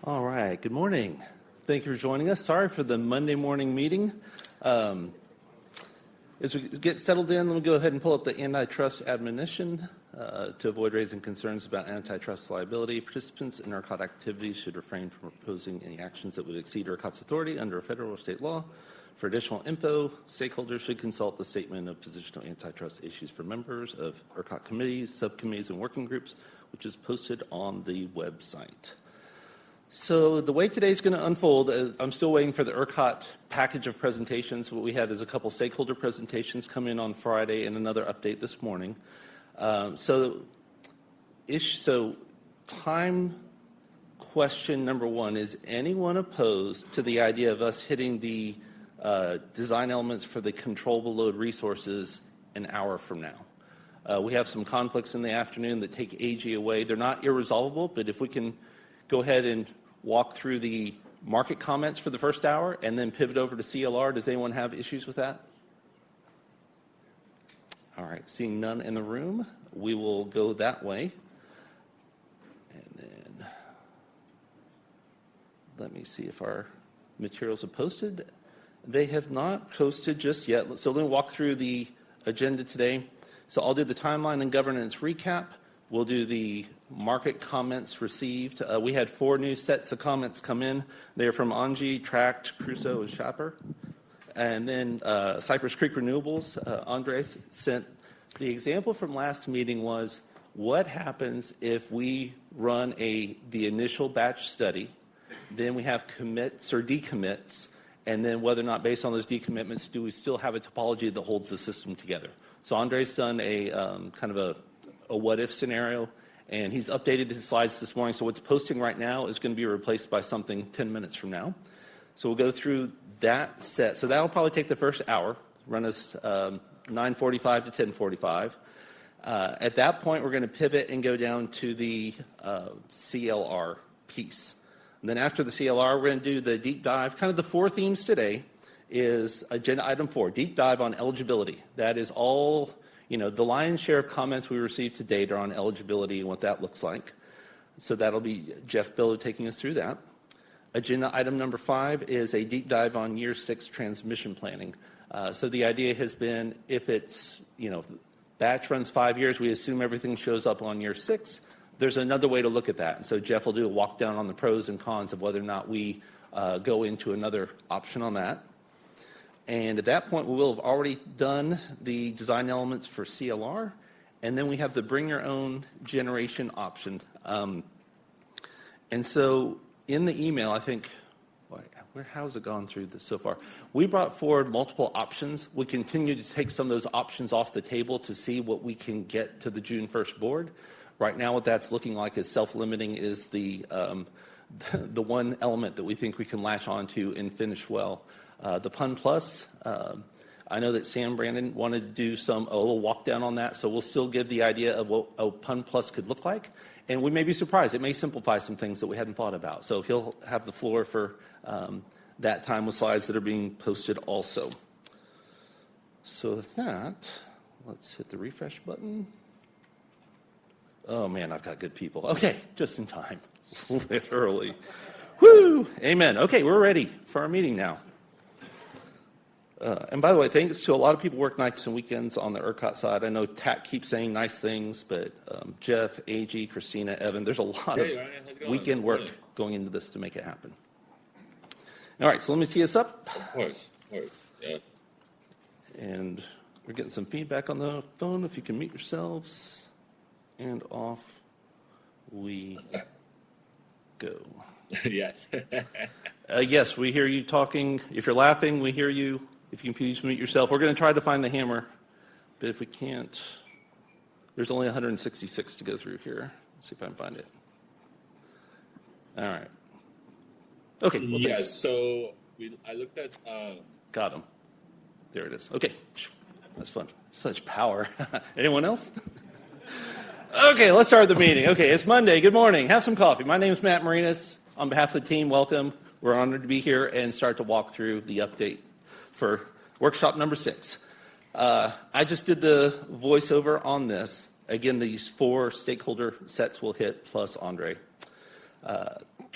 All right, good morning. Thank you for joining us. Sorry for the Monday morning meeting. As we get settled in, let me go ahead and pull up the antitrust admonition to avoid raising concerns about antitrust liability. Participants in ERCOT activities should refrain from proposing any actions that would exceed ERCOT's authority under a federal or state law. For additional info, stakeholders should consult the statement of position on antitrust issues for members of ERCOT committees, subcommittees, and working groups, which is posted on the website. So the way today's going to unfold, I'm still waiting for the ERCOT package of presentations. What we had is a couple stakeholder presentations come in on Friday and another update this morning. So time question number one, is anyone opposed to the idea of us hitting the design elements for the controllable load resources an hour from now? We have some conflicts in the afternoon that take AG away. They're not irresolvable, but if we can go ahead and walk through the market comments for the first hour and then pivot over to CLR. Does anyone have issues with that? All right, seeing none in the room, we will go that way. And then let me see if our materials have posted. They have not posted just yet. So let me walk through the agenda today. So I'll do the timeline and governance recap. We'll do the market comments received. We had 4 new sets of comments come in. They're from ANGI, Tracked, Crusoe, and Shapper. And then Cypress Creek Renewables, Andres sent the example from last meeting was what happens if we run the initial batch study, then we have commits or decommits, and then whether or not based on those decommitments, do we still have a topology that holds the system together? So Andres done a kind of a what-if scenario, and he's updated his slides this morning. So what's posting right now is going to be replaced by something 10 minutes from now. So we'll go through that set. So that'll probably take the first hour, run us 9:45 to 10:45. At that point, we're going to pivot and go down to the CLR piece. And then after the CLR, we're going to do the deep dive. Kind of the 4 themes today is agenda item 4, deep dive on eligibility. That is all. The lion's share of comments we received to date are on eligibility and what that looks like. So that'll be Jeff Biller taking us through that. Agenda item number 5 is a deep dive on year 6 transmission planning. So the idea has been if it's, batch runs 5 years, we assume everything shows up on year 6. There's another way to look at that. So Jeff will do a walk down on the pros and cons of whether or not we go into another option on that. And at that point, we will have already done the design elements for CLR, and then we have the bring your own generation option. And so in the email, I think, how's it gone through this so far? We brought forward multiple options. We continue to take some of those options off the table to see what we can get to the June 1st board. Right now, what that's looking like is self-limiting is the one element that we think we can latch onto and finish well. The Pun Plus, I know that Sam Brandon wanted to do a little walk down on that, so we'll still give the idea of what a Pun Plus could look like, and we may be surprised. It may simplify some things that we hadn't thought about. So he'll have the floor for that time with slides that are being posted also. So with that, let's hit the refresh button. Oh man, I've got good people. Okay, just in time. Literally. Woo! Amen. Okay, we're ready for our meeting now. And by the way, thanks to a lot of people who work nights and weekends on the ERCOT side. I know TAC keeps saying nice things, but Jeff, AG, Christina, Evan, there's a lot of weekend work going into this to make it happen. All right, so let me tee us up. Of course, yeah. And we're getting some feedback on the phone. If you can mute yourselves, and off we go. Yes. Yes, we hear you talking. If you're laughing, we hear you. If you can please mute yourself. We're going to try to find the hammer, but if we can't, there's only 166 to go through here. Let's see if I can find it. All right. Okay. Well, yes, so I looked at... Got him. There it is. Okay. That's fun. Such power. Anyone else? Okay, let's start the meeting. Okay, it's Monday. Good morning. Have some coffee. My name is Matt Marinas. On behalf of the team, welcome. We're honored to be here and start to walk through the update for workshop number 6. I just did the voiceover on this. Again, these 4 stakeholder sets will hit plus Andre.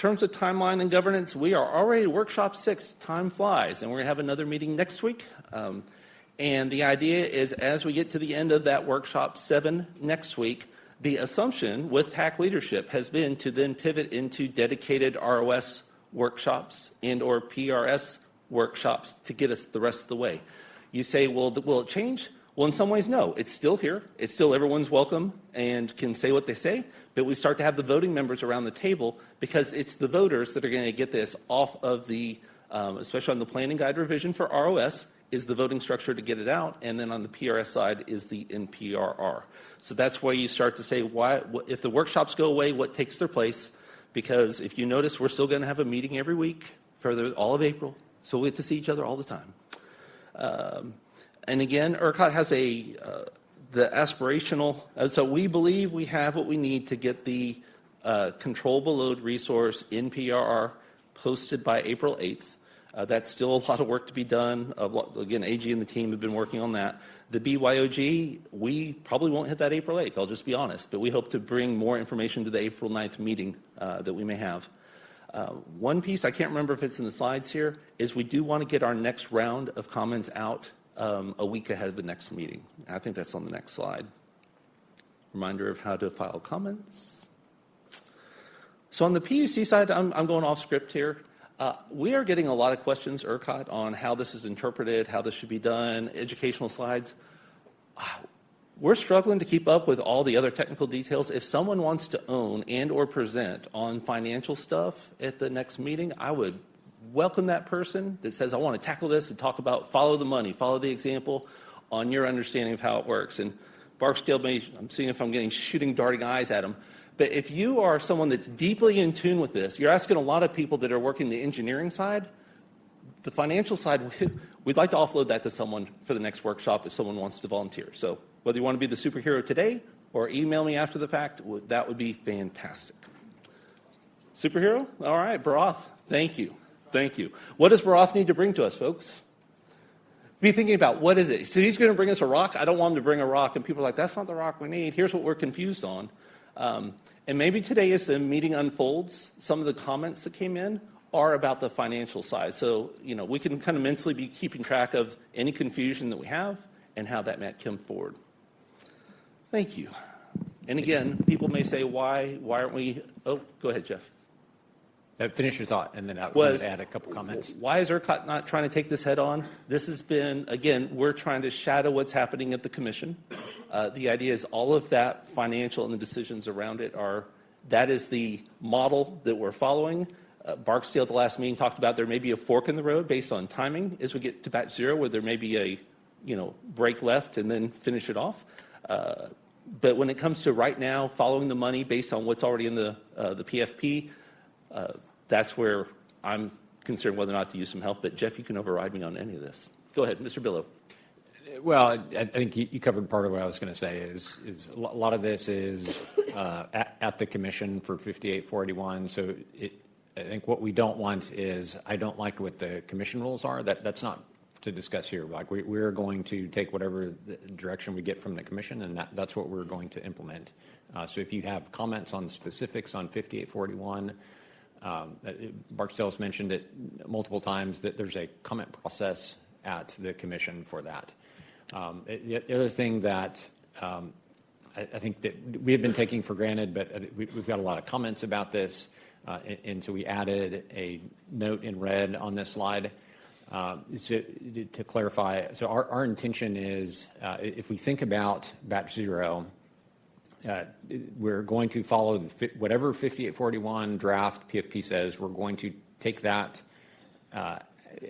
terms of timeline and governance, we are already at workshop 6. Time flies, and we're going to have another meeting next week. And the idea is, as we get to the end of that workshop 7 next week, the assumption with TAC leadership has been to then pivot into dedicated ROS workshops and or PRS workshops to get us the rest of the way. You say, well, will it change? Well, in some ways, no. It's still here. It's still everyone's welcome and can say what they say. But we start to have the voting members around the table because it's the voters that are going to get this off of the, especially on the planning guide revision for ROS, is the voting structure to get it out. And then on the PRS side is the NPRR. So that's where you start to say, why, if the workshops go away, what takes their place? Because if you notice, we're still going to have a meeting every week for all of April. So we get to see each other all the time. And again, ERCOT has the aspirational, so we believe we have what we need to get the controllable load resource in PRR posted by April 8th. That's still a lot of work to be done. Again, AG and the team have been working on that. The BYOG, we probably won't hit that April 8th, I'll just be honest, but we hope to bring more information to the April 9th meeting that we may have. One piece, I can't remember if it's in the slides here, is we do want to get our next round of comments out a week ahead of the next meeting. I think that's on the next slide. Reminder of how to file comments. So on the PUC side, I'm going off script here. We are getting a lot of questions, ERCOT, on how this is interpreted, how this should be done, educational slides. We're struggling to keep up with all the other technical details. If someone wants to own and or present on financial stuff at the next meeting, I would welcome that person that says, I want to tackle this and talk about follow the money, follow the example on your understanding of how it works. And Barksdale, I'm seeing if I'm getting shooting darting eyes at him. But if you are someone that's deeply in tune with this, you're asking a lot of people that are working the engineering side. The financial side, we'd like to offload that to someone for the next workshop if someone wants to volunteer. So whether you want to be the superhero today or email me after the fact, that would be fantastic. Superhero? All right, Broth, thank you. Thank you. What does Broth need to bring to us, folks? Be thinking about what is it? So he's going to bring us a rock? I don't want him to bring a rock. And people are like, that's not the rock we need. Here's what we're confused on. And maybe today as the meeting unfolds, some of the comments that came in are about the financial side. So, we can kind of mentally be keeping track of any confusion that we have and how that might come forward. Thank you. And again, people may say, why aren't we, oh, go ahead, Jeff. Finish your thought, and then I would add a couple comments. Why is ERCOT not trying to take this head on? This has been, again, we're trying to shadow what's happening at the commission. The idea is all of that financial and the decisions around it that is the model that we're following. Barksdale at the last meeting talked about there may be a fork in the road based on timing as we get to batch 0 where there may be a, break left and then finish it off. But when it comes to right now following the money based on what's already in the PFP, that's where I'm concerned whether or not to use some help. But, Jeff, you can override me on any of this. Go ahead, Mr. Billow. Well, I think you covered part of what I was going to say is a lot of this is at the commission for 5841. So I think what we don't want is I don't like what the commission rules are. That's not to discuss here. Like we're going to take whatever direction we get from the commission, and that's what we're going to implement. So if you have comments on specifics on 5841, Barksdale's mentioned it multiple times that there's a comment process at the commission for that. The other thing that I think that we have been taking for granted, but we've got a lot of comments about this, and so we added a note in red on this slide to clarify. So our intention is if we think about batch 0, we're going to follow whatever 5841 draft PFP says. We're going to take that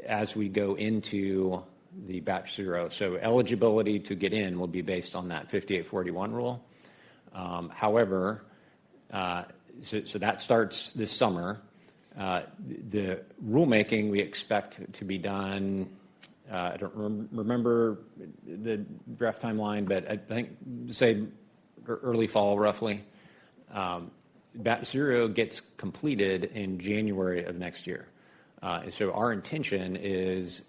as we go into the batch 0. So eligibility to get in will be based on that 5841 rule. However, so that starts this summer. The rulemaking we expect to be done. I don't remember the draft timeline, but I think say early fall roughly. Batch 0 gets completed in January of next year. So our intention is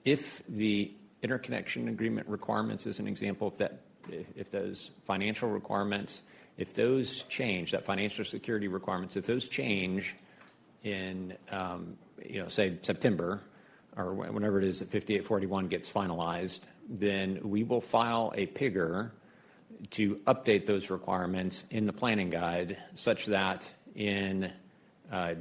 if the interconnection agreement requirements, as an example, if those financial requirements, if those change, that financial security requirements, if those change in, say September, or whenever it is that 5841 gets finalized, then we will file a PIGR to update those requirements in the planning guide such that in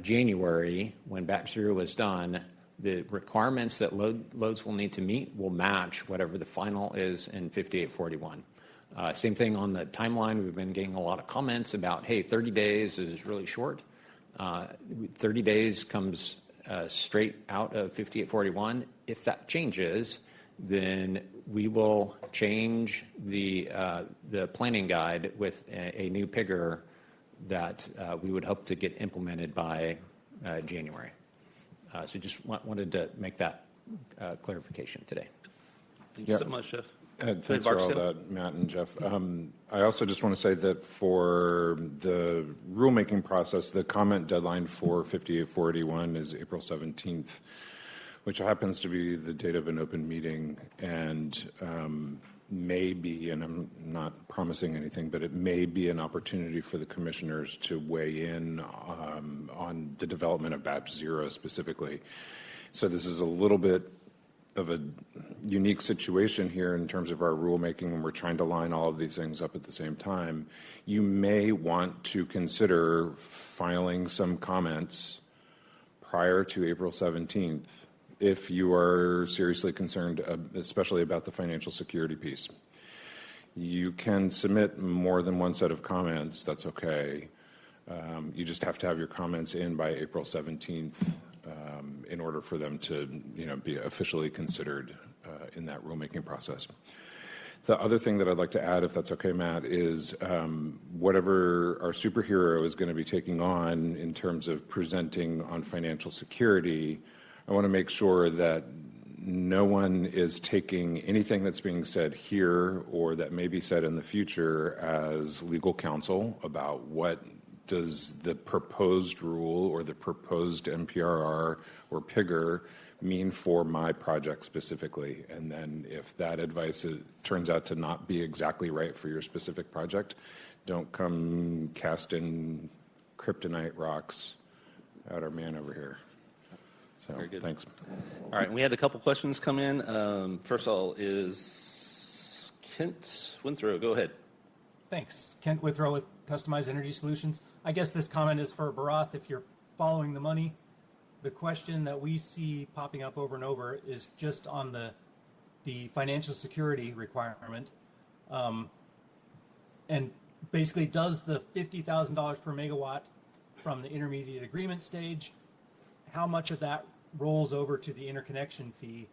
January, when batch 0 is done, the requirements that loads will need to meet will match whatever the final is in 5841. Same thing on the timeline. We've been getting a lot of comments about, hey, 30 days is really short. 30 days comes straight out of 5841. If that changes, then we will change the planning guide with a new PIGR that we would hope to get implemented by January. So just wanted to make that clarification today. Thank you so much, Jeff. Thanks for all that, Matt and Jeff. I also just want to say that for the rulemaking process, the comment deadline for 5841 is April 17th, which happens to be the date of an open meeting, and may be, and I'm not promising anything, but it may be an opportunity for the commissioners to weigh in on the development of batch 0 specifically. So this is a little bit of a unique situation here in terms of our rulemaking, and we're trying to line all of these things up at the same time. You may want to consider filing some comments prior to April 17th if you are seriously concerned, especially about the financial security piece. You can submit more than one set of comments. That's okay. You just have to have your comments in by April 17th in order for them to, be officially considered in that rulemaking process. The other thing that I'd like to add, if that's okay, Matt, is whatever our superhero is going to be taking on in terms of presenting on financial security, I want to make sure that no one is taking anything that's being said here or that may be said in the future as legal counsel about what does the proposed rule or the proposed MPRR or PIGR mean for my project specifically. And then if that advice turns out to not be exactly right for your specific project, don't come casting kryptonite rocks at our man over here. So, very good. Thanks. All right, we had a couple questions come in. First of all is Kent Winthrow. Go ahead. Thanks. Kent Winthrow with Customized Energy Solutions. I guess this comment is for Bharat. If you're following the money, the question that we see popping up over and over is just on the financial security requirement. And basically, does the $50,000 per megawatt from the intermediate agreement stage, how much of that rolls over to the interconnection fee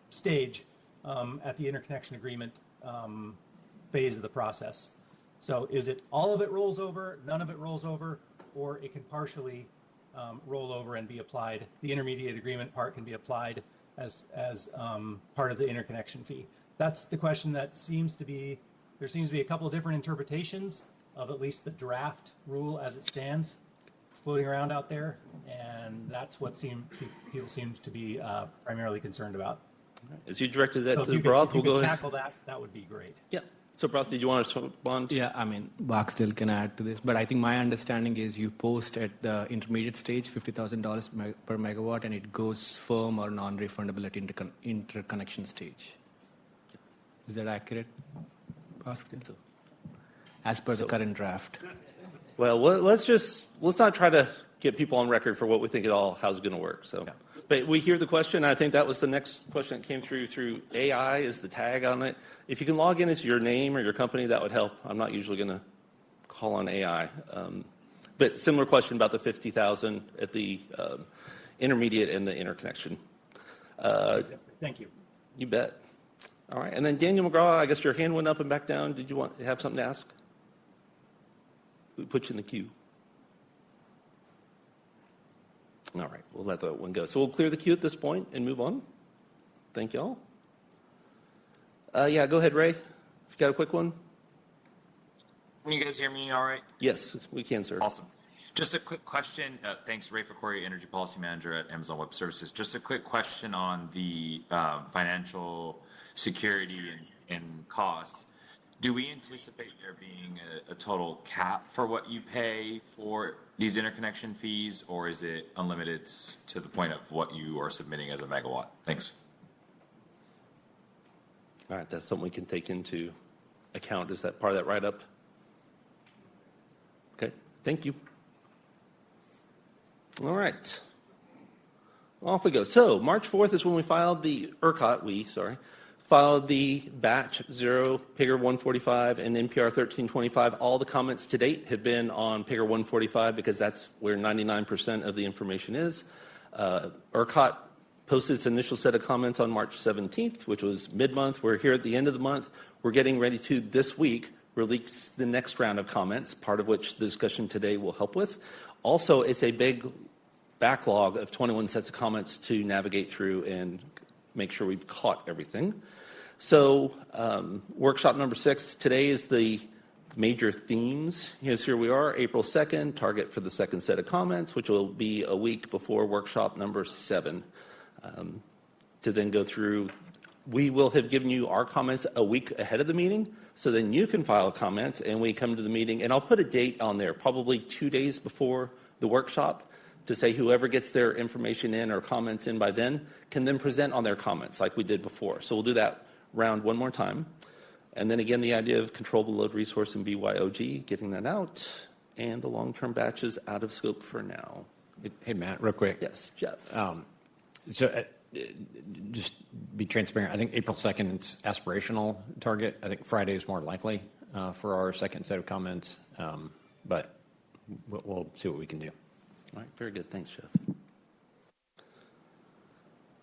stage at the interconnection agreement phase of the process? So is it all of it rolls over, none of it rolls over, or it can partially roll over and be applied? The intermediate agreement part can be applied as part of the interconnection fee. That's the question that there seems to be a couple of different interpretations of at least the draft rule as it stands floating around out there, and that's what people seem to be primarily concerned about. As you directed that so to Broth, we'll go ahead. tackle that. That would be great. Yeah. So, Broth, did you want to respond? Yeah, I mean, Barksdale can add to this, but I think my understanding is you post at the intermediate stage $50,000 per megawatt, and it goes firm or non-refundable at interconnection stage. Is that accurate, Barksdale? As per the current draft. Well, let's not try to get people on record for what we think how's it going to work. So, yeah. But we hear the question. I think that was the next question that came through AI is the tag on it. If you can log in as your name or your company, that would help. I'm not usually going to call on AI. But similar question about the 50,000 at the intermediate and the interconnection. Thank you. You bet. All right. And then Daniel McGraw, I guess your hand went up and back down. Did you have something to ask? We put you in the queue. All right, we'll let that one go. So we'll clear the queue at this point and move on. Thank y'all. Yeah, go ahead, Ray. If you got a quick one. Can you guys hear me all right? Yes, we can, sir. Awesome. Just a quick question. Thanks, Ray Fakori, Energy Policy Manager at Amazon Web Services. Just a quick question on the financial security and costs. Do we anticipate there being a total cap for what you pay for these interconnection fees, or is it unlimited to the point of what you are submitting as a megawatt? Thanks. All right, that's something we can take into account. Is that part of that write-up? Okay, thank you. All right. Off we go. So March 4th is when we filed the ERCOT, filed the batch 0, PIGR 145, and NPR 1325. All the comments to date have been on PIGR 145 because that's where 99% of the information is. ERCOT posted its initial set of comments on March 17th, which was mid-month. We're here at the end of the month. We're getting ready to, this week, release the next round of comments, part of which the discussion today will help with. Also, it's a big backlog of 21 sets of comments to navigate through and make sure we've caught everything. So workshop number 6, today is the major themes. Here we are, April 2nd, target for the second set of comments, which will be a week before workshop number 7. To then go through, we will have given you our comments a week ahead of the meeting, so then you can file comments and we come to the meeting, and I'll put a date on there, probably 2 days before the workshop, to say whoever gets their information in or comments in by then can then present on their comments like we did before. So we'll do that round one more time. And then again, the idea of controllable load resource and BYOG, getting that out, and the long-term batches out of scope for now. Hey, Matt, real quick. Yes, Jeff. Just be transparent. I think April 2nd is aspirational target. I think Friday is more likely for our second set of comments, but we'll see what we can do. All right, very good. Thanks, Jeff.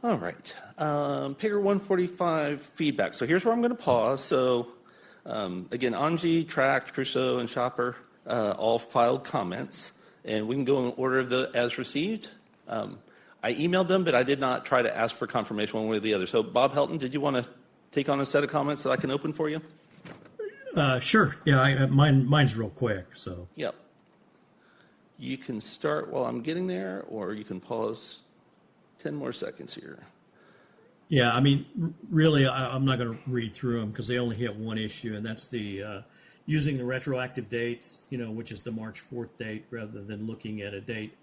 All right, PIGR 145 feedback. So here's where I'm going to pause. So again, ANGI, Tracked, Crusoe, and Shopper all filed comments, and we can go in order of the as received. I emailed them, but I did not try to ask for confirmation one way or the other. So Bob Helton, did you want to take on a set of comments that I can open for you? Sure. Yeah, mine's real quick. So. Yep. You can start while I'm getting there, or you can pause 10 more seconds here. Yeah, I mean, really, I'm not going to read through them because they only hit one issue, and that's the using the retroactive dates, which is the March 4th date, rather than looking at a date,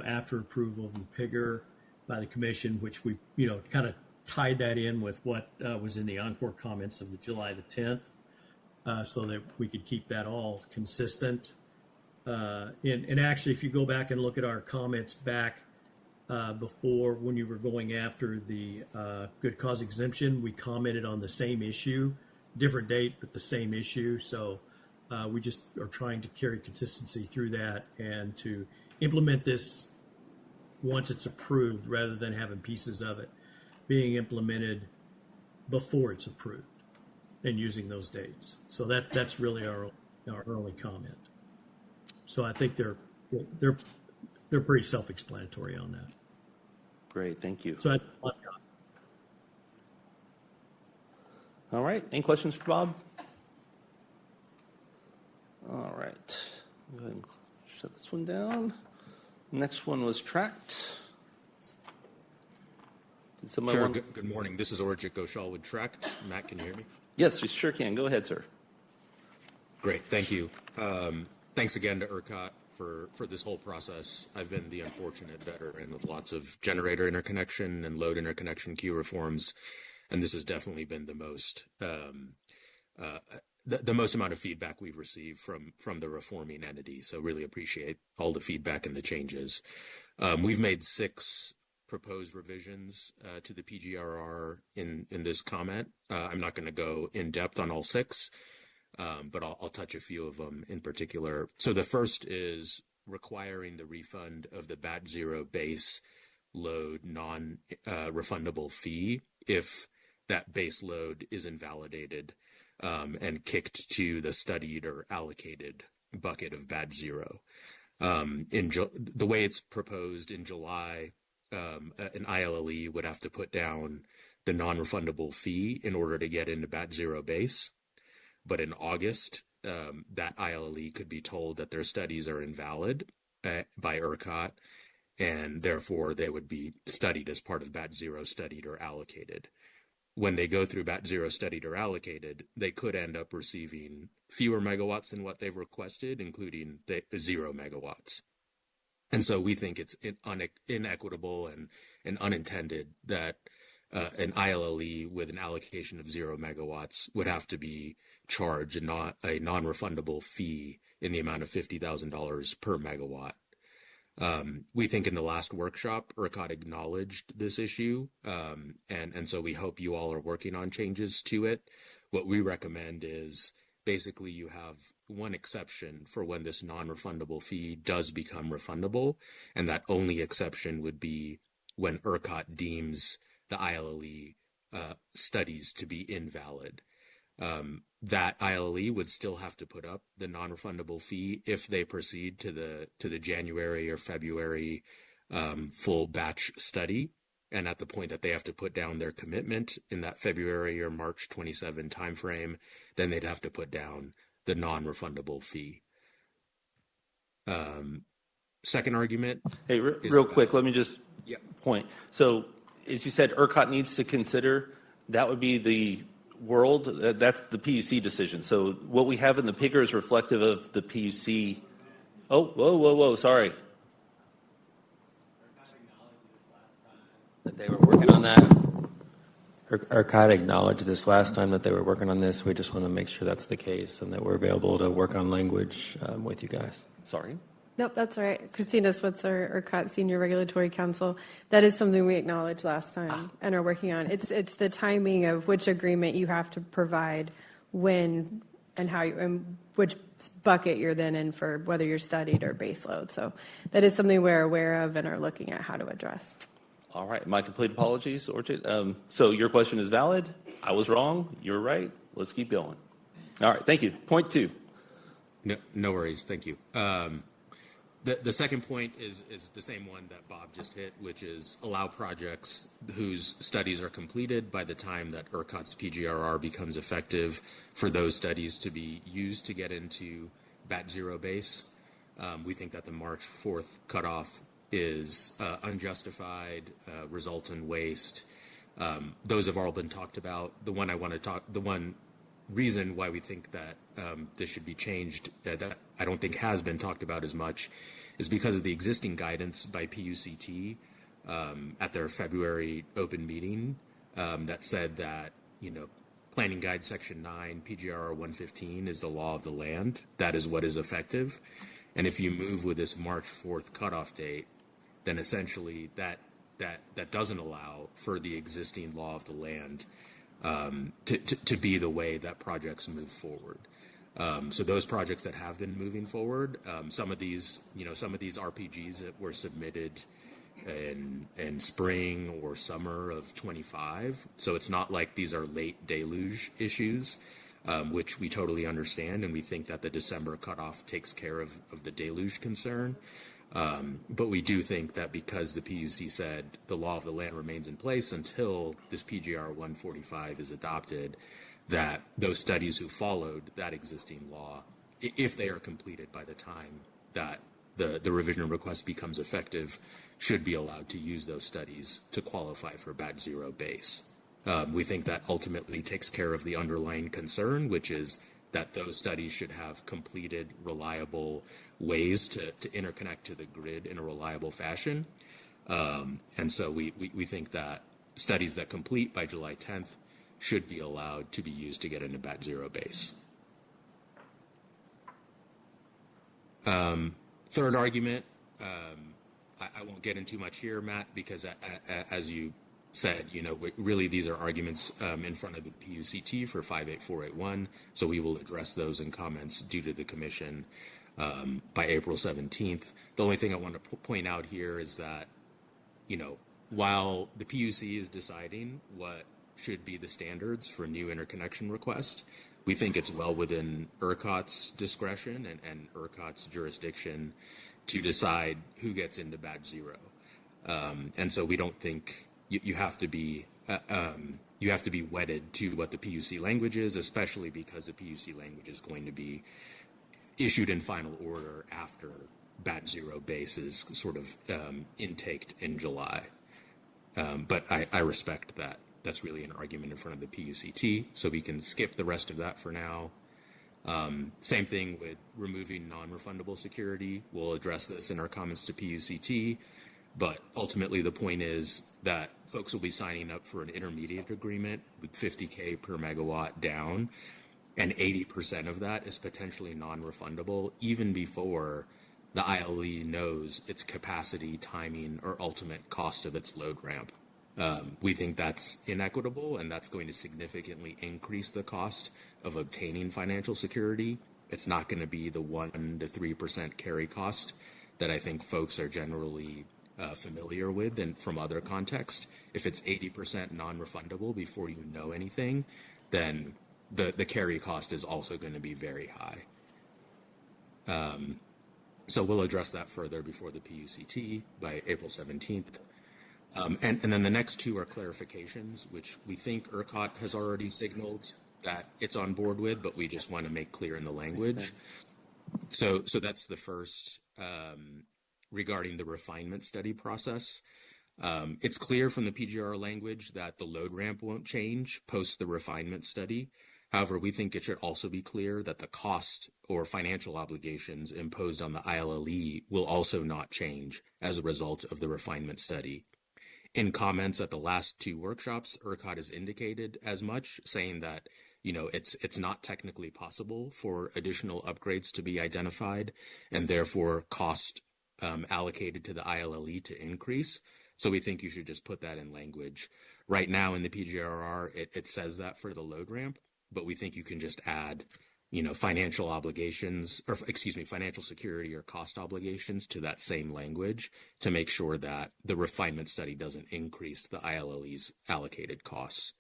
after approval of the PIGR by the commission, which we, kind of tied that in with what was in the Oncor comments of the July the 10th, so that we could keep that all consistent. And actually, if you go back and look at our comments back before, when you were going after the good cause exemption, we commented on the same issue, different date, but the same issue. So we just are trying to carry consistency through that and to implement this once it's approved, rather than having pieces of it being implemented before it's approved and using those dates. So that's really our early comment. So I think they're pretty self-explanatory on that. Great, thank you. So that's one comment. All right, any questions for Bob? All right, go ahead and shut this one down. Next one was Tracked. Did somebody Sure. Good morning. This is Orajit Ghoshal with Tracked. Matt, can you hear me? Yes, we sure can. Go ahead, sir. Great. Thank you. Thanks again to ERCOT for this whole process. I've been the unfortunate veteran of lots of generator interconnection and load interconnection queue reforms, and this has definitely been the most the most amount of feedback we've received from the reforming entity. So really appreciate all the feedback and the changes. We've made 6 proposed revisions to the PGRR in this comment. I'm not going to go in depth on all 6. But I'll touch a few of them in particular. So the first is requiring the refund of the batch 0 base load non-refundable fee if that base load is invalidated and kicked to the studied or allocated bucket of batch 0. The way it's proposed in July, an ILLE would have to put down the non-refundable fee in order to get into batch 0 base. But in August, that ILLE could be told that their studies are invalid by ERCOT, and therefore they would be studied as part of batch 0 studied or allocated. when they go through BAT 0 studied or allocated, they could end up receiving fewer megawatts than what they've requested, including the 0 megawatts. And so we think it's inequitable and unintended that an ILLE with an allocation of 0 megawatts would have to be charged a non-refundable fee in the amount of $50,000 per megawatt. We think in the last workshop, ERCOT acknowledged this issue, and so we hope you all are working on changes to it. What we recommend is basically you have one exception for when this non-refundable fee does become refundable, and that only exception would be when ERCOT deems the ILLE studies to be invalid. That ILLE would still have to put up the non-refundable fee if they proceed to the January or February full batch study. And at the point that they have to put down their commitment in that February or March 27 timeframe, then they'd have to put down the non-refundable fee. Second argument. Hey, real quick, let me just point. So, as you said, ERCOT needs to consider, that would be the world, that's the PUC decision. So what we have in the PIGR is reflective of the PUC. Oh, whoa, sorry. That they were working on that. ERCOT acknowledged this last time that they were working on this. We just want to make sure that's the case and that we're available to work on language with you guys. Sorry. Nope, that's all right. Christina Switzer, ERCOT Senior Regulatory Counsel. That is something we acknowledged last time and are working on. It's the timing of which agreement you have to provide when and how you, and which bucket you're then in for whether you're studied or baseload. So that is something we're aware of and are looking at how to address. All right. My complete apologies, Orajit. So your question is valid. I was wrong. You're right. Let's keep going. All right. Thank you. Point 2. No worries. Thank you. The second point is the same one that Bob just hit, which is allow projects whose studies are completed by the time that ERCOT's PGRR becomes effective for those studies to be used to get into BAT 0 base. We think that the March 4th cutoff is unjustified, results in waste. Those have all been talked about. The one reason why we think that this should be changed that I don't think has been talked about as much is because of the existing guidance by PUCT at their February open meeting that said that, Planning Guide Section 9, PGR 115 is the law of the land. That is what is effective. And if you move with this March 4th cutoff date, then essentially that doesn't allow for the existing law of the land to be the way that projects move forward. So those projects that have been moving forward, some of these RPGs that were submitted in spring or summer of 25. So it's not like these are late deluge issues, which we totally understand, and we think that the December cutoff takes care of the deluge concern. But we do think that because the PUC said the law of the land remains in place until this PGR 145 is adopted, that those studies who followed that existing law, if they are completed by the time that the revision request becomes effective, should be allowed to use those studies to qualify for BAT 0 base. We think that ultimately takes care of the underlying concern, which is that those studies should have completed, reliable ways to interconnect to the grid in a reliable fashion. And so we think that studies that complete by July 10th should be allowed to be used to get into BAT 0 base. Third argument, I won't get into much here, Matt, because as you said, really these are arguments in front of the PUCT for 58481, so we will address those in comments due to the commission by April 17th. The only thing I want to point out here is that, while the PUC is deciding what should be the standards for new interconnection requests, we think it's well within ERCOT's discretion and ERCOT's jurisdiction to decide who gets into BAT 0. And so we don't think you have to be wedded to what the PUC language is, especially because the PUC language is going to be issued in final order after BAT 0 base is sort of intaked in July. But I respect that That's really an argument in front of the PUCT, so we can skip the rest of that for now. Same thing with removing non-refundable security. We'll address this in our comments to PUCT, but ultimately the point is that folks will be signing up for an intermediate agreement with 50K per megawatt down, and 80% of that is potentially non-refundable even before the ILLE knows its capacity, timing, or ultimate cost of its load ramp. We think that's inequitable, and that's going to significantly increase the cost of obtaining financial security. It's not going to be the 1 to 3% carry cost that I think folks are generally familiar with and from other contexts. If it's 80% non-refundable before you know anything, then the carry cost is also going to be very high. So we'll address that further before the PUCT by April 17th. And then the next two are clarifications, which we think ERCOT has already signaled that it's on board with, but we just want to make clear in the language. So that's the first regarding the refinement study process. It's clear from the PGR language that the load ramp won't change post the refinement study. However, we think it should also be clear that the cost or financial obligations imposed on the ILLE will also not change as a result of the refinement study. In comments at the last two workshops, ERCOT has indicated as much, saying that it's not technically possible for additional upgrades to be identified, and therefore cost allocated to the ILLE to increase. So we think you should just put that in language. Right now in the PGRR, it says that for the load ramp, but we think you can just add, financial obligations, or financial security or cost obligations to that same language to make sure that the refinement study doesn't increase the ILLE's allocated costs.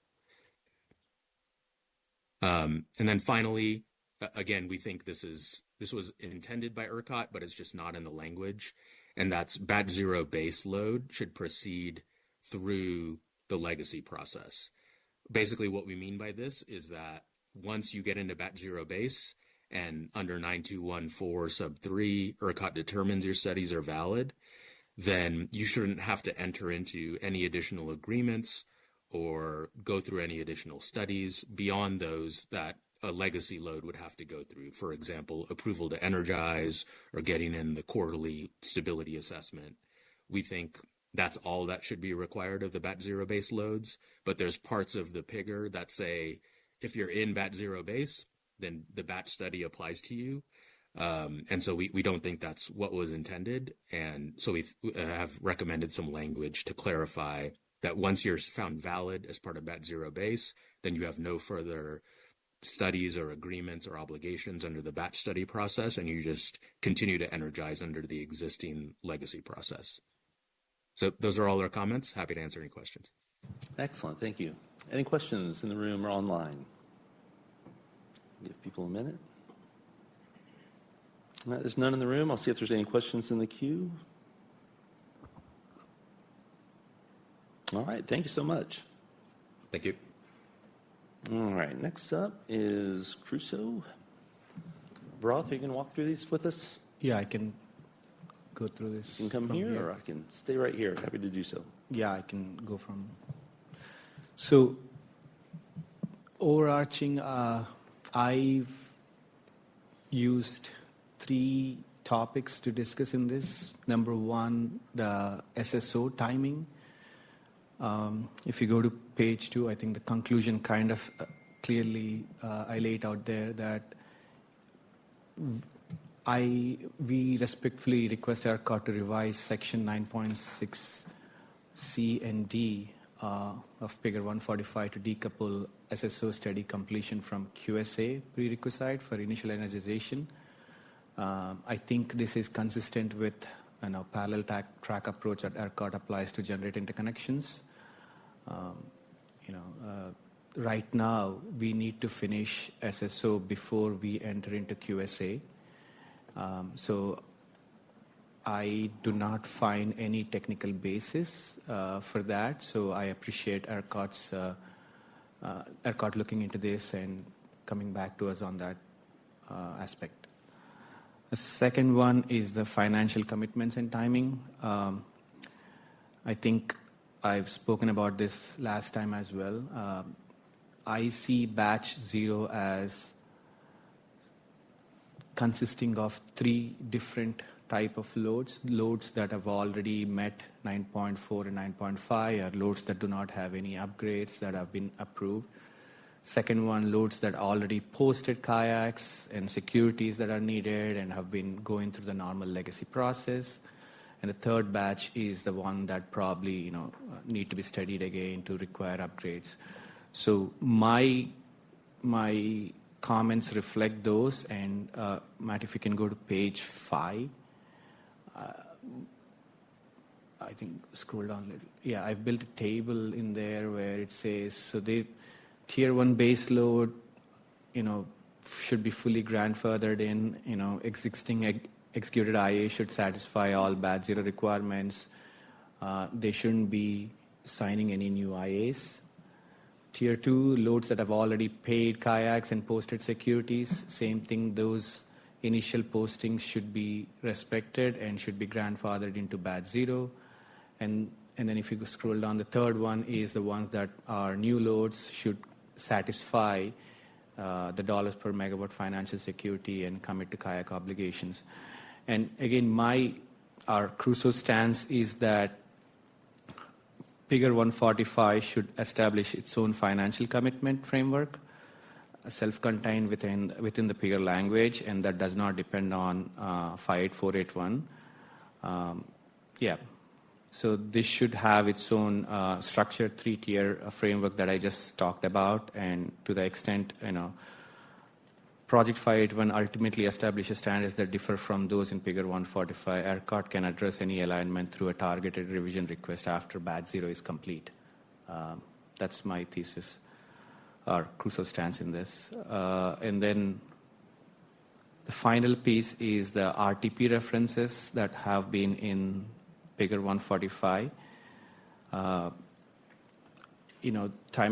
And then finally, again, we think this was intended by ERCOT, but it's just not in the language. And that's batch zero base load should proceed through the legacy process. Basically, what we mean by this is that once you get into batch zero base and under 9214 sub 3, ERCOT determines your studies are valid, then you shouldn't have to enter into any additional agreements or go through any additional studies beyond those that a legacy load would have to go through. For example, approval to energize or getting in the quarterly stability assessment. We think that's all that should be required of the batch zero base loads, but there's parts of the PIGR that say if you're in batch zero base, then the batch study applies to you. And so we don't think that's what was intended. And so we have recommended some language to clarify that once you're found valid as part of batch zero base, then you have no further studies or agreements or obligations under the batch study process, and you just continue to energize under the existing legacy process. So those are all our comments. Happy to answer any questions. Excellent. Thank you. Any questions in the room or online? Give people a minute. All right, there's none in the room. I'll see if there's any questions in the queue. All right. Thank you so much. Thank you. All right. Next up is Crusoe. Broth, are you going to walk through these with us? Yeah, I can go through this. You can come here, or I can stay right here. Happy to do so. Yeah, I can go from. So, overarching, I've used 3 topics to discuss in this. Number 1, the SSO timing. If you go to page 2, I think the conclusion kind of clearly I lay it out there that we respectfully request ERCOT to revise section 9.6 C and D of Figure 145 to decouple SSO study completion from QSA prerequisite for initial energization. I think this is consistent with parallel track approach that ERCOT applies to generate interconnections. Right now we need to finish SSO before we enter into QSA. So I do not find any technical basis for that. So I appreciate ERCOT looking into this and coming back to us on that aspect. The second one is the financial commitments and timing. I think I've spoken about this last time as well. I see batch 0 as consisting of 3 different type of loads that have already met 9.4 and 9.5, or loads that do not have any upgrades that have been approved. Second one, loads that already posted kayaks and securities that are needed and have been going through the normal legacy process. And the third batch is the one that probably need to be studied again to require upgrades. So my comments reflect those. And Matt, if you can go to page 5. I think scroll down a little. Yeah, I've built a table in there where it says, so they tier 1 base load, should be fully grandfathered in. Existing executed IA should satisfy all batch 0 requirements. They shouldn't be signing any new IAs. Tier 2, loads that have already paid kayaks and posted securities, same thing, those initial postings should be respected and should be grandfathered into batch 0. And then if you scroll down, the third one is the ones that are new loads should satisfy the dollars per megawatt financial security and commit to kayak obligations. And again, our Crusoe stance is that Figure 145 should establish its own financial commitment framework, self-contained within the Figure language, and that does not depend on 58481. So this should have its own structured 3-tier framework that I just talked about, and to the extent Project 581 ultimately establishes standards that differ from those in Figure 145. ERCOT can address any alignment through a targeted revision request after batch 0 is complete. That's my thesis, or Crusoe stance in this. And then the final piece is the RTP references that have been in Figure 145. Time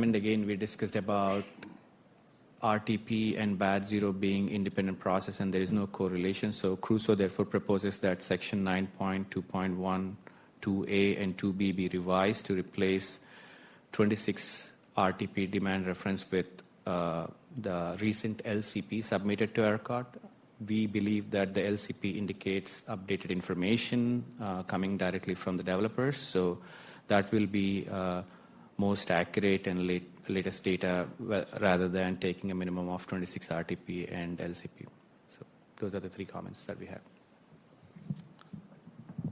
and again we discussed about RTP and batch 0 being independent process, and there is no correlation. So Crusoe therefore proposes that Section 9.2.1, 2A and 2B be revised to replace 26 RTP demand reference with the recent LCP submitted to ERCOT. We believe that the LCP indicates updated information coming directly from the developers. So that will be most accurate and latest data rather than taking a minimum of 26 RTP and LCP. So those are the 3 comments that we have.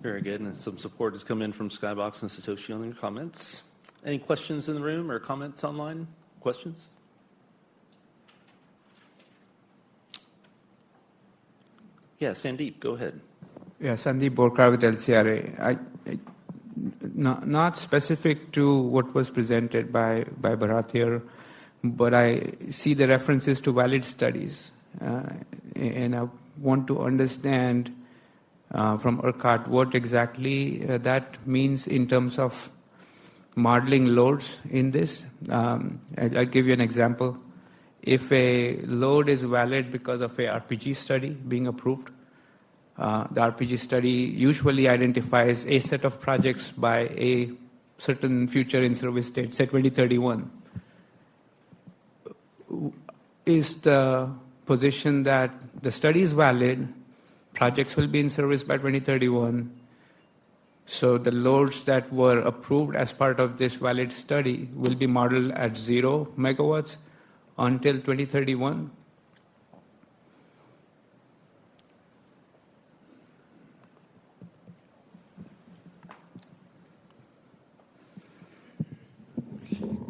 Very good. And some support has come in from Skybox and Satoshi on your comments. Any questions in the room or comments online? Questions? Yeah, Sandeep, go ahead. Yeah, Sandeep Borkar with LCRA. Not specific to what was presented by Bharat here, but I see the references to valid studies. And I want to understand from ERCOT what exactly that means in terms of modeling loads in this. I'll give you an example. If a load is valid because of a RPG study being approved, the RPG study usually identifies a set of projects by a certain future in-service date, say 2031. Is the position that the study is valid, projects will be in service by 2031, so the loads that were approved as part of this valid study will be modeled at 0 megawatts until 2031?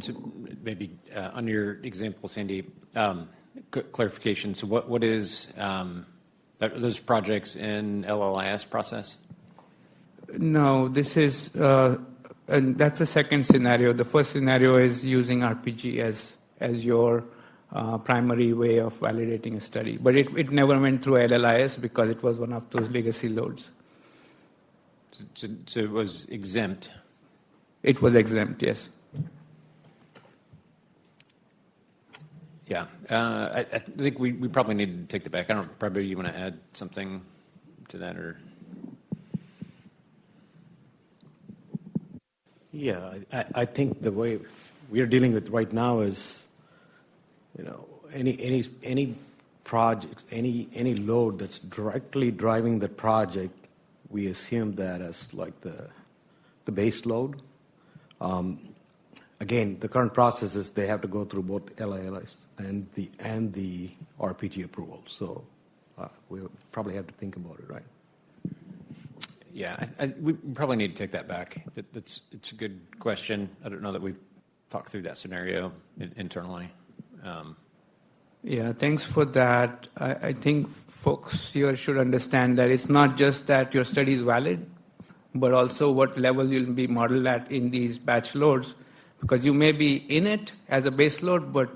So maybe on your example, Sandy, clarification. So what is those projects in LLIS process? No, this is, and that's the second scenario. The first scenario is using RPG as your primary way of validating a study. But it never went through LLIS because it was one of those legacy loads. So it was exempt? It was exempt, yes. Yeah, I think we probably need to take that back. I don't know, probably you want to add something to that, or? Yeah, I think the way we are dealing with right now is, any project, any load that's directly driving the project, we assume that as like the base load. Again, the current process is they have to go through both LILS and the RPG approval. So we probably have to think about it, right? Yeah, we probably need to take that back. It's a good question. I don't know that we've talked through that scenario internally. Yeah, thanks for that. I think folks here should understand that it's not just that your study is valid, but also what level you'll be modeled at in these batch loads, because you may be in it as a base load, but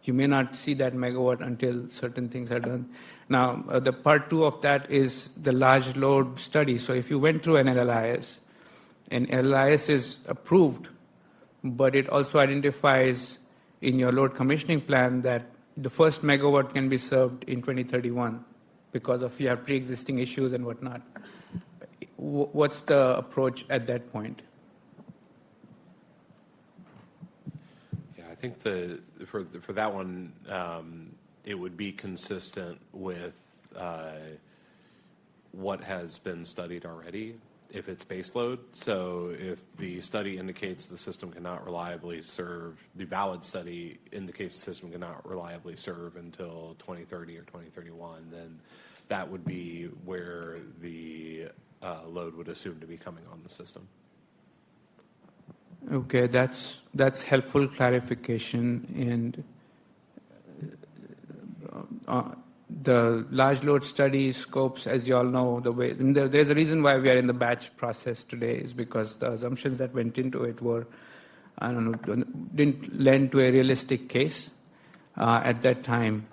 you may not see that megawatt until certain things are done. Now, the part 2 of that is the large load study. So if you went through an LLIS, and LLIS is approved, but it also identifies in your load commissioning plan that the first megawatt can be served in 2031 because of your pre-existing issues and whatnot. What's the approach at that point? Yeah, I think for that one, it would be consistent with what has been studied already if it's baseload. So if the study indicates the system cannot reliably serve, the valid study indicates the system cannot reliably serve until 2030 or 2031, then that would be where the load would assume to be coming on the system. Okay, that's helpful clarification. And the large load study scopes, as you all know, there's a reason why we are in the batch process today is because the assumptions that went into it were, didn't lend to a realistic case at that time.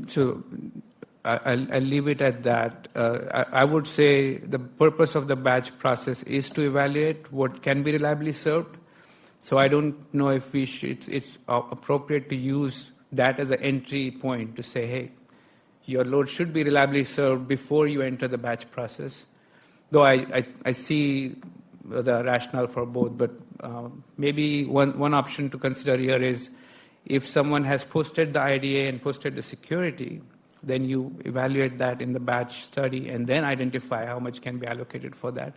So I'll leave it at that. I would say the purpose of the batch process is to evaluate what can be reliably served. So I don't know if it's appropriate to use that as an entry point to say, hey, your load should be reliably served before you enter the batch process. Though I see the rationale for both, but maybe one option to consider here is if someone has posted the IDA and posted the security, then you evaluate that in the batch study and then identify how much can be allocated for that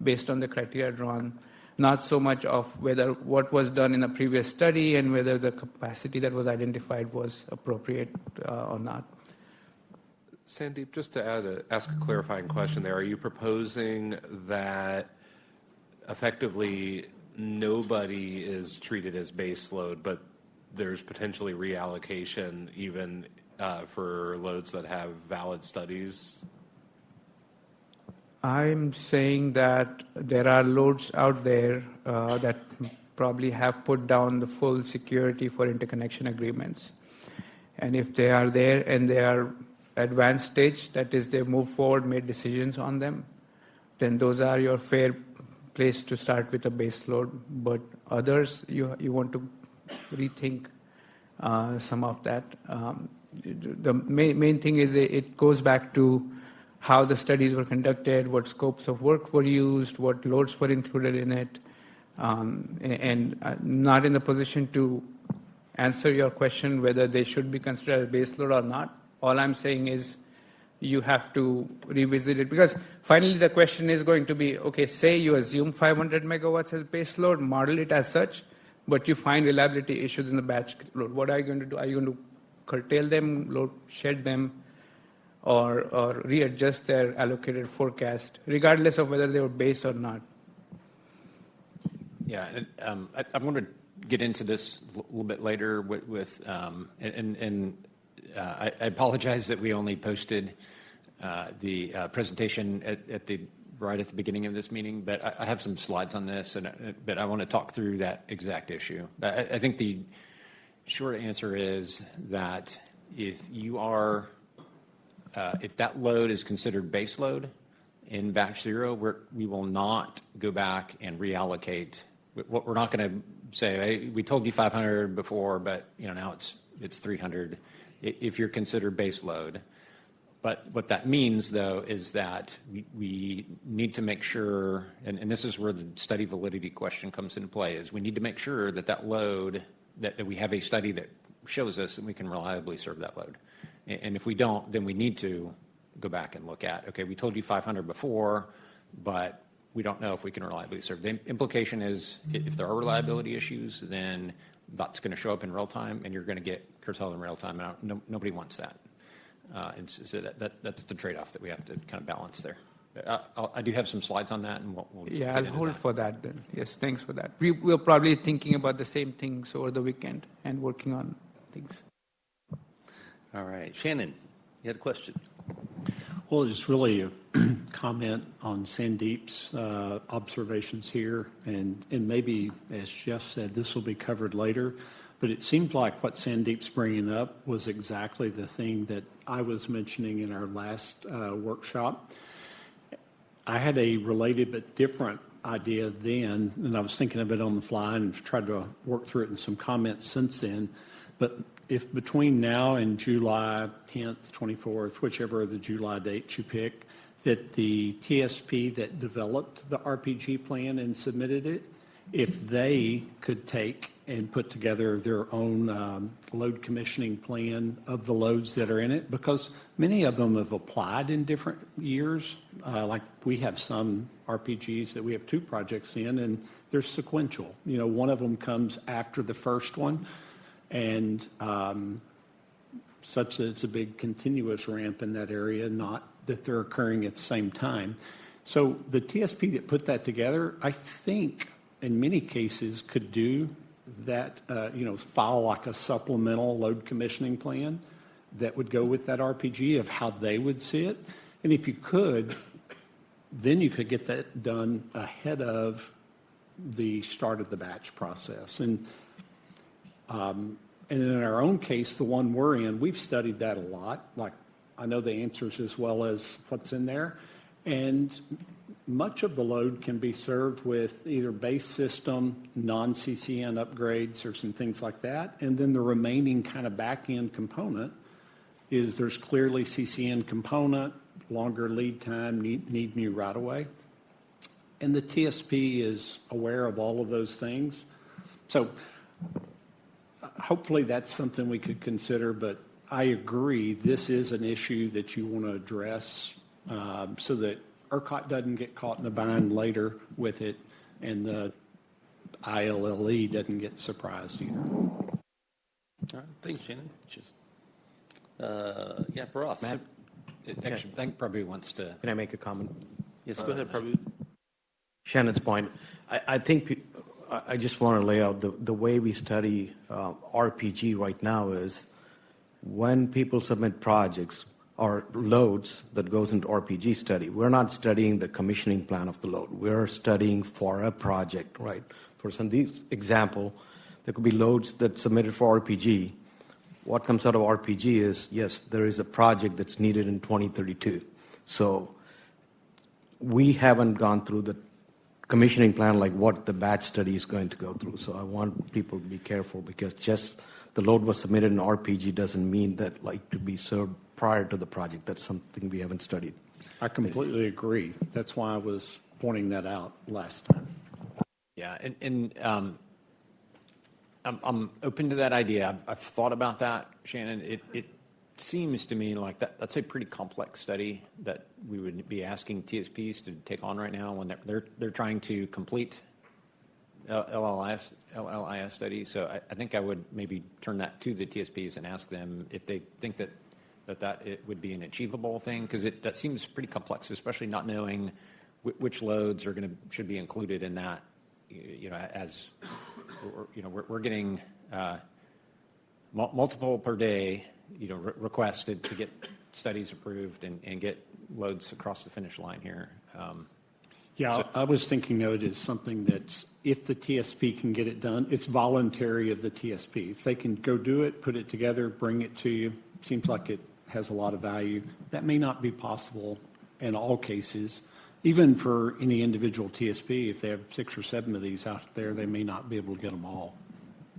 based on the criteria drawn. Not so much of whether what was done in the previous study and whether the capacity that was identified was appropriate or not. Sandeep, just to ask a clarifying question there, are you proposing that effectively nobody is treated as base load, but there's potentially reallocation even for loads that have valid studies? I'm saying that there are loads out there that probably have put down the full security for interconnection agreements. And if they are there and they are advanced stage, that is, they move forward, made decisions on them, then those are your fair place to start with a base load. But others, you want to rethink some of that. The main thing is it goes back to how the studies were conducted, what scopes of work were used, what loads were included in it, and not in a position to answer your question whether they should be considered a base load or not. All I'm saying is you have to revisit it because finally the question is going to be, okay, say you assume 500 megawatts as base load, model it as such, but you find reliability issues in the batch load. What are you going to do? Are you going to curtail them, load shed them, or readjust their allocated forecast, regardless of whether they were base or not? Yeah, I'm going to get into this a little bit later I apologize that we only posted the presentation right at the beginning of this meeting, but I have some slides on this, but I want to talk through that exact issue. I think the short answer is that if that load is considered base load in batch zero, we will not go back and reallocate. We're not going to say, hey, we told you 500 before, but now it's 300. If you're considered base load, But what that means, though, is that we need to make sure, and this is where the study validity question comes into play, is we need to make sure that load, that we have a study that shows us that we can reliably serve that load. And if we don't, then we need to go back and look at, okay, we told you 500 before, but we don't know if we can reliably serve. The implication is if there are reliability issues, then that's going to show up in real time, and you're going to get curtailed in real time, and nobody wants that. And so that's the trade-off that we have to kind of balance there. I do have some slides on that, and we'll yeah, I'll hold for that then. Yes, thanks for that. We're probably thinking about the same things over the weekend and working on things. All right. Shannon, you had a question. Well, it's really a comment on Sandeep's observations here, and maybe, as Jeff said, this will be covered later, but it seemed like what Sandeep's bringing up was exactly the thing that I was mentioning in our last workshop. I had a related but different idea then, and I was thinking of it on the fly and tried to work through it in some comments since then, but if between now and July 10th, 24th, whichever of the July dates you pick, that the TSP that developed the RPG plan and submitted it, if they could take and put together their own load commissioning plan of the loads that are in it, because many of them have applied in different years. Like we have some RPGs that we have 2 projects in, and they're sequential. You know, one of them comes after the first one, and such that it's a big continuous ramp in that area, not that they're occurring at the same time. So the TSP that put that together, I think in many cases could do that, file like a supplemental load commissioning plan that would go with that RPG of how they would see it. And if you could, then you could get that done ahead of the start of the batch process. And in our own case, the one we're in, we've studied that a lot. Like, I know the answers as well as what's in there. And much of the load can be served with either base system, non-CCN upgrades, or some things like that. And then the remaining kind of back-end component is there's clearly CCN component, longer lead time, need new right-of-way. And the TSP is aware of all of those things. So hopefully that's something we could consider, but I agree this is an issue that you want to address so that ERCOT doesn't get caught in a bind later with it, and the ILLE doesn't get surprised either. All right, thanks, Shannon. Broth. Matt? Actually, I think Prabhu wants to. Can I make a comment? Yes, go ahead, Prabhu. Shannon's point. I think I just want to lay out the way we study RPG right now is when people submit projects or loads that goes into RPG study, we're not studying the commissioning plan of the load. We're studying for a project, right? For some of these example, there could be loads that submitted for RPG. What comes out of RPG is, yes, there is a project that's needed in 2032. So we haven't gone through the commissioning plan like what the batch study is going to go through. So I want people to be careful because just the load was submitted in RPG doesn't mean that like to be served prior to the project. That's something we haven't studied. I completely agree. That's why I was pointing that out last time. Yeah, and I'm open to that idea. I've thought about that, Shannon. It seems to me like that's a pretty complex study that we would be asking TSPs to take on right now when they're trying to complete LLIS study. So I think I would maybe turn that to the TSPs and ask them if they think that it would be an achievable thing, because that seems pretty complex, especially not knowing which loads should be included in that. As we're getting multiple per day, requested to get studies approved and get loads across the finish line here. I was thinking of it as something that's, if the TSP can get it done, it's voluntary of the TSP. If they can go do it, put it together, bring it to you, seems like it has a lot of value. That may not be possible in all cases. Even for any individual TSP, if they have 6 or 7 of these out there, they may not be able to get them all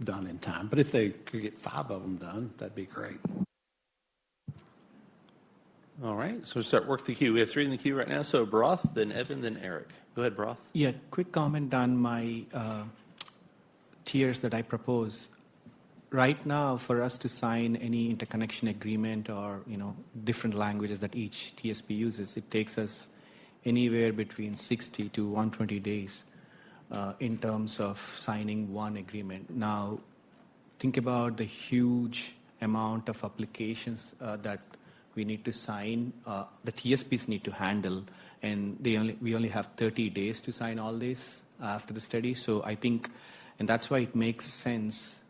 done in time. But if they could get 5 of them done, that'd be great. All right, so we'll start work the queue. We have 3 in the queue right now. So Broth, then Evan, then Eric. Go ahead, Broth. Yeah, quick comment on my tiers that I propose. Right now, for us to sign any interconnection agreement or different languages that each TSP uses, it takes us anywhere between 60 to 120 days in terms of signing one agreement. Now, think about the huge amount of applications that we need to sign, the TSPs need to handle, and we only have 30 days to sign all this after the study. So I think, and that's why it makes sense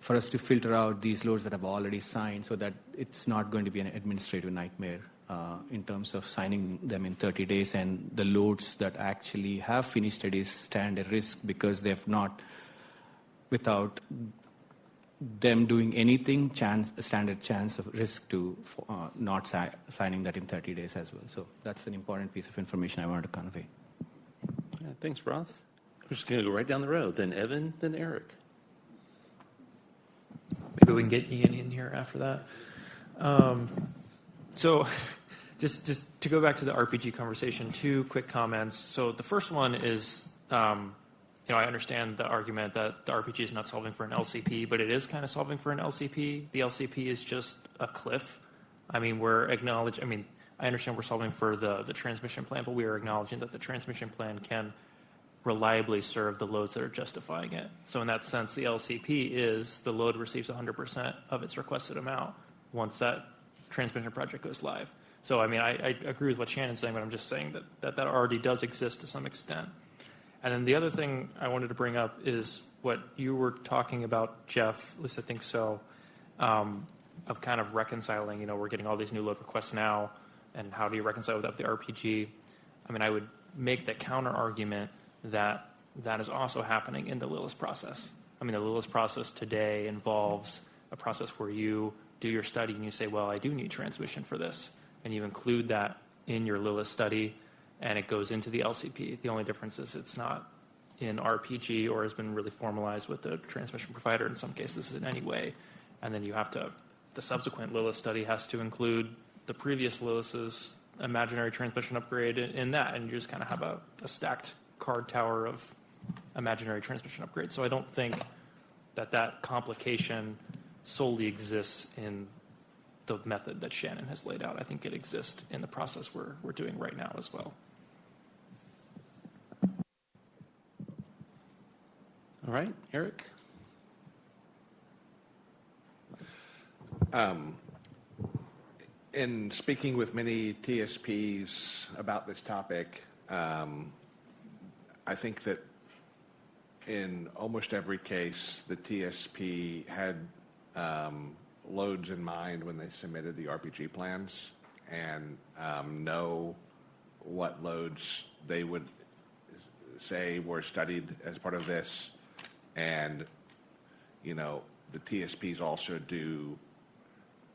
for us to filter out these loads that have already signed so that it's not going to be an administrative nightmare in terms of signing them in 30 days, and the loads that actually have finished studies stand a risk because they have not, without them doing anything, standard chance of risk to not signing that in 30 days as well. So that's an important piece of information I wanted to convey. Yeah, thanks, Broth. We're just going to go right down the road. Then Evan, then Eric. Maybe we can get Ian in here after that. So just to go back to the RPG conversation, 2 quick comments. So the first one is, I understand the argument that the RPG is not solving for an LCP, but it is kind of solving for an LCP. The LCP is just a cliff. I understand we're solving for the transmission plan, but we are acknowledging that the transmission plan can reliably serve the loads that are justifying it. So in that sense, the LCP is the load receives 100% of its requested amount once that transmission project goes live. So, I agree with what Shannon's saying, but I'm just saying that already does exist to some extent. And then the other thing I wanted to bring up is what you were talking about, Jeff, at least I think so, of kind of reconciling, we're getting all these new load requests now, and how do you reconcile that with the RPG? I would make the counter argument that is also happening in the LILIS process. The LILIS process today involves a process where you do your study and you say, well, I do need transmission for this. And you include that in your LILIS study, and it goes into the LCP. The only difference is it's not in RPG or has been really formalized with the transmission provider in some cases in any way. And then the subsequent LILIS study has to include the previous LILIS's imaginary transmission upgrade in that, and you just kind of have a stacked card tower of imaginary transmission upgrades. So I don't think that complication solely exists in the method that Shannon has laid out. I think it exists in the process we're doing right now as well. All right, Eric. In speaking with many TSPs about this topic, I think that in almost every case, the TSP had loads in mind when they submitted the RPG plans and know what loads they would say were studied as part of this. And, the TSPs also do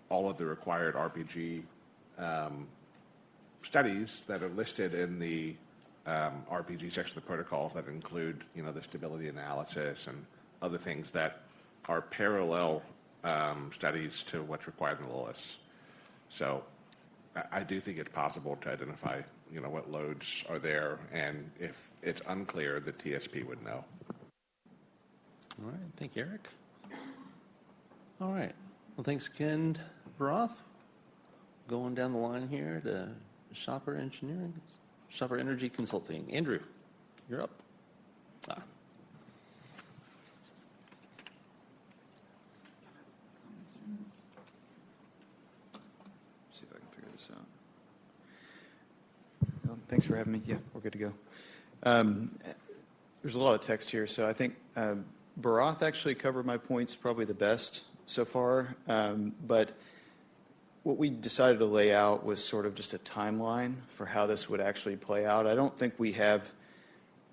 all of the required RPG studies that are listed in the RPG section of the protocol that include, the stability analysis and other things that are parallel studies to what's required in the LILIS. So I do think it's possible to identify, what loads are there, and if it's unclear, the TSP would know. All right, thank you, Eric. All right, well, thanks again, Broth. Going down the line here to Shopper Energy Consulting. Andrew, you're up. See if I can figure this out. Well, thanks for having me. Yeah, we're good to go. There's a lot of text here, so I think Bharat actually covered my points probably the best so far, but what we decided to lay out was sort of just a timeline for how this would actually play out. I don't think we have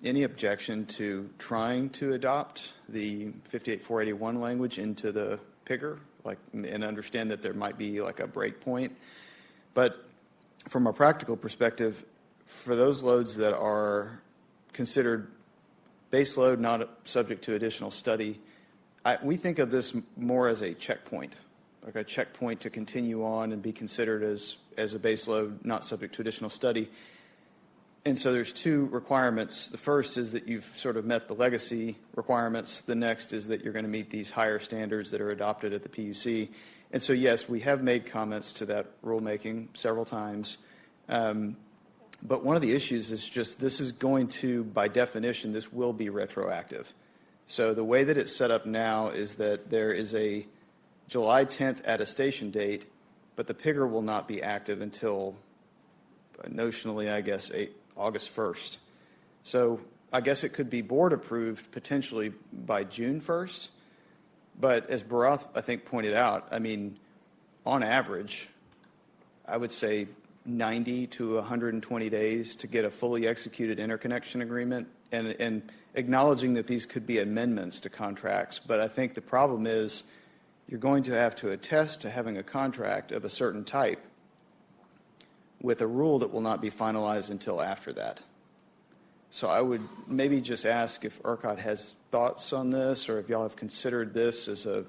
any objection to trying to adopt the 58481 language into the PIGR, and understand that there might be like a break point. But from a practical perspective, for those loads that are considered base load, not subject to additional study, we think of this more as a checkpoint. like a checkpoint to continue on and be considered as a base load not subject to additional study. And so there's two requirements. The first is that you've sort of met the legacy requirements. The next is that you're going to meet these higher standards that are adopted at the PUC. And so, yes, we have made comments to that rulemaking several times. But one of the issues is just this is going to, by definition, this will be retroactive. So the way that it's set up now is that there is a July 10th attestation date, but the PIGR will not be active until notionally, I guess, August 1st. So I guess it could be board approved potentially by June 1st. But as Broth, I think, pointed out, I mean, on average, I would say 90 to 120 days to get a fully executed interconnection agreement, and acknowledging that these could be amendments to contracts. But I think the problem is you're going to have to attest to having a contract of a certain type with a rule that will not be finalized until after that. So I would maybe just ask if ERCOT has thoughts on this, or if y'all have considered this as an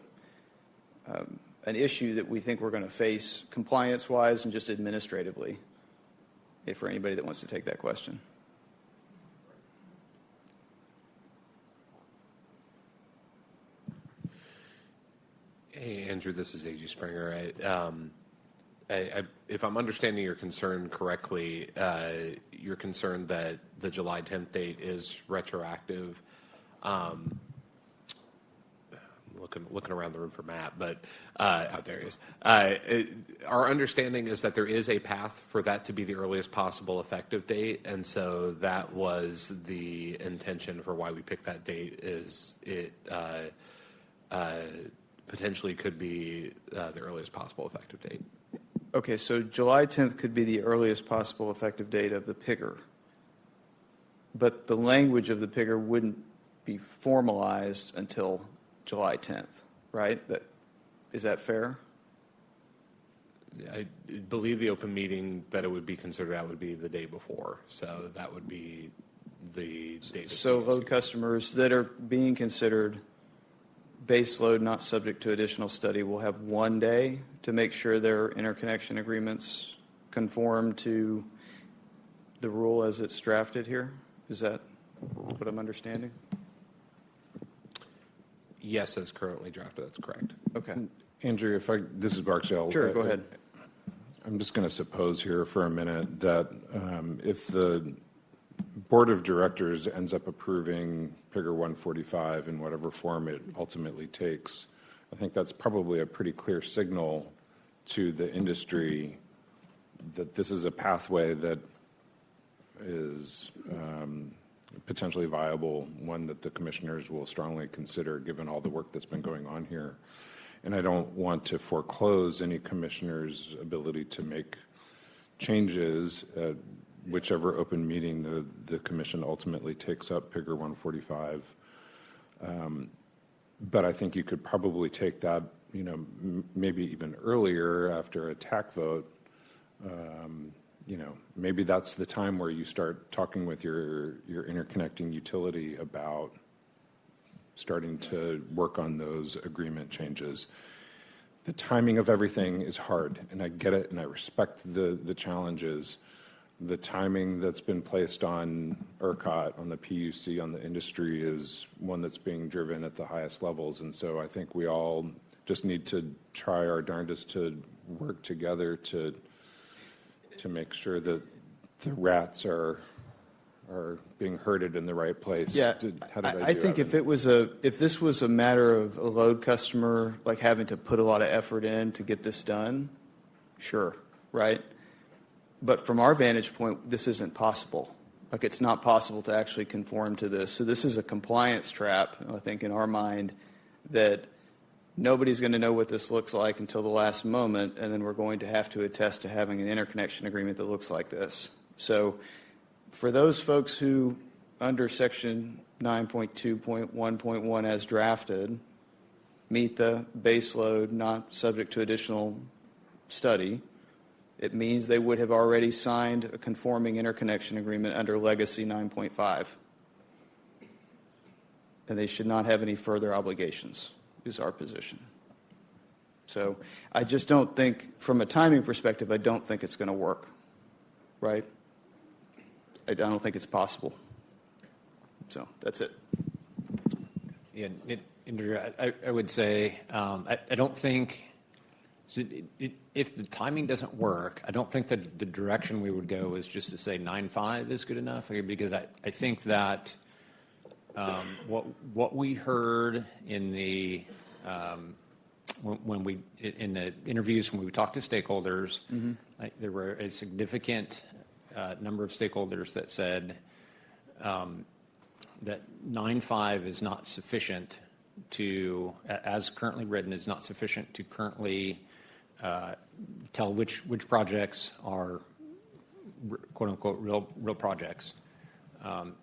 issue that we think we're going to face compliance-wise and just administratively, if for anybody that wants to take that question. Hey, Andrew, this is A.G. Springer. If I'm understanding your concern correctly, you're concerned that the July 10th date is retroactive. Looking around the room for Matt, but out there he is. Our understanding is that there is a path for that to be the earliest possible effective date, and so that was the intention for why we picked that date. Is it potentially could be the earliest possible effective date? Okay, so July 10th could be the earliest possible effective date of the PIGR, but the language of the PIGR wouldn't be formalized until July 10th, right? Is that fair? I believe the open meeting that it would be considered out would be the day before, so that would be the date. So load customers that are being considered base load not subject to additional study will have 1 day to make sure their interconnection agreements conform to the rule as it's drafted here. Is that what I'm understanding? Yes, as currently drafted, that's correct. Okay. Andrew, this is Barksdale. Sure, go ahead. I'm just going to suppose here for a minute that if the Board of Directors ends up approving PIGR 145 in whatever form it ultimately takes, I think that's probably a pretty clear signal to the industry that this is a pathway that is potentially viable, one that the commissioners will strongly consider given all the work that's been going on here. And I don't want to foreclose any commissioner's ability to make changes at whichever open meeting the commission ultimately takes up PIGR 145. But I think you could probably take that, maybe even earlier after a TAC vote. Maybe that's the time where you start talking with your interconnecting utility about starting to work on those agreement changes. The timing of everything is hard, and I get it, and I respect the challenges. The timing that's been placed on ERCOT, on the PUC, on the industry is one that's being driven at the highest levels, and so I think we all just need to try our darndest to work together to make sure that the rats are being herded in the right place. Yeah, I think if this was a matter of a load customer like having to put a lot of effort in to get this done, sure, right? But from our vantage point, this isn't possible. Like, it's not possible to actually conform to this. So this is a compliance trap, I think, in our mind, that nobody's going to know what this looks like until the last moment, and then we're going to have to attest to having an interconnection agreement that looks like this. So for those folks who, under Section 9.2.1.1 as drafted, meet the base load not subject to additional study, it means they would have already signed a conforming interconnection agreement under Legacy 9.5. And they should not have any further obligations, is our position. So I just don't think, from a timing perspective, I don't think it's going to work, right? I don't think it's possible. So that's it. Yeah, Andrew, I would say I don't think, so if the timing doesn't work, I don't think that the direction we would go is just to say 9.5 is good enough, because I think that what we heard in the when we in the interviews when we talked to stakeholders, there were a significant number of stakeholders that said that 9.5 is not sufficient to, as currently written, is not sufficient to currently tell which projects are quote unquote real projects,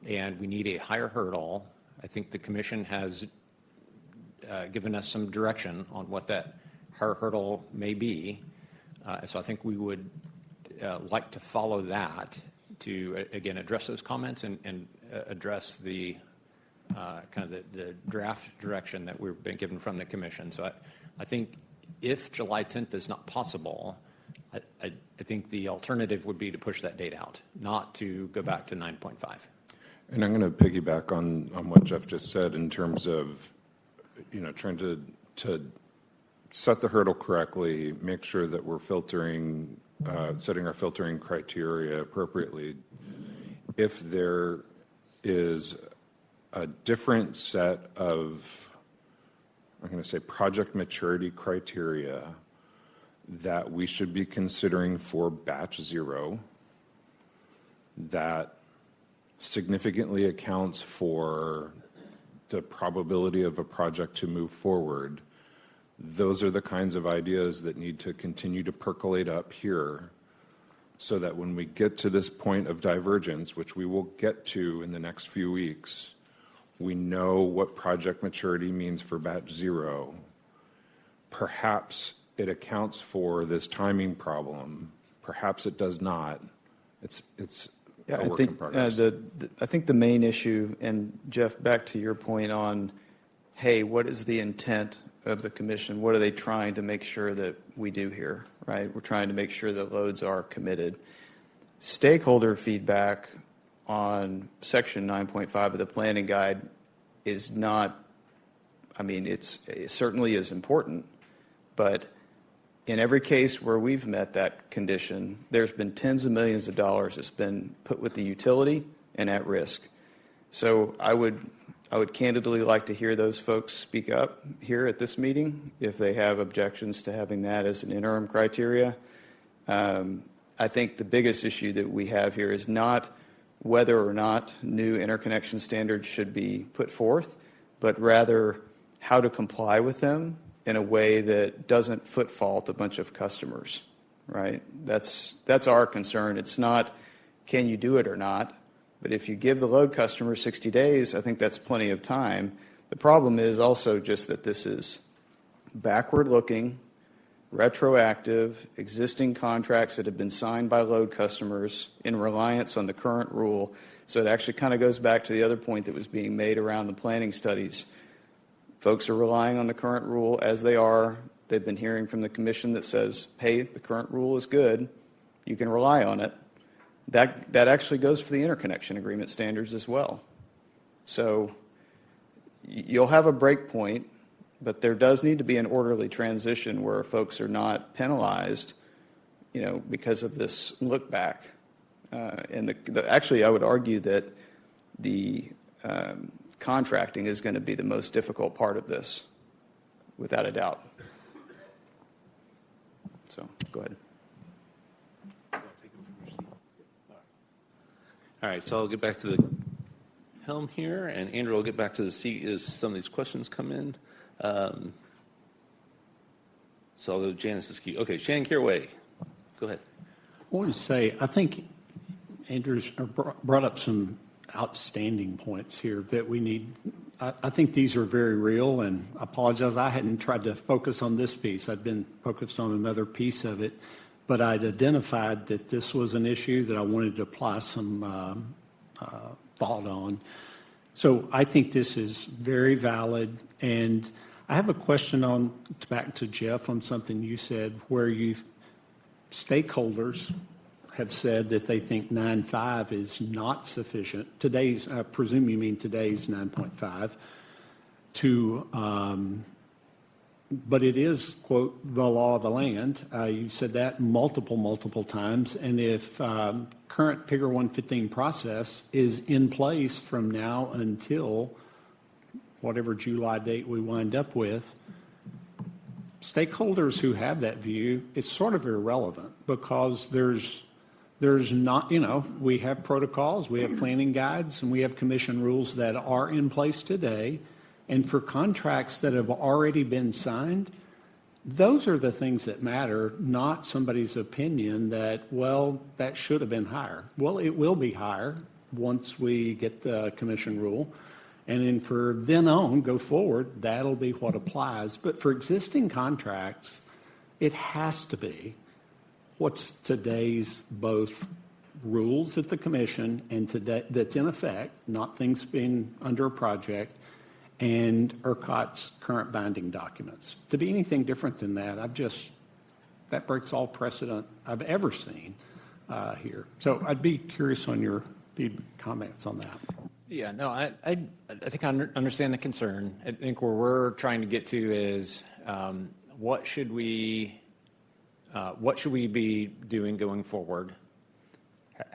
and we need a higher hurdle. I think the Commission has given us some direction on what that higher hurdle may be, so I think we would like to follow that to again address those comments and address the kind of the draft direction that we've been given from the Commission. So I think if July 10th is not possible, I think the alternative would be to push that date out, not to go back to 9.5. And I'm going to piggyback on what Jeff just said in terms of, trying to set the hurdle correctly, make sure that we're filtering, setting our filtering criteria appropriately. If there is a different set of, I'm going to say, project maturity criteria that we should be considering for batch 0 that significantly accounts for the probability of a project to move forward, those are the kinds of ideas that need to continue to percolate up here so that when we get to this point of divergence, which we will get to in the next few weeks, we know what project maturity means for batch 0. Perhaps it accounts for this timing problem. Perhaps it does not. It's a work in progress. I think the main issue, and Jeff, back to your point on, hey, what is the intent of the Commission? What are they trying to make sure that we do here, right? We're trying to make sure that loads are committed. Stakeholder feedback on Section 9.5 of the Planning Guide is not, it certainly is important, but in every case where we've met that condition, there's been tens of millions of dollars that's been put with the utility and at risk. So I would candidly like to hear those folks speak up here at this meeting if they have objections to having that as an interim criteria. I think the biggest issue that we have here is not whether or not new interconnection standards should be put forth, but rather how to comply with them in a way that doesn't foot fault a bunch of customers, right? That's our concern. It's not can you do it or not, but if you give the load customer 60 days, I think that's plenty of time. The problem is also just that this is backward-looking, retroactive, existing contracts that have been signed by load customers in reliance on the current rule. So it actually kind of goes back to the other point that was being made around the planning studies. Folks are relying on the current rule as they are. They've been hearing from the Commission that says, hey, the current rule is good. You can rely on it. That actually goes for the interconnection agreement standards as well. So you'll have a break point, but there does need to be an orderly transition where folks are not penalized, because of this look back. And actually, I would argue that the contracting is going to be the most difficult part of this, without a doubt. So, go ahead. All right, so I'll get back to the helm here, and Andrew will get back to the seat as some of these questions come in. So I'll go to Janice's key. Okay, Shannon Carraway, go ahead. I want to say, I think Andrew's brought up some outstanding points here that we need. I think these are very real, and I apologize, I hadn't tried to focus on this piece. I'd been focused on another piece of it, but I'd identified that this was an issue that I wanted to apply some thought on. So I think this is very valid, and I have a question back to Jeff on something you said where stakeholders have said that they think 9.5 is not sufficient. I presume you mean today's 9.5 but it is, quote, the law of the land. You said that multiple times. And if current Figure 115 process is in place from now until whatever July date we wind up with, stakeholders who have that view, it's sort of irrelevant because there's not, we have protocols, we have planning guides, and we have commission rules that are in place today. And for contracts that have already been signed, those are the things that matter, not somebody's opinion that, well, that should have been higher. Well, it will be higher once we get the commission rule. And then for then on, go forward, that'll be what applies. But for existing contracts, it has to be what's today's both rules at the commission and today that's in effect, not things being under a project, and ERCOT's current binding documents. To be anything different than that, that breaks all precedent I've ever seen here. So I'd be curious on your comments on that. Yeah, no, I think I understand the concern. I think where we're trying to get to is what should we be doing going forward?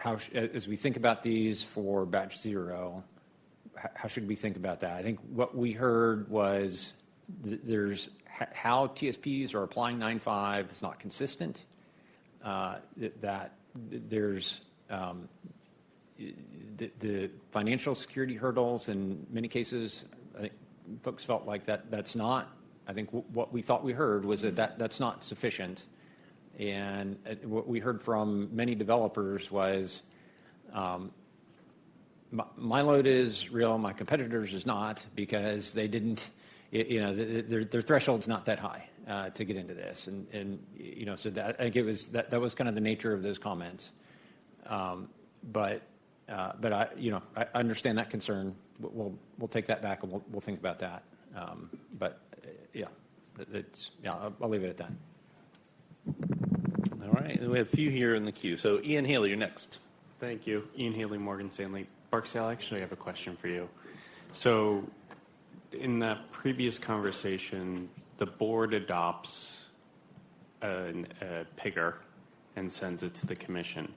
As we think about these for batch 0, how should we think about that? I think what we heard was there's how TSPs are applying 9.5 is not consistent. That there's the financial security hurdles in many cases. I think folks felt like that's not. I think what we thought we heard was that's not sufficient. And what we heard from many developers was, my load is real, my competitors is not, because they didn't, their threshold's not that high to get into this, and so that I think it was that was kind of the nature of those comments. But I understand that concern. We'll take that back and we'll think about that. I'll leave it at that. All right, and we have a few here in the queue. So Ian Haley, you're next. Thank you. Ian Haley, Morgan Stanley. Barksdale, I actually have a question for you. So in that previous conversation, the board adopts a PIGR and sends it to the commission.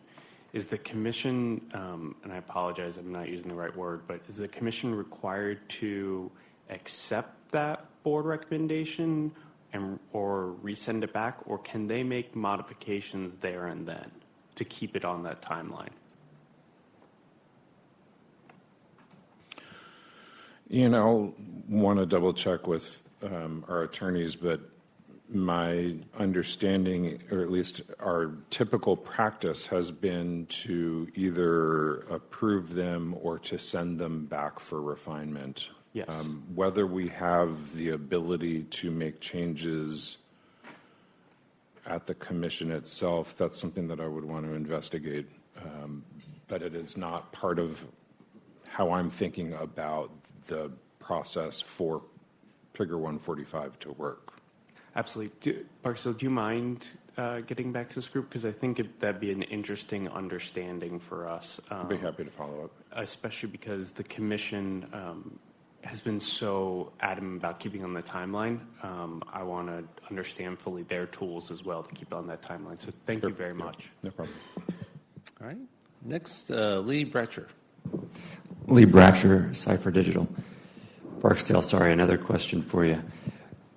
Is the commission, and I apologize, I'm not using the right word, but is the commission required to accept that board recommendation or resend it back, or can they make modifications there and then to keep it on that timeline? I'll want to double check with our attorneys, but my understanding, or at least our typical practice, has been to either approve them or to send them back for refinement. Yes. Whether we have the ability to make changes at the commission itself, that's something that I would want to investigate. But it is not part of how I'm thinking about the process for Figure 145 to work. Absolutely. Barksdale, do you mind getting back to this group? Because I think that'd be an interesting understanding for us. I'd be happy to follow up. Especially because the commission has been so adamant about keeping on the timeline. I want to understand fully their tools as well to keep on that timeline. So thank you very much. No problem. All right. Next, Lee Bratcher. Lee Bratcher, Cipher Digital. Barksdale, sorry, another question for you.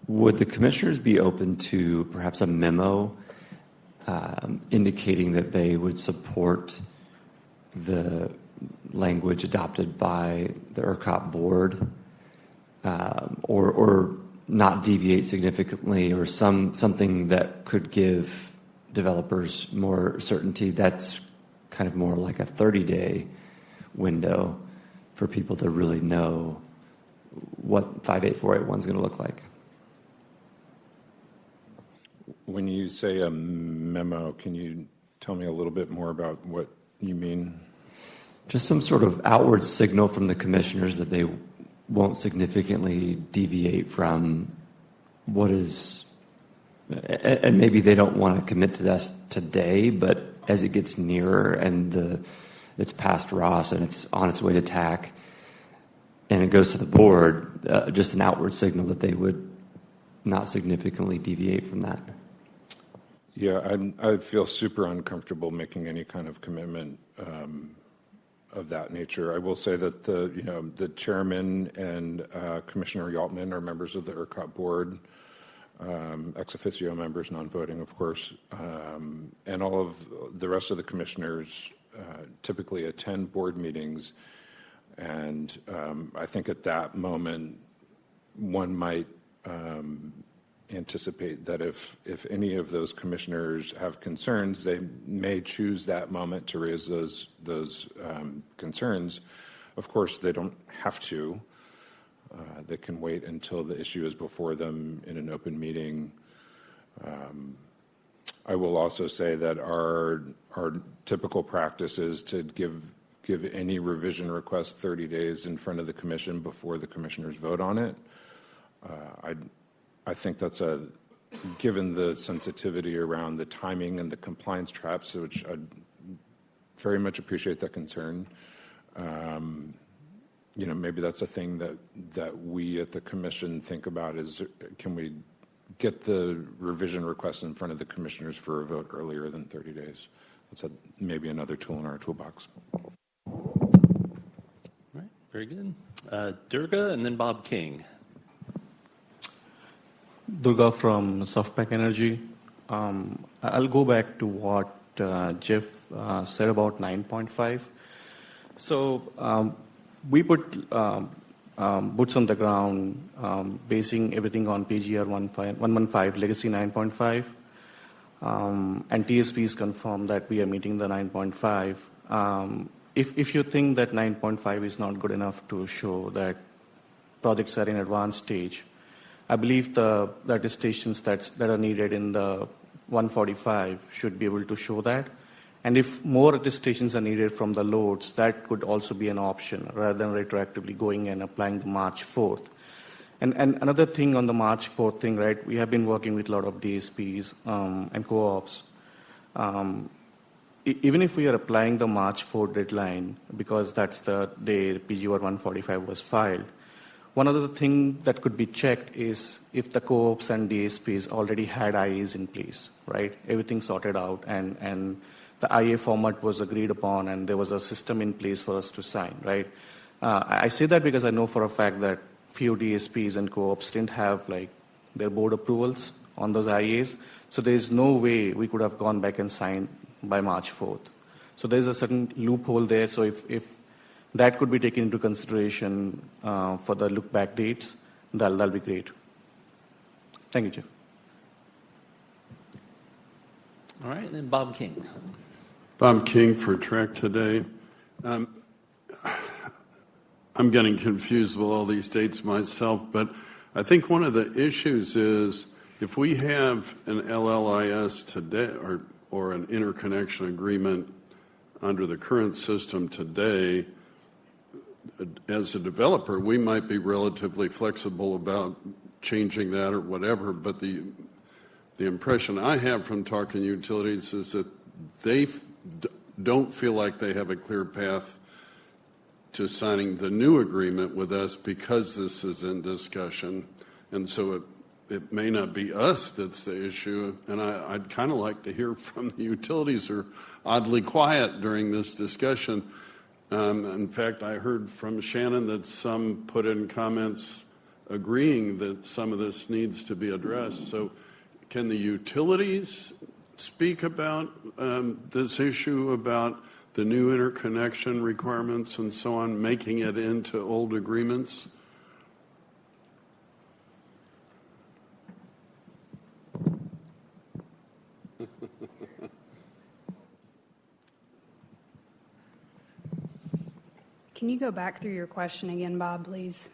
Would the commissioners be open to perhaps a memo indicating that they would support the language adopted by the ERCOT board, or not deviate significantly, or something that could give developers more certainty? That's kind of more like a 30-day window for people to really know what 58481 is going to look like. When you say a memo, can you tell me a little bit more about what you mean? Just some sort of outward signal from the commissioners that they won't significantly deviate from what is, and maybe they don't want to commit to this today, but as it gets nearer and it's past Ross and it's on its way to TAC, and it goes to the board, just an outward signal that they would not significantly deviate from that. Yeah, I feel super uncomfortable making any kind of commitment of that nature. I will say that the chairman and Commissioner Yaltman are members of the ERCOT board, ex officio members, non-voting, of course, and all of the rest of the commissioners typically attend board meetings. And I think at that moment, one might anticipate that if any of those commissioners have concerns, they may choose that moment to raise those concerns. Of course, they don't have to. They can wait until the issue is before them in an open meeting. I will also say that our typical practice is to give any revision request 30 days in front of the commission before the commissioners vote on it. I think that's given the sensitivity around the timing and the compliance traps, which I very much appreciate that concern. Maybe that's a thing that we at the commission think about is, can we get the revision request in front of the commissioners for a vote earlier than 30 days? That's maybe another tool in our toolbox. All right, very good. Durga and then Bob King. Durga from SoftBank Energy. I'll go back to what Jeff said about 9.5. So we put boots on the ground, basing everything on PGR 115 legacy 9.5, and TSPs confirm that we are meeting the 9.5. If you think that 9.5 is not good enough to show that projects are in advanced stage, I believe the attestations that are needed in the 145 should be able to show that. And if more attestations are needed from the loads, that could also be an option rather than retroactively going and applying the March 4th. And another thing on the March 4th thing, right, we have been working with a lot of DSPs and co-ops. Even if we are applying the March 4th deadline, because that's the day PGR 145 was filed, one other thing that could be checked is if the co-ops and DSPs already had IAs in place, right? Everything sorted out and the IA format was agreed upon and there was a system in place for us to sign, right? I say that because I know for a fact that few DSPs and co-ops didn't have their board approvals on those IAs. So there's no way we could have gone back and signed by March 4th. So there's a certain loophole there. So if that could be taken into consideration for the look back dates, that'll be great. Thank you, Jeff. All right, and then Bob King. Bob King for Track Today. I'm getting confused with all these dates myself, but I think one of the issues is if we have an LLIS today or an interconnection agreement under the current system today, as a developer, we might be relatively flexible about changing that or whatever, but the impression I have from talking to utilities is that they don't feel like they have a clear path to signing the new agreement with us because this is in discussion. And so it may not be us that's the issue. And I'd kind of like to hear from the utilities who are oddly quiet during this discussion. In fact, I heard from Shannon that some put in comments agreeing that some of this needs to be addressed. So can the utilities speak about this issue about the new interconnection requirements and so on, making it into old agreements? Can you go back through your question again, Bob, please?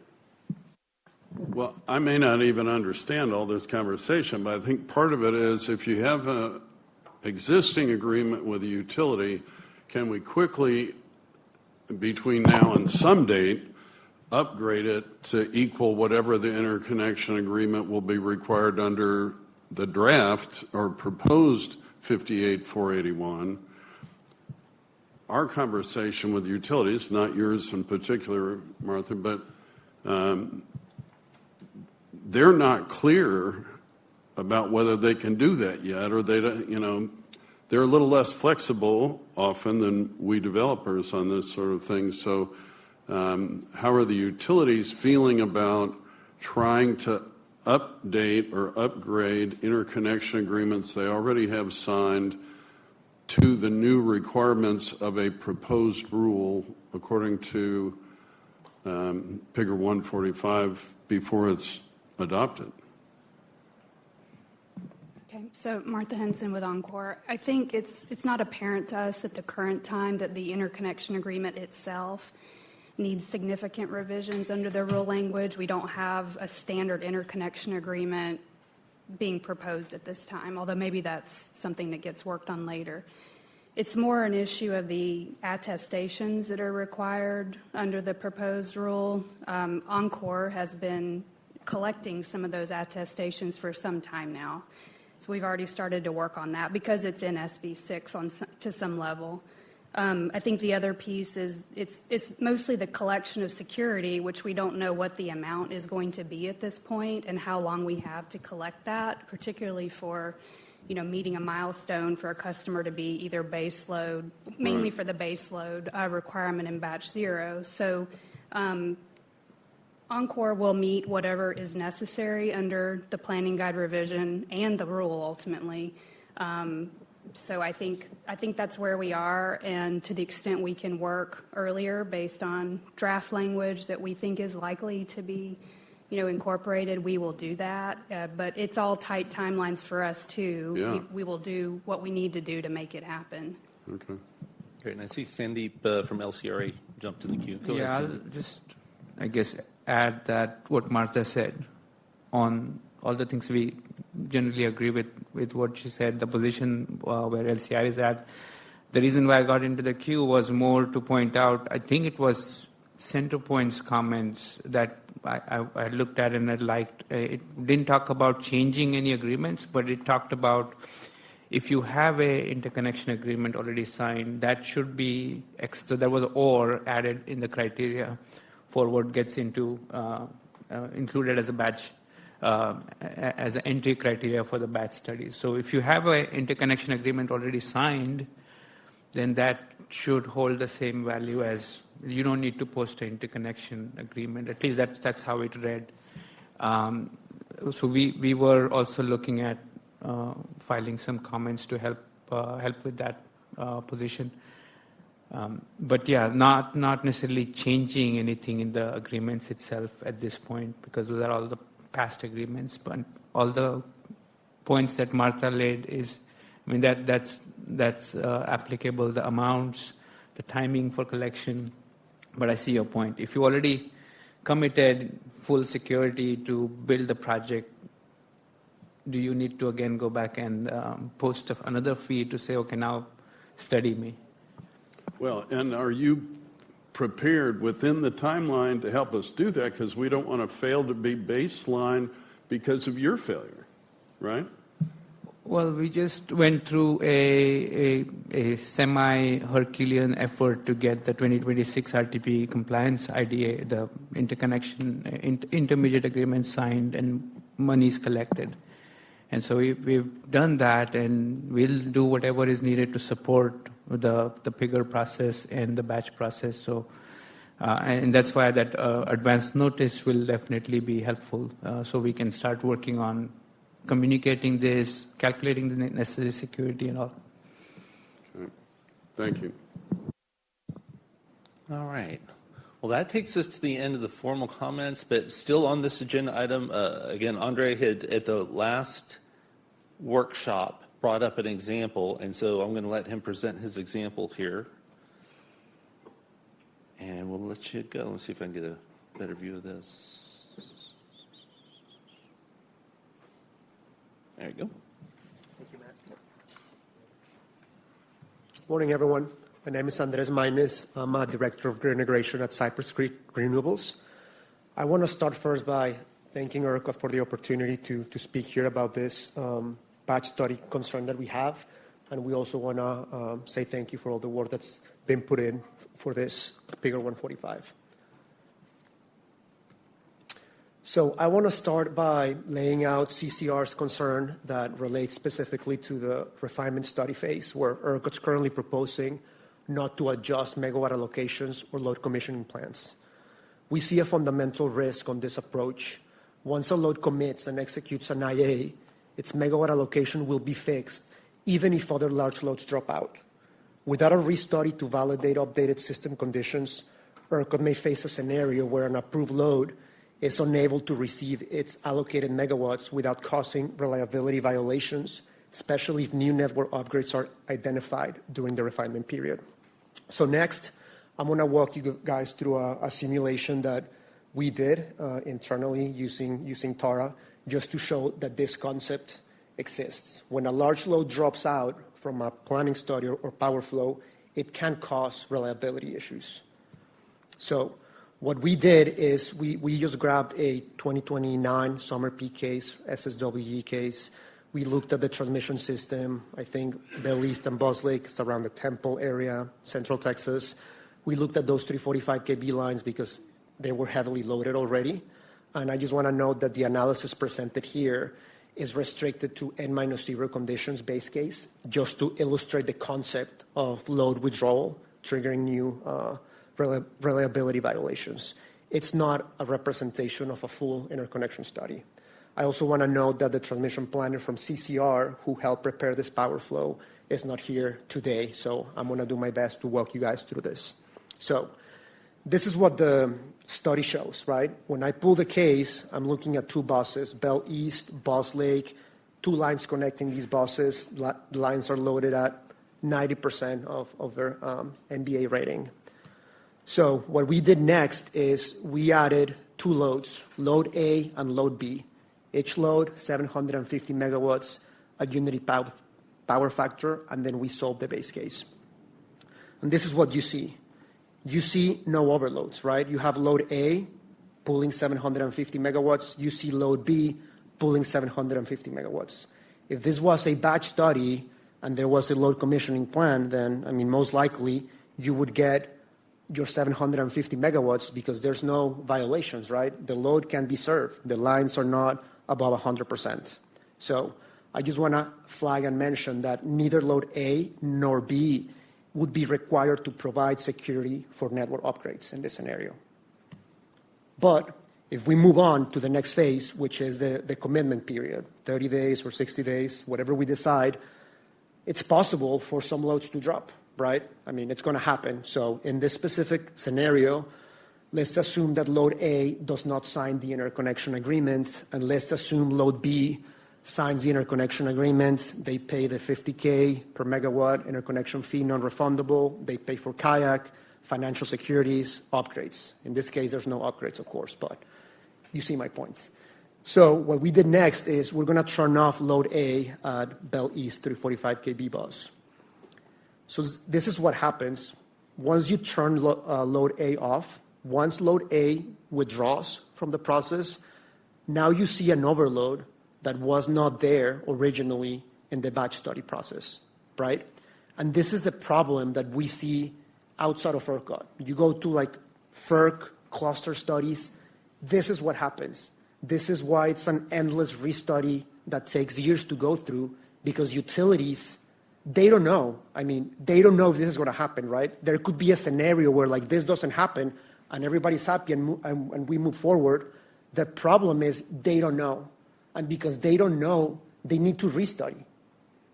Well, I may not even understand all this conversation, but I think part of it is if you have an existing agreement with a utility, can we quickly, between now and some date, upgrade it to equal whatever the interconnection agreement will be required under the draft or proposed 58,481. Our conversation with utilities, not yours in particular, Martha, but they're not clear about whether they can do that yet, or they don't, they're a little less flexible often than we developers on this sort of thing. So how are the utilities feeling about trying to update or upgrade interconnection agreements they already have signed to the new requirements of a proposed rule according to Figure 145 before it's adopted? Okay, so Martha Henson with Oncor. I think it's not apparent to us at the current time that the interconnection agreement itself needs significant revisions under the rule language. We don't have a standard interconnection agreement being proposed at this time, although maybe that's something that gets worked on later. It's more an issue of the attestations that are required under the proposed rule. Oncor has been collecting some of those attestations for some time now. So we've already started to work on that because it's in SB 6 to some level. I think the other piece is it's mostly the collection of security, which we don't know what the amount is going to be at this point and how long we have to collect that, particularly for meeting a milestone for a customer to be either base load, mainly for the base load requirement in batch 0. So Oncor will meet whatever is necessary under the planning guide revision and the rule ultimately. So I think that's where we are, and to the extent we can work earlier based on draft language that we think is likely to be, incorporated, we will do that. But it's all tight timelines for us too. Yeah. We will do what we need to do to make it happen. Okay. Great. And I see Sandeep from LCRA jumped in the queue. Go ahead, I'll Sandeep. just, I guess, add that what Martha said on all the things we generally agree with what she said, the position where LCR is at. The reason why I got into the queue was more to point out, I think it was Centerpoint's comments that I looked at and I liked. It didn't talk about changing any agreements, but it talked about if you have a interconnection agreement already signed, that should be extra. There was or added in the criteria for what gets into included as a batch, as an entry criteria for the batch studies. So if you have an interconnection agreement already signed, then that should hold the same value as you don't need to post an interconnection agreement. At least that's how it read. So we were also looking at filing some comments to help with that position. But yeah, not necessarily changing anything in the agreements itself at this point, because those are all the past agreements. But all the points that Martha laid is, I mean, that's applicable, the amounts, the timing for collection. But I see your point. If you already committed full security to build the project, do you need to again go back and post another fee to say, okay, now study me? Well, and are you prepared within the timeline to help us do that? Because we don't want to fail to be baseline because of your failure, right? Well, we just went through a semi-Herculean effort to get the 2026 RTP compliance IDA, the interconnection, intermediate agreement signed and monies collected. And so we've done that, and we'll do whatever is needed to support the PIGR process and the batch process. So, and that's why that advance notice will definitely be helpful. So we can start working on communicating this, calculating the necessary security and all. Okay. Thank you. All right. Well, that takes us to the end of the formal comments, but still on this agenda item, again, Andre had, at the last workshop, brought up an example, and so I'm going to let him present his example here. And we'll let you go. Let's see if I can get a better view of this. There you go. Thank you, Matt. Morning, everyone. My name is Andres Maines. I'm a Director of Grid Integration at Cypress Creek Renewables. I want to start first by thanking ERCOT for the opportunity to speak here about this batch study concern that we have. And we also want to say thank you for all the work that's been put in for this Figure 145. So I want to start by laying out CCR's concern that relates specifically to the refinement study phase, where ERCOT's currently proposing not to adjust megawatt allocations or load commissioning plans. We see a fundamental risk on this approach. Once a load commits and executes an IA, its megawatt allocation will be fixed, even if other large loads drop out. Without a restudy to validate updated system conditions, ERCOT may face a scenario where an approved load is unable to receive its allocated megawatts without causing reliability violations, especially if new network upgrades are identified during the refinement period. So next, I'm going to walk you guys through a simulation that we did internally using Tara, just to show that this concept exists. When a large load drops out from a planning study or power flow, it can cause reliability issues. So what we did is we just grabbed a 2029 summer peak case, SSWE case. We looked at the transmission system. I think Belle East and Buzz Lake is around the Temple area, Central Texas. We looked at those 345 kV lines because they were heavily loaded already. And I just want to note that the analysis presented here is restricted to N-0 conditions base case, just to illustrate the concept of load withdrawal triggering new reliability violations. It's not a representation of a full interconnection study. I also want to note that the transmission planner from CCR, who helped prepare this power flow, is not here today, so I'm going to do my best to walk you guys through this. So this is what the study shows, right? When I pull the case, I'm looking at two buses, Belle East, Buzz Lake, two lines connecting these buses. The lines are loaded at 90% of their MBA rating. So what we did next is we added two loads, load A and load B. Each load, 750 megawatts, a unity power factor, and then we solved the base case. And this is what you see. You see no overloads, right? You have load A pulling 750 megawatts. You see load B pulling 750 megawatts. If this was a batch study and there was a load commissioning plan, then, I mean, most likely you would get your 750 megawatts because there's no violations, right? The load can be served. The lines are not above 100%. So I just want to flag and mention that neither load A nor B would be required to provide security for network upgrades in this scenario. But if we move on to the next phase, which is the commitment period, 30 days or 60 days, whatever we decide, it's possible for some loads to drop, right? I mean, it's going to happen. So in this specific scenario, let's assume that load A does not sign the interconnection agreement, and let's assume load B signs the interconnection agreement. They pay the $50K per megawatt interconnection fee, non-refundable. They pay for CIAC, financial securities, upgrades. In this case, there's no upgrades, of course, but you see my point. So what we did next is we're going to turn off load A at Belle East 345 kV bus. So this is what happens. Once you turn load A off, once load A withdraws from the process, now you see an overload that was not there originally in the batch study process, right? And this is the problem that we see outside of ERCOT. You go to like FERC cluster studies, this is what happens. This is why it's an endless restudy that takes years to go through, because utilities, they don't know. I mean, they don't know if this is going to happen, right? There could be a scenario where like this doesn't happen and everybody's happy and we move forward. The problem is they don't know. And because they don't know, they need to restudy.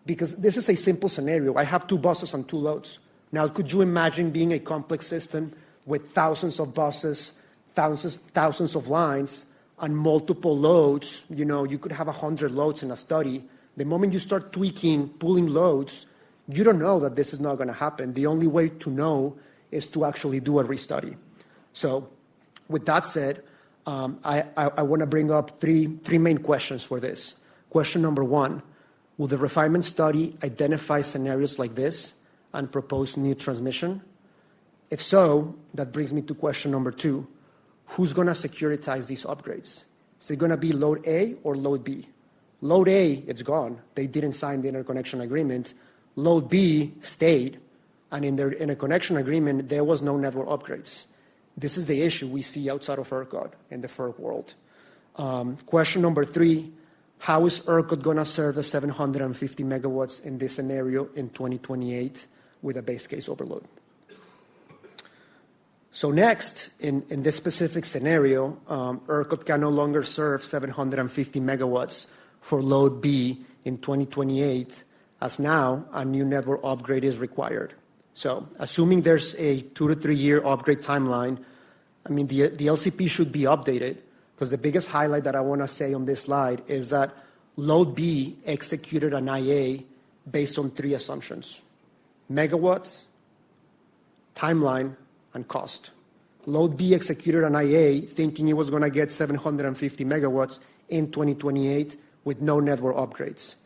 Because this is a simple scenario. I have two buses and two loads. Now, could you imagine being a complex system with thousands of buses, thousands of lines, and multiple loads? You know, you could have 100 loads in a study. The moment you start tweaking, pulling loads, you don't know that this is not going to happen. The only way to know is to actually do a restudy. So with that said, I want to bring up three main questions for this. Question number one, will the refinement study identify scenarios like this and propose new transmission? If so, that brings me to question number two. who's going to securitize these upgrades? Is it going to be load A or load B? Load A, it's gone. They didn't sign the interconnection agreement. Load B stayed, and in their interconnection agreement, there was no network upgrades. This is the issue we see outside of ERCOT in the FERC world. Question number 3, how is ERCOT going to serve the 750 megawatts in this scenario in 2028 with a base case overload? So next, in this specific scenario, ERCOT can no longer serve 750 megawatts for load B in 2028, as now a new network upgrade is required. So assuming there's a 2 to 3 year upgrade timeline, I mean, the LCP should be updated, because the biggest highlight that I want to say on this slide is that load B executed an IA based on 3 assumptions: megawatts, timeline, and cost. Load B executed an IA thinking it was going to get 750 megawatts in 2028 with no network upgrades.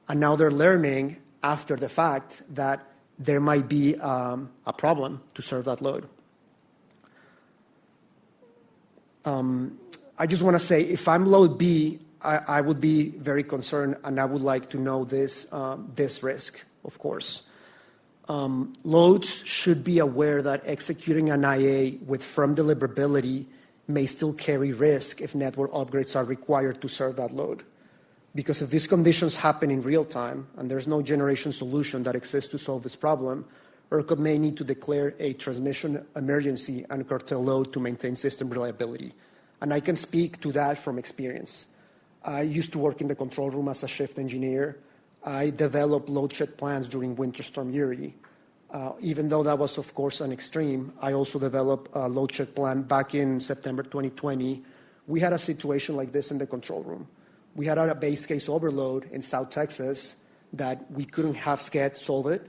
And now they're learning after the fact that there might be a problem to serve that load. I just want to say, if I'm load B, I would be very concerned, and I would like to know this risk, of course. Loads should be aware that executing an IA with firm deliverability may still carry risk if network upgrades are required to serve that load. Because if these conditions happen in real time and there's no generation solution that exists to solve this problem, ERCOT may need to declare a transmission emergency and curtail load to maintain system reliability. And I can speak to that from experience. I used to work in the control room as a shift engineer. I developed load shed plans during Winter Storm Uri. Even though that was, of course, an extreme, I also developed a load shed plan back in September 2020. We had a situation like this in the control room. We had a base case overload in South Texas that we couldn't have SCED solve it.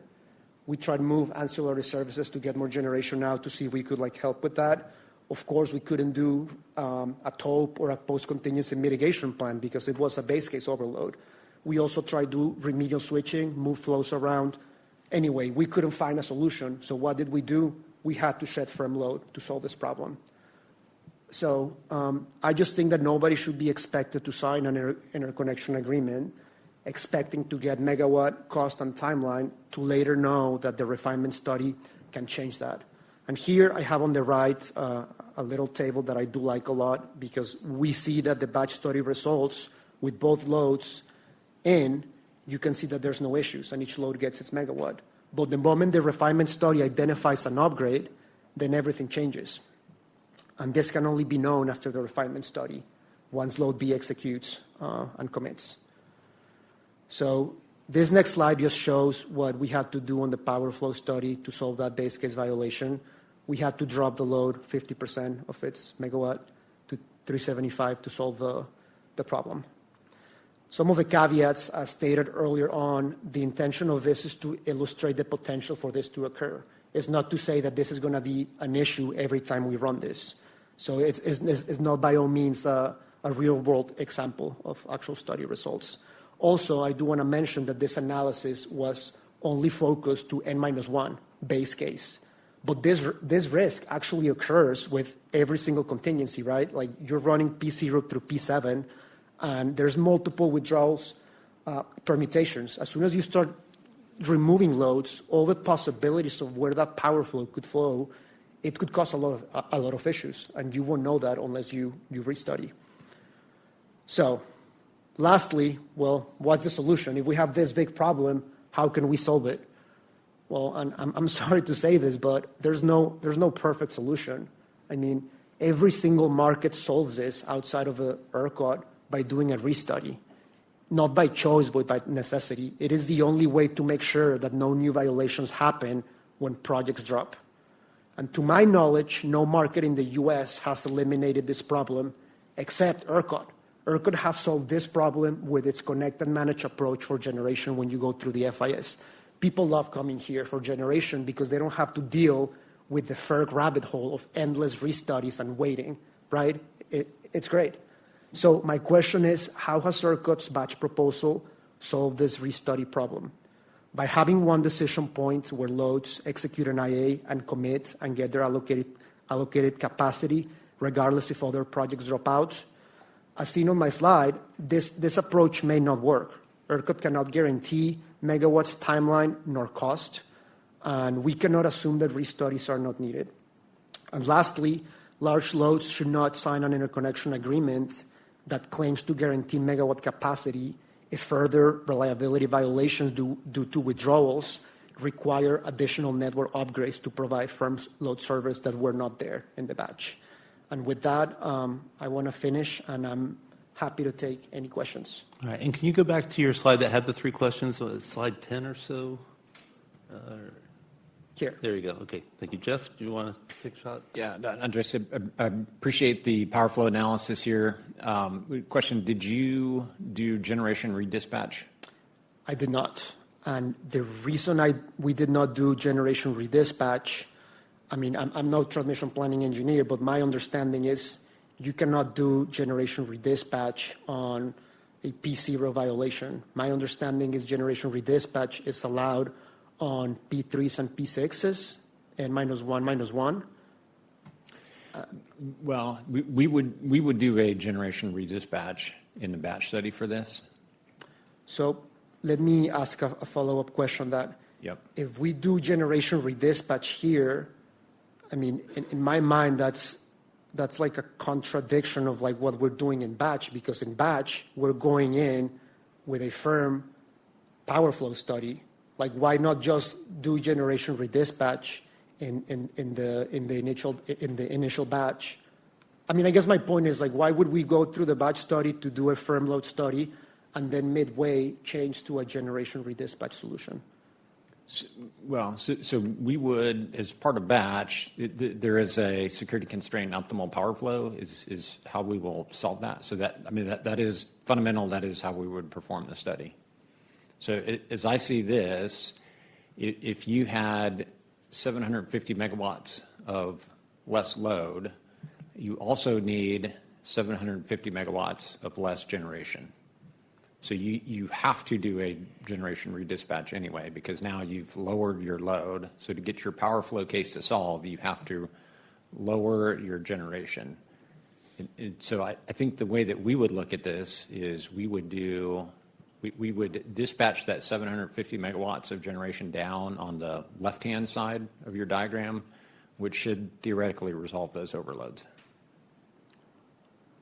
We tried to move ancillary services to get more generation out to see if we could help with that. Of course, we couldn't do a TOP or a post-contingency mitigation plan because it was a base case overload. We also tried to do remedial switching, move flows around. Anyway, we couldn't find a solution. So what did we do? We had to shed firm load to solve this problem. So I just think that nobody should be expected to sign an interconnection agreement expecting to get megawatt cost and timeline to later know that the refinement study can change that. And here I have on the right a little table that I do like a lot, because we see that the batch study results with both loads in, you can see that there's no issues and each load gets its megawatt. But the moment the refinement study identifies an upgrade, then everything changes. And this can only be known after the refinement study, once load B executes and commits. So this next slide just shows what we had to do on the power flow study to solve that base case violation. We had to drop the load 50% of its megawatt to 375 to solve the problem. Some of the caveats, as stated earlier on, the intention of this is to illustrate the potential for this to occur. It's not to say that this is going to be an issue every time we run this. So it's not by all means a real-world example of actual study results. Also, I do want to mention that this analysis was only focused to N-1 base case. But this risk actually occurs with every single contingency, right? Like you're running P0 through P7, and there's multiple withdrawals permutations. As soon as you start removing loads, all the possibilities of where that power flow could flow, it could cause a lot of issues, and you won't know that unless you restudy. So, lastly, well, what's the solution? If we have this big problem, how can we solve it? Well, and I'm sorry to say this, but there's no perfect solution. I mean, every single market solves this outside of the ERCOT by doing a restudy, not by choice, but by necessity. It is the only way to make sure that no new violations happen when projects drop. And to my knowledge, no market in the US has eliminated this problem except ERCOT. ERCOT has solved this problem with its connect and manage approach for generation when you go through the FIS. People love coming here for generation because they don't have to deal with the FERC rabbit hole of endless restudies and waiting, right? It's great. So my question is, how has ERCOT's batch proposal solved this restudy problem? By having one decision point where loads execute an IA and commit and get their allocated capacity regardless if other projects drop out. As seen on my slide, this approach may not work. ERCOT cannot guarantee megawatts timeline nor cost, and we cannot assume that restudies are not needed. And lastly, large loads should not sign an interconnection agreement that claims to guarantee megawatt capacity if further reliability violations due to withdrawals require additional network upgrades to provide firm load service that were not there in the batch. And with that, I want to finish, and I'm happy to take any questions. All right, and can you go back to your slide that had the 3 questions, slide 10 or so? Here. There you go. Okay, thank you. Jeff, do you want to take a shot? Yeah, Andres, I appreciate the power flow analysis here. Question, did you do generation redispatch? I did not. And the reason we did not do generation redispatch, I mean, I'm no transmission planning engineer, but my understanding is you cannot do generation redispatch on a P0 violation. My understanding is generation redispatch is allowed on P3s and P6s and -1, -1. Well, we would do a generation redispatch in the batch study for this. So let me ask a follow-up question that if we do generation redispatch here, I mean, in my mind, that's like a contradiction of like what we're doing in batch, because in batch, we're going in with a firm power flow study. Like, why not just do generation redispatch in the initial batch? I mean, I guess my point is, like, why would we go through the batch study to do a firm load study and then midway change to a generation redispatch solution? So we would, as part of batch, there is a security constraint optimal power flow is how we will solve that. So that is fundamental. That is how we would perform the study. So as I see this, if you had 750 megawatts of less load, you also need 750 megawatts of less generation. So you have to do a generation redispatch anyway, because now you've lowered your load. So to get your power flow case to solve, you have to lower your generation. And so I think the way that we would look at this is we would dispatch that 750 megawatts of generation down on the left-hand side of your diagram, which should theoretically resolve those overloads.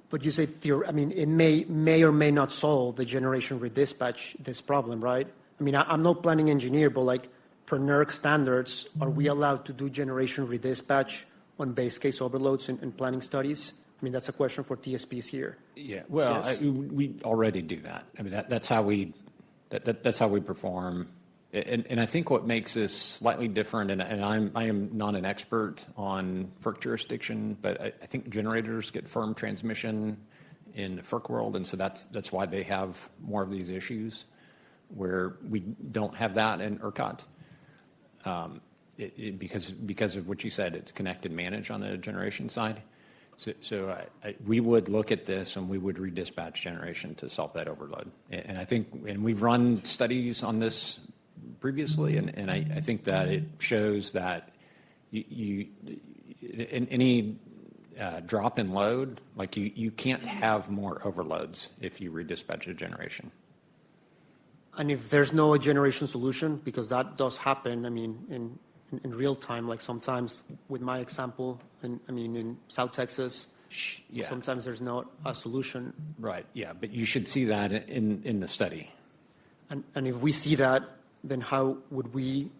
But you say, I mean, it may or may not solve the generation redispatch, this problem, right? I mean, I'm no planning engineer, but like per NERC standards, are we allowed to do generation redispatch on base case overloads in planning studies? I mean, that's a question for TSPs here. Yeah, well, yes. We already do that. I mean, that's how we perform. And I think what makes this slightly different, and I am not an expert on FERC jurisdiction, but I think generators get firm transmission in the FERC world, and so that's why they have more of these issues, where we don't have that in ERCOT. Because of what you said, it's connect and manage on the generation side. So we would look at this and we would redispatch generation to solve that overload. And I think, and we've run studies on this previously, and I think that it shows that in any drop in load, like you can't have more overloads if you redispatch a generation. And if there's no generation solution, because that does happen, I mean, in real time, like sometimes with my example, in South Texas, sometimes there's not a solution. Right, yeah, but you should see that in the study. And if we see that, then how would we,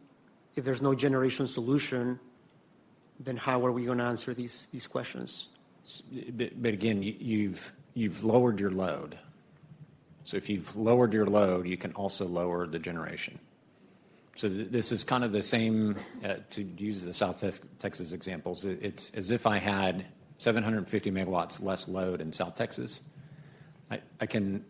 if there's no generation solution, then how are we going to answer these questions? But again, you've lowered your load. So if you've lowered your load, you can also lower the generation. So this is kind of the same, to use the South Texas examples, it's as if I had 750 megawatts less load in South Texas. I can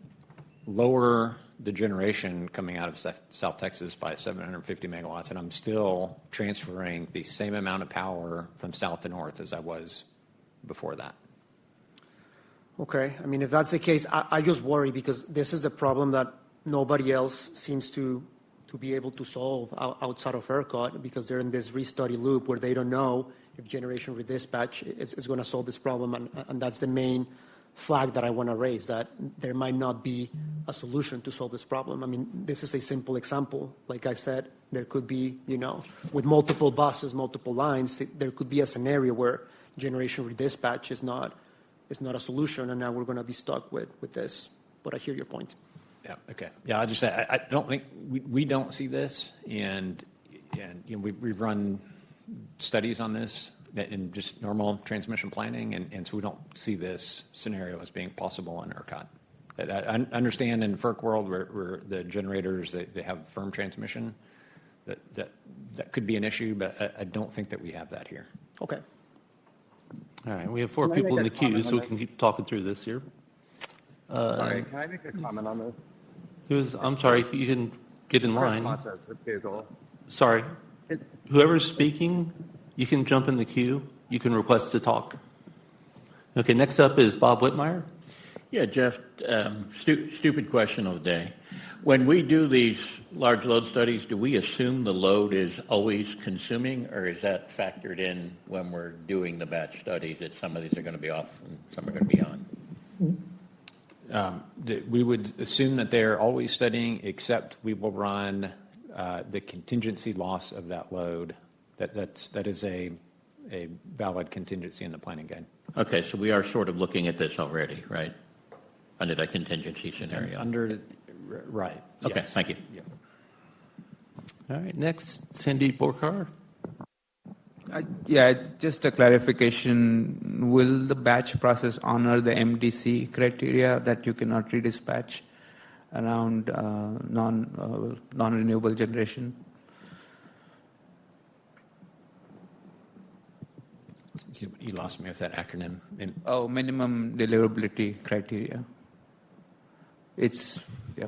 lower the generation coming out of South Texas by 750 megawatts, and I'm still transferring the same amount of power from south to north as I was before that. Okay. I mean, if that's the case, I just worry because this is a problem that nobody else seems to be able to solve outside of ERCOT, because they're in this restudy loop where they don't know if generation redispatch is going to solve this problem. And that's the main flag that I want to raise, that there might not be a solution to solve this problem. I mean, this is a simple example. Like I said, there could be, with multiple buses, multiple lines, there could be a scenario where generation redispatch is not a solution, and now we're going to be stuck with this. But I hear your point. Yeah. Okay. Yeah. I'll just say I don't think we don't see this, and we've run studies on this in just normal transmission planning, and so we don't see this scenario as being possible in ERCOT. I understand in FERC world where the generators they have firm transmission, that could be an issue, but I don't think that we have that here. Okay. All right, we have 4 people in the queue, so we can keep talking through this here. Sorry, can I make a comment on this? I'm sorry, if you can get in line. Process with Google. Sorry. Whoever's speaking, you can jump in the queue. You can request to talk. Okay, next up is Bob Whitmire. Yeah, Jeff, stupid question of the day. When we do these large load studies, do we assume the load is always consuming, or is that factored in when we're doing the batch studies, that some of these are going to be off and some are going to be on? We would assume that they're always studying, except we will run the contingency loss of that load. That is a valid contingency in the planning guide. Okay, so we are sort of looking at this already, right? Under that contingency scenario. Right. Okay, yes. Thank you. Yeah. All right, next, Sandeep Borkar. Just a clarification. Will the batch process honor the MDC criteria that you cannot redispatch around non-renewable generation? You lost me with that acronym. Minimum deliverability criteria. It's, yeah.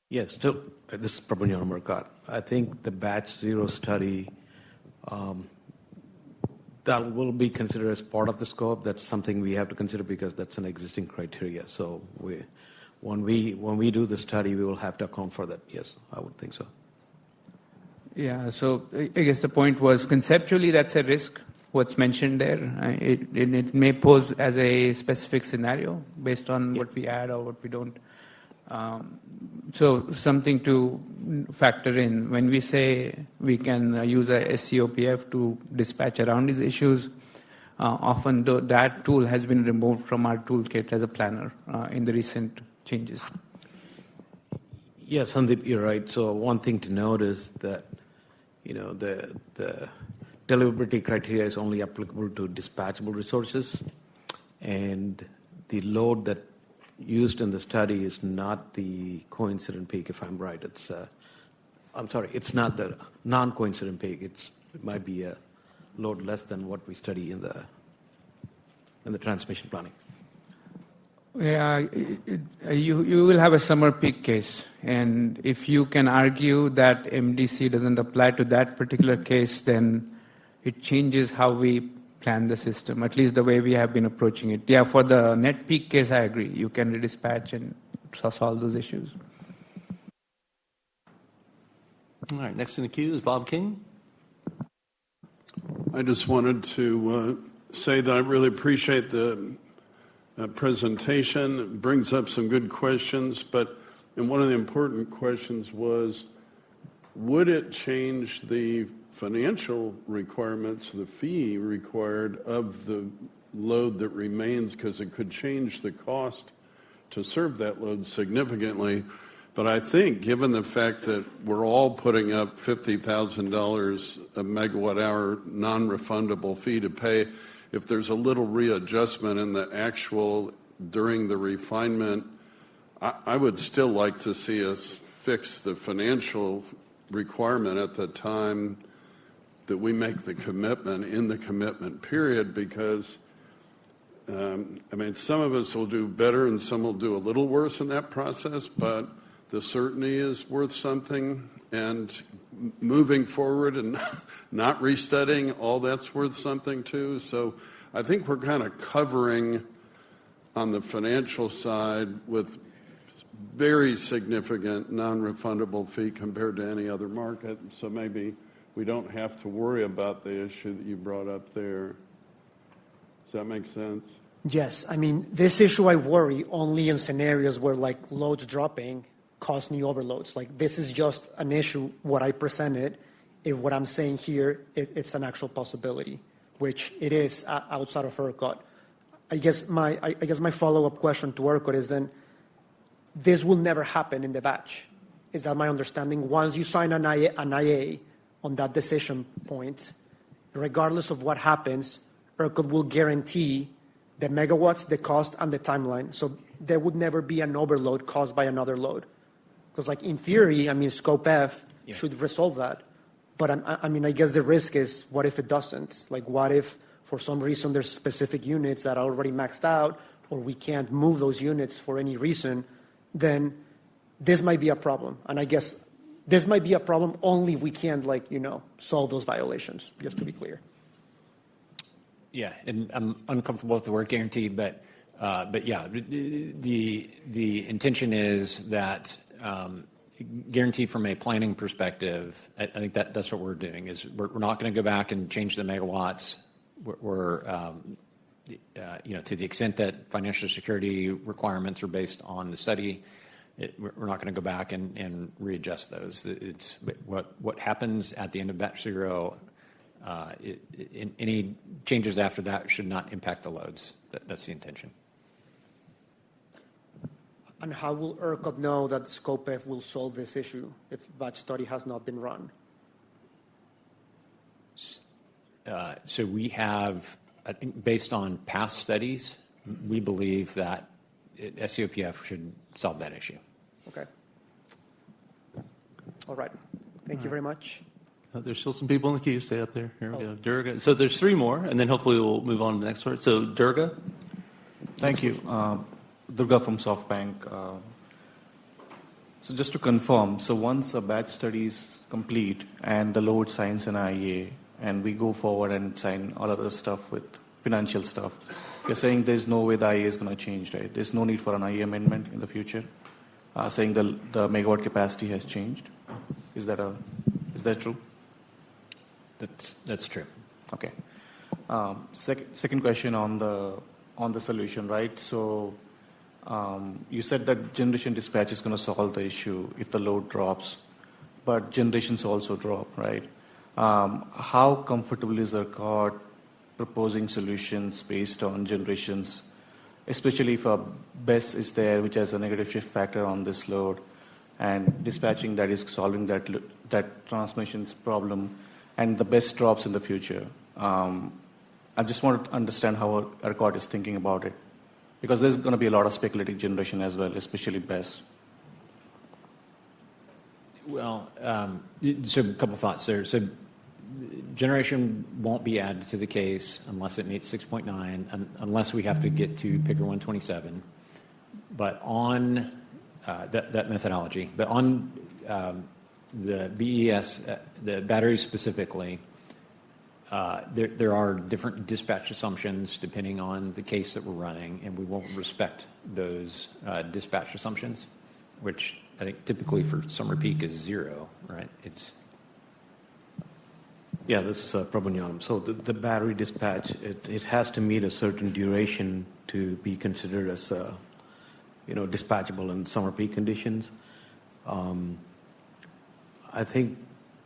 Yes, still, this is Prabhupada Murkat. I think the batch zero study, that will be considered as part of the scope. That's something we have to consider because that's an existing criteria. So when we do the study, we will have to account for that. Yes, I would think so. Yeah, so I guess the point was conceptually that's a risk, what's mentioned there. It may pose as a specific scenario based on what we add or what we don't. So something to factor in. When we say we can use a SCOPF to dispatch around these issues, often that tool has been removed from our toolkit as a planner in the recent changes. Yes, Sandeep, you're right. So one thing to note is that the deliverability criteria is only applicable to dispatchable resources, and the load that used in the study is not the coincident peak, if I'm right. It's not the non-coincident peak. It might be a load less than what we study in the transmission planning. Yeah, you will have a summer peak case, and if you can argue that MDC doesn't apply to that particular case, then it changes how we plan the system, at least the way we have been approaching it. Yeah, for the net peak case, I agree. You can redispatch and solve those issues. All right, next in the queue is Bob King. I just wanted to say that I really appreciate the presentation. It brings up some good questions, and one of the important questions was, would it change the financial requirements, the fee required of the load that remains, because it could change the cost to serve that load significantly. But I think given the fact that we're all putting up $50,000 a megawatt hour non-refundable fee to pay, if there's a little readjustment in the actual during the refinement, I would still like to see us fix the financial requirement at the time that we make the commitment in the commitment period, because some of us will do better and some will do a little worse in that process, but the certainty is worth something, and moving forward and not restudying, all that's worth something too. So I think we're kind of covering on the financial side with very significant non-refundable fee compared to any other market. So maybe we don't have to worry about the issue that you brought up there. Does that make sense? Yes, I mean, this issue I worry only in scenarios where like loads dropping cause new overloads. Like this is just an issue, what I presented, if what I'm saying here, it's an actual possibility, which it is outside of ERCOT. I guess my follow-up question to ERCOT is then, this will never happen in the batch. Is that my understanding? Once you sign an IA on that decision point, regardless of what happens, ERCOT will guarantee the megawatts, the cost, and the timeline. So there would never be an overload caused by another load. Because like in theory, I mean, Scope F should resolve that. But I mean, I guess the risk is, what if it doesn't? Like what if for some reason there's specific units that are already maxed out, or we can't move those units for any reason, then this might be a problem. And I guess this might be a problem only if we can't solve those violations, just to be clear. Yeah, and I'm uncomfortable with the word guarantee, but yeah, the intention is that guarantee from a planning perspective. I think that's what we're doing. Is we're not going to go back and change the megawatts. We're to the extent that financial security requirements are based on the study, we're not going to go back and readjust those. It's what happens at the end of batch zero. Any changes after that should not impact the loads. That's the intention. And how will ERCOT know that Scope F will solve this issue if batch study has not been run? So we have, I think, based on past studies, we believe that SCOPF should solve that issue. Okay. All right. Thank you very much. There's still some people in the queue. Stay up there. Here we go. Durga. So there's three more, and then hopefully we'll move on to the next one. So Durga. Thank you. Durga from SoftBank. So just to confirm, so once a batch study is complete and the load signs an IA and we go forward and sign all other stuff with financial stuff, you're saying there's no way the IA is going to change, right? There's no need for an IA amendment in the future, saying the megawatt capacity has changed. Is that true? That's true. Okay. Second question on the solution, right? So you said that generation dispatch is going to solve the issue if the load drops, but generations also drop, right? How comfortable is ERCOT proposing solutions based on generations, especially if a BESS is there, which has a negative shift factor on this load, and dispatching that is solving that transmissions problem, and the BESS drops in the future? I just want to understand how ERCOT is thinking about it, because there's going to be a lot of speculative generation as well, especially BESS. Well, so a couple thoughts there. So generation won't be added to the case unless it meets 6.9, unless we have to get to Picker 127. But on that methodology, but on the BES, the batteries specifically, there are different dispatch assumptions depending on the case that we're running, and we won't respect those dispatch assumptions, which I think typically for summer peak is 0, right? Yeah, this is Prabhunyam. So the battery dispatch, it has to meet a certain duration to be considered as dispatchable in summer peak conditions. I think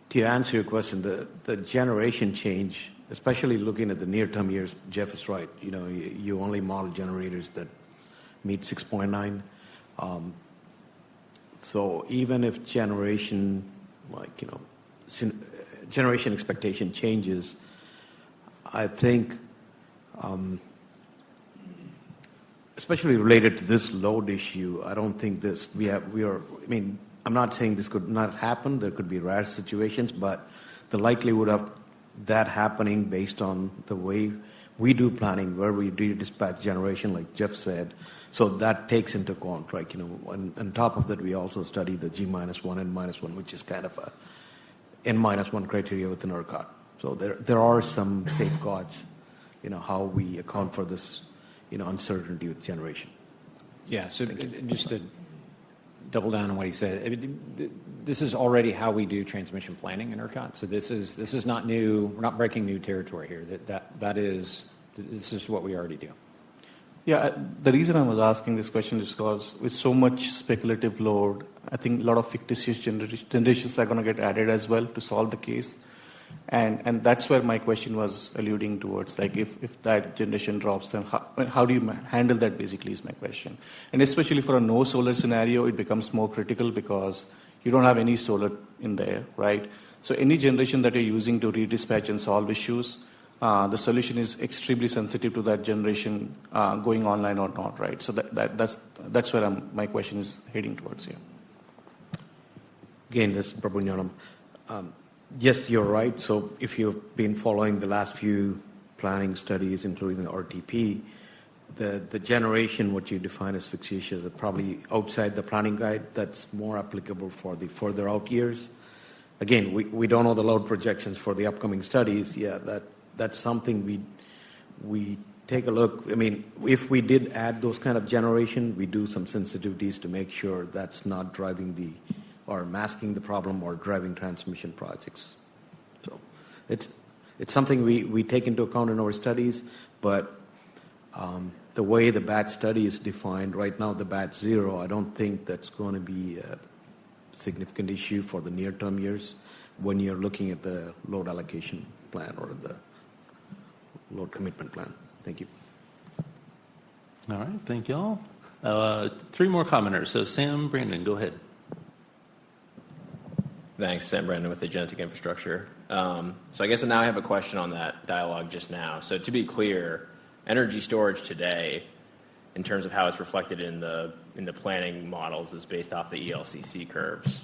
to answer your question, the generation change, especially looking at the near-term years, Jeff is right. You only model generators that meet 6.9. So even if generation expectation changes, I think, especially related to this load issue, I don't think I'm not saying this could not happen. There could be rare situations, but the likelihood of that happening based on the way we do planning, where we do dispatch generation, like Jeff said, so that takes into account, right? On top of that, we also study the G-1, N-1, which is kind of a N-1 criteria within ERCOT. So there are some safeguards, how we account for this, uncertainty with generation. Yeah, so just to double down on what he said. I mean, this is already how we do transmission planning in ERCOT. So this is not new. We're not breaking new territory here. This is what we already do. Yeah, the reason I was asking this question is because with so much speculative load, I think a lot of fictitious generations are going to get added as well to solve the case. And that's where my question was alluding towards, like if that generation drops, then how do you handle that, basically, is my question. And especially for a no solar scenario, it becomes more critical because you don't have any solar in there, right? So any generation that you're using to redispatch and solve issues, the solution is extremely sensitive to that generation going online or not, right? So that's where my question is heading towards here. Again, this is Prabhu. Yes, you're right. So if you've been following the last few planning studies, including the RTP, the generation, what you define as fictitious, are probably outside the planning guide. That's more applicable for the further out years. Again, we don't know the load projections for the upcoming studies. Yeah, that's something we take a look. I mean, if we did add those kind of generation, we do some sensitivities to make sure that's not driving or masking the problem or driving transmission projects. So it's something we take into account in our studies, but the way the batch study is defined right now, the batch zero, I don't think that's going to be a significant issue for the near-term years when you're looking at the load allocation plan or the load commitment plan. Thank you. All right, thank you all. 3 more commenters. So Sam, Brandon, go ahead. Thanks, Sam Brandon with Agentic Infrastructure. So I guess now I have a question on that dialogue just now. So to be clear, energy storage today, in terms of how it's reflected in the planning models, is based off the ELCC curves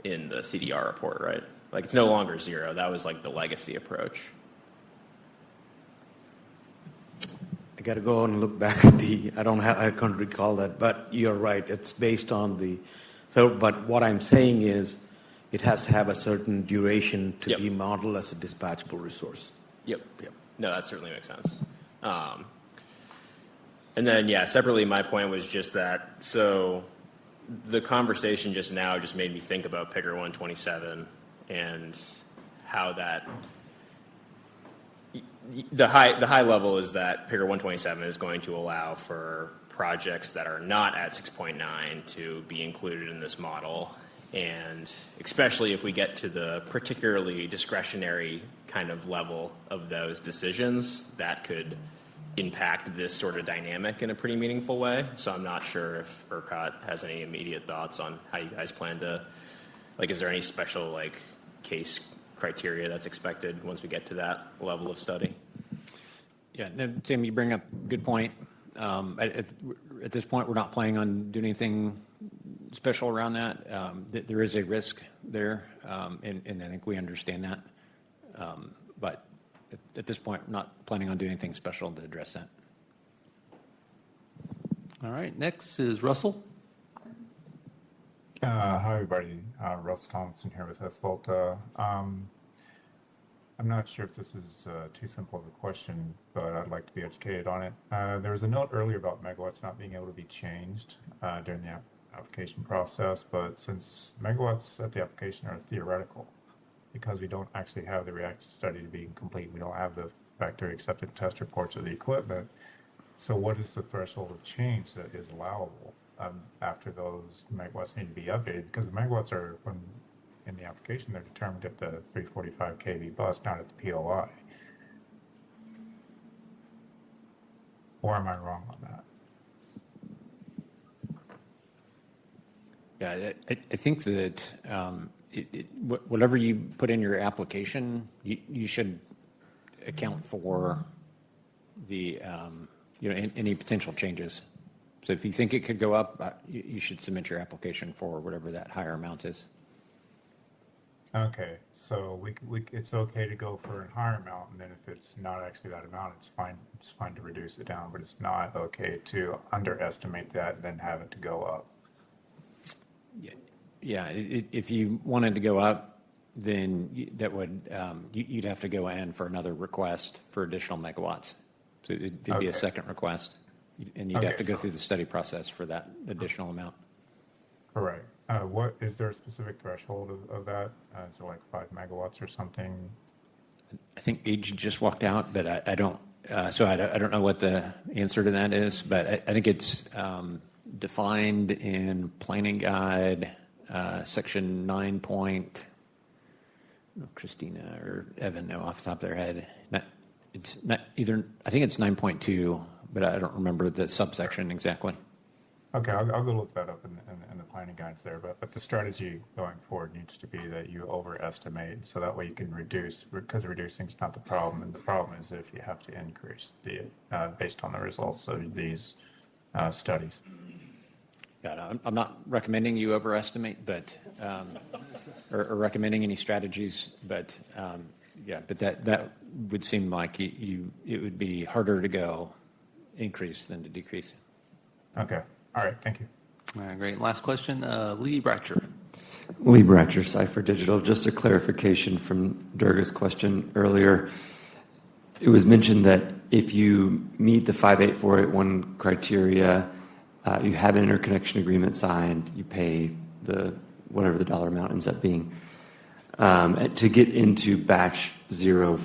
in the CDR report, right? Like it's no longer zero. That was like the legacy approach. I got to go and look back at I can't recall that, but you're right. It's based on but what I'm saying is, it has to have a certain duration to be modeled as a dispatchable resource. Yep. No, that certainly makes sense. And then, separately, my point was just that, so the conversation just now just made me think about Picker 127 and how that, the high level is that Picker 127 is going to allow for projects that are not at 6.9 to be included in this model. And especially if we get to the particularly discretionary kind of level of those decisions, that could impact this sort of dynamic in a pretty meaningful way. So I'm not sure if ERCOT has any immediate thoughts on how you guys plan to, is there any special case criteria that's expected once we get to that level of study? Yeah, Sam, you bring up a good point. At this point, we're not planning on doing anything special around that. There is a risk there, and I think we understand that. But at this point, we're not planning on doing anything special to address that. All right, next is Russell. Hi, everybody. Russ Thompson here with Esvolta. I'm not sure if this is too simple of a question, but I'd like to be educated on it. There was a note earlier about megawatts not being able to be changed during the application process, but since megawatts at the application are theoretical, because we don't actually have the reactor study to be complete, we don't have the factory accepted test reports of the equipment. So what is the threshold of change that is allowable after those megawatts need to be updated? Because the megawatts are, when in the application, they're determined at the 345 kV bus, not at the POI. Or am I wrong on that? Yeah, I think that whatever you put in your application, you should account for the any potential changes. So if you think it could go up, you should submit your application for whatever that higher amount is. Okay, so it's okay to go for a higher amount, and then if it's not actually that amount, it's fine. It's fine to reduce it down, but it's not okay to underestimate that and then have it to go up. Yeah. If you wanted to go up, then that would you'd have to go in for another request for additional megawatts. So it'd be a second request, and you'd have to go through the study process for that additional amount. Correct. What is there a specific threshold of that? Is it like 5 megawatts or something? I think Age just walked out, but I don't. So I don't know what the answer to that is, but I think it's defined in Planning Guide, Section 9. Christina or Evan know off the top of their head. It's not either. I think it's 9.2, but I don't remember the subsection exactly. Okay, I'll go look that up in the planning guides there. But the strategy going forward needs to be that you overestimate, so that way you can reduce, because reducing is not the problem. And the problem is if you have to increase the based on the results of these studies. Yeah, I'm not recommending you overestimate, but or recommending any strategies, but yeah, but that would seem like it would be harder to go increase than to decrease. Okay. All right. Thank you. All right, great. Last question, Lee Bratcher. Lee Bratcher, Cipher Digital. Just a clarification from Durga's question earlier. It was mentioned that if you meet the 58481 criteria, you have an interconnection agreement signed, you pay whatever the dollar amount ends up being. To get into batch zero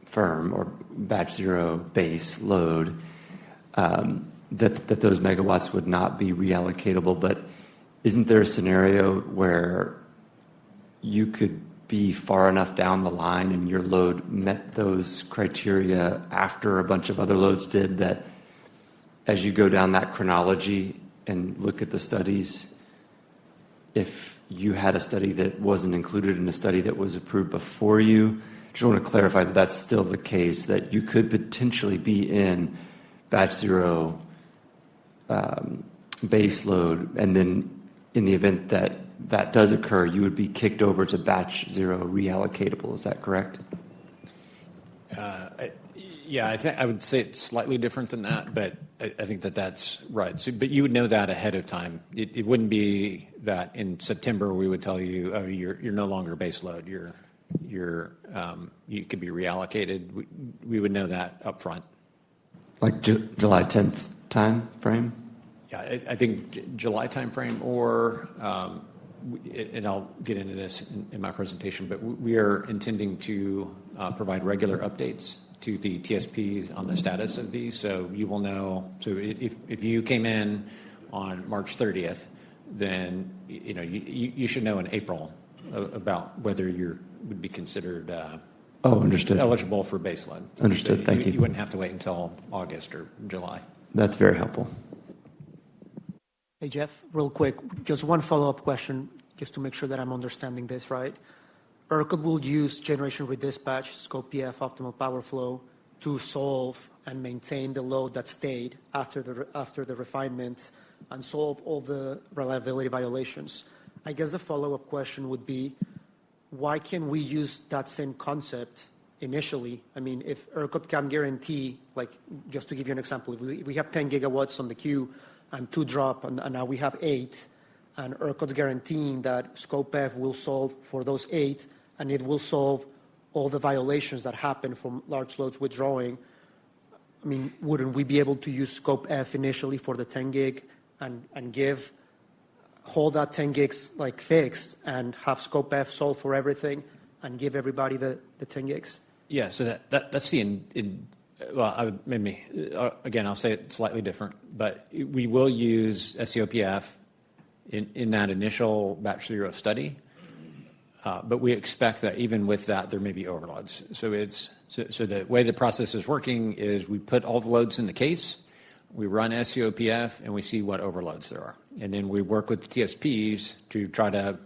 firm or batch zero base load, that those megawatts would not be reallocatable. But isn't there a scenario where you could be far enough down the line and your load met those criteria after a bunch of other loads did, that as you go down that chronology and look at the studies, if you had a study that wasn't included in a study that was approved before you, just want to clarify that that's still the case, that you could potentially be in batch zero base load, and then in the event that that does occur, you would be kicked over to batch zero reallocatable. Is that correct? Yeah, I would say it's slightly different than that, but I think that's right. So, but you would know that ahead of time. It wouldn't be that in September we would tell you, oh, you're no longer base load. You could be reallocated. We would know that up front. Like July 10th time frame? Yeah, I think July time frame, or and I'll get into this in my presentation, but we are intending to provide regular updates to the TSPs on the status of these, so you will know. So if you came in on March 30th, then you should know in April about whether you would be considered understood, eligible for baseload. Understood. So Thank you. You wouldn't have to wait until August or July. That's very helpful. Hey, Jeff, real quick, just one follow-up question, just to make sure that I'm understanding this right. ERCOT will use generation redispatch, scope PF, optimal power flow to solve and maintain the load that stayed after the refinements and solve all the reliability violations. I guess the follow-up question would be, why can we use that same concept initially? I mean, if ERCOT can guarantee, like, just to give you an example, if we have 10 gigawatts on the queue and 2 drop, and now we have 8, and ERCOT's guaranteeing that Scope F will solve for those 8, and it will solve all the violations that happen from large loads withdrawing. I mean, wouldn't we be able to use Scope F initially for the 10 gig and hold that 10 gigs like fixed and have Scope F solve for everything and give everybody the 10 gigs? Yeah, so that's the well, I would maybe again, I'll say it slightly different, but we will use SCOPF in that initial batch zero study, but we expect that even with that there may be overloads. So so the way the process is working is we put all the loads in the case, we run SCOPF, and we see what overloads there are, and then we work with the TSPs to try to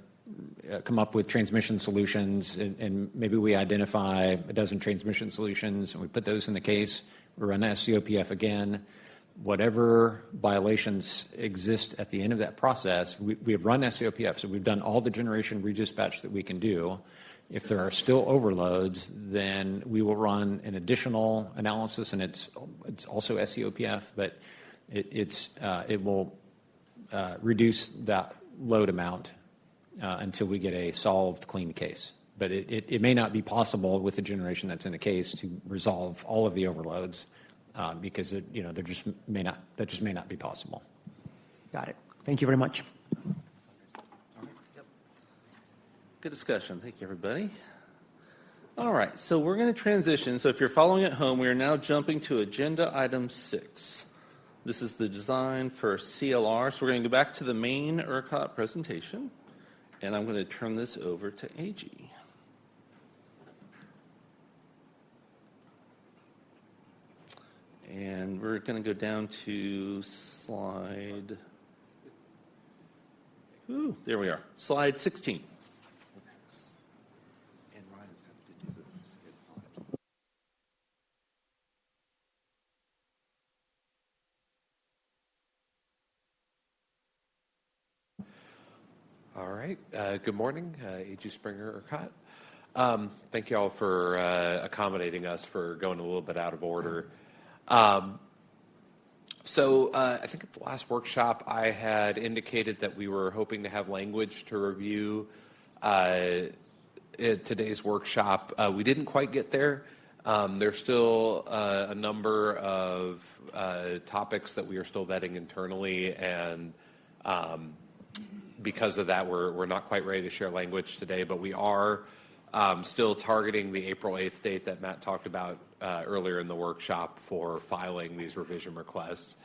come up with transmission solutions, and maybe we identify a dozen transmission solutions and we put those in the case. We run SCOPF again. Whatever violations exist at the end of that process, we have run SCOPF, so we've done all the generation redispatch that we can do. If there are still overloads, then we will run an additional analysis, and it's also SCOPF, but it will reduce that load amount until we get a solved clean case. But it may not be possible with the generation that's in the case to resolve all of the overloads because that just may not be possible. Got it. Thank you very much. Good discussion. Thank you, everybody. All right, so we're going to transition. So if you're following at home, we are now jumping to agenda item 6. This is the design for CLR. So we're going to go back to the main ERCOT presentation, and I'm going to turn this over to AG. And we're going to go down to slide, there we are, slide 16. All right. Good morning, A.G. Springer, ERCOT. Thank you all for accommodating us for going a little bit out of order. So I think at the last workshop I had indicated that we were hoping to have language to review at today's workshop. We didn't quite get there. There's still a number of topics that we are still vetting internally, and because of that, we're not quite ready to share language today, but we are still targeting the April 8th date that Matt talked about earlier in the workshop for filing these revision requests.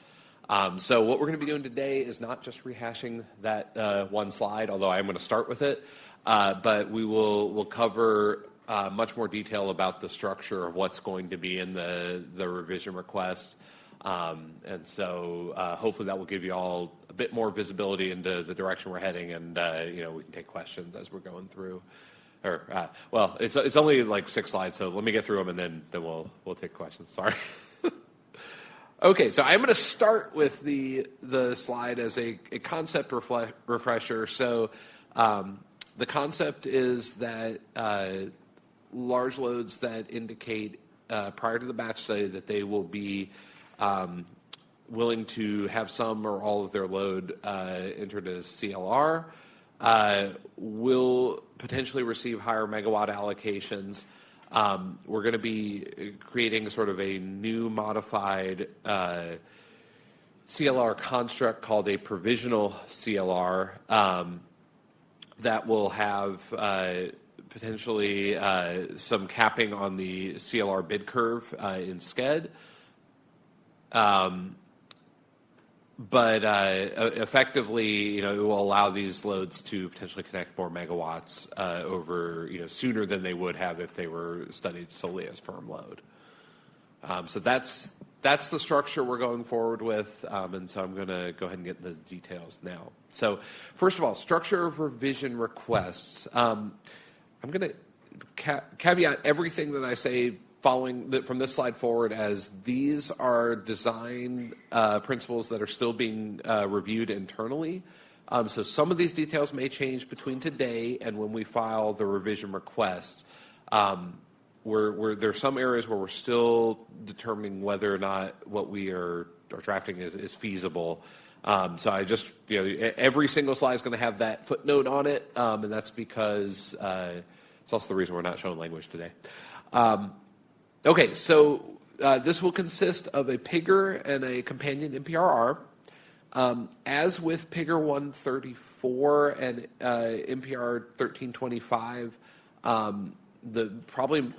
So what we're going to be doing today is not just rehashing that one slide, although I'm going to start with it, but we'll cover much more detail about the structure of what's going to be in the revision request. And so hopefully that will give you all a bit more visibility into the direction we're heading, and we can take questions as we're going through. Well, it's only like 6 slides, so let me get through them, and then we'll take questions. Sorry. Okay, so I'm going to start with the slide as a concept refresher. So the concept is that large loads that indicate prior to the batch study that they will be willing to have some or all of their load entered as CLR will potentially receive higher megawatt allocations. We're going to be creating sort of a new modified CLR construct called a provisional CLR that will have potentially some capping on the CLR bid curve in SCED. But effectively, it will allow these loads to potentially connect more megawatts over, sooner than they would have if they were studied solely as firm load. So that's the structure we're going forward with, and so I'm going to go ahead and get into the details now. So first of all, structure of revision requests. I'm going to caveat everything that I say from this slide forward as these are design principles that are still being reviewed internally. So some of these details may change between today and when we file the revision requests. There's some areas where we're still determining whether or not what we are drafting is feasible. So I just, every single slide is going to have that footnote on it, and that's because it's also the reason we're not showing language today. Okay, so this will consist of a PIGR and a companion NPRR. As with PIGR 134 and NPR 1325, probably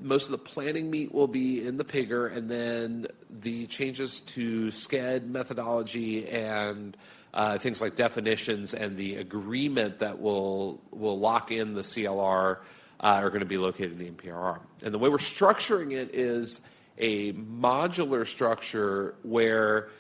most of the planning meat will be in the PIGR, and then the changes to SCED methodology and things like definitions and the agreement that will lock in the CLR are going to be located in the NPRR. And the way we're structuring it is a modular structure where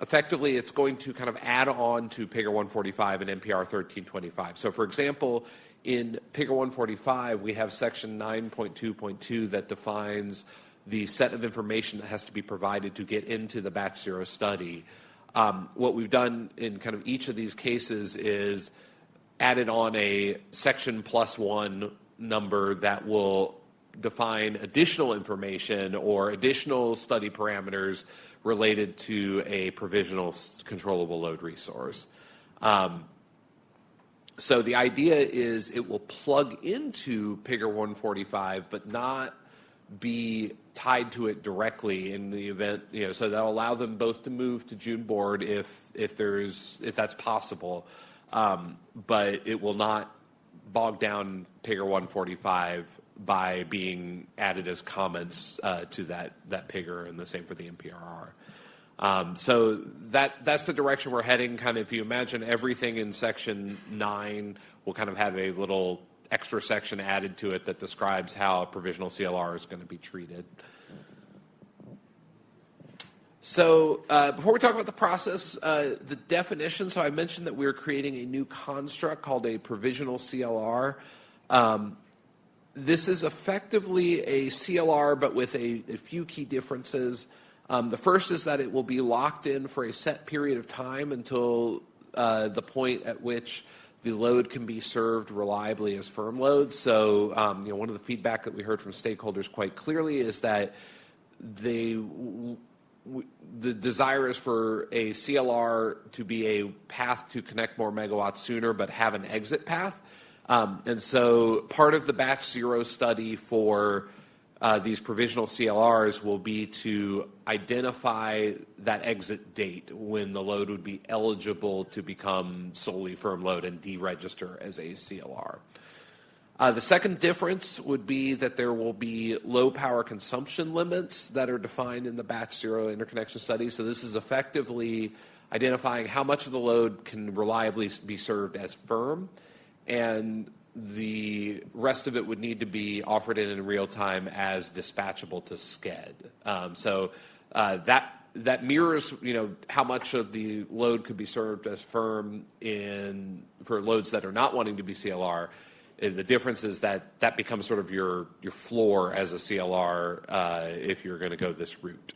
effectively it's going to kind of add on to PIGR 145 and NPR 1325. So for example, in PIGR 145, we have section 9.2.2 that defines the set of information that has to be provided to get into the batch zero study. What we've done in kind of each of these cases is added on a section +1 number that will define additional information or additional study parameters related to a provisional controllable load resource. So the idea is it will plug into PIGR 145, but not be tied to it directly in the event, so that'll allow them both to move to June board if that's possible. But it will not bog down PIGR 145 by being added as comments to that PIGR, and the same for the NPRR. So that's the direction we're heading. Kind of, if you imagine everything in Section 9 will kind of have a little extra section added to it that describes how a provisional CLR is going to be treated. So before we talk about the process, the definition, so I mentioned that we're creating a new construct called a provisional CLR. This is effectively a CLR, but with a few key differences. The first is that it will be locked in for a set period of time until the point at which the load can be served reliably as firm load. So one of the feedback that we heard from stakeholders quite clearly is that the desire is for a CLR to be a path to connect more megawatts sooner, but have an exit path. And so part of the batch zero study for these provisional CLRs will be to identify that exit date when the load would be eligible to become solely firm load and deregister as a CLR. The second difference would be that there will be low power consumption limits that are defined in the batch zero interconnection study. So this is effectively identifying how much of the load can reliably be served as firm, and the rest of it would need to be offered in real time as dispatchable to SCED. That mirrors, how much of the load could be served as firm for loads that are not wanting to be CLR. The difference is that becomes sort of your floor as a CLR if you're going to go this route.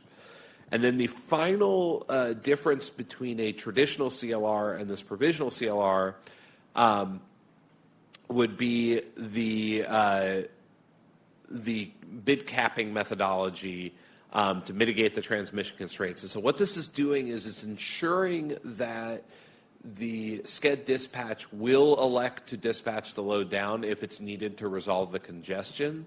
And then the final difference between a traditional CLR and this provisional CLR would be the bid capping methodology to mitigate the transmission constraints. And so what this is doing is it's ensuring that the SCED dispatch will elect to dispatch the load down if it's needed to resolve the congestion.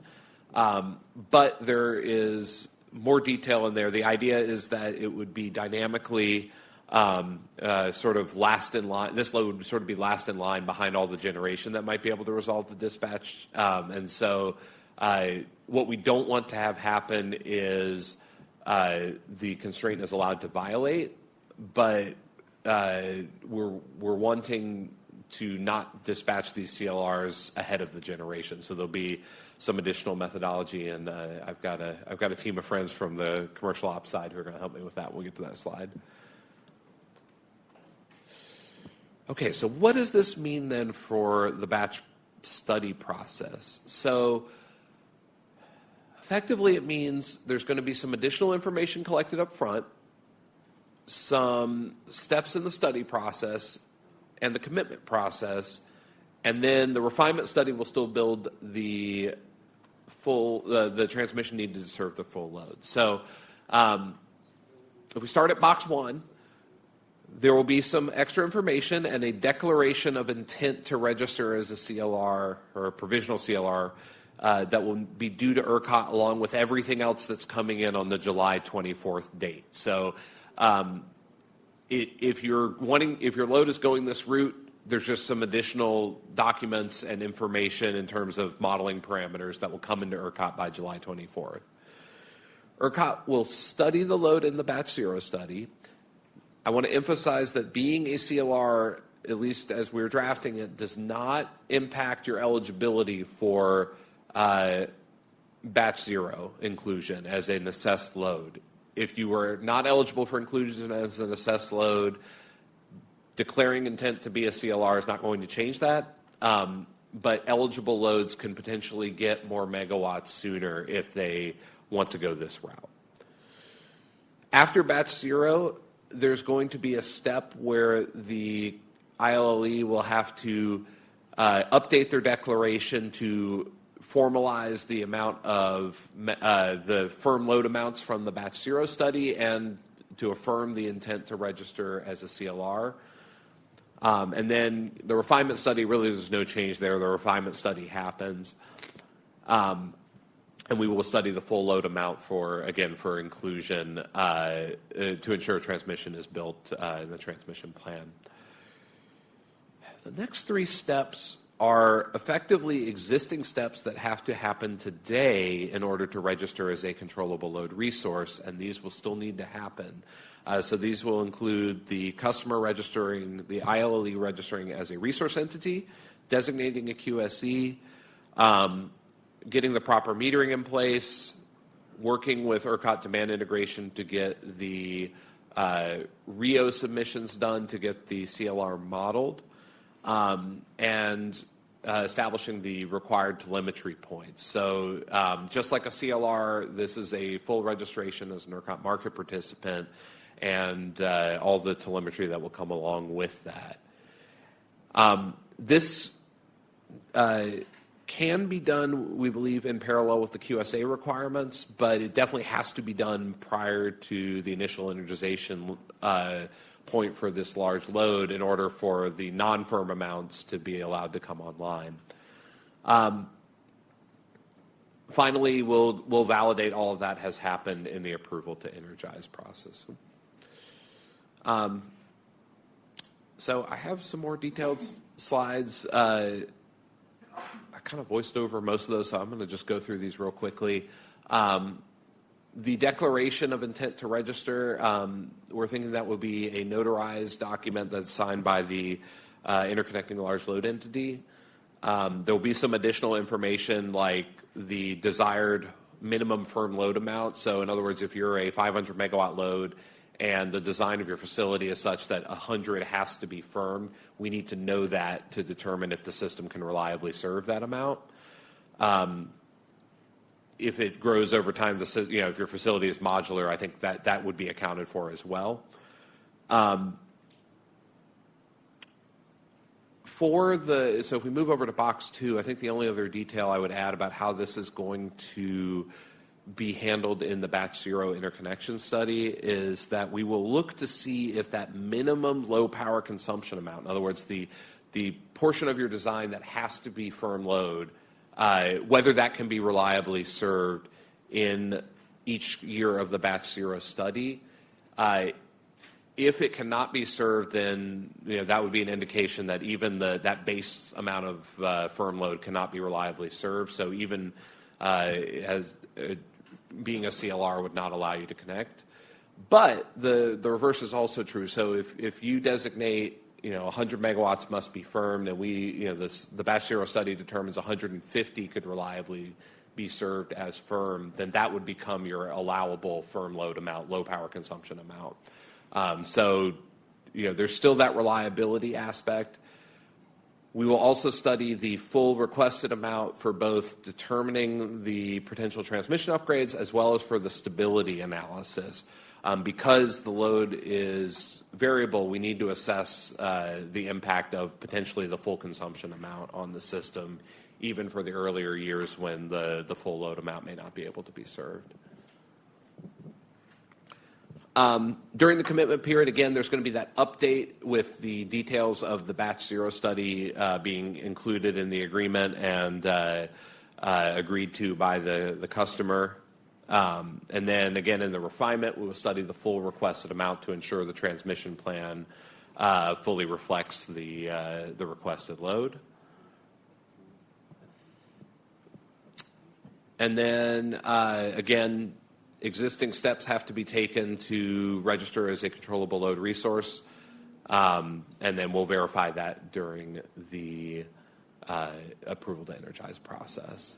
But there is more detail in there. The idea is that it would be dynamically sort of last in line. This load would sort of be last in line behind all the generation that might be able to resolve the dispatch. And so what we don't want to have happen is the constraint is allowed to violate, but we're wanting to not dispatch these CLRs ahead of the generation. So there'll be some additional methodology, and I've got a team of friends from the commercial ops side who are going to help me with that. We'll get to that slide. Okay, so what does this mean then for the batch study process? So effectively it means there's going to be some additional information collected up front, some steps in the study process and the commitment process, and then the refinement study will still build the the transmission needed to serve the full load. So if we start at box 1, there will be some extra information and a declaration of intent to register as a CLR or a provisional CLR that will be due to ERCOT along with everything else that's coming in on the July 24th date. So if your load is going this route, there's just some additional documents and information in terms of modeling parameters that will come into ERCOT by July 24th. ERCOT will study the load in the batch zero study. I want to emphasize that being a CLR, at least as we're drafting it, does not impact your eligibility for batch zero inclusion as an assessed load. If you were not eligible for inclusion as an assessed load, declaring intent to be a CLR is not going to change that, but eligible loads can potentially get more megawatts sooner if they want to go this route. After batch zero, there's going to be a step where the ILLE will have to update their declaration to formalize the amount of the firm load amounts from the batch zero study and to affirm the intent to register as a CLR. And then the refinement study, really there's no change there. The refinement study happens. And we will study the full load amount for inclusion to ensure transmission is built in the transmission plan. The next 3 steps are effectively existing steps that have to happen today in order to register as a controllable load resource, and these will still need to happen. So these will include the customer registering, the ILLE registering as a resource entity, designating a QSE, getting the proper metering in place, working with ERCOT demand integration to get the RIO submissions done to get the CLR modeled, and establishing the required telemetry points. So just like a CLR, this is a full registration as an ERCOT market participant, and all the telemetry that will come along with that. This can be done, we believe, in parallel with the QSA requirements, but it definitely has to be done prior to the initial energization point for this large load in order for the non-firm amounts to be allowed to come online. Finally, we'll validate all of that has happened in the approval to energize process. So I have some more detailed slides. I kind of voiced over most of those, so I'm going to just go through these real quickly. The declaration of intent to register, we're thinking that will be a notarized document that's signed by the interconnecting large load entity. There will be some additional information like the desired minimum firm load amount. So in other words, if you're a 500 megawatt load and the design of your facility is such that 100 has to be firm, we need to know that to determine if the system can reliably serve that amount. If it grows over time, if your facility is modular, I think that would be accounted for as well. So if we move over to box 2, I think the only other detail I would add about how this is going to be handled in the batch zero interconnection study is that we will look to see if that minimum low power consumption amount, in other words, the portion of your design that has to be firm load, whether that can be reliably served in each year of the batch zero study. If it cannot be served, then that would be an indication that even that base amount of firm load cannot be reliably served. So even being a CLR would not allow you to connect. But the reverse is also true. So if you designate 100 megawatts must be firm, and the batch zero study determines 150 could reliably be served as firm, then that would become your allowable firm load amount, low power consumption amount. So there's still that reliability aspect. We will also study the full requested amount for both determining the potential transmission upgrades as well as for the stability analysis. Because the load is variable, we need to assess the impact of potentially the full consumption amount on the system, even for the earlier years when the full load amount may not be able to be served. During the commitment period, again, there's going to be that update with the details of the batch zero study being included in the agreement and agreed to by the customer. And then again, in the refinement, we will study the full requested amount to ensure the transmission plan fully reflects the requested load. And then again, existing steps have to be taken to register as a controllable load resource, and then we'll verify that during the approval to energize process.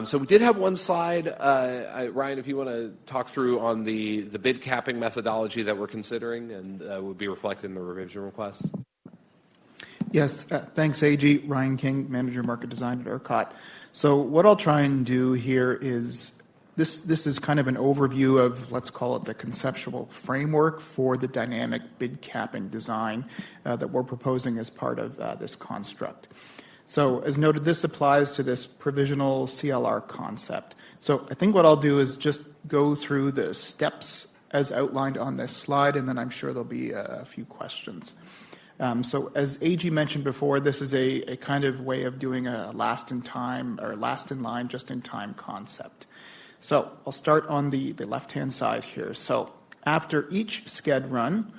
So we did have one slide. Ryan, if you want to talk through on the bid capping methodology that we're considering and would be reflected in the revision request. Yes, thanks, AG. Ryan King, Manager Market Design at ERCOT. So what I'll try and do here is this is kind of an overview of, let's call it the conceptual framework for the dynamic bid capping design that we're proposing as part of this construct. So as noted, this applies to this provisional CLR concept. So I think what I'll do is just go through the steps as outlined on this slide, and then I'm sure there'll be a few questions. So as AG mentioned before, this is a kind of way of doing a last in time or last in line, just in time concept. So I'll start on the left-hand side here. So after each SCED run,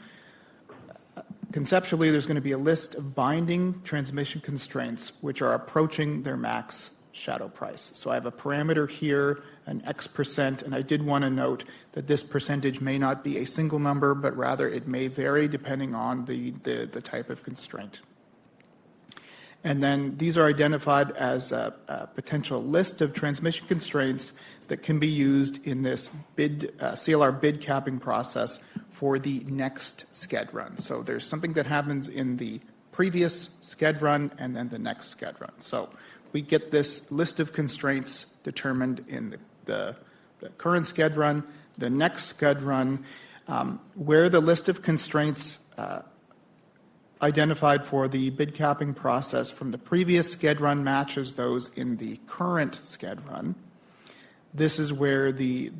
conceptually, there's going to be a list of binding transmission constraints which are approaching their max shadow price. So I have a parameter here, an X percent, and I did want to note that this percentage may not be a single number, but rather it may vary depending on the type of constraint. And then these are identified as a potential list of transmission constraints that can be used in this CLR bid capping process for the next SCED run. So there's something that happens in the previous SCED run and then the next SCED run. So we get this list of constraints determined in the current SCED run, the next SCED run, where the list of constraints identified for the bid capping process from the previous SCED run matches those in the current SCED run. This is where the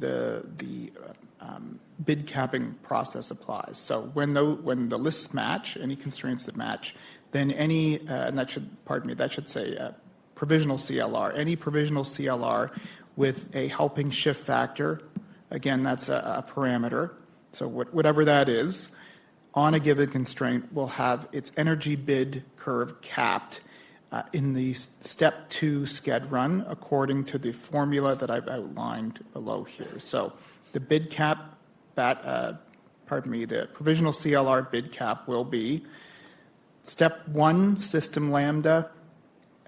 bid capping process applies. So when the lists match, any constraints that match, then any, and that should say provisional CLR, any provisional CLR with a helping shift factor, again, that's a parameter, so whatever that is, on a given constraint will have its energy bid curve capped in the step 2 SCED run according to the formula that I've outlined below here. So the bid cap, the provisional CLR bid cap will be step 1 system lambda,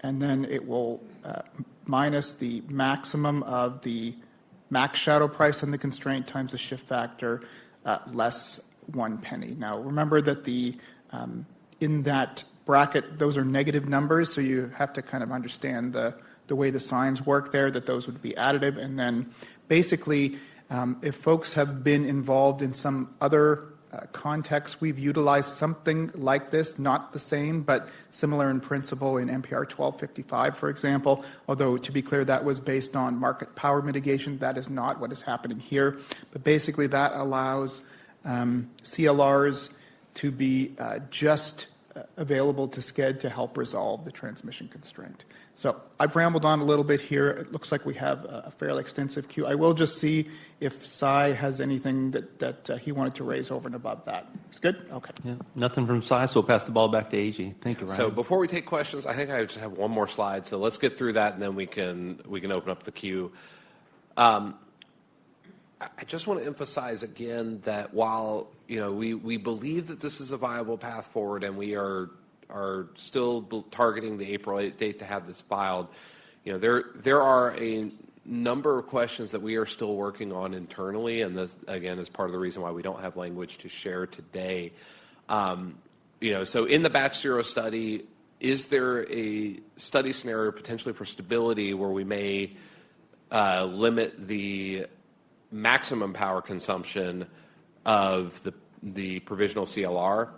and then it will minus the maximum of the max shadow price on the constraint times the shift factor less 1 penny. Now remember that in that bracket, those are negative numbers, so you have to kind of understand the way the signs work there, that those would be additive. And then basically, if folks have been involved in some other context, we've utilized something like this, not the same, but similar in principle in NPR 1255, for example, although to be clear, that was based on market power mitigation. That is not what is happening here. But basically, that allows CLRs to be just available to SCED to help resolve the transmission constraint. So I've rambled on a little bit here. It looks like we have a fairly extensive queue. I will just see if Cy has anything that he wanted to raise over and above that. It's good? Okay. Yeah, nothing from Cy, so we'll pass the ball back to AG. Thank you, Ryan. So before we take questions, I think I just have one more slide. So let's get through that, and then we can open up the queue. I just want to emphasize again that while we believe that this is a viable path forward, and we are still targeting the April 8th date to have this filed, there are a number of questions that we are still working on internally, and this again is part of the reason why we don't have language to share today. So in the batch zero study, is there a study scenario potentially for stability where we may limit the maximum power consumption of the provisional CLR?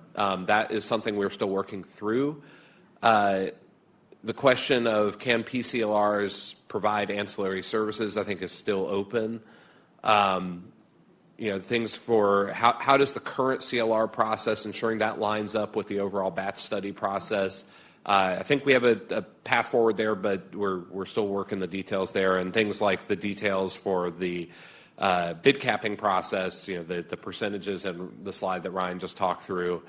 That is something we're still working through. The question of can PCLRs provide ancillary services, I think, is still open. Things for how does the current CLR process ensuring that lines up with the overall batch study process? I think we have a path forward there, but we're still working the details there, and things like the details for the bid capping process, the percentages and the slide that Ryan just talked through,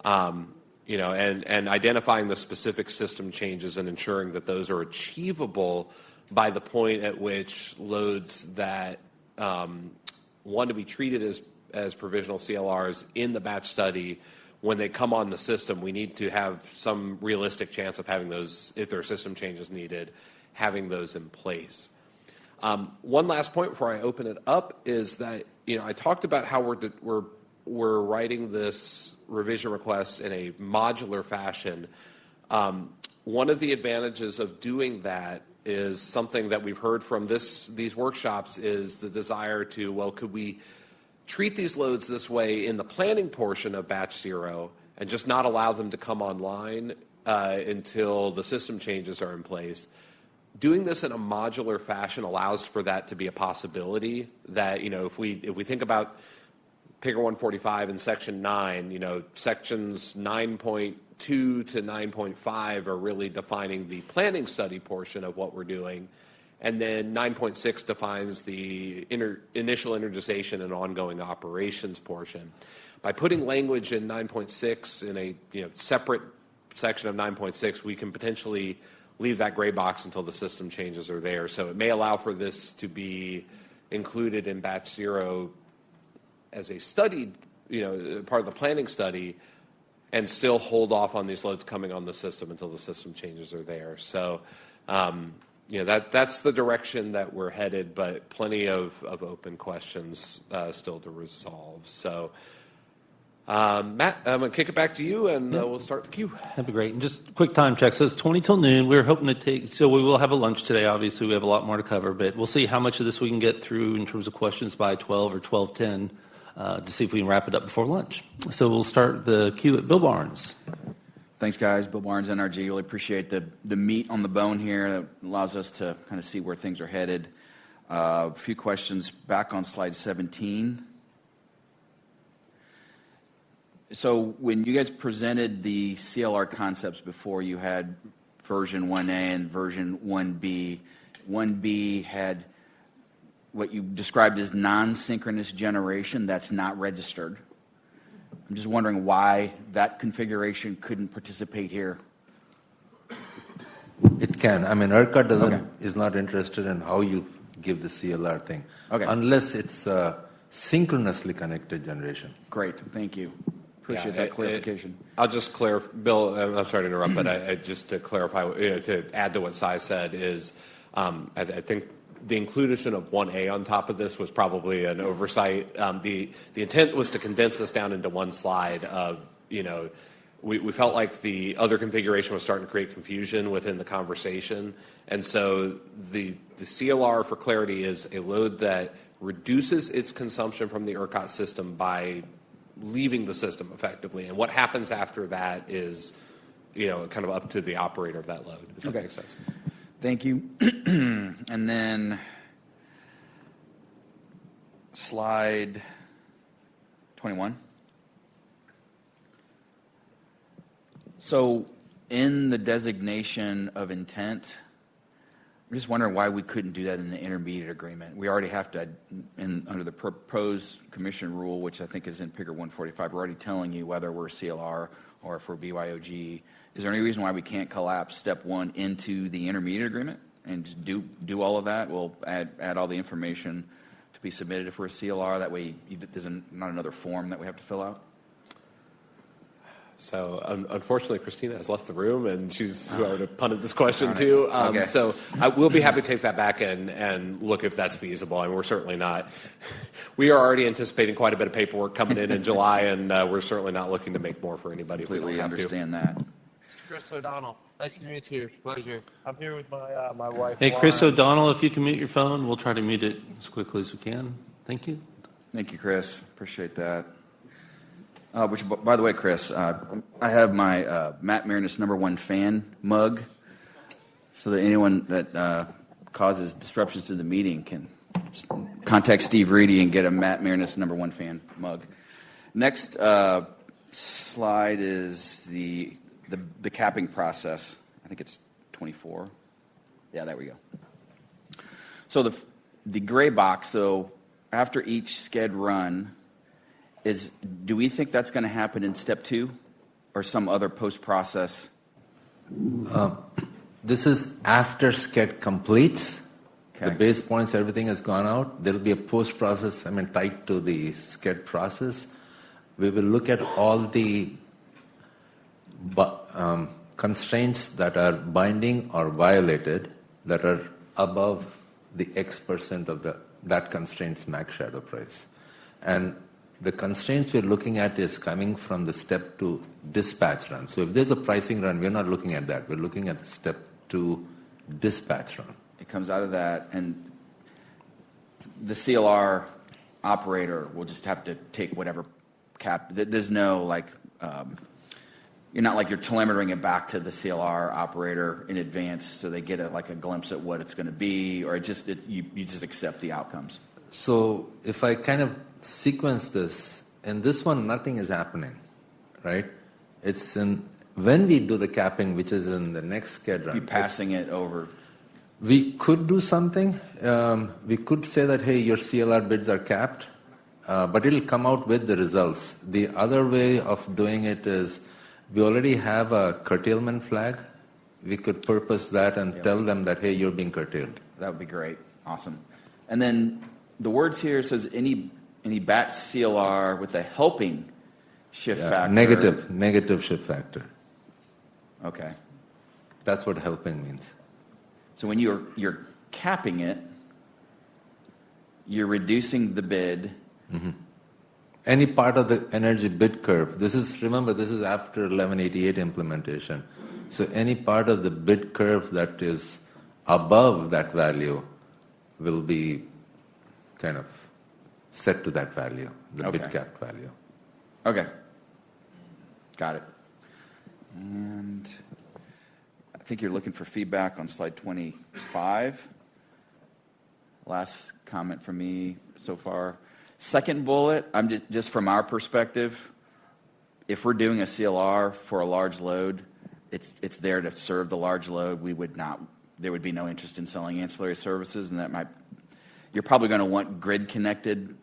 and identifying the specific system changes and ensuring that those are achievable by the point at which loads that want to be treated as provisional CLRs in the batch study, when they come on the system, we need to have some realistic chance of having those, if there are system changes needed, having those in place. One last point before I open it up is that I talked about how we're writing this revision request in a modular fashion. One of the advantages of doing that is something that we've heard from these workshops is the desire to, could we treat these loads this way in the planning portion of batch zero and just not allow them to come online until the system changes are in place? Doing this in a modular fashion allows for that to be a possibility. That if we think about Figure 145 in Section 9, sections 9.2 to 9.5 are really defining the planning study portion of what we're doing, And then 9.6 defines the initial energization and ongoing operations portion. By putting language in 9.6 in a separate section of 9.6, we can potentially leave that gray box until the system changes are there. So it may allow for this to be included in batch 0 as a studied, part of the planning study, and still hold off on these loads coming on the system until the system changes are there. So, that's the direction that we're headed, but plenty of open questions still to resolve. So, Matt, I'm going to kick it back to you, and we'll start the queue. That'd be great. And just a quick time check. So it's 20 till noon. We're hoping to so we will have a lunch today. Obviously, we have a lot more to cover, but we'll see how much of this we can get through in terms of questions by 12 or 12:10 to see if we can wrap it up before lunch. So we'll start the queue at Bill Barnes. Thanks, guys. Bill Barnes, NRG. Really appreciate the meat on the bone here that allows us to kind of see where things are headed. A few questions back on slide 17. So when you guys presented the CLR concepts before, you had version 1A and version 1B. 1B had what you described as non-synchronous generation that's not registered. I'm just wondering why that configuration couldn't participate here. It can. I mean, ERCOT is not interested in how you give the CLR thing, unless it's synchronously connected generation. Great, thank you. Appreciate that clarification. I'll just clarify, Bill. I'm sorry to interrupt, but just to clarify, to add to what Sai said is, I think the inclusion of 1A on top of this was probably an oversight. The intent was to condense this down into one slide of, we felt like the other configuration was starting to create confusion within the conversation. And so the CLR, for clarity, is a load that reduces its consumption from the ERCOT system by leaving the system effectively. And what happens after that is, kind of up to the operator of that load, if that makes sense. Thank you. And then slide 21. So in the designation of intent, I'm just wondering why we couldn't do that in the intermediate agreement. We already have to, under the proposed commission rule, which I think is in Figure 145, we're already telling you whether we're CLR or if we're BYOG. Is there any reason why we can't collapse step 1 into the intermediate agreement and just do all of that? We'll add all the information to be submitted if we're a CLR. That way there's not another form that we have to fill out. So unfortunately, Christina has left the room, and she's already punted this question too. So we'll be happy to take that back and look if that's feasible. And we're certainly not. We are already anticipating quite a bit of paperwork coming in July, and we're certainly not looking to make more for anybody. Completely if we don't have understand that. Chris O'Donnell. Nice to meet you. Pleasure. I'm here with my wife. Hey, Chris O'Donnell, if you can mute your phone, we'll try to mute it as quickly as we can. Thank you. Thank you, Chris. Appreciate that. Which, by the way, Chris, I have my Matt Marinus #1 fan mug, so that anyone that causes disruptions to the meeting can contact Steve Reedy and get a Matt Marinus #1 fan mug. Next slide is the capping process. I think it's 24. Yeah, there we go. So the gray box. So after each SCED run. Do we think that's going to happen in step 2 or some other post-process? This is after SCED completes. The base points, everything has gone out. There will be a post-process, tied to the SCED process. We will look at all the constraints that are binding or violated that are above the X% of that constraint's max shadow price. And the constraints we're looking at is coming from the step 2 dispatch run. So if there's a pricing run, we're not looking at that. We're looking at the step 2 dispatch run. It comes out of that, and the CLR operator will just have to take whatever cap. There's no you're not you're telemetering it back to the CLR operator in advance, so they get a glimpse at what it's going to be, or you just accept the outcomes. So if I kind of sequence this, and this one, nothing is happening, right? It's when we do the capping, which is in the next SCED run. You're passing it over. We could do something. We could say that, hey, your CLR bids are capped, but it'll come out with the results. The other way of doing it is we already have a curtailment flag. We could purpose that and tell them that, hey, you're being curtailed. That would be great. Awesome. And then the words here says any BAT CLR with a helping shift factor. Negative shift factor. Okay. That's what helping means. So when you're capping it, you're reducing the bid. Mm-hmm. Any part of the energy bid curve. This is after 1188 implementation. So any part of the bid curve that is above that value will be kind of set to that value, the bid capped value. Okay. Got it. And I think you're looking for feedback on slide 25. Last comment from me so far. Second bullet, I'm just from our perspective, if we're doing a CLR for a large load, it's there to serve the large load. There would be no interest in selling ancillary services, and you're probably going to want grid connected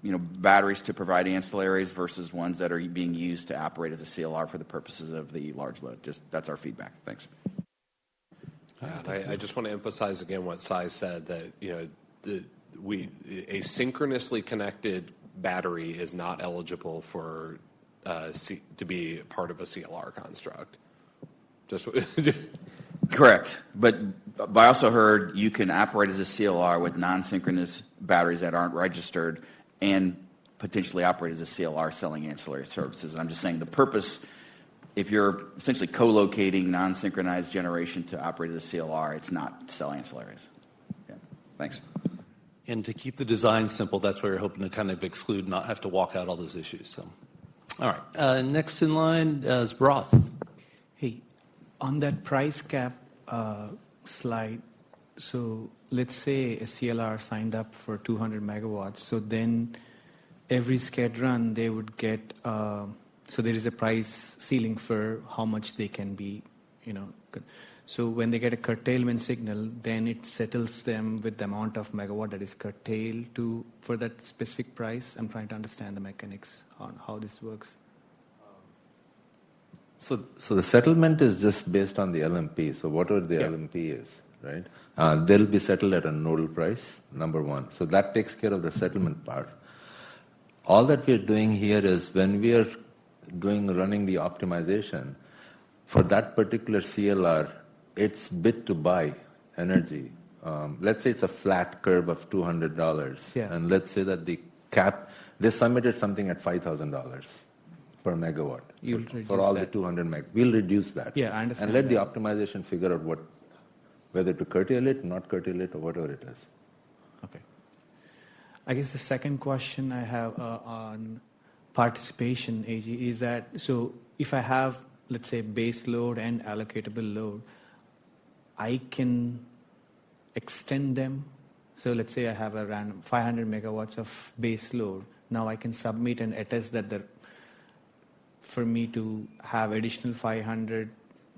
batteries to provide ancillaries versus ones that are being used to operate as a CLR for the purposes of the large load. That's our feedback. Thanks. I just want to emphasize again what Sai said, that a synchronously connected battery is not eligible for to be part of a CLR construct. Correct. But I also heard you can operate as a CLR with non-synchronous batteries that aren't registered and potentially operate as a CLR selling ancillary services. And I'm just saying the purpose, if you're essentially co-locating non-synchronized generation to operate as a CLR, it's not sell ancillaries. Yeah. Thanks. And to keep the design simple, that's where you're hoping to kind of exclude, not have to walk out all those issues. So, all right. Next in line is Broth. Hey, on that price cap slide, so let's say a CLR signed up for 200 megawatts. So then every sched run, they would get, so there is a price ceiling for how much they can be, So when they get a curtailment signal, then it settles them with the amount of megawatt that is curtailed for that specific price. I'm trying to understand the mechanics on how this works. So the settlement is just based on the LMP. So whatever the LMP is, right? They'll be settled at a nodal price, number one. So that takes care of the settlement part. All that we're doing here is when we are running the optimization, for that particular CLR, it's bid to buy energy. Let's say it's a flat curve of $200. Yeah. And let's say that the cap, they submitted something at $5,000 per megawatt. You'll reduce for all that. the 200 meg. We'll reduce that. Yeah, I understand And let the that. optimization figure out whether to curtail it, not curtail it, or whatever it is. Okay. I guess the second question I have on participation, AG, is that, so if I have, let's say, base load and allocatable load, I can extend them. So let's say I have around 500 megawatts of base load. Now I can submit and attest that for me to have additional 500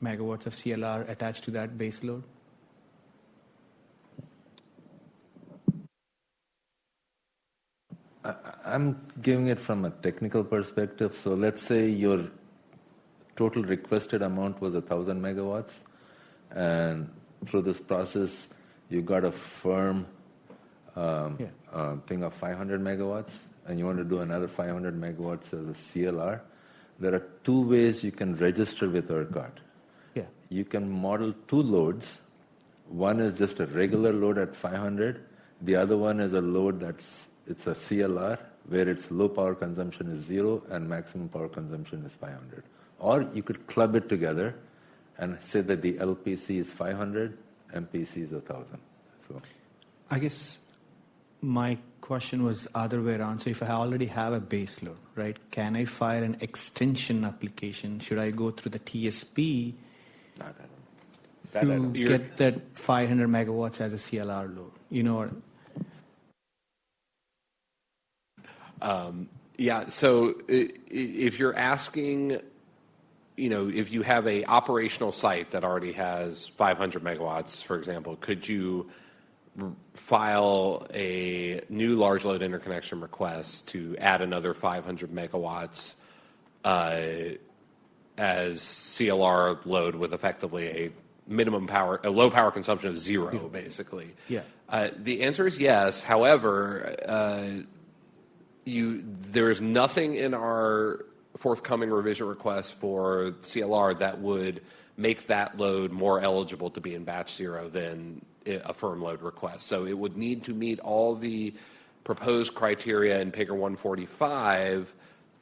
megawatts of CLR attached to that base load? I'm giving it from a technical perspective. So let's say your total requested amount was 1,000 megawatts, and through this process, you got a firm thing of 500 megawatts, and you want to do another 500 megawatts as a CLR. There are two ways you can register with ERCOT. Yeah. You can model two loads. One is just a regular load at 500. The other one is a load it's a CLR, where its low power consumption is 0 and maximum power consumption is 500. Or you could club it together and say that the LPC is 500, MPC is 1,000. So, I guess my question was other way around. So if I already have a base load, right, can I file an extension application? Should I go through the TSP to get that 500 megawatts as a CLR load? You know what? Yeah, so if you're asking if you have a operational site that already has 500 megawatts, for example, could you file a new large load interconnection request to add another 500 megawatts as CLR load with effectively a low power consumption of zero, basically? Yeah. The answer is yes. However, there is nothing in our forthcoming revision request for CLR that would make that load more eligible to be in batch zero than a firm load request. So it would need to meet all the proposed criteria in PIGR 145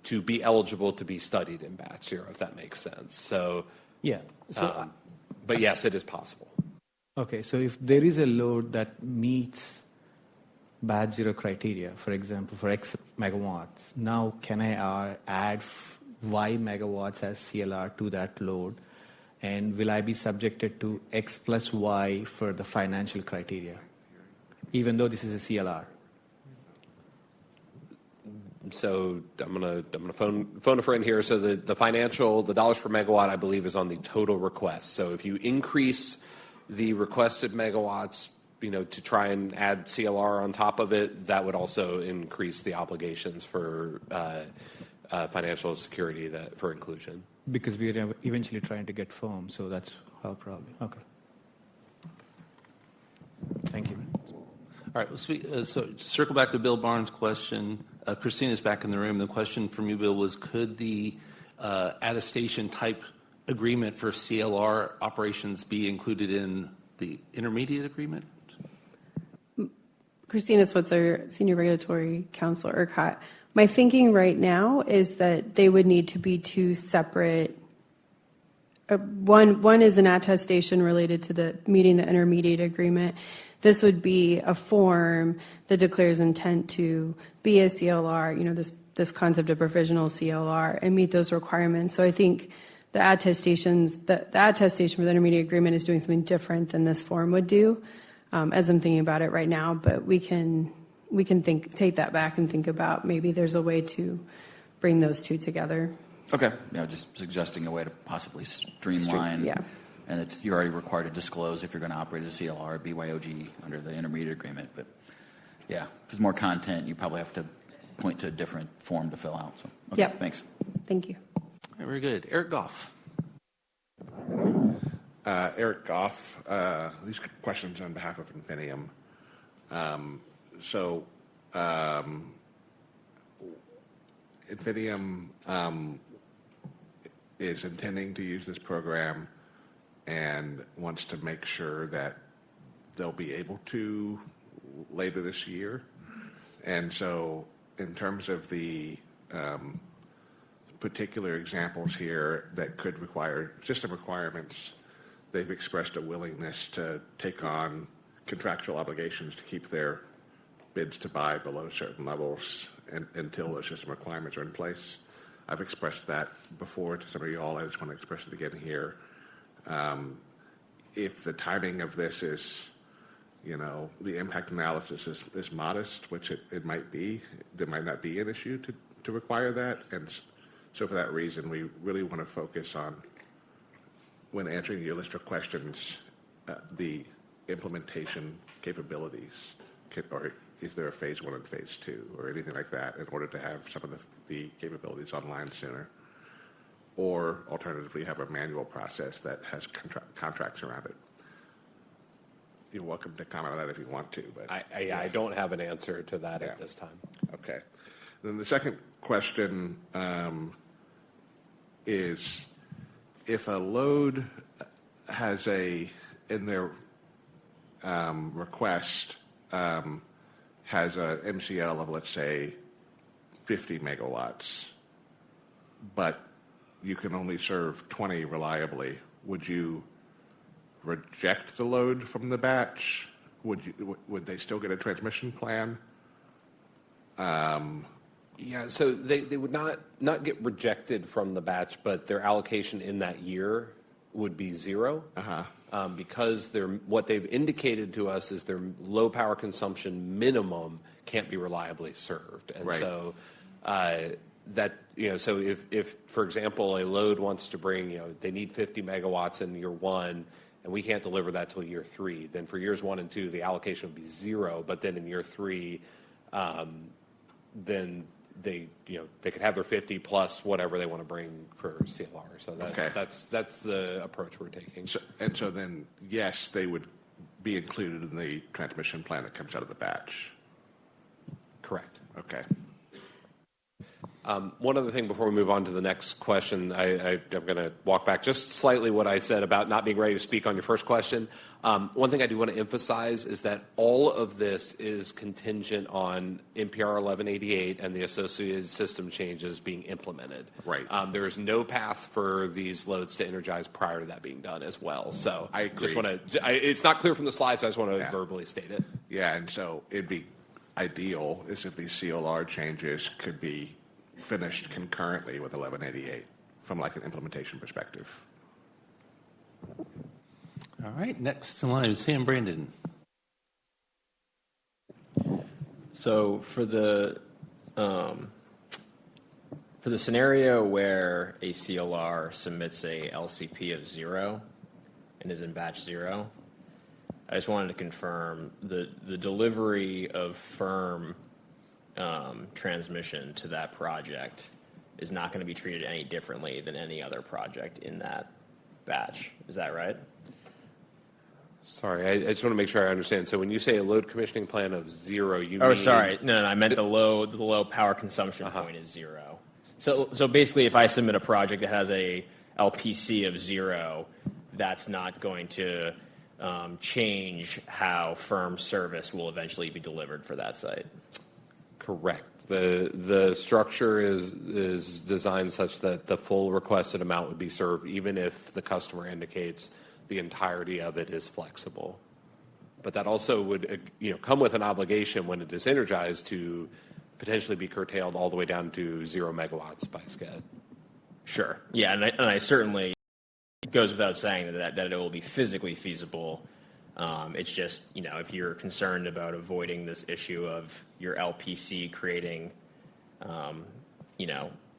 to be eligible to be studied in batch zero, if that makes sense. So, yeah. So, but yes, it is possible. Okay, so if there is a load that meets batch zero criteria, for example, for X megawatts, now can I add Y megawatts as CLR to that load? And will I be subjected to X plus Y for the financial criteria, even though this is a CLR? So I'm gonna phone a friend here. So the dollars per megawatt, I believe, is on the total request. So if you increase the requested megawatts, to try and add CLR on top of it, that would also increase the obligations for financial security for inclusion. Because we are eventually trying to get firm, so that's our problem. Okay. Thank you. All right, so circle back to Bill Barnes' question. Christina's back in the room. The question from you, Bill, was could the attestation type agreement for CLR operations be included in the intermediate agreement? Christina Switzer, Senior Regulatory Counsel, ERCOT. My thinking right now is that they would need to be two separate. One is an attestation related to meeting the intermediate agreement. This would be a form that declares intent to be a CLR, this concept of provisional CLR, and meet those requirements. So I think the attestation for the intermediate agreement is doing something different than this form would do, as I'm thinking about it right now. But we can take that back and think about maybe there's a way to bring those two together. Okay. Just suggesting a way to possibly streamline. Yeah. And you're already required to disclose if you're going to operate as a CLR or BYOG under the intermediate agreement. But yeah, if there's more content, you probably have to point to a different form to fill out. So, okay, yep. Thanks. Thank you. Right, very good. Eric Goff. Eric Goff. These questions on behalf of Infinium. Infinium is intending to use this program and wants to make sure that they'll be able to later this year. And so in terms of the particular examples here that could require system requirements, they've expressed a willingness to take on contractual obligations to keep their bids to buy below certain levels until the system requirements are in place. I've expressed that before to some of you all. I just want to express it again here. If the timing of this is, the impact analysis is modest, which it might be, there might not be an issue to require that. And so for that reason, we really want to focus on, when answering your list of questions, the implementation capabilities, or is there a phase 1 and phase 2 or anything like that in order to have some of the capabilities online sooner? Or alternatively, have a manual process that has contracts around it. You're welcome to comment on that if you want to. But I don't have an answer to that at this time. Okay. Then the second question is, if a load has in their request, has a MCL of, let's say, 50 megawatts, but you can only serve 20 reliably, would you reject the load from the batch? Would they still get a transmission plan? Yeah, so they would not get rejected from the batch, but their allocation in that year would be zero. Because what they've indicated to us is their low power consumption minimum can't be reliably served. And so that, so if, for example, a load wants to bring, they need 50 megawatts in year 1, and we can't deliver that till year 3, then for years 1 and 2, the allocation would be 0. But then in year 3, then they could have their 50 plus whatever they want to bring for CLR. So that's the approach we're taking. So then, yes, they would be included in the transmission plan that comes out of the batch. Correct. Okay. One other thing before we move on to the next question, I'm going to walk back just slightly what I said about not being ready to speak on your first question. One thing I do want to emphasize is that all of this is contingent on NPR 1188 and the associated system changes being implemented. Right. There is no path for these loads to energize prior to that being done as well. So I agree. Just want to, it's not clear from the slides, so I just want to verbally state it. Yeah, and so it'd be ideal is if these CLR changes could be finished concurrently with 1188 from like an implementation perspective. All right, next in line is Sam Brandon. So for the scenario where a CLR submits a LCP of 0 and is in batch 0, I just wanted to confirm the delivery of firm transmission to that project is not going to be treated any differently than any other project in that batch. Is that right? Sorry, I just want to make sure I understand. So when you say a load commissioning plan of 0, you mean... Oh, sorry. No, I meant the low power consumption point is 0. So basically, if I submit a project that has a LPC of 0, that's not going to change how firm service will eventually be delivered for that site. Correct. The structure is designed such that the full requested amount would be served, even if the customer indicates the entirety of it is flexible. But that also would come with an obligation when it is energized to potentially be curtailed all the way down to 0 megawatts by SCED. Sure. Yeah, and I certainly, it goes without saying that it will be physically feasible. It's just, if you're concerned about avoiding this issue of your LPC creating,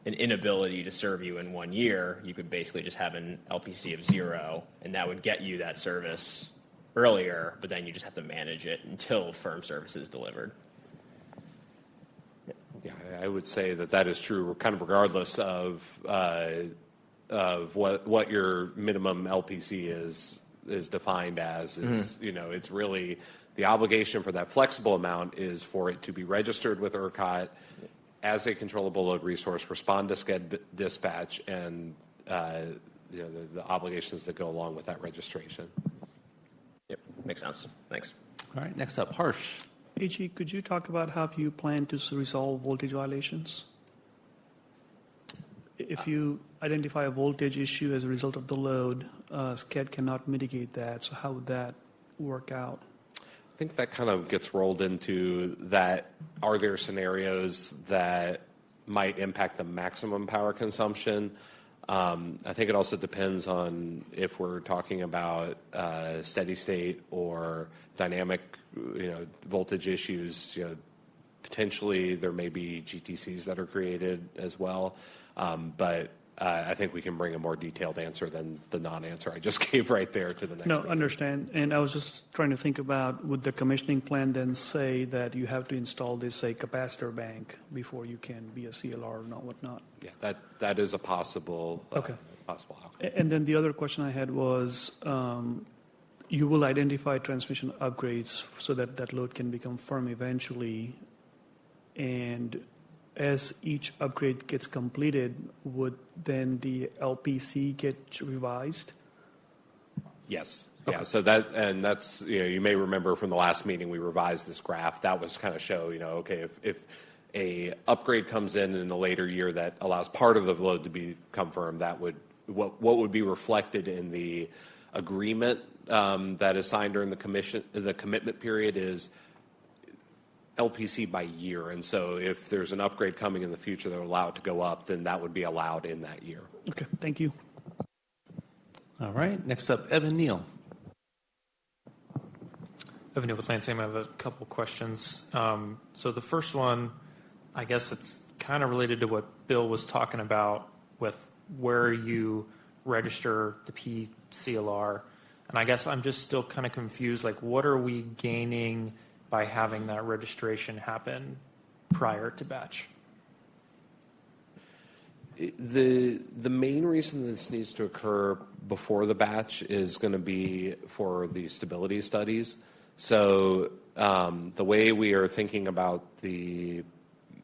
an inability to serve you in 1 year, you could basically just have an LPC of 0, and that would get you that service earlier, but then you just have to manage it until firm service is delivered. Yeah, I would say that is true, kind of regardless of what your minimum LPC is defined as. It's really the obligation for that flexible amount is for it to be registered with ERCOT as a controllable load resource, respond to SCED dispatch, and the obligations that go along with that registration. Yep, makes sense. Thanks. All right, next up, Harsh. AG, could you talk about how you plan to resolve voltage violations? If you identify a voltage issue as a result of the load, SCED cannot mitigate that, so how would that work out? I think that kind of gets rolled into that. Are there scenarios that might impact the maximum power consumption? I think it also depends on if we're talking about steady state or dynamic, voltage issues. Potentially there may be GTCs that are created as well, but I think we can bring a more detailed answer than the non-answer I just gave right there to the next. No, understand. And I was just trying to think about, would the commissioning plan then say that you have to install this, say, capacitor bank before you can be a CLR or not, whatnot? Yeah, that is a possible possible outcome. And then the other question I had was, you will identify transmission upgrades so that that load can become firm eventually, and as each upgrade gets completed, would then the LPC get revised? Yes. Okay. Yeah. So that's you may remember from the last meeting we revised this graph. That was kind of show okay, if a upgrade comes in a later year that allows part of the load to become firm, that would what would be reflected in the agreement that is signed during the commitment period is LPC by year. And so if there's an upgrade coming in the future that will allow it to go up, then that would be allowed in that year. Okay, thank you. All right, next up, Evan Neal. Evan Neal with Lansing. I have a couple questions. So the first one, I guess it's kind of related to what Bill was talking about with where you register the PCLR. And I guess I'm just still kind of confused, like what are we gaining by having that registration happen prior to batch? The main reason this needs to occur before the batch is going to be for the stability studies. So the way we are thinking about the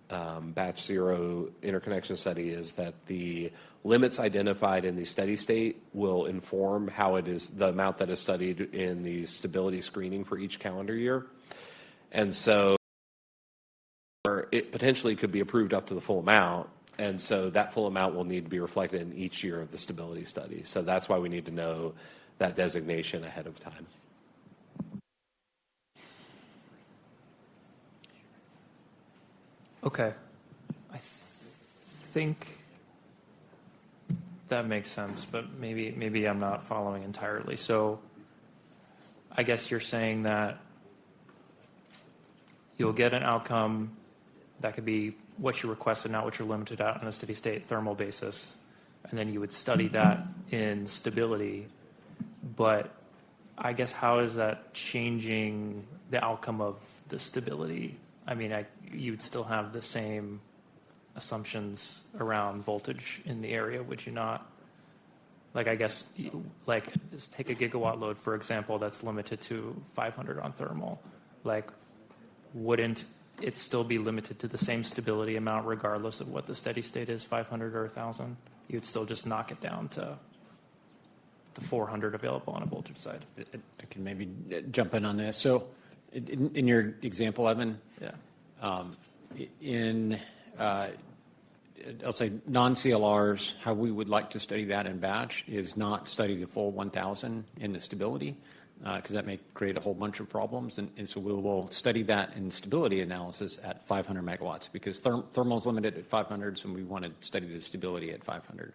batch zero interconnection study is that the limits identified in the steady state will inform how it is the amount that is studied in the stability screening for each calendar year. And so it potentially could be approved up to the full amount. And so that full amount will need to be reflected in each year of the stability study. So that's why we need to know that designation ahead of time. Okay. I think that makes sense, but maybe I'm not following entirely. So I guess you're saying that you'll get an outcome that could be what you requested, not what you're limited at on a steady state thermal basis, and then you would study that in stability. But I guess how is that changing the outcome of the stability? I mean, you'd still have the same assumptions around voltage in the area, would you not? Like, I guess, like, just take a gigawatt load, for example, that's limited to 500 on thermal. Like, wouldn't it still be limited to the same stability amount regardless of what the steady state is, 500 or 1,000? You'd still just knock it down to the 400 available on a voltage side. I can maybe jump in on this. So in your example, Evan, I'll say non-CLRs, how we would like to study that in batch is not study the full 1,000 in the stability, because that may create a whole bunch of problems. And so we will study that in stability analysis at 500 megawatts, because thermal is limited at 500, so we want to study the stability at 500.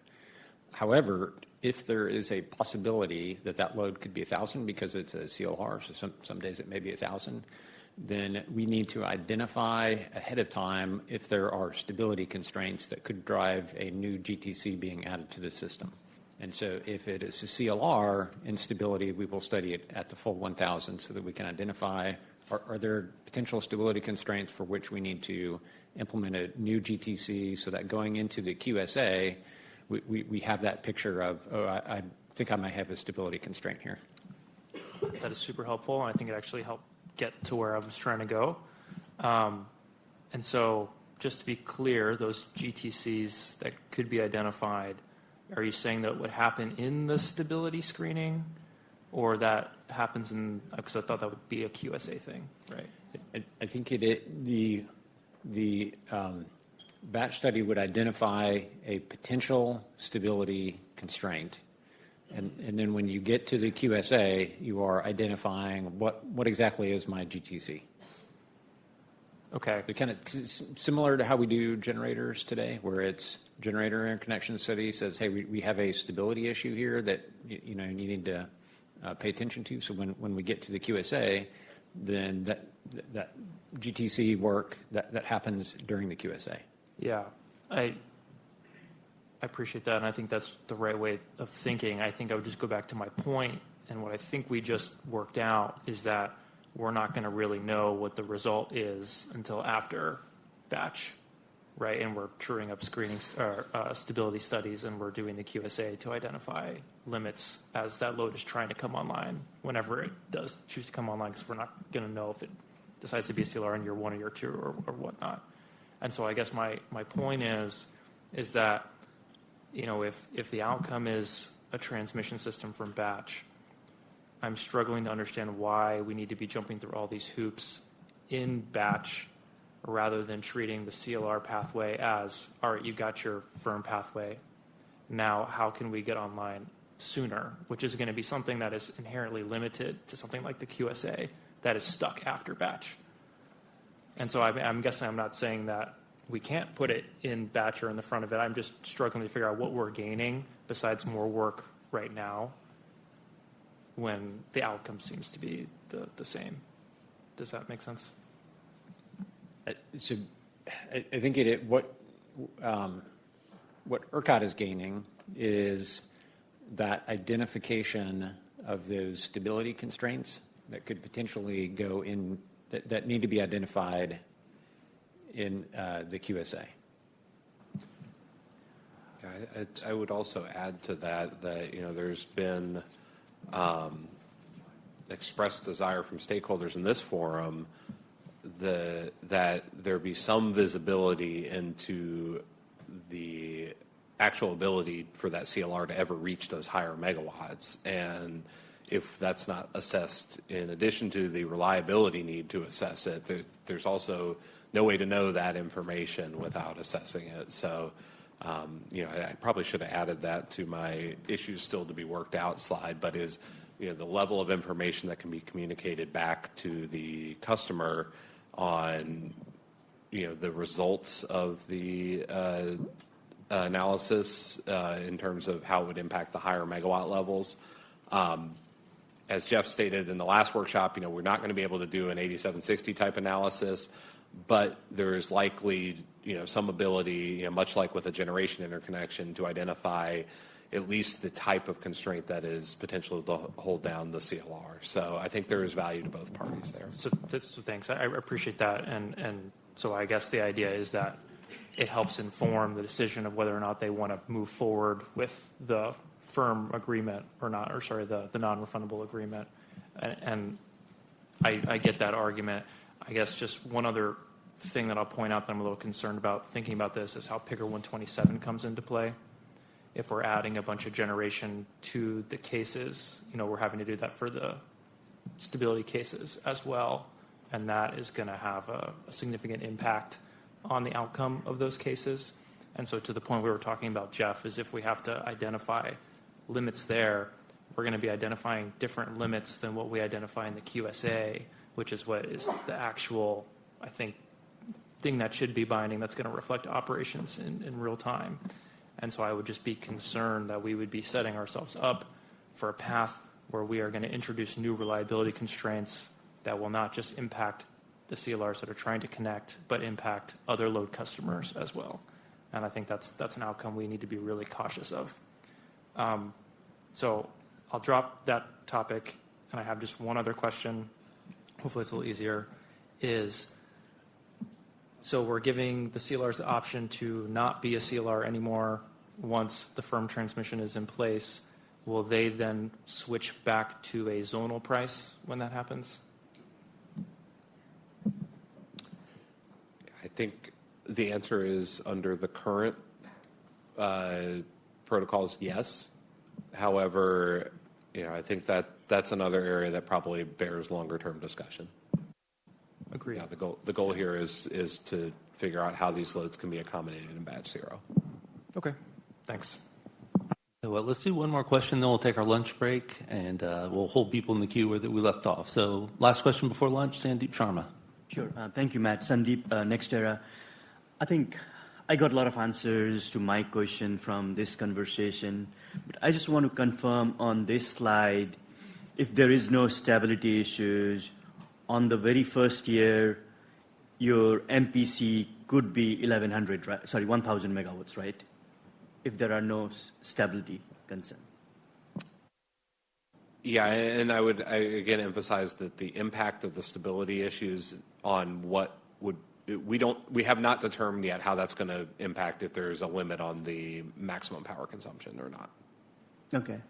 However, if there is a possibility that that load could be 1,000 because it's a CLR, so some days it may be 1,000, then we need to identify ahead of time if there are stability constraints that could drive a new GTC being added to the system. And so if it is a CLR in stability, we will study it at the full 1,000 so that we can identify are there potential stability constraints for which we need to implement a new GTC so that going into the QSA, we have that picture of, I think I might have a stability constraint here. That is super helpful, and I think it actually helped get to where I was trying to go. And so just to be clear, those GTCs that could be identified, are you saying that would happen in the stability screening, or that happens in, because I thought that would be a QSA thing, right? I think the batch study would identify a potential stability constraint. And then when you get to the QSA, you are identifying what exactly is my GTC. Okay. So kind of similar to how we do generators today, where it's generator interconnection study says, hey, we have a stability issue here that you need to pay attention to. So when we get to the QSA, then that GTC work that happens during the QSA. Yeah, I appreciate that, and I think that's the right way of thinking. I think I would just go back to my point, and what I think we just worked out is that we're not going to really know what the result is until after batch, right? And we're truing up stability studies, and we're doing the QSA to identify limits as that load is trying to come online, whenever it does choose to come online, because we're not going to know if it decides to be a CLR in year 1 or year 2 or whatnot. And so I guess my point is that, if the outcome is a transmission system from batch, I'm struggling to understand why we need to be jumping through all these hoops in batch rather than treating the CLR pathway as, all right, you got your firm pathway. Now, how can we get online sooner, which is going to be something that is inherently limited to something like the QSA that is stuck after batch. And so I'm guessing I'm not saying that we can't put it in batch or in the front of it. I'm just struggling to figure out what we're gaining besides more work right now when the outcome seems to be the same. Does that make sense? So I think what ERCOT is gaining is that identification of those stability constraints that could potentially go in, that need to be identified in the QSA. Yeah, I would also add to that there's been expressed desire from stakeholders in this forum that there be some visibility into the actual ability for that CLR to ever reach those higher megawatts. And if that's not assessed in addition to the reliability need to assess it, there's also no way to know that information without assessing it. So, I probably should have added that to my issues still to be worked out slide, but is the level of information that can be communicated back to the customer on the results of the analysis in terms of how it would impact the higher megawatt levels. As Jeff stated in the last workshop, we're not going to be able to do an 8760 type analysis, but there is likely some ability, much like with a generation interconnection, to identify at least the type of constraint that is potential to hold down the CLR. So I think there is value to both parties there. So thanks. I appreciate that. And so I guess the idea is that it helps inform the decision of whether or not they want to move forward with the firm agreement or not, or sorry, the non-refundable agreement. And I get that argument. I guess just one other thing that I'll point out that I'm a little concerned about thinking about this is how Picker 127 comes into play. If we're adding a bunch of generation to the cases, we're having to do that for the stability cases as well. And that is going to have a significant impact on the outcome of those cases. And so to the point we were talking about, Jeff, is if we have to identify limits there, we're going to be identifying different limits than what we identify in the QSA, which is what is the actual, I think, thing that should be binding that's going to reflect operations in real time. And so I would just be concerned that we would be setting ourselves up for a path where we are going to introduce new reliability constraints that will not just impact the CLRs that are trying to connect, but impact other load customers as well. And I think that's an outcome we need to be really cautious of. So I'll drop that topic, and I have just one other question. Hopefully it's a little easier. So we're giving the CLRs the option to not be a CLR anymore once the firm transmission is in place. Will they then switch back to a zonal price when that happens? I think the answer is under the current protocols, yes. However, I think that's another area that probably bears longer-term discussion. Agreed. Yeah, the goal here is to figure out how these loads can be accommodated in batch zero. Okay, thanks. Well, let's do one more question, then we'll take our lunch break, and we'll hold people in the queue where we left off. So last question before lunch, Sandeep Sharma. Sure. Thank you, Matt. Sandeep, NextEra. I think I got a lot of answers to my question from this conversation, but I just want to confirm on this slide, if there is no stability issues, on the very first year, your MPC could be 1,100, right? Sorry, 1,000 megawatts, right? If there are no stability concern. Yeah, and I would again emphasize that the impact of the stability issues on what would we have not determined yet how that's going to impact if there's a limit on the maximum power consumption or not. Okay.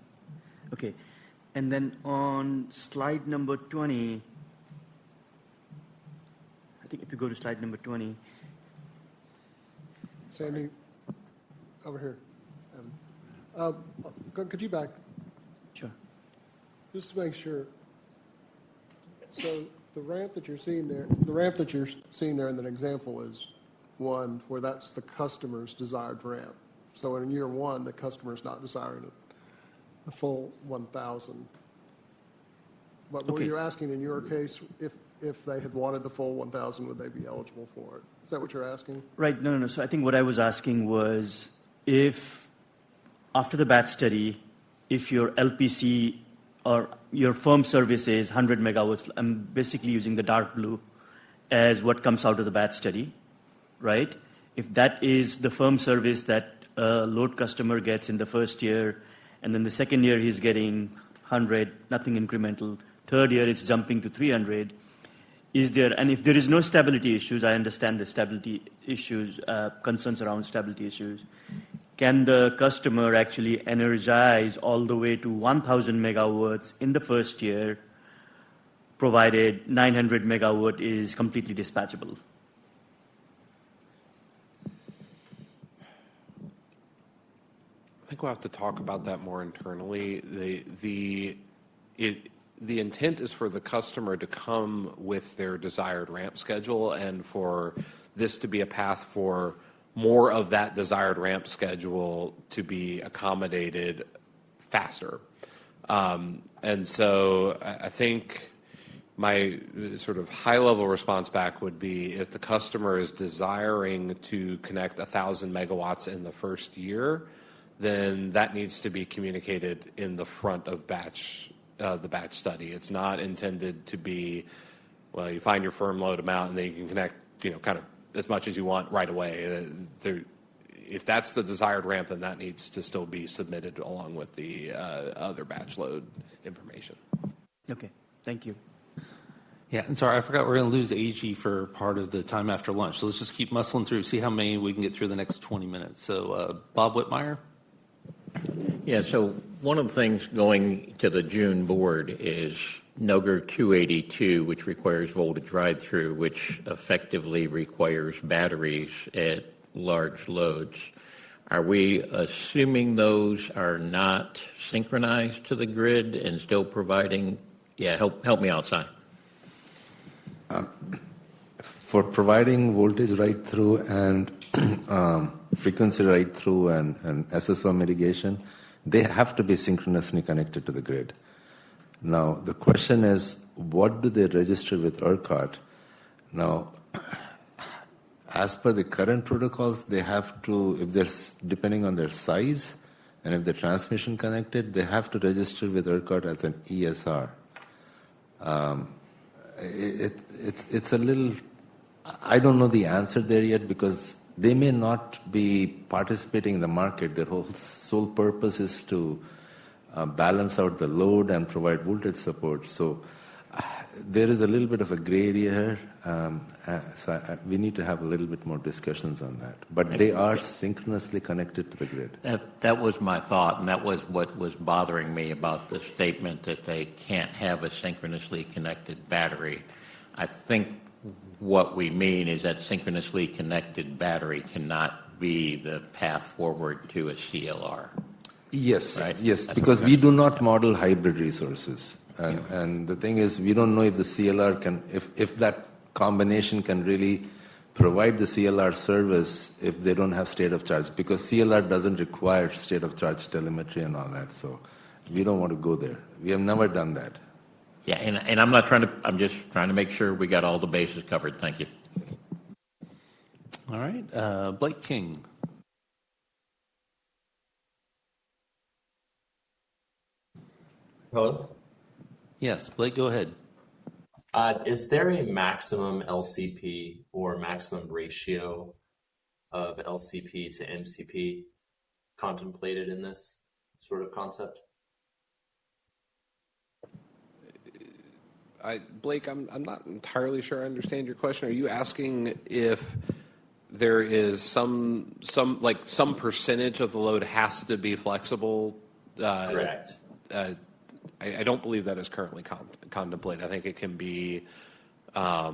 And then on slide number 20, I think if you go to slide number 20. Sandy, over here. Could you back? Sure. Just to make sure. So the ramp that you're seeing there, in that example is one where that's the customer's desired ramp. So in year one, the customer is not desiring the full 1,000. But were you asking in your case if they had wanted the full 1,000, would they be eligible for it? Is that what you're asking? Right. No. So I think what I was asking was if after the batch study, if your LPC or your firm service is 100 megawatts, I'm basically using the dark blue as what comes out of the batch study, right? if that is the firm service that a load customer gets in the first year, and then the second year he's getting 100, nothing incremental, third year it's jumping to 300, is there, and if there is no stability issues, I understand the stability issues, concerns around stability issues, can the customer actually energize all the way to 1,000 megawatts in the first year, provided 900 megawatt is completely dispatchable? I think we'll have to talk about that more internally. The intent is for the customer to come with their desired ramp schedule and for this to be a path for more of that desired ramp schedule to be accommodated faster. And so I think my sort of high-level response back would be if the customer is desiring to connect 1,000 megawatts in the first year, then that needs to be communicated in the front of the batch study. It's not intended to be, well, you find your firm load amount and then you can connect, kind of as much as you want right away. If that's the desired ramp, then that needs to still be submitted along with the other batch load information. Okay, thank you. Yeah, and sorry, I forgot we're going to lose AG for part of the time after lunch. So let's just keep muscling through, see how many we can get through the next 20 minutes. So Bob Whitmire. Yeah, so one of the things going to the June board is NOGR 282, which requires voltage ride-through, which effectively requires batteries at large loads. Are we assuming those are not synchronized to the grid and still providing? Yeah, help me out, Si. For providing voltage ride-through and frequency ride-through and SSO mitigation, they have to be synchronously connected to the grid. Now, the question is, what do they register with ERCOT? Now, as per the current protocols, they have to, if there's, depending on their size, and if they're transmission connected, they have to register with ERCOT as an ESR. It's a little, I don't know the answer there yet because they may not be participating in the market. Their whole sole purpose is to balance out the load and provide voltage support. So there is a little bit of a gray area here. We need to have a little bit more discussions on that. But they are synchronously connected to the grid. That was my thought, and that was what was bothering me about the statement that they can't have a synchronously connected battery. I think what we mean is that synchronously connected battery cannot be the path forward to a CLR. Yes, right? yes, That's because we do not model hybrid resources. And the thing is, we don't know if the CLR can, if that combination can really provide the CLR service if they don't have state of charge, because CLR doesn't require state of charge telemetry and all that. So we don't want to go there. We have never done that. Yeah, and I'm not trying to, I'm just trying to make sure we got all the bases covered. Thank you. All right, Blake King. Hello? Yes, Blake, go ahead. Is there a maximum LCP or maximum ratio of LCP to MCP contemplated in this sort of concept? Blake, I'm not entirely sure I understand your question. Are you asking if there is some percentage of the load has to be flexible? Correct. I don't believe that is currently contemplated. I think it can be, as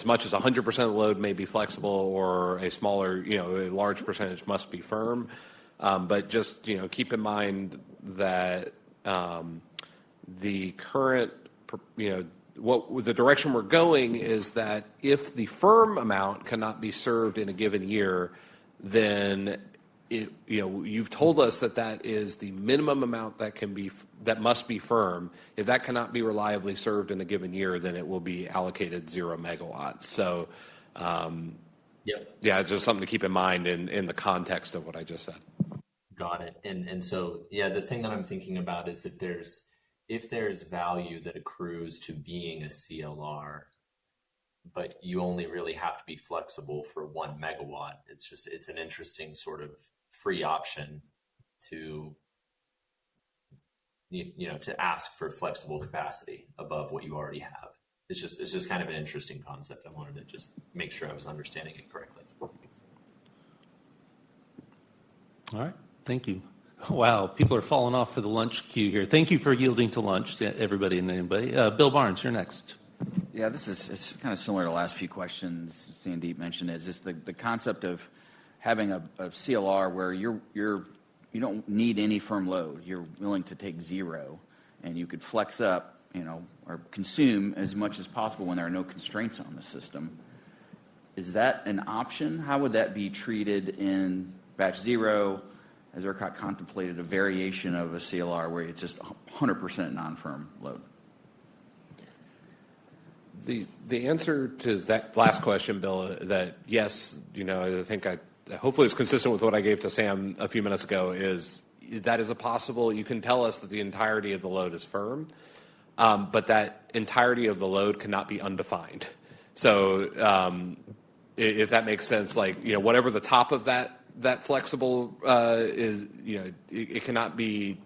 much as 100% of the load may be flexible, or a smaller, a large percentage must be firm. But just keep in mind that the current, what the direction we're going is that if the firm amount cannot be served in a given year, then you've told us that is the minimum amount that must be firm. If that cannot be reliably served in a given year, then it will be allocated 0 megawatts. So, yeah, just something to keep in mind in the context of what I just said. Got it. And so, yeah, the thing that I'm thinking about is if there's value that accrues to being a CLR, but you only really have to be flexible for 1 megawatt. It's an interesting sort of free option to, to ask for flexible capacity above what you already have. It's just kind of an interesting concept. I wanted to just make sure I was understanding it correctly. All right, thank you. Wow, people are falling off for the lunch queue here. Thank you for yielding to lunch, to everybody and anybody. Bill Barnes, you're next. Yeah, it's kind of similar to the last few questions Sandeep mentioned. Is just the concept of having a CLR where you don't need any firm load. You're willing to take zero, and you could flex up, or consume as much as possible when there are no constraints on the system. Is that an option? How would that be treated in batch zero? Has ERCOT contemplated a variation of a CLR where it's just 100% non-firm load? The answer to that last question, Bill, that yes, I think hopefully it's consistent with what I gave to Sam a few minutes ago, is that is a possible. You can tell us that the entirety of the load is firm, but that entirety of the load cannot be undefined. So if that makes sense, whatever the top of that flexible is, it cannot be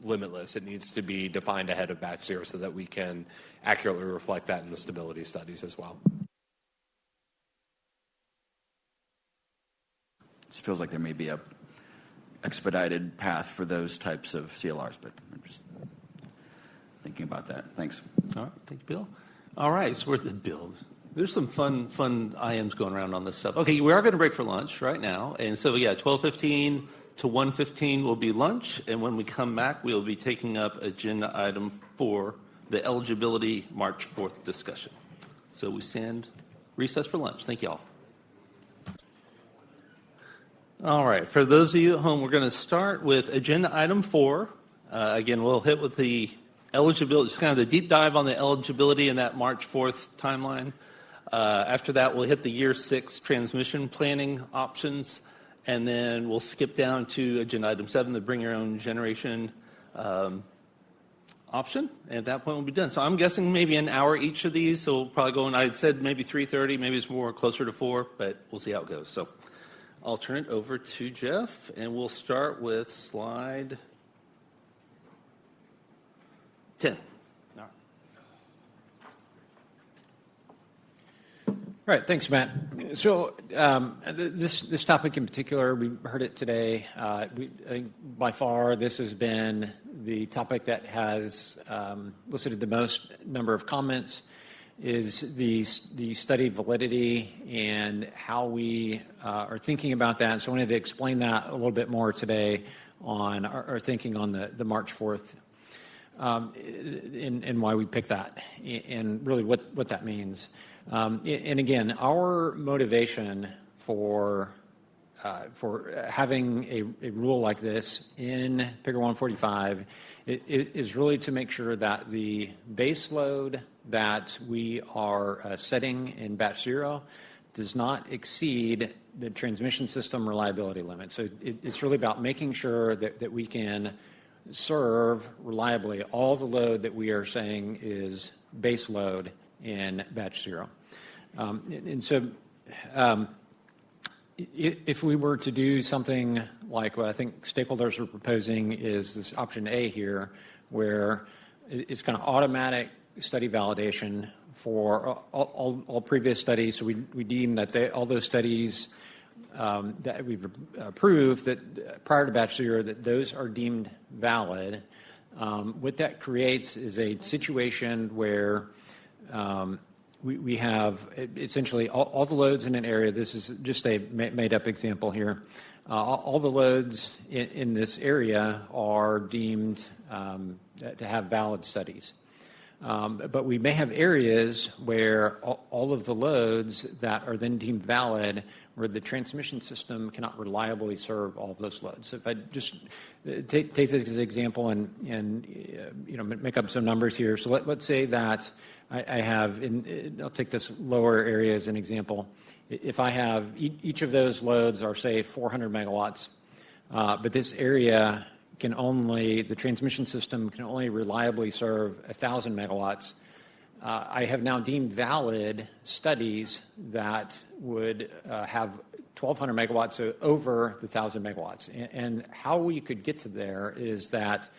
limitless. It needs to be defined ahead of batch zero so that we can accurately reflect that in the stability studies as well. It feels like there may be a expedited path for those types of CLRs, but I'm just thinking about that. Thanks. All right, thank you, Bill. All right, so where's the Bill? There's some fun IMs going around on this stuff. Okay, we are going to break for lunch right now. And so, 12:15 to 1:15 will be lunch. And when we come back, we'll be taking up agenda item 4, the eligibility March 4th discussion. So we stand recess for lunch. Thank you all. All right, for those of you at home, we're going to start with agenda item 4. Again, we'll hit with the eligibility, it's kind of the deep dive on the eligibility in that March 4th timeline. After that, we'll hit the year 6 transmission planning options, and then we'll skip down to agenda item 7, the bring your own generation option. And at that point, we'll be done. So I'm guessing maybe an hour each of these. So we'll probably go in, I said maybe 3:30, maybe it's more closer to 4, but we'll see how it goes. So I'll turn it over to Jeff, and we'll start with slide 10. Right, thanks, Matt. So this topic in particular, we heard it today. I think by far this has been the topic that has elicited the most number of comments. Is the study validity and how we are thinking about that. So I wanted to explain that a little bit more today on our thinking on the March 4th and why we picked that and really what that means. And again, our motivation for having a rule like this in Figure 145 is really to make sure that the base load that we are setting in batch zero does not exceed the transmission system reliability limit. So it's really about making sure that we can serve reliably all the load that we are saying is base load in batch zero. If we were to do something like what I think stakeholders are proposing is this option A here, where it's kind of automatic study validation for all previous studies. So we deem that all those studies that we've approved that prior to batch zero, that those are deemed valid. What that creates is a situation where we have essentially all the loads in an area. This is just a made-up example here. All the loads in this area are deemed to have valid studies. But we may have areas where all of the loads that are then deemed valid, where the transmission system cannot reliably serve all of those loads. So if I just take this as an example and make up some numbers here. So let's say that I have, I'll take this lower area as an example. If I have each of those loads are, say, 400 megawatts, but this area the transmission system can only reliably serve 1,000 megawatts, I have now deemed valid studies that would have 1,200 megawatts over the 1,000 megawatts. And how we could get to there is that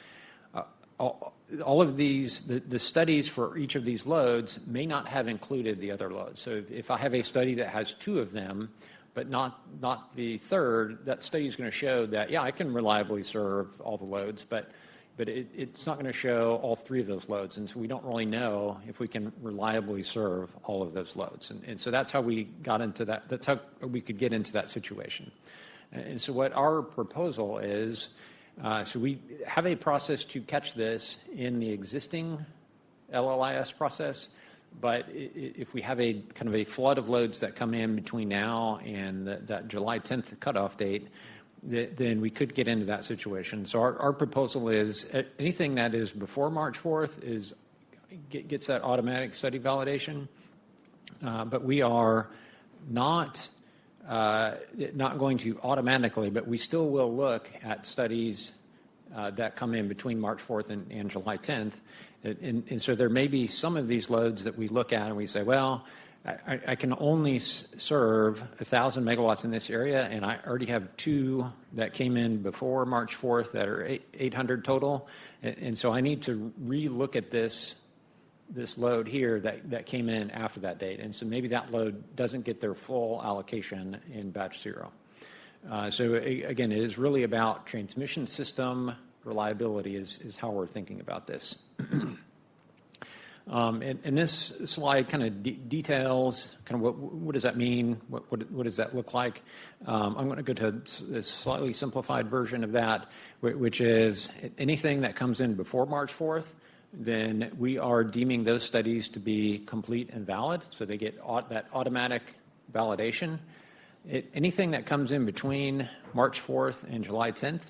all of these, the studies for each of these loads may not have included the other loads. So if I have a study that has two of them, but not the third, that study is going to show that, yeah, I can reliably serve all the loads, but it's not going to show all three of those loads. And so we don't really know if we can reliably serve all of those loads. And so that's how we got into that. That's how we could get into that situation. And so what our proposal is, so we have a process to catch this in the existing LLIS process, but if we have a kind of a flood of loads that come in between now and that July 10th cutoff date, then we could get into that situation. So our proposal is anything that is before March 4th gets that automatic study validation, but we are not going to automatically, but we still will look at studies that come in between March 4th and July 10th. And so there may be some of these loads that we look at and we say, well, I can only serve 1,000 megawatts in this area, and I already have two that came in before March 4th that are 800 total. And so I need to re-look at this load here that came in after that date. And so maybe that load doesn't get their full allocation in batch zero. So again, it is really about transmission system reliability is how we're thinking about this. And this slide kind of details kind of what does that mean? What does that look like? I'm going to go to a slightly simplified version of that, which is anything that comes in before March 4th, then we are deeming those studies to be complete and valid, so they get that automatic validation. Anything that comes in between March 4th and July 10th,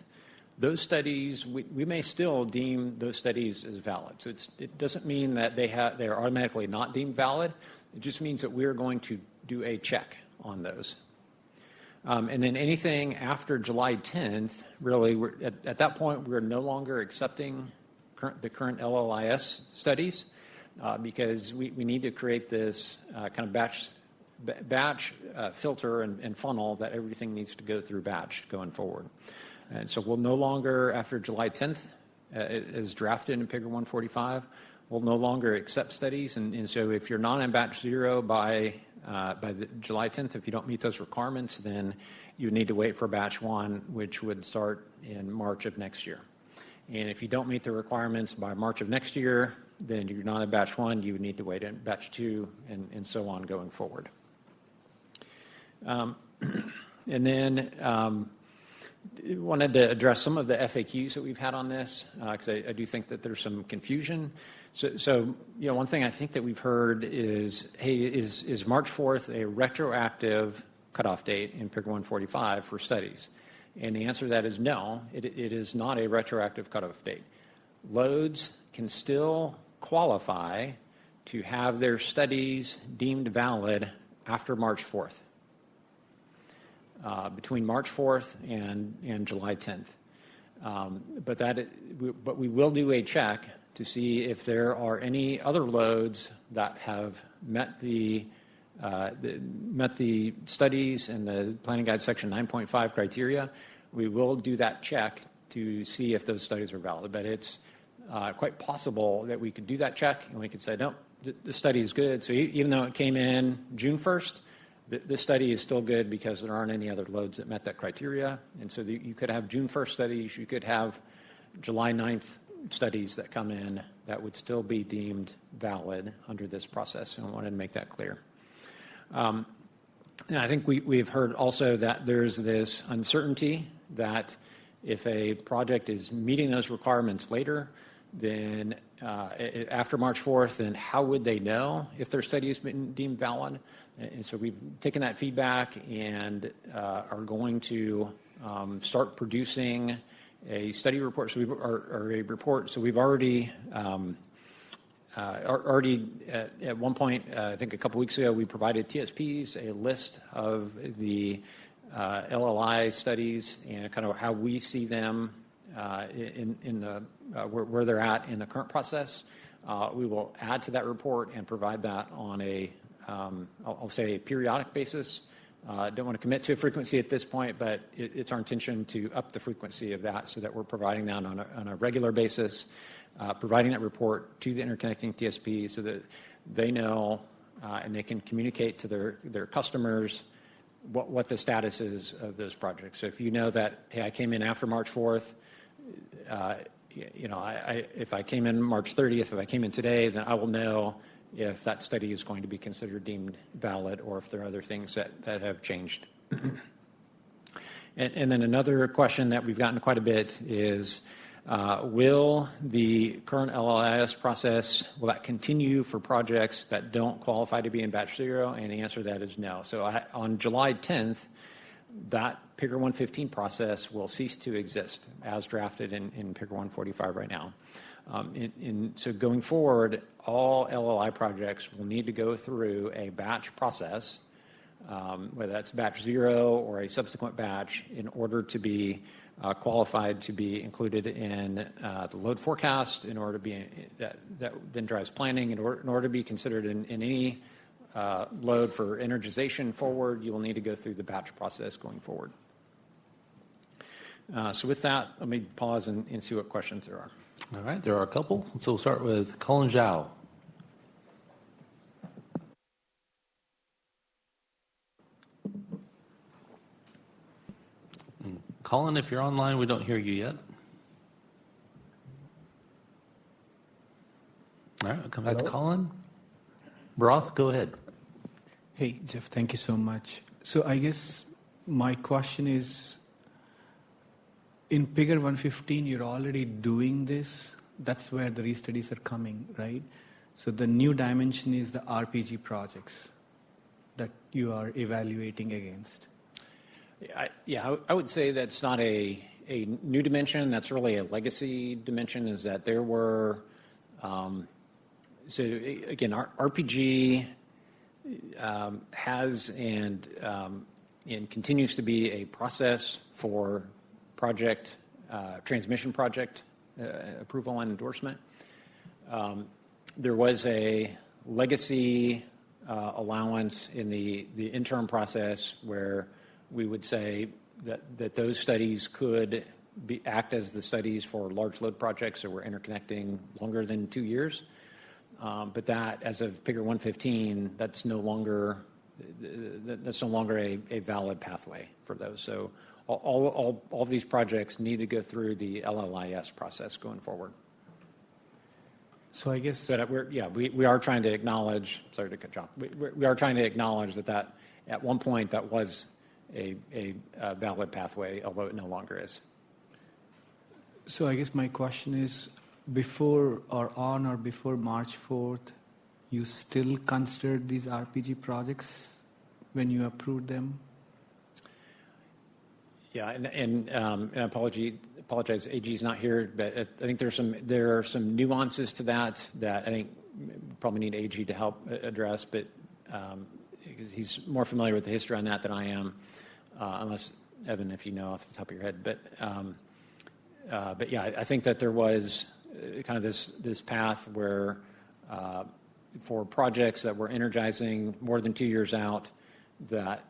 those studies, we may still deem those studies as valid. So it doesn't mean that they are automatically not deemed valid. It just means that we're going to do a check on those. And then anything after July 10th, really, at that point, we're no longer accepting the current LLIS studies because we need to create this kind of batch filter and funnel that everything needs to go through batch going forward. And so we'll no longer, after July 10th, as drafted in Figure 145, we'll no longer accept studies. And so if you're not in batch zero by the July 10th, if you don't meet those requirements, then you need to wait for batch one, which would start in March of next year. And if you don't meet the requirements by March of next year, then you're not in batch one, you would need to wait in batch two, and so on going forward. And then wanted to address some of the FAQs that we've had on this, because I do think that there's some confusion. So one thing I think that we've heard is, hey, is March 4th a retroactive cutoff date in Figure 145 for studies? And the answer to that is no, it is not a retroactive cutoff date. Loads can still qualify to have their studies deemed valid after March 4th. Between March 4th and July 10th. But we will do a check to see if there are any other loads that have met the studies and the Planning Guide Section 9.5 criteria. We will do that check to see if those studies are valid. But it's quite possible that we could do that check and we could say, no, the study is good. So even though it came in June 1st, the study is still good because there aren't any other loads that met that criteria. And so you could have June 1st studies, you could have July 9th studies that come in that would still be deemed valid under this process. And I wanted to make that clear. And I think we've heard also that there's this uncertainty that if a project is meeting those requirements later, then after March 4th, then how would they know if their study has been deemed valid? And so we've taken that feedback and are going to start producing a study report. So a report. So we've already at one point, I think a couple weeks ago, we provided TSPs a list of the LLI studies and kind of how we see them in the where they're at in the current process. We will add to that report and provide that on a, I'll say, a periodic basis. Don't want to commit to a frequency at this point, but it's our intention to up the frequency of that so that we're providing that on a regular basis, providing that report to the interconnecting TSP so that they know and they can communicate to their customers what the status is of those projects. So if you know that, hey, I came in after March 4th, if I came in March 30th, if I came in today, then I will know if that study is going to be considered deemed valid or if there are other things that have changed. And then another question that we've gotten quite a bit is, will the current LLIS process, will that continue for projects that don't qualify to be in batch 0? And the answer to that is no. So on July 10th, that Picker 115 process will cease to exist as drafted in Picker 145 right now. So going forward, all LLI projects will need to go through a batch process, whether that's batch 0 or a subsequent batch, in order to be qualified to be included in the load forecast, in order to be that then drives planning, in order to be considered in any load for energization forward. You will need to go through the batch process going forward. So with that, let me pause and see what questions there are. All right, there are a couple. So we'll start with Colin Zhao. Colin, if you're online, we don't hear you yet. All right, I'll come back to Colin. Broth, go ahead. Hey, Jeff, thank you so much. So I guess my question is, in Figure 115, you're already doing this. That's where the restudies are coming, right? So the new dimension is the RPG projects that you are evaluating against. I would say that's not a new dimension. That's really a legacy dimension, is that there were, so again, RPG has and continues to be a process for project, transmission project approval and endorsement. There was a legacy allowance in the interim process where we would say that those studies could act as the studies for large load projects that were interconnecting longer than 2 years. But that, as of Figure 115, that's no longer a valid pathway for those. So all of these projects need to go through the LLIS process going forward. So I guess we are trying to acknowledge. Sorry to cut you off. We are trying to acknowledge that at one point that was a valid pathway, although it no longer is. So I guess my question is, before or before March 4th, you still considered these RPG projects when you approved them? Yeah, and apologize, AG is not here, but I think there are some nuances to that I think probably need AG to help address, but because he's more familiar with the history on that than I am, unless, Evan, if you know off the top of your head. But yeah, I think that there was kind of this path where for projects that were energizing more than 2 years out, that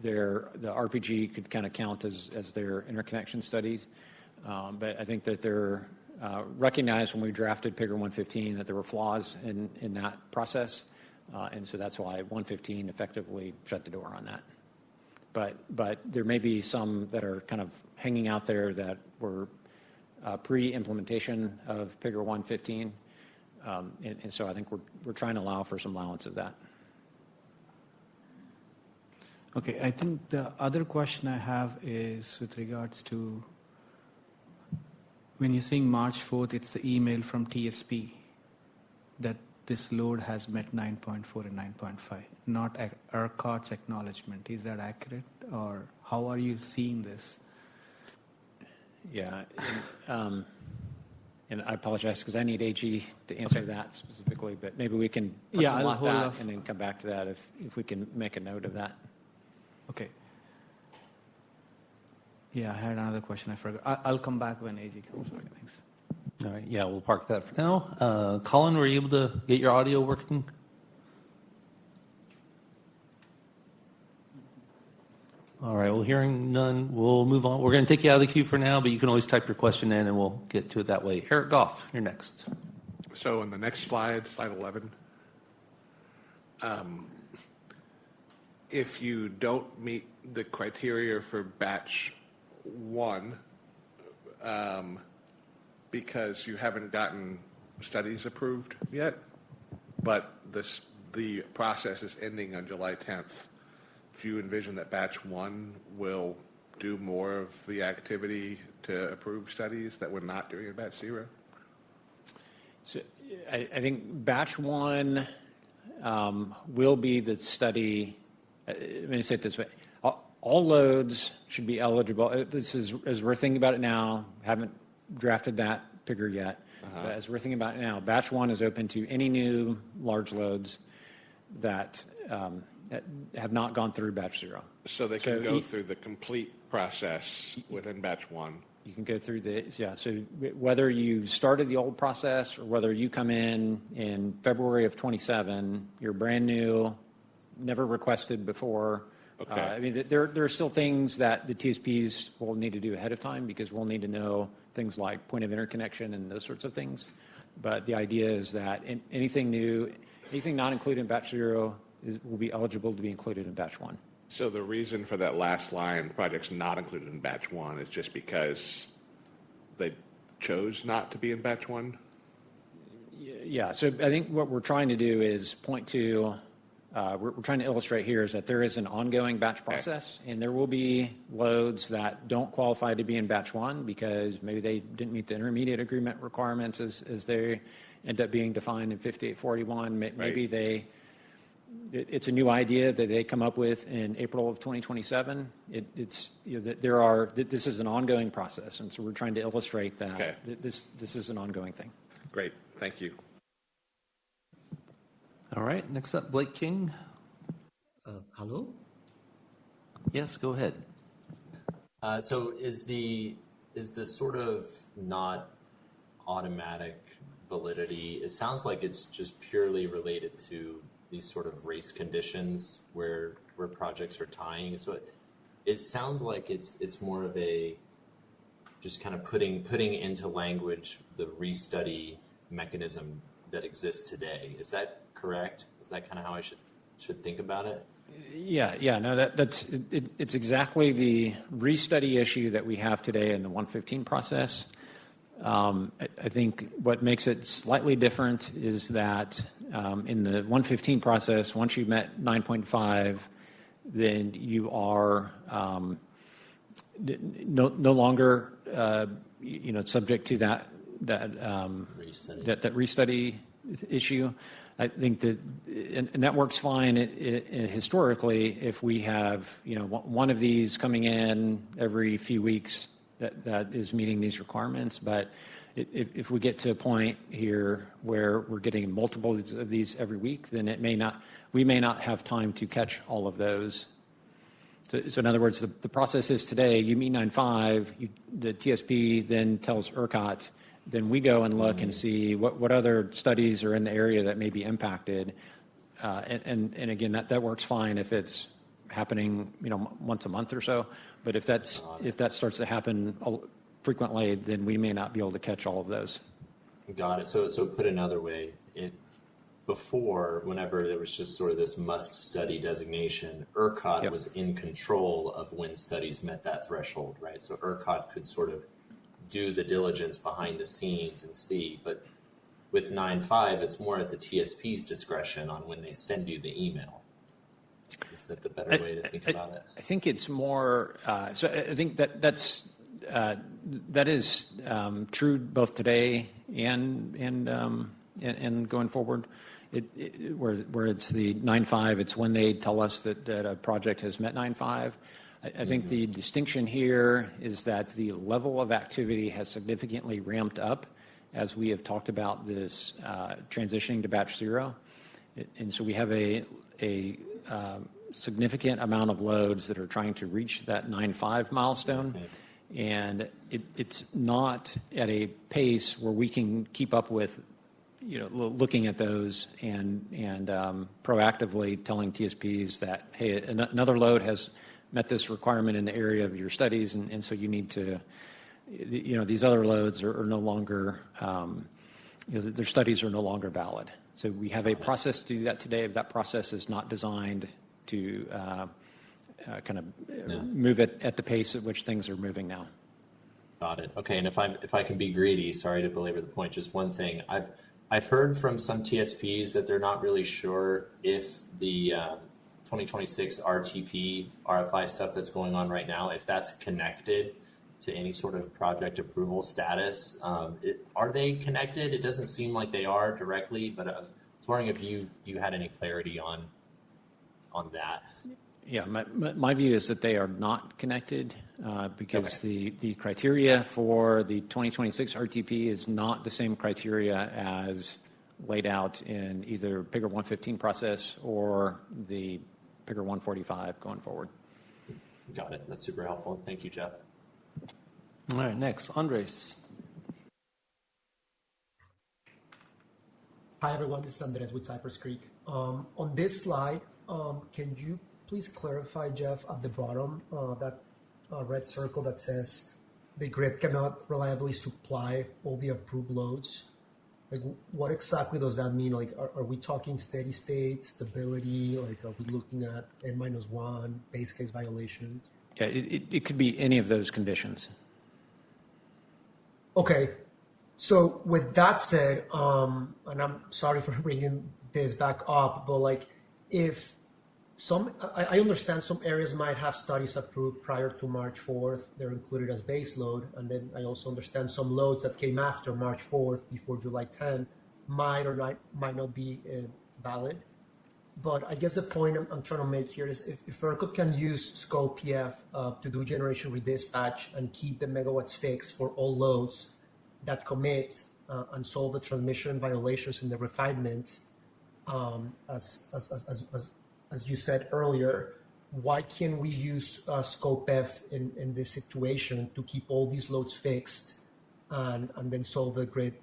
the RPG could kind of count as their interconnection studies. But I think that they're recognized when we drafted Figure 115 that there were flaws in that process. And so that's why 115 effectively shut the door on that. But there may be some that are kind of hanging out there that were pre-implementation of Figure 115. And so I think we're trying to allow for some allowance of that. Okay, I think the other question I have is with regards to when you're saying March 4th, it's the email from TSP that this load has met 9.4 and 9.5, not ERCOT's acknowledgement. Is that accurate, or how are you seeing this? Yeah, and I apologize because I need AG to answer that specifically, but maybe we can I'll hold that off and then come back to that if we can make a note of that. Okay. Yeah, I had another question. I forgot. I'll come back when AG comes back. Thanks. All right, yeah, we'll park that for now. Colin, were you able to get your audio working? All right, well, hearing none, we'll move on. We're going to take you out of the queue for now, but you can always type your question in and we'll get to it that way. Eric Goff, you're next. So in the next slide, slide 11, if you don't meet the criteria for batch 1, because you haven't gotten studies approved yet, but the process is ending on July 10th, do you envision that batch 1 will do more of the activity to approve studies that we're not doing in batch 0? So I think batch 1 will be the study. Let me say it this way. All loads should be eligible. This is, as we're thinking about it now, haven't drafted that figure yet. But as we're thinking about it now, batch 1 is open to any new large loads that have not gone through batch 0. So they can go through the complete process within batch 1. You can go through so whether you started the old process or whether you come in February of 27, you're brand new, never requested before. Okay. I mean, there are still things that the TSPs will need to do ahead of time because we'll need to know things like point of interconnection and those sorts of things. But the idea is that anything new, anything not included in batch 0 will be eligible to be included in batch 1. So the reason for that last line, projects not included in batch 1, is just because they chose not to be in batch 1? Yeah, so I think what we're trying to do is point to, we're trying to illustrate here is that there is an ongoing batch process, and there will be loads that don't qualify to be in batch 1 because maybe they didn't meet the intermediate agreement requirements as they end up being defined in 5841. Maybe it's a new idea that they come up with in April of 2027. This is an ongoing process, and so we're trying to illustrate that this is an ongoing thing. Great, thank you. All right, next up, Blake King. Hello? Yes, go ahead. So is the sort of not automatic validity, it sounds like it's just purely related to these sort of race conditions where projects are tying. So it sounds like it's more of a just kind of putting into language the restudy mechanism that exists today. Is that correct? Is that kind of how I should think about it? Yeah. No, it's exactly the restudy issue that we have today in the 115 process. I think what makes it slightly different is that in the 115 process, once you've met 9.5, then you are no longer subject to that restudy issue. I think that, and that works fine historically if we have one of these coming in every few weeks that is meeting these requirements. But if we get to a point here where we're getting multiple of these every week, then we may not have time to catch all of those. So in other words, the process is today, you meet 9.5, the TSP then tells ERCOT, then we go and look and see what other studies are in the area that may be impacted. And again, that works fine if it's happening once a month or so. But if that starts to happen frequently, then we may not be able to catch all of those. Got it. So put another way, before, whenever there was just sort of this must study designation, ERCOT was in control of when studies met that threshold, right? So ERCOT could sort of do the diligence behind the scenes and see. But with 9.5, it's more at the TSP's discretion on when they send you the email. Is that the better way to think about it? I think it's more. So I think that is true both today and going forward. Where it's the 9.5, it's when they tell us that a project has met 9.5. I think the distinction here is that the level of activity has significantly ramped up as we have talked about this transitioning to batch 0. And so we have a significant amount of loads that are trying to reach that 9.5 milestone. and it's not at a pace where we can keep up with, looking at those and proactively telling TSPs that, hey, another load has met this requirement in the area of your studies, and so you need to, these other loads are no longer, their studies are no longer valid. So we have a process to do that today. That process is not designed to move at the pace at which things are moving now. Got it. Okay, and if I can be greedy, sorry to belabor the point, just one thing. I've heard from some TSPs that they're not really sure if the 2026 RTP, RFI stuff that's going on right now, if that's connected to any sort of project approval status. Are they connected? It doesn't seem like they are directly, but I was wondering if you had any clarity on that. Yeah, my view is that they are not connected because the criteria for the 2026 RTP is not the same criteria as laid out in either Figure 115 process or the Figure 145 going forward. Got it. That's super helpful. Thank you, Jeff. All right, next, Andres. Hi, everyone. This is Andres with Cypress Creek. On this slide, can you please clarify, Jeff, at the bottom, that red circle that says the grid cannot reliably supply all the approved loads? Like, what exactly does that mean? Like, are we talking steady state, stability? Like, are we looking at N-1, base case violation? Yeah, it could be any of those conditions. Okay. So with that said, and I'm sorry for bringing this back up, but like, if I understand some areas might have studies approved prior to March 4th. They're included as base load. And then I also understand some loads that came after March 4th, before July 10, might not be valid. But I guess the point I'm trying to make here is if ERCOT can use scope PF to do generation redispatch and keep the megawatts fixed for all loads that commit and solve the transmission violations and the refinements, as you said earlier, why can't we use scope F in this situation to keep all these loads fixed and then solve the grid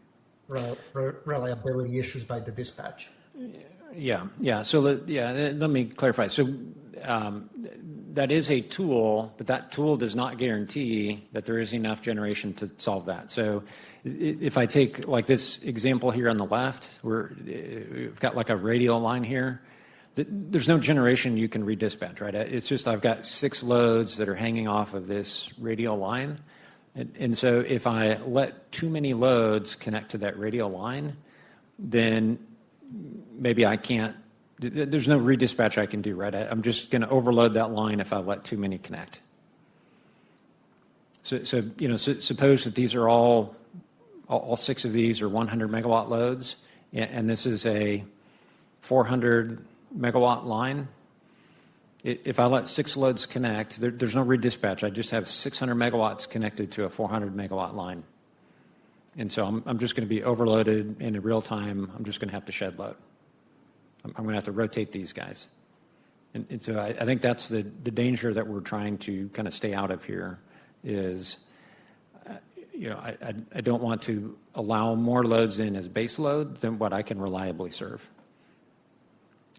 reliability issues by the dispatch? Yeah. So let me clarify. So that is a tool, but that tool does not guarantee that there is enough generation to solve that. So if I take like this example here on the left, where we've got like a radial line here, there's no generation you can redispatch, right? It's just I've got 6 loads that are hanging off of this radial line. And so if I let too many loads connect to that radial line, then maybe I can't, there's no redispatch I can do, right? I'm just going to overload that line if I let too many connect. So suppose that these are all 6 of these are 100 megawatt loads, and this is a 400 megawatt line. If I let 6 loads connect, there's no redispatch. I just have 600 megawatts connected to a 400 megawatt line. And so I'm just going to be overloaded in real time. I'm just going to have to shed load. I'm going to have to rotate these guys. And so I think that's the danger that we're trying to kind of stay out of here is, I don't want to allow more loads in as base load than what I can reliably serve.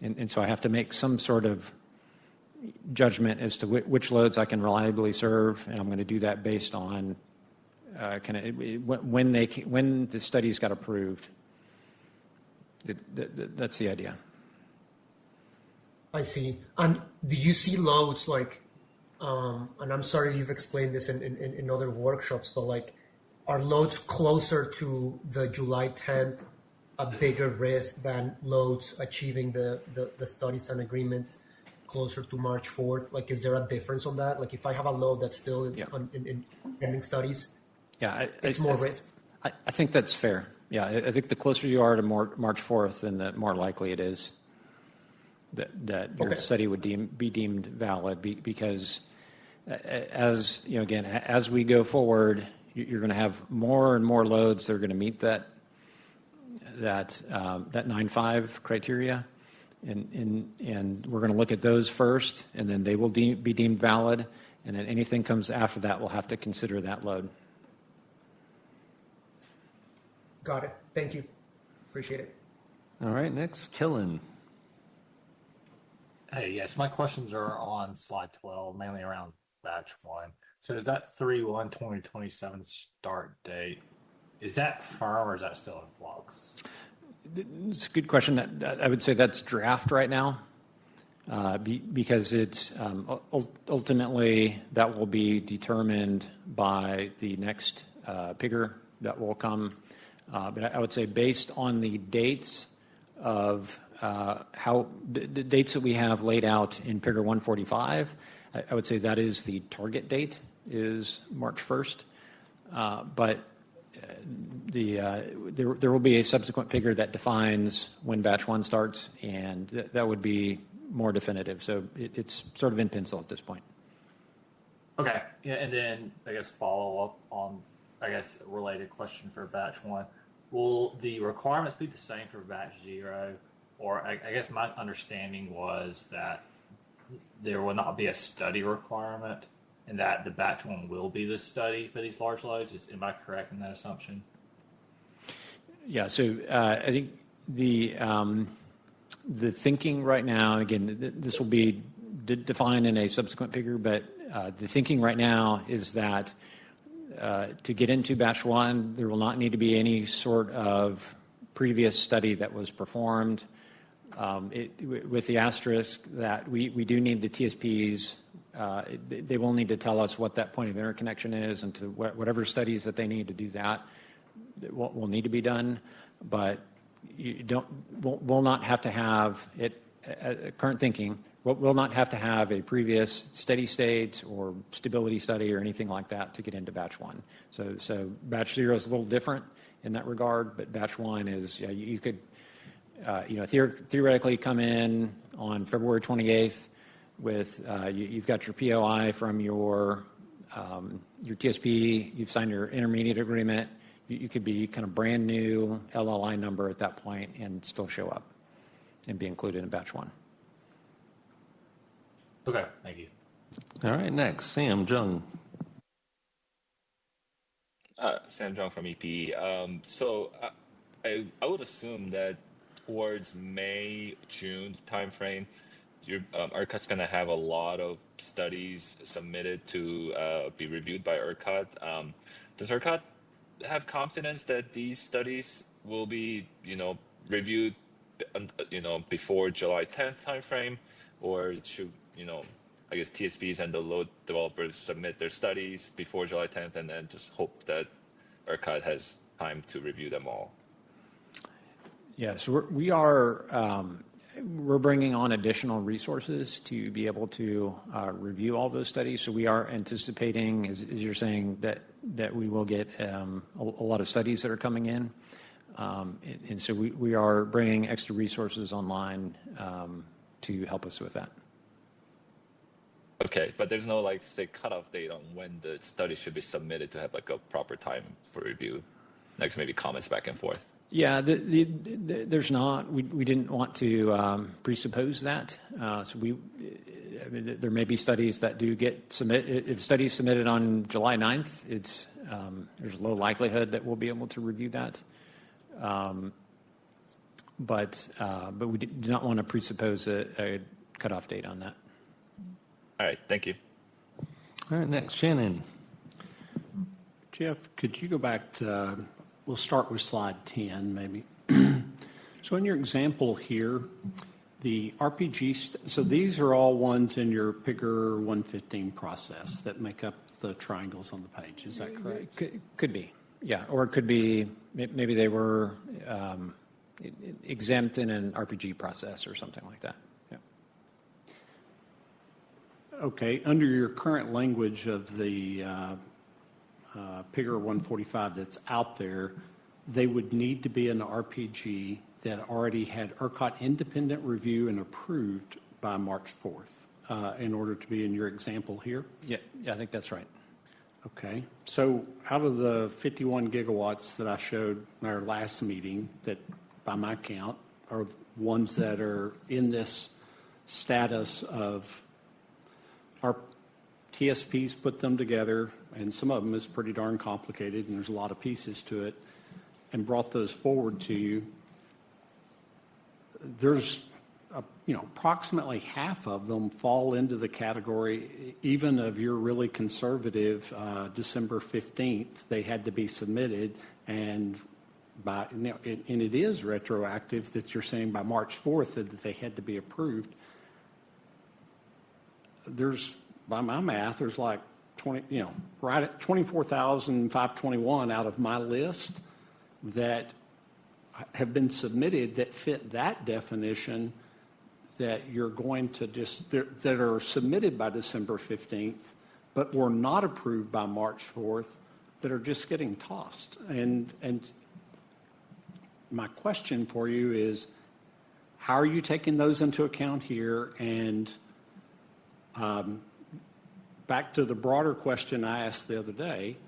And so I have to make some sort of judgment as to which loads I can reliably serve, and I'm going to do that based on when the studies got approved. That's the idea. I see. And do you see loads like, and I'm sorry you've explained this in other workshops, but like, are loads closer to the July 10th a bigger risk than loads achieving the studies and agreements closer to March 4th? Like, is there a difference on that? Like, if I have a load that's still in pending studies, it's more risk? I think that's fair. Yeah, I think the closer you are to March 4th, then the more likely it is that your study would be deemed valid because as we go forward, you're going to have more and more loads that are going to meet that 9.5 criteria. and we're going to look at those first, and then they will be deemed valid, and then anything comes after that, we'll have to consider that load. Got it. Thank you. Appreciate it. All right, next, Killen. Hey, yes, my questions are on slide 12, mainly around batch 1. So is that 3/1/2027 start date, is that firm or is that still in flux? It's a good question. I would say that's draft right now, because it's ultimately that will be determined by the next PIGR that will come. But I would say based on the dates of how the dates that we have laid out in PIGR 145, I would say that is the target date is March 1st. But there will be a subsequent PIGR that defines when batch 1 starts, and that would be more definitive. So it's sort of in pencil at this point. Okay, yeah, and then I guess follow up on, I guess, a related question for batch 1. Will the requirements be the same for batch 0? Or I guess my understanding was that there will not be a study requirement and that the batch 1 will be the study for these large loads. Am I correct in that assumption? Yeah, so I think the thinking right now, and again, this will be defined in a subsequent figure, but the thinking right now is that to get into batch 1, there will not need to be any sort of previous study that was performed. With the asterisk that we do need the TSPs, they will need to tell us what that point of interconnection is, and to whatever studies that they need to do that will need to be done. But you will not have to have it. Current thinking will not have to have a previous steady state or stability study or anything like that to get into batch 1. So batch 0 is a little different in that regard, but batch 1 is you could. Theoretically come in on February 28th with you've got your POI from your TSP, you've signed your intermediate agreement. You could be kind of brand new LLI number at that point and still show up and be included in batch 1. Okay, thank you. All right, next, Sam Jung. Sam Jung from EP. So I would assume that towards May, June timeframe, ERCOT's going to have a lot of studies submitted to be reviewed by ERCOT. Does ERCOT have confidence that these studies will be, reviewed, before July 10th timeframe, or should, I guess TSPs and the load developers submit their studies before July 10th and then just hope that ERCOT has time to review them all? Yeah, so we're bringing on additional resources to be able to review all those studies. So we are anticipating, as you're saying, that we will get a lot of studies that are coming in, and so we are bringing extra resources online to help us with that. Okay, but there's no say cutoff date on when the study should be submitted to have a proper time for review, maybe comments back and forth. Yeah, there's not. We didn't want to presuppose that. There may be studies that do get submitted. If studies submitted on July 9th, there's a low likelihood that we'll be able to review that. But we did not want to presuppose a cutoff date on that. All right, thank you. All right, next, Shannon. Jeff, could you go back to, we'll start with slide 10 maybe. So in your example here, the RPG, so these are all ones in your PIGR 115 process that make up the triangles on the page. Is that correct? Could be, yeah. Or it could be, maybe they were exempt in an RPG process or something like that. Yeah. Okay, under your current language of the PIGR 145 that's out there, they would need to be an RPG that already had ERCOT independent review and approved by March 4th in order to be in your example here? Yeah, I think that's right. Okay, so out of the 51 gigawatts that I showed in our last meeting, that by my count are ones that are in this status of our TSPs put them together, and some of them is pretty darn complicated, and there's a lot of pieces to it, and brought those forward to you. There's approximately half of them fall into the category, even of your really conservative December 15th, they had to be submitted, and it is retroactive that you're saying by March 4th that they had to be approved. There's, by my math, there's like 20, right at 24,521 out of my list that have been submitted that fit that definition, that you're going to that are submitted by December 15th, but were not approved by March 4th, that are just getting tossed. And my question for you is, how are you taking those into account here? And back to the broader question I asked the other day,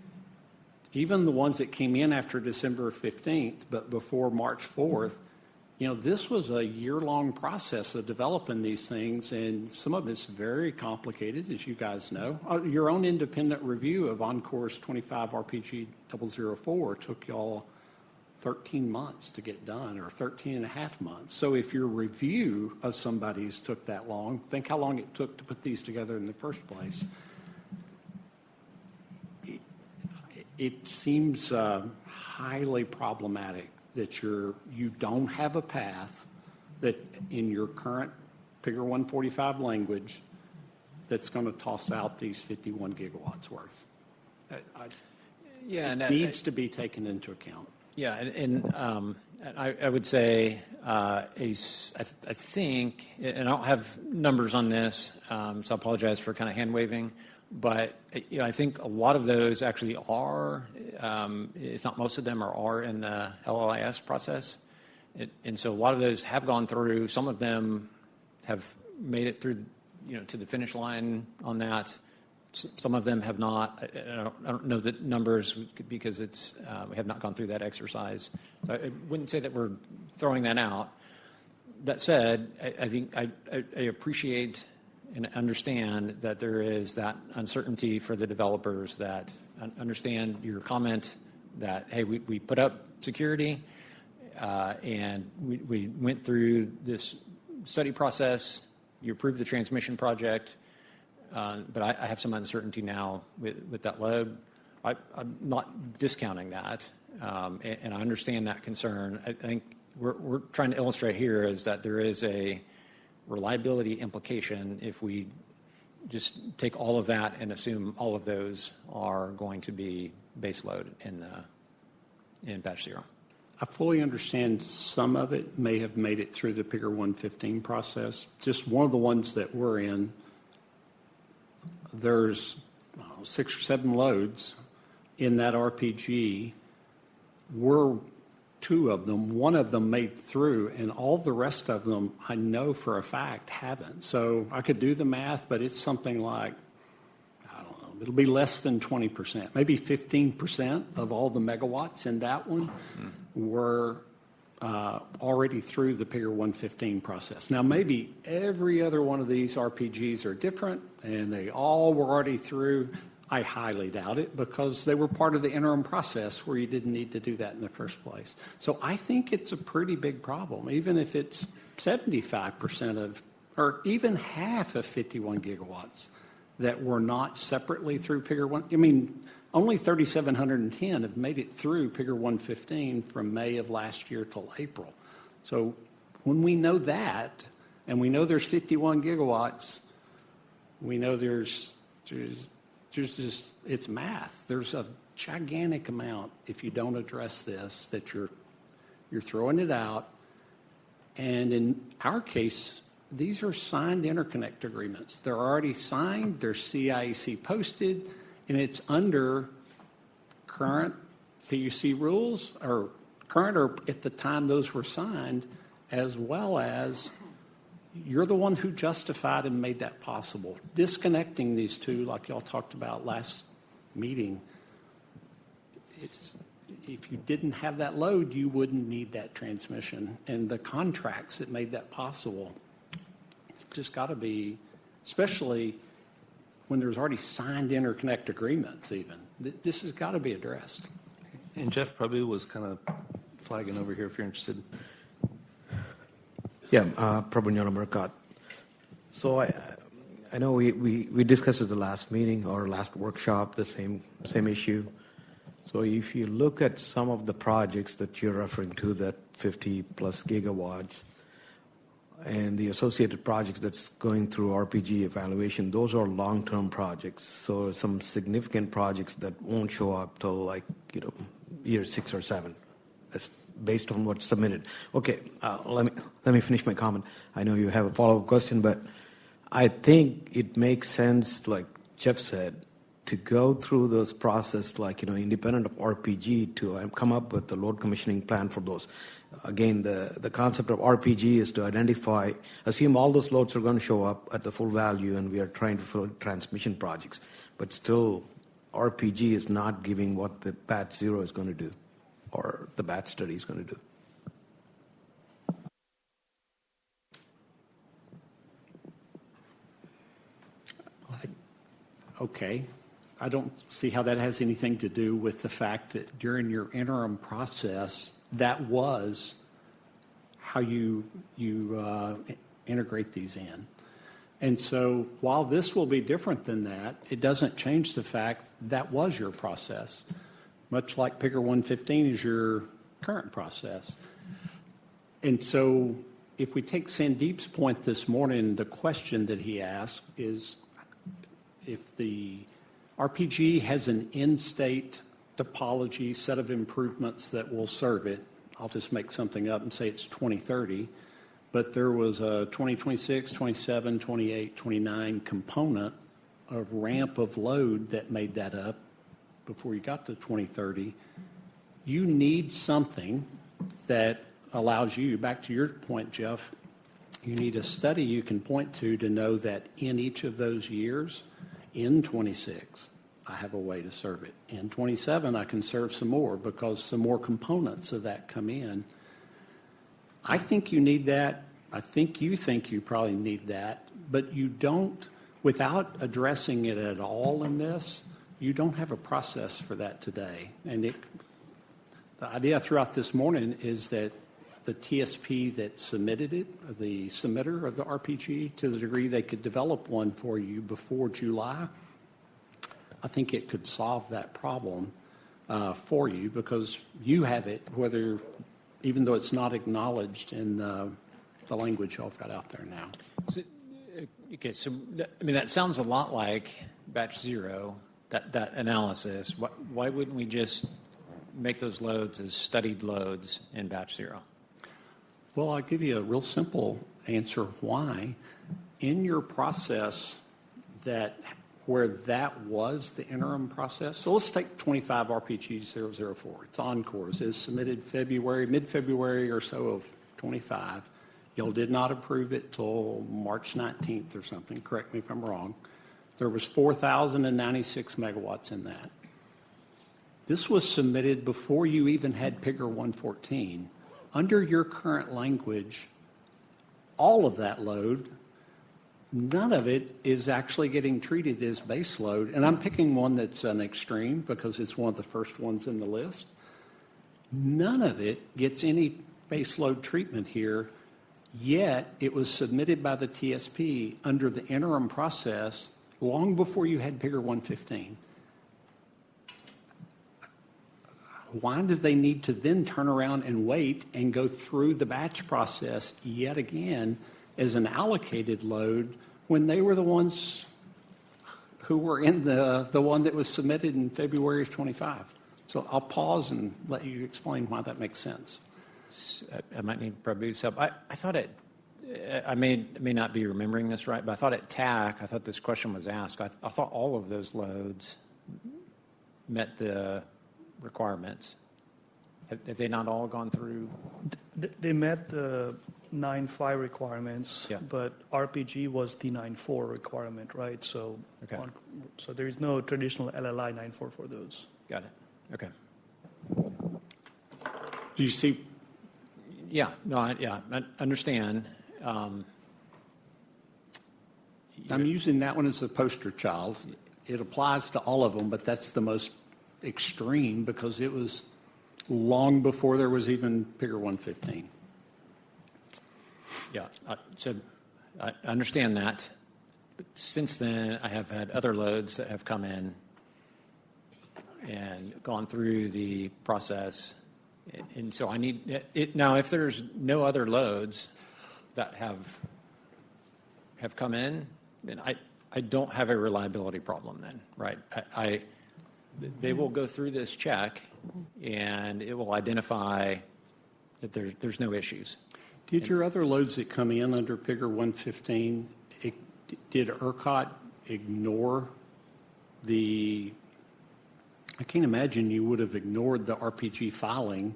even the ones that came in after December 15th, but before March 4th, this was a year-long process of developing these things, and some of it's very complicated, as you guys know. Your own independent review of Oncor's 25 RPG 004 took y'all 13 months to get done, or 13 and a half months. So if your review of somebody's took that long, think how long it took to put these together in the first place. It seems highly problematic that you don't have a path that in your current Figure 145 language that's going to toss out these 51 gigawatts worth. It needs to be taken into account. Yeah, and I would say, I think, and I don't have numbers on this, so I apologize for kind of hand waving, but I think a lot of those actually are, if not most of them, are in the LLIS process. And so a lot of those have gone through. Some of them have made it through, to the finish line on that. Some of them have not. I don't know the numbers because we have not gone through that exercise. So I wouldn't say that we're throwing that out. That said, I think I appreciate and understand that there is that uncertainty for the developers, that understand your comment that, hey, we put up security and we went through this study process, you approved the transmission project, but I have some uncertainty now with that load. I'm not discounting that, and I understand that concern. I think we're trying to illustrate here is that there is a reliability implication if we just take all of that and assume all of those are going to be base load in batch zero. I fully understand some of it may have made it through the Figure 115 process. Just one of the ones that we're in, there's 6 or 7 loads in that RPG. We're 2 of them. 1 of them made through, and all the rest of them, I know for a fact, haven't. So I could do the math, but it's something like, I don't know, it'll be less than 20%, maybe 15% of all the megawatts in that one were already through the Figure 115 process. Now, maybe every other one of these RPGs are different, and they all were already through. I highly doubt it, because they were part of the interim process where you didn't need to do that in the first place. So I think it's a pretty big problem, even if it's 75% of, or even half of 51 gigawatts that were not separately through Figure 1. I mean, only 3,710 have made it through Figure 115 from May of last year till April. So when we know that, and we know there's 51 gigawatts, we know there's just, it's math. There's a gigantic amount, if you don't address this, that you're throwing it out. And in our case, these are signed interconnect agreements. They're already signed, they're CIAC posted, and it's under current PUC rules, or current or at the time those were signed, as well as you're the one who justified and made that possible. Disconnecting these 2, like y'all talked about last meeting, if you didn't have that load, you wouldn't need that transmission. And the contracts that made that possible, it's just got to be, especially when there's already signed interconnect agreements even. This has got to be addressed. And Jeff probably was kind of flagging over here if you're interested. Yeah, Prabhunyana Murkat. So I know we discussed at the last meeting or last workshop the same issue. So if you look at some of the projects that you're referring to, that 50 plus gigawatts, and the associated projects that's going through RPG evaluation, those are long-term projects. So some significant projects that won't show up till year 6 or 7. That's based on what's submitted. Okay, let me finish my comment. I know you have a follow-up question, but I think it makes sense, like Jeff said, to go through those process, independent of RPG, to come up with the load commissioning plan for those. Again, the concept of RPG is to assume all those loads are going to show up at the full value, and we are trying to fill transmission projects. But still, RPG is not giving what the batch 0 is going to do, or the batch study is going to do. Okay. I don't see how that has anything to do with the fact that during your interim process, that was how you integrate these in. And so while this will be different than that, it doesn't change the fact that was your process, much like Picker 115 is your current process. And so if we take Sandeep's point this morning, the question that he asked is if the RPG has an in-state topology set of improvements that will serve it. I'll just make something up and say it's 2030, but there was a 2026, 27, 28, 29 component of ramp of load that made that up before you got to 2030. You need something that allows you, back to your point, Jeff, you need a study you can point to know that in each of those years, in 26, I have a way to serve it. In 27, I can serve some more because some more components of that come in. I think you need that. I think you probably need that, but you don't, without addressing it at all in this, you don't have a process for that today. And the idea throughout this morning is that the TSP that submitted it, the submitter of the RPG, to the degree they could develop one for you before July, I think it could solve that problem for you because you have it, even though it's not acknowledged in the language y'all got out there now. That sounds a lot like batch 0, that analysis. Why wouldn't we just make those loads as studied loads in batch 0? Well, I'll give you a real simple answer of why. In your process where that was the interim process, so let's take 25 RPG 004. It's Oncor's. It's submitted mid-February or so of 25. Y'all did not approve it till March 19th or something. Correct me if I'm wrong. There was 4,096 megawatts in that. This was submitted before you even had Picker 114. Under your current language, all of that load, none of it is actually getting treated as base load. And I'm picking one that's an extreme because it's one of the first ones in the list. None of it gets any base load treatment here, yet it was submitted by the TSP under the interim process long before you had Picker 115. Why do they need to then turn around and wait and go through the batch process yet again as an allocated load when they were the ones who were in the one that was submitted in February of 25? So I'll pause and let you explain why that makes sense. I might need Prabhu's help. I thought I may not be remembering this right, but I thought at TAC, I thought this question was asked. I thought all of those loads met the requirements. Have they not all gone through? They met the 9.5 requirements, Yeah. but RPG was the 9.4 requirement, right? So, Okay. So there is no traditional LLI 9.4 for those. Got it. Okay. Do you see? Yeah, no, I understand. I'm using that one as a poster child. It applies to all of them, but that's the most extreme because it was long before there was even Picker 115. Yeah, so I understand that. But since then, I have had other loads that have come in and gone through the process. And so I need it now. If there's no other loads that have come in, then I don't have a reliability problem. Then, right? They will go through this check, and it will identify that there's no issues. Did your other loads that come in under Picker 115? Did ERCOT ignore the? I can't imagine you would have ignored the RPG filing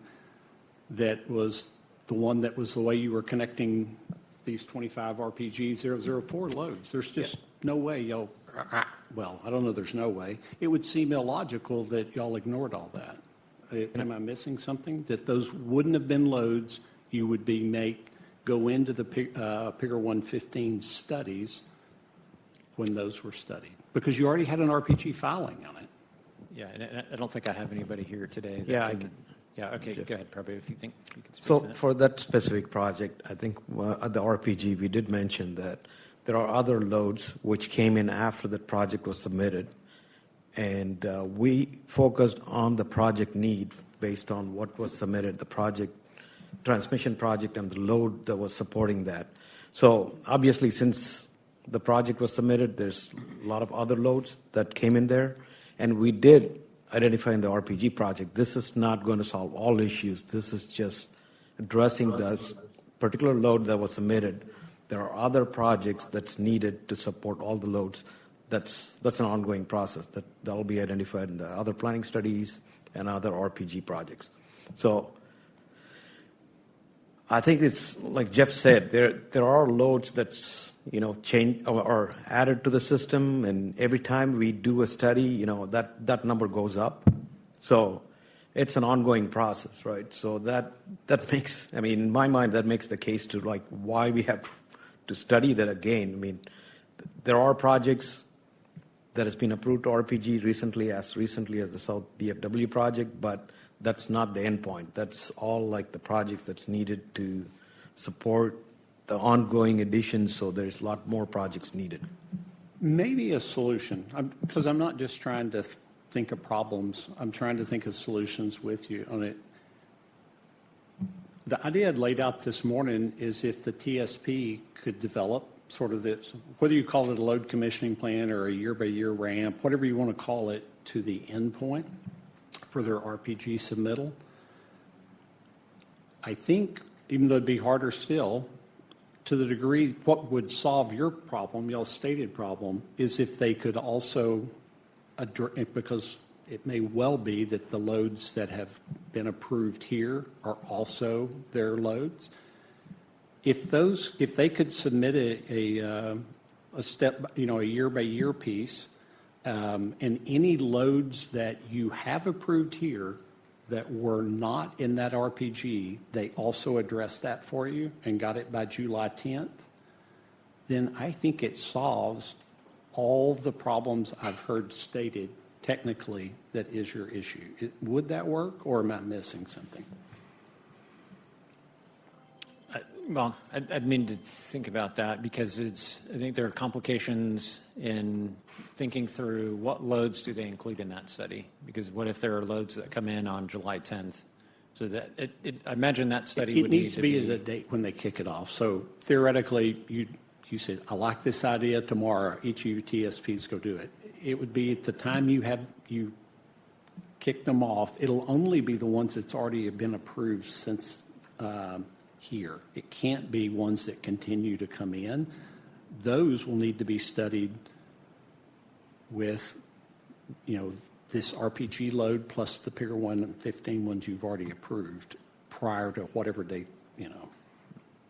that was the one that was the way you were connecting these 25 RPG 004 loads. There's just no way y'all, well, I don't know, there's no way. It would seem illogical that y'all ignored all that. Am I missing something? That those wouldn't have been loads you would go into the Picker 115 studies when those were studied? Because you already had an RPG filing on it. Yeah, and I don't think I have anybody here today. Okay, go ahead, probably, if you think you can speak So to that. for that specific project, I think at the RPG, we did mention that there are other loads which came in after the project was submitted. And we focused on the project need based on what was submitted, the project, transmission project, and the load that was supporting that. So obviously, since the project was submitted, there's a lot of other loads that came in there. And we did identify in the RPG project, this is not going to solve all issues. This is just addressing the particular load that was submitted. There are other projects that's needed to support all the loads. That's an ongoing process that will be identified in the other planning studies and other RPG projects. So I think it's like Jeff said, there are loads that's change or added to the system, and every time we do a study, that number goes up. So it's an ongoing process, right? So that makes, in my mind, that makes the case to like why we have to study that again. There are projects that has been approved to RPG recently as the South DFW project, but that's not the end point. That's all like the projects that's needed to support the ongoing additions, so there's a lot more projects needed. Maybe a solution, because I'm not just trying to think of problems, I'm trying to think of solutions with you on it. The idea I'd laid out this morning is if the TSP could develop sort of this, whether you call it a load commissioning plan or a year-by-year ramp, whatever you want to call it, to the end point for their RPG submittal. I think, even though it'd be harder still, to the degree what would solve your problem, y'all's stated problem, is if they could also address, because it may well be that the loads that have been approved here are also their loads. If they could submit a step, a year-by-year piece, and any loads that you have approved here that were not in that RPG, they also addressed that for you and got it by July 10th, then I think it solves all the problems I've heard stated technically that is your issue. Would that work, or am I missing something? Well, I'd need to think about that because I think there are complications in thinking through what loads do they include in that study. Because what if there are loads that come in on July 10th? So that I imagine that study would needs need to be the date when they kick it off. So theoretically, you said, I like this idea, tomorrow each of your TSPs go do it. It would be at the time you kick them off, it'll only be the ones that's already been approved since here. It can't be ones that continue to come in. Those will need to be studied with, this RPG load plus the Picker 115 ones you've already approved prior to whatever date,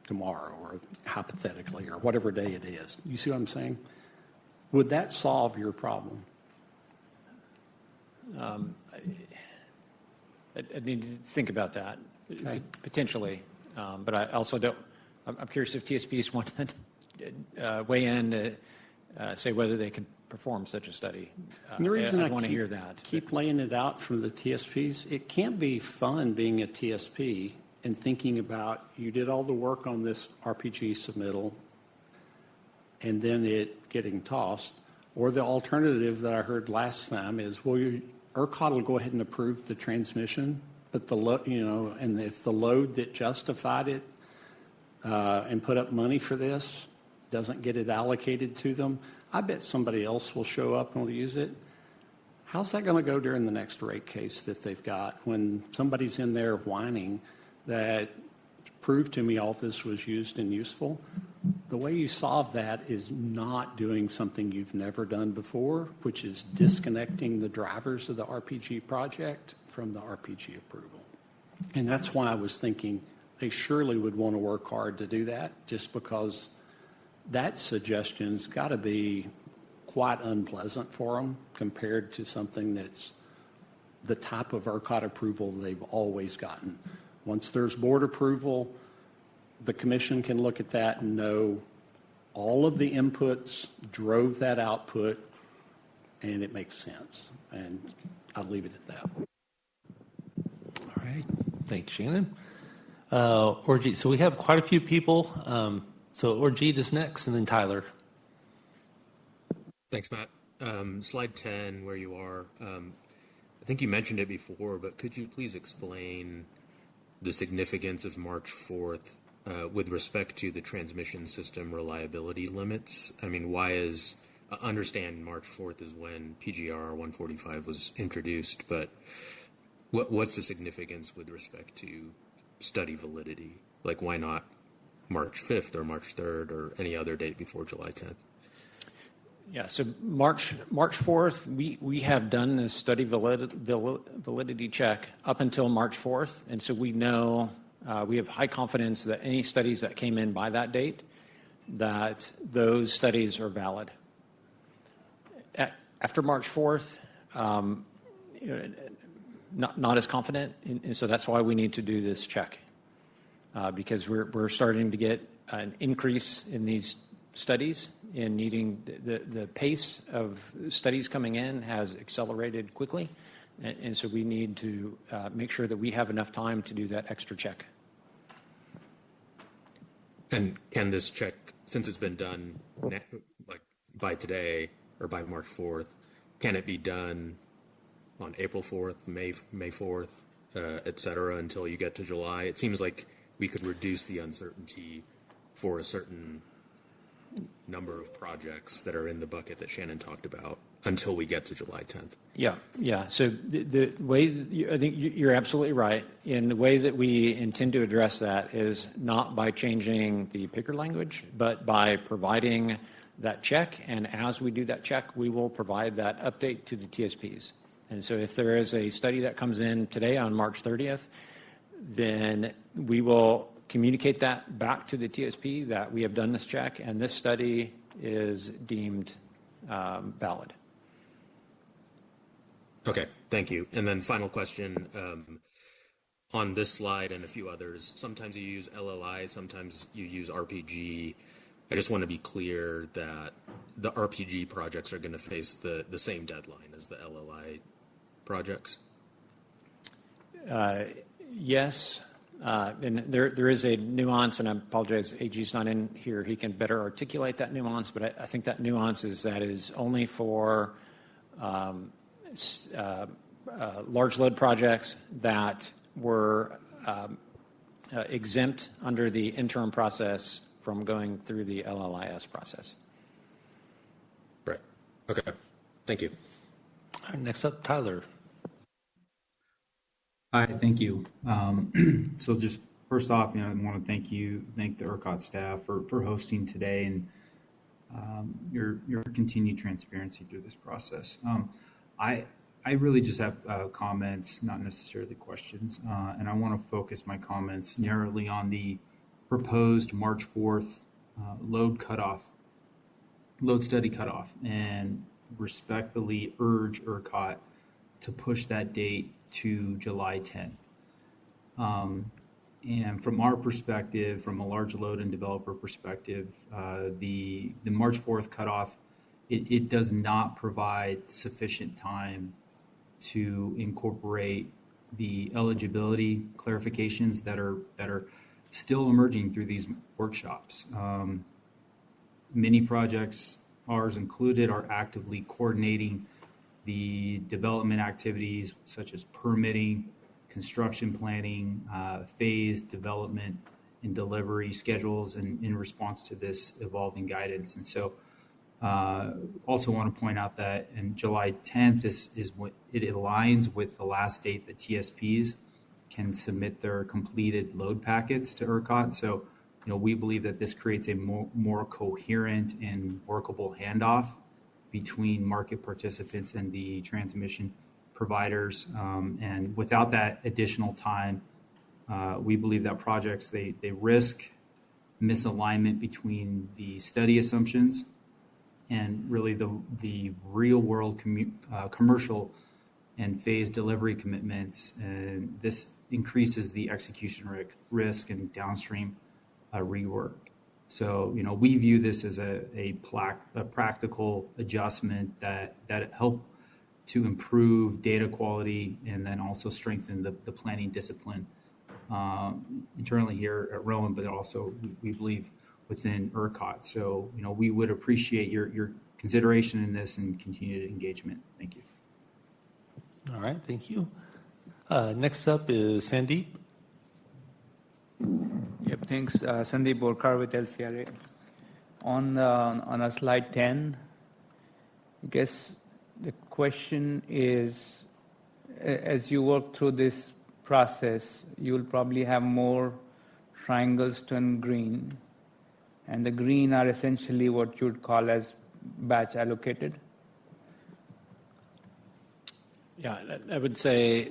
tomorrow or hypothetically or whatever day it is. You see what I'm saying? Would that solve your problem? I need to think about that. Potentially, but I also don't. I'm curious if TSPs want to weigh in to say whether they can perform such a study. And the reason I want to hear that. Keep laying it out from the TSPs. It can't be fun being a TSP and thinking about you did all the work on this RPG submittal and then it getting tossed. Or the alternative that I heard last time is, well, ERCOT will go ahead and approve the transmission, but and if the load that justified it and put up money for this doesn't get it allocated to them, I bet somebody else will show up and will use it. How's that going to go during the next rate case that they've got when somebody's in there whining that proved to me all this was used and useful? The way you solve that is not doing something you've never done before, which is disconnecting the drivers of the RPG project from the RPG approval. And that's why I was thinking they surely would want to work hard to do that, just because that suggestion's got to be quite unpleasant for them compared to something that's the type of ERCOT approval they've always gotten. Once there's board approval, the commission can look at that and know all of the inputs drove that output, and it makes sense. And I'll leave it at that. All right. Thanks, Shannon. Orajit, so we have quite a few people. So Orajit is next, and then Tyler. Thanks, Matt. Slide 10, where you are. I think you mentioned it before, but could you please explain the significance of March 4th with respect to the transmission system reliability limits? I mean, understand March 4th is when PGR 145 was introduced, but what's the significance with respect to study validity? Like, why not March 5th or March 3rd or any other date before July 10th? Yeah, so March 4th, we have done this study validity check up until March 4th, and so we know we have high confidence that any studies that came in by that date, that those studies are valid. After March 4th, not as confident, and so that's why we need to do this check, because we're starting to get an increase in these studies and needing the pace of studies coming in has accelerated quickly, and so we need to make sure that we have enough time to do that extra check. And can this check, since it's been done like by today or by March 4th, can it be done on April 4th, May 4th, et cetera, until you get to July? It seems like we could reduce the uncertainty for a certain number of projects that are in the bucket that Shannon talked about until we get to July 10th. Yeah. So the way, I think you're absolutely right. And the way that we intend to address that is not by changing the picker language, but by providing that check. And as we do that check, we will provide that update to the TSPs. And so if there is a study that comes in today on March 30th, then we will communicate that back to the TSP that we have done this check and this study is deemed valid. Okay, thank you. And then final question, on this slide and a few others, sometimes you use LLI, sometimes you use RPG. I just want to be clear that the RPG projects are going to face the same deadline as the LLI projects? Yes. And there is a nuance, and I apologize, AG's not in here. He can better articulate that nuance, but I think that nuance is only for large load projects that were exempt under the interim process from going through the LLIS process. Right. Okay. Thank you. All right, next up, Tyler. Hi, thank you. So just first off, I want to thank the ERCOT staff for hosting today and your continued transparency through this process. I really just have comments, not necessarily questions, and I want to focus my comments narrowly on the proposed March 4th load study cutoff, and respectfully urge ERCOT to push that date to July 10th. And from our perspective, from a large load and developer perspective, the March 4th cutoff, it does not provide sufficient time to incorporate the eligibility clarifications that are still emerging through these workshops. Many projects, ours included, are actively coordinating the development activities such as permitting, construction planning, phased development and delivery schedules in response to this evolving guidance. And so also want to point out that in July 10th is when it aligns with the last date that TSPs can submit their completed load packets to ERCOT. So, we believe that this creates a more coherent and workable handoff between market participants and the transmission providers. And without that additional time, we believe that projects, they risk misalignment between the study assumptions and really the real world commercial and phased delivery commitments. And this increases the execution risk and downstream rework. So, we view this as a practical adjustment that help to improve data quality and then also strengthen the planning discipline internally here at Rowan, but also we believe within ERCOT. So, we would appreciate your consideration in this and continued engagement. Thank you. All right, thank you. Next up is Sandeep. Yep, thanks. Sandeep Borkar with LCRA. On our slide 10, I guess the question is, as you work through this process, you'll probably have more triangles turn green, and the green are essentially what you'd call as batch allocated. Yeah, I would say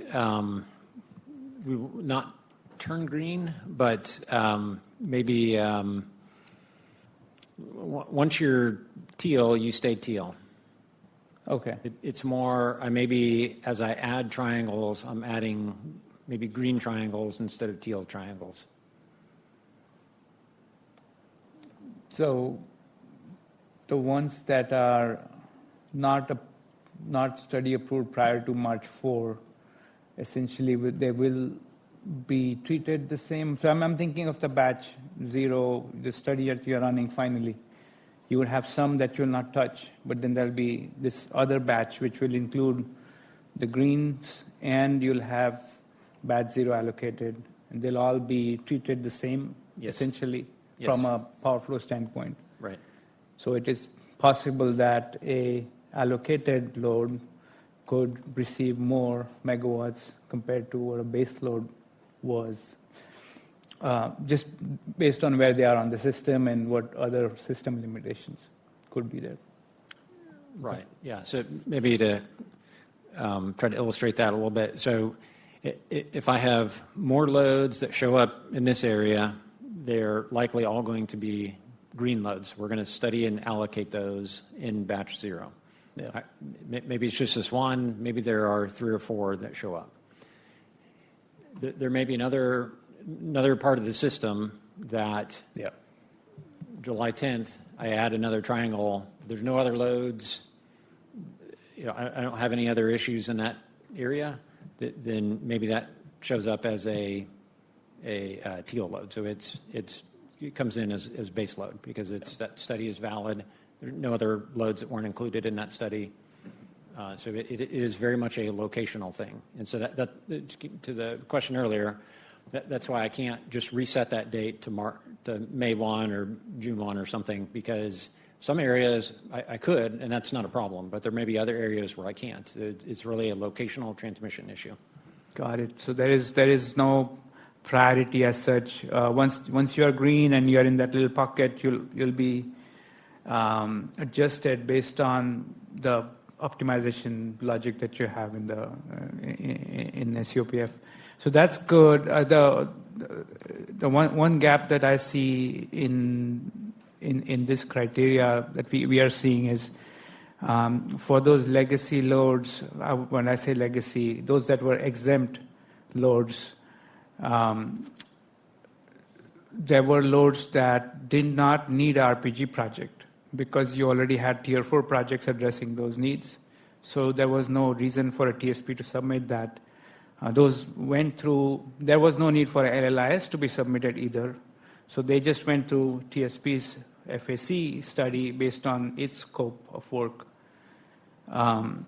we will not turn green, but maybe once you're teal, you stay teal. Okay. It's more, maybe as I add triangles, I'm adding maybe green triangles instead of teal triangles. So the ones that are not study approved prior to March 4, essentially they will be treated the same. So I'm thinking of the batch 0, the study that you're running finally. You will have some that you'll not touch, but then there'll be this other batch which will include the greens, and you'll have batch 0 allocated, and they'll all be treated the same, yes, essentially, yes, from a power flow standpoint. Right. So it is possible that a allocated load could receive more megawatts compared to what a base load was, just based on where they are on the system and what other system limitations could be there. Right, yeah. So maybe to try to illustrate that a little bit. So if I have more loads that show up in this area, they're likely all going to be green loads. We're going to study and allocate those in batch 0. Yeah. Maybe it's just this one. Maybe there are 3 or 4 that show up. There may be another part of the system that July 10th, I add another triangle. There's no other loads. I don't have any other issues in that area. Then maybe that shows up as a teal load. So it comes in as base load because that study is valid. There are no other loads that weren't included in that study. So it is very much a locational thing. And so that to the question earlier, that's why I can't just reset that date to May 1 or June 1 or something, because some areas I could, and that's not a problem, but there may be other areas where I can't. It's really a locational transmission issue. Got it. So there is no priority as such. Once you are green and you are in that little pocket, you'll be adjusted based on the optimization logic that you have in SUPF. So that's good. The one gap that I see in this criteria that we are seeing is for those legacy loads. When I say legacy, those that were exempt loads, there were loads that did not need RPG project because you already had Tier 4 projects addressing those needs. So there was no reason for a TSP to submit that. Those went through, there was no need for LLIS to be submitted either. So they just went through TSP's FAC study based on its scope of work. And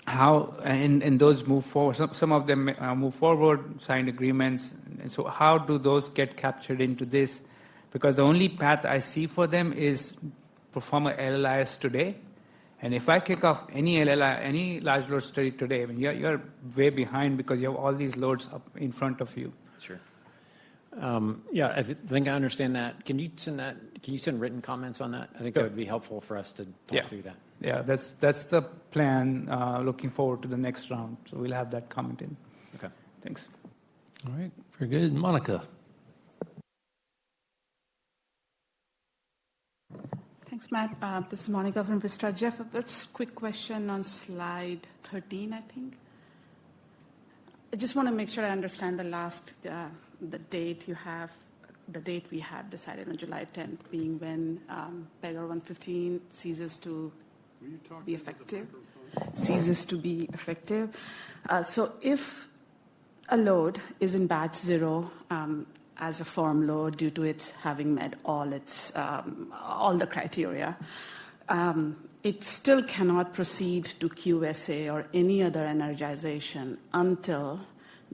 those move forward. Some of them move forward, signed agreements. And so how do those get captured into this? Because the only path I see for them is perform a LLIS today. And if I kick off any LLI, any large load study today, I mean, you're way behind because you have all these loads up in front of you. Sure. Yeah, I think I understand that. Can you send that? Can you send written comments on that? I think that would be helpful for us to talk through that. Yeah, that's the plan. Looking forward to the next round. So we'll have that comment in. Okay. Thanks. All right. Very good. Monica. Thanks, Matt. This is Monica from Vista. Jeff, a quick question on slide 13, I think. I just want to make sure I understand the last, the date you have, the date we have decided on July 10th being when PEGR 115 ceases to be effective. Ceases to be effective. So if a load is in batch 0 as a firm load due to its having met all its all the criteria, it still cannot proceed to QSA or any other energization until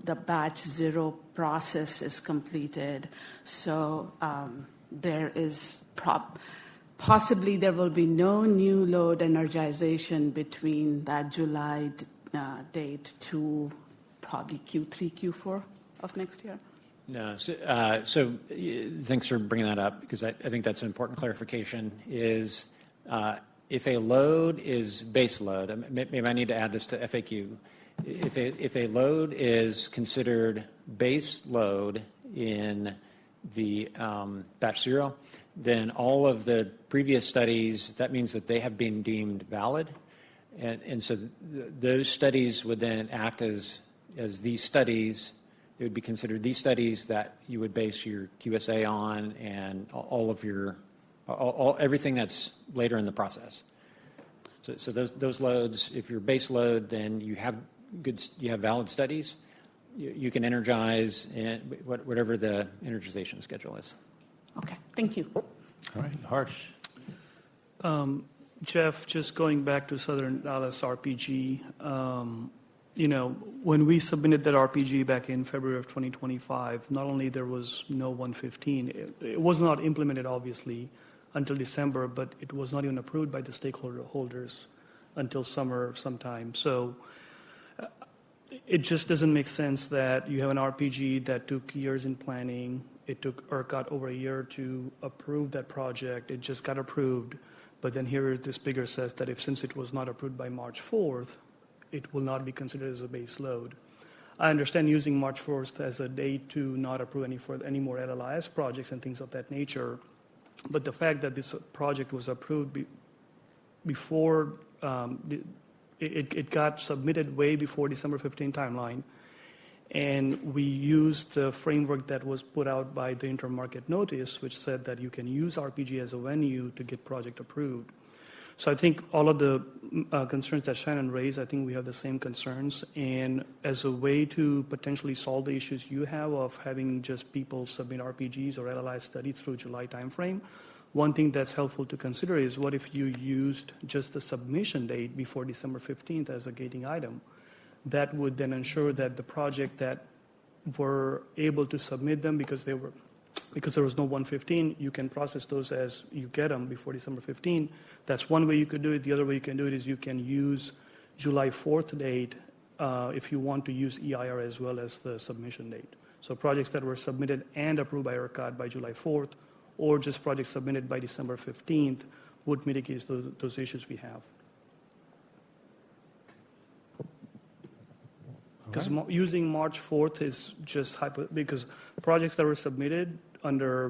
the batch 0 process is completed. So there is possibly there will be no new load energization between that July date to probably Q3, Q4 of next year. No, so thanks for bringing that up because I think that's an important clarification. Is if a load is base load, maybe I need to add this to FAQ. If a load is considered base load in the batch 0, then all of the previous studies, that means that they have been deemed valid. And so those studies would then act as these studies. It would be considered these studies that you would base your QSA on and all of your, everything that's later in the process. So those loads, if you're base load, then you have valid studies. You can energize whatever the energization schedule is. Okay, thank you. All right, Harsh. Jeff, just going back to Southern Dallas RPG, when we submitted that RPG back in February of 2025, not only there was no 115, it was not implemented, obviously, until December, but it was not even approved by the stakeholders until summer sometime. So it just doesn't make sense that you have an RPG that took years in planning. It took ERCOT over a year to approve that project. It just got approved. But then here this bigger says that since it was not approved by March 4th, it will not be considered as a base load. I understand using March 4th as a date to not approve any more LLIS projects and things of that nature. But the fact that this project was approved before, it got submitted way before December 15 timeline. And we used the framework that was put out by the intermarket notice, which said that you can use RPG as a venue to get project approved. So I think all of the concerns that Shannon raised, I think we have the same concerns. And as a way to potentially solve the issues you have of having just people submit RPGs or LLI studies through July timeframe, one thing that's helpful to consider is what if you used just the submission date before December 15th as a gating item? That would then ensure that the project that were able to submit them because there was no 115, you can process those as you get them before December 15. That's one way you could do it. The other way you can do it is you can use July 4th date if you want to use EIR as well as the submission date. So projects that were submitted and approved by ERCOT by July 4th or just projects submitted by December 15th would mitigate those issues we have. Because using March 4th is just because projects that were submitted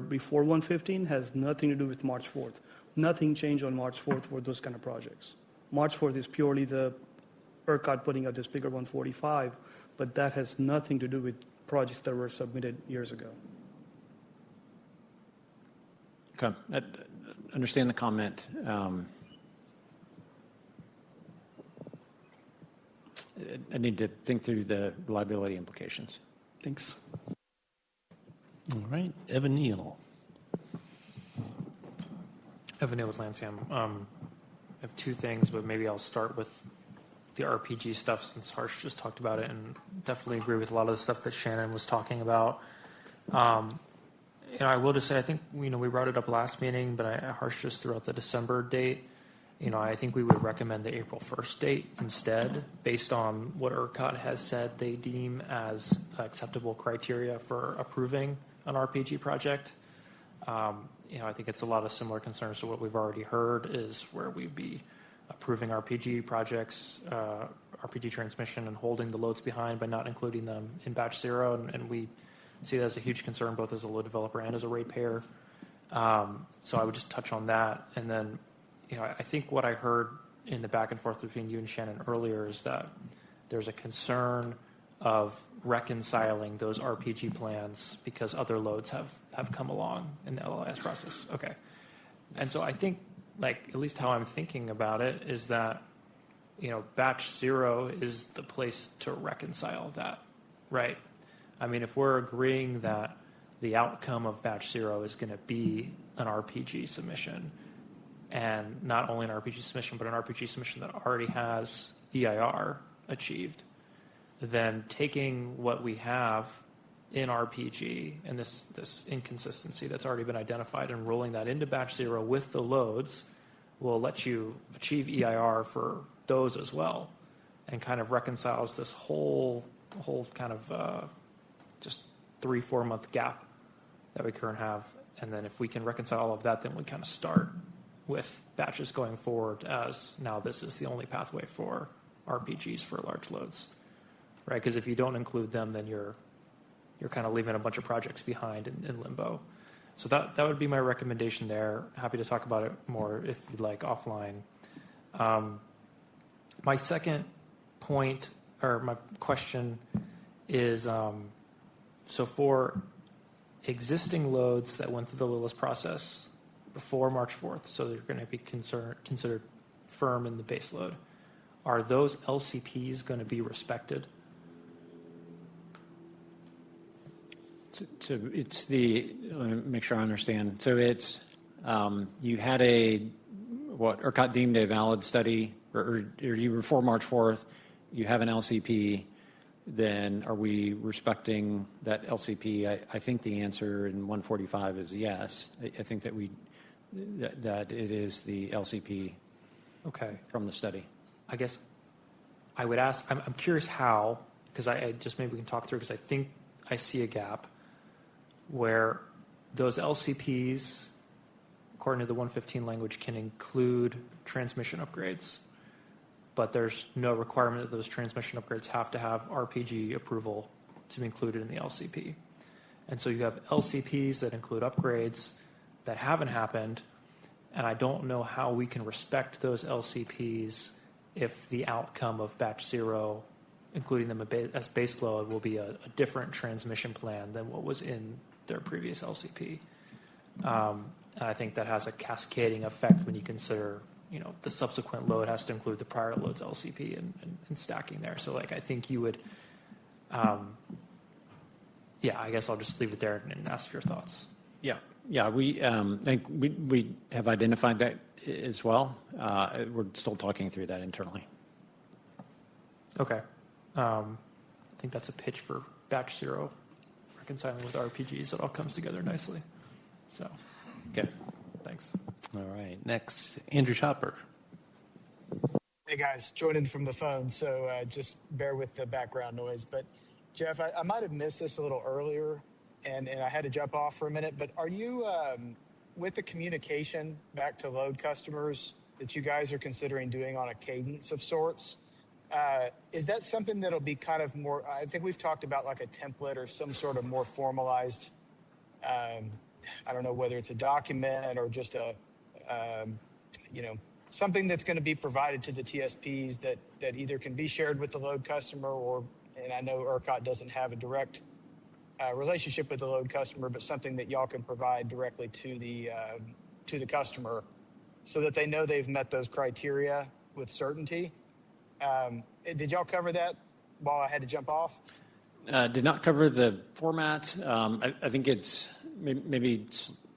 before 115 has nothing to do with March 4th. Nothing changed on March 4th for those kind of projects. March 4th is purely the ERCOT putting out this bigger 145, but that has nothing to do with projects that were submitted years ago. Okay. I understand the comment. I need to think through the liability implications. Thanks. All right, Evan Neal. Evan Neal with Lansam. I have two things, but maybe I'll start with the RPG stuff since Harsh just talked about it, and definitely agree with a lot of the stuff that Shannon was talking about. I will just say I think we brought it up last meeting, but Harsh just threw out the December date. I think we would recommend the April 1st date instead, based on what ERCOT has said they deem as acceptable criteria for approving an RPG project. I think it's a lot of similar concerns to what we've already heard is where we'd be approving RPG projects, RPG transmission, and holding the loads behind by not including them in batch zero. And we see that as a huge concern, both as a load developer and as a ratepayer. So I would just touch on that. And then, I think what I heard in the back and forth between you and Shannon earlier is that there's a concern of reconciling those RPG plans because other loads have come along in the LLS process. Okay. And so I think, at least how I'm thinking about it is that, batch zero is the place to reconcile that, right? I mean, if we're agreeing that the outcome of batch zero is going to be an RPG submission, and not only an RPG submission, but an RPG submission that already has EIR achieved, then taking what we have in RPG and this inconsistency that's already been identified and rolling that into batch zero with the loads will let you achieve EIR for those as well, and kind of reconciles this whole kind of just 3-4 month gap that we currently have. And then if we can reconcile all of that, then we kind of start with batches going forward as now this is the only pathway for RPGs for large loads, right? Because if you don't include them, then you're kind of leaving a bunch of projects behind in limbo. So that would be my recommendation there. Happy to talk about it more if you'd like offline. My second point, or my question is, so for existing loads that went through the LILIS process before March 4th, so they're going to be considered firm in the base load, are those LCPs going to be respected? So it's let me make sure I understand. So it's, you had what ERCOT deemed a valid study, or you were before March 4th, you have an LCP, then are we respecting that LCP? I think the answer in 145 is yes. I think that that it is the LCP from the study. I guess I would ask, I'm curious how, because I just maybe we can talk through, because I think I see a gap where those LCPs, according to the 115 language, can include transmission upgrades, but there's no requirement that those transmission upgrades have to have RPG approval to be included in the LCP. And so you have LCPs that include upgrades that haven't happened, and I don't know how we can respect those LCPs if the outcome of batch zero, including them as base load, will be a different transmission plan than what was in their previous LCP. And I think that has a cascading effect when you consider, the subsequent load has to include the prior load's LCP and stacking there. So I think you would, I guess I'll just leave it there and ask your thoughts. Yeah, we think we have identified that as well. We're still talking through that internally. Okay. I think that's a pitch for batch zero, reconciling with RPGs. It all comes together nicely. So, okay. Thanks. All right. Next, Andrew Shopper. Hey, guys. Joining from the phone, so just bear with the background noise. But, Jeff, I might have missed this a little earlier, and I had to jump off for a minute. But are you, with the communication back to load customers that you guys are considering doing on a cadence of sorts, is that something that'll be kind of more, I think we've talked about like a template or some sort of more formalized, I don't know whether it's a document or just something that's going to be provided to the TSPs that either can be shared with the load customer and I know ERCOT doesn't have a direct relationship with the load customer, but something that y'all can provide directly to the customer, so that they know they've met those criteria with certainty. Did y'all cover that while I had to jump off? Did not cover the format. I think it's maybe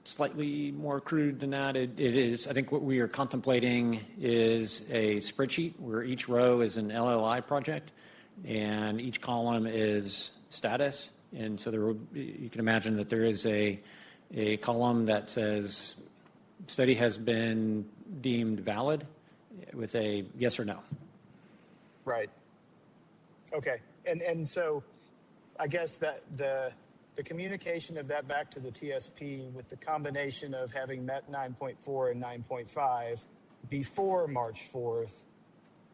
slightly more crude than that. It is, I think what we are contemplating is a spreadsheet where each row is an LLI project and each column is status. And so you can imagine that there is a column that says study has been deemed valid with a yes or no. Right. Okay. And so I guess that the communication of that back to the TSP with the combination of having met 9.4 and 9.5 before March 4th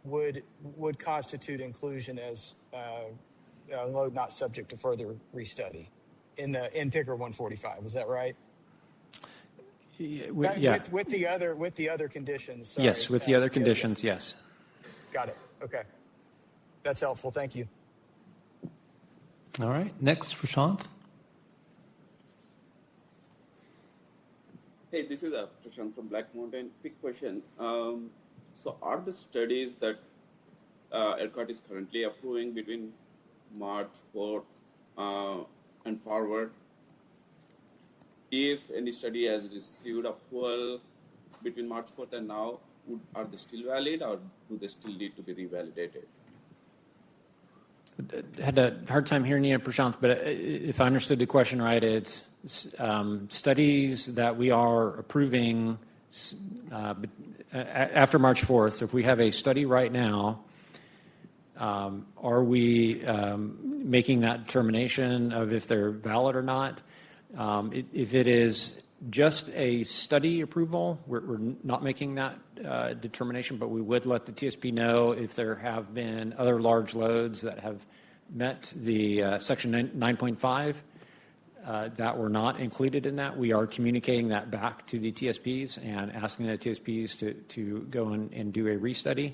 would constitute inclusion as a load not subject to further restudy in Picker 145. Is that right? Yeah. With the other conditions. Sorry. Yes, with the other conditions, yes. Got it. Okay. That's helpful. Thank you. All right. Next, Prashant. Hey, this is Prashant from Black Mountain. Quick question. So are the studies that ERCOT is currently approving between March 4th and forward, if any study has received approval between March 4th and now, are they still valid, or do they still need to be revalidated? Had a hard time hearing you, Prashant, but if I understood the question right, it's studies that we are approving after March 4th. So if we have a study right now, are we making that determination of if they're valid or not? If it is just a study approval, we're not making that determination, but we would let the TSP know if there have been other large loads that have met the Section 9.5 that were not included in that. We are communicating that back to the TSPs and asking the TSPs to go and do a restudy.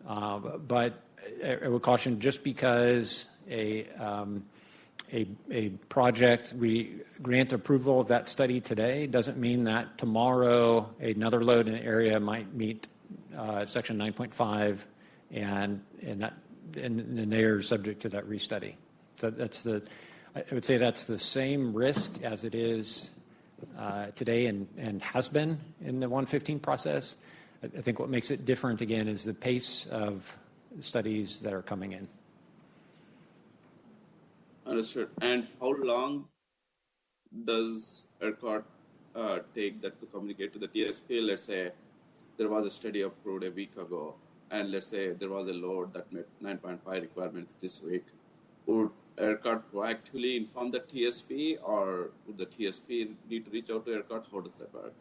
But I would caution, just because a project, we grant approval of that study today, doesn't mean that tomorrow another load in the area might meet Section 9.5 and they are subject to that restudy. So I would say that's the same risk as it is today and has been in the 115 process. I think what makes it different, again, is the pace of studies that are coming in. Understood. And how long does ERCOT take that to communicate to the TSP? Let's say there was a study approved a week ago, and let's say there was a load that met 9.5 requirements this week. Would ERCOT proactively inform the TSP, or would the TSP need to reach out to ERCOT? How does that work?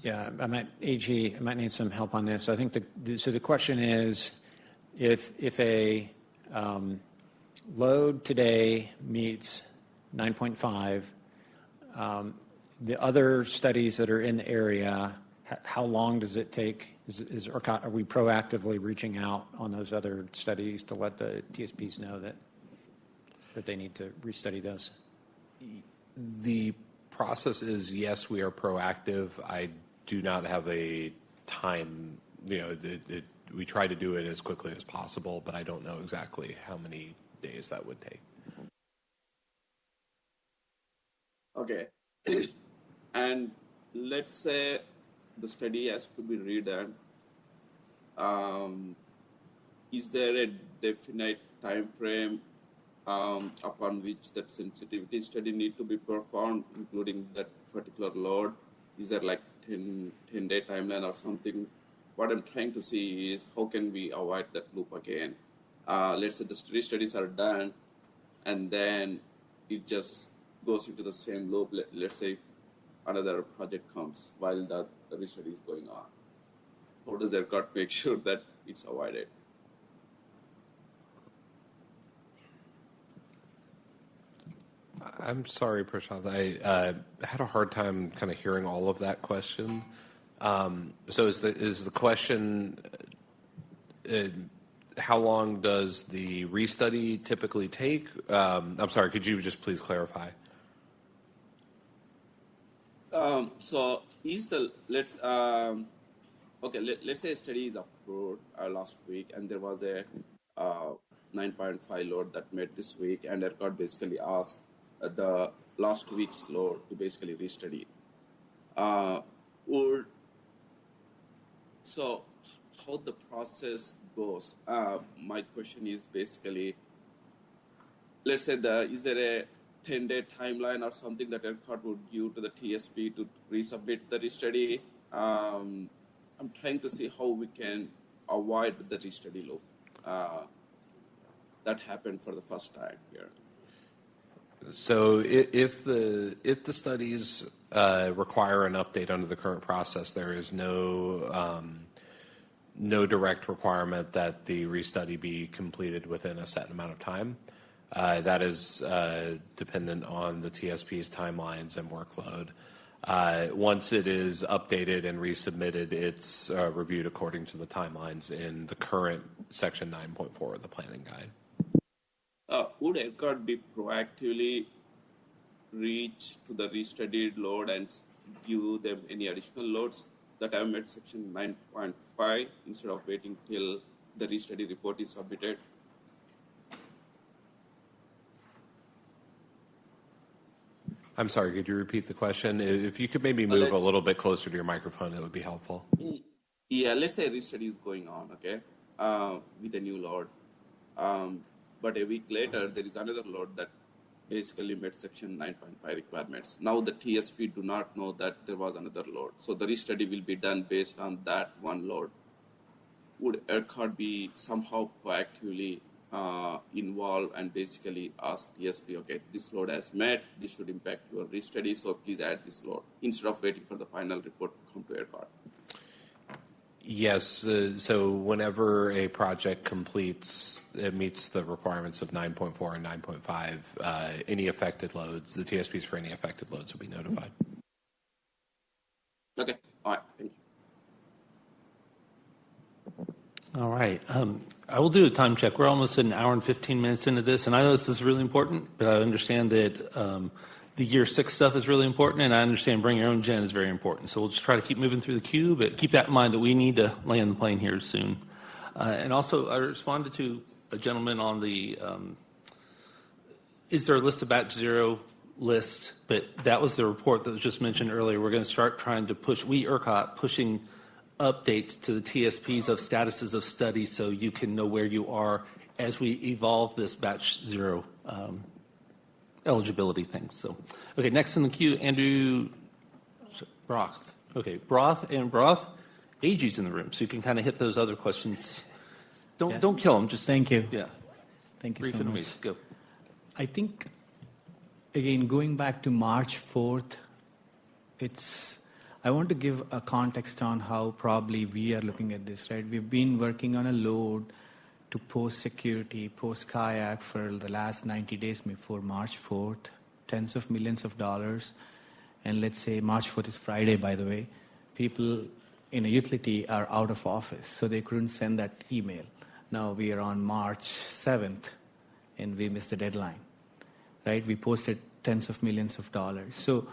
Yeah, I might need some help on this. I think the question is, if a load today meets 9.5, the other studies that are in the area, how long does it take? Are we proactively reaching out on those other studies to let the TSPs know that they need to restudy those? The process is, yes, we are proactive. I do not have a time, we try to do it as quickly as possible, but I don't know exactly how many days that would take. Okay. And let's say the study has to be redone. Is there a definite time frame upon which that sensitivity study need to be performed, including that particular load? Is there like 10-day timeline or something? What I'm trying to see is how can we avoid that loop again? Let's say the studies are done, and then it just goes into the same loop. Let's say another project comes while the restudy is going on. How does ERCOT make sure that it's avoided? I'm sorry, Prashant. I had a hard time kind of hearing all of that question. So is the question how long does the restudy typically take? I'm sorry, could you just please clarify? So is the let's say a study is approved last week, and there was a 9.5 load that met this week, and ERCOT basically asked the last week's load to basically restudy. So how the process goes? My question is basically, let's say is there a 10-day timeline or something that ERCOT would give to the TSP to resubmit the restudy? I'm trying to see how we can avoid the restudy loop. That happened for the first time here. So if the studies require an update under the current process, there is no direct requirement that the restudy be completed within a set amount of time. That is dependent on the TSP's timelines and workload. Once it is updated and resubmitted, it's reviewed according to the timelines in the current Section 9.4 of the Planning Guide. Would ERCOT be proactively reach to the restudied load and give them any additional loads that have met Section 9.5 instead of waiting till the restudy report is submitted? I'm sorry, could you repeat the question? If you could maybe move a little bit closer to your microphone, it would be helpful. Yeah, let's say a restudy is going on, okay, with a new load. But a week later, there is another load that basically met Section 9.5 requirements. Now the TSP do not know that there was another load. So the restudy will be done based on that one load. Would ERCOT be somehow proactively involved and basically ask TSP, okay, this load has met, this should impact your restudy, so please add this load, instead of waiting for the final report to come to ERCOT? Yes. So whenever a project completes, it meets the requirements of 9.4 and 9.5, any affected loads, the TSPs for any affected loads will be notified. Okay. All right. Thank you. All right. I will do a time check. We're almost an hour and 15 minutes into this, and I know this is really important, but I understand that the year 6 stuff is really important, and I understand bring your own gen is very important. So we'll just try to keep moving through the queue, but keep that in mind that we need to land the plane here soon. And also, I responded to a gentleman on the, is there a list of batch zero list? But that was the report that was just mentioned earlier. We're going to start trying to push, ERCOT, pushing updates to the TSPs of statuses of studies so you can know where you are as we evolve this batch zero eligibility thing. So, okay, next in the queue, Andrew Broth. Okay, Broth, AG's in the room, so you can kind of hit those other questions. Don't kill them. Just thank you. Yeah, thank you brief so and much. amazing. Go. I think again going back to March 4th, I want to give a context on how probably we are looking at this. Right, we've been working on a load to post security, post CIAC for the last 90 days before March 4th, tens of millions of dollars. And let's say March 4th is Friday, by the way. People in a utility are out of office, so they couldn't send that email. Now we are on March 7th, and we missed the deadline, right? We posted tens of millions of dollars. So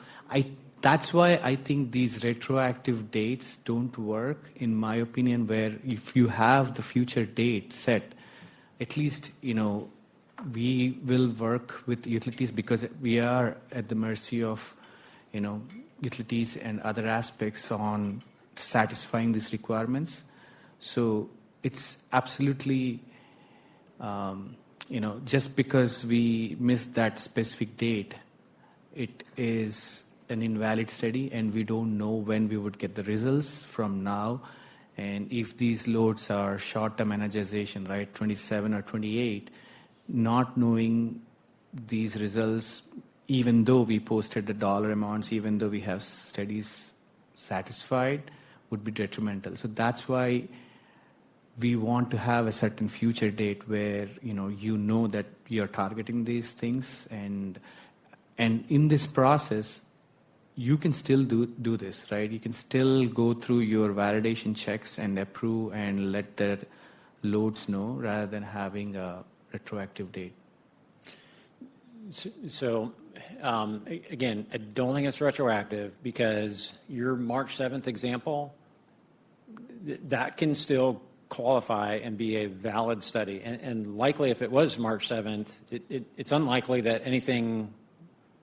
that's why I think these retroactive dates don't work, in my opinion, where if you have the future date set, at least, we will work with utilities because we are at the mercy of, utilities and other aspects on satisfying these requirements. So it's absolutely, just because we missed that specific date, it is an invalid study, and we don't know when we would get the results from now. And if these loads are short-term energization, right, 27 or 28, not knowing these results, even though we posted the dollar amounts, even though we have studies satisfied, would be detrimental. So that's why we want to have a certain future date where, that you're targeting these things. And in this process, you can still do this, right? You can still go through your validation checks and approve and let the loads know rather than having a retroactive date? So again, I don't think it's retroactive because your March 7th example, that can still qualify and be a valid study. And likely if it was March 7th, it's unlikely that anything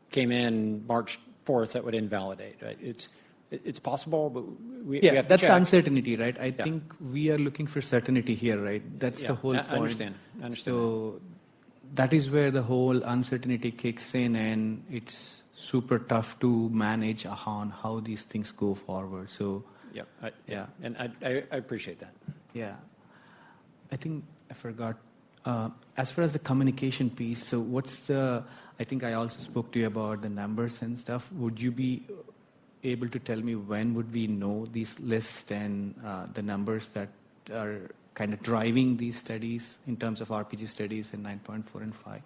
came in March 4th that would invalidate. Right? It's possible, but we have to that's check. Uncertainty, right? I think we are looking for certainty here, right? That's the whole point. I understand. So that is where the whole uncertainty kicks in, and it's super tough to manage on how these things go forward. So and I appreciate that. Yeah, I think I forgot. As far as the communication piece, so I think I also spoke to you about the numbers and stuff. Would you be able to tell me when would we know these lists and the numbers that are kind of driving these studies in terms of RPG studies in 9.4 and 5?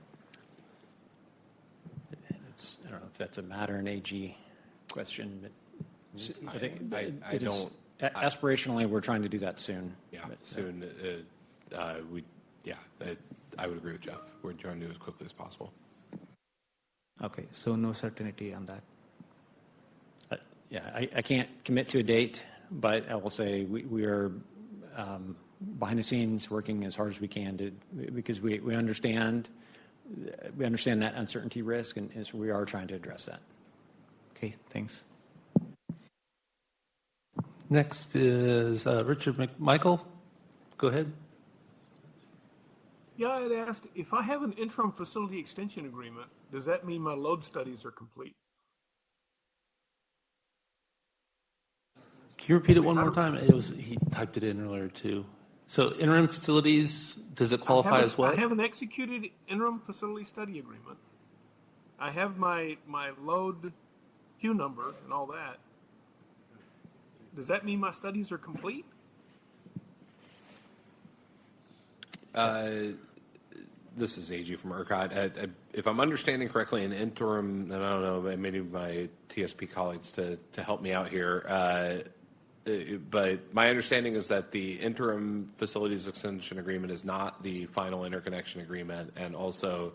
I don't know if that's a matter in AG question, but I think I don't. Aspirationally, we're trying to do that soon. Yeah, soon. I would agree with Jeff. We're trying to do it as quickly as possible. Okay, so no certainty on that. I can't commit to a date, but I will say we are behind the scenes working as hard as we can because we understand that uncertainty risk, and so we are trying to address that. Okay, thanks. Next is Richard McMichael. Go ahead. Yeah, I had asked, if I have an interim facility extension agreement, does that mean my load studies are complete? Can you repeat it one more time? He typed it in earlier too. So interim facilities, does it qualify as what? I have an executed interim facility study agreement. I have my load queue number and all that. Does that mean my studies are complete? This is AG from ERCOT. If I'm understanding correctly, an interim, and I don't know, maybe my TSP colleagues to help me out here, but my understanding is that the interim facilities extension agreement is not the final interconnection agreement, and also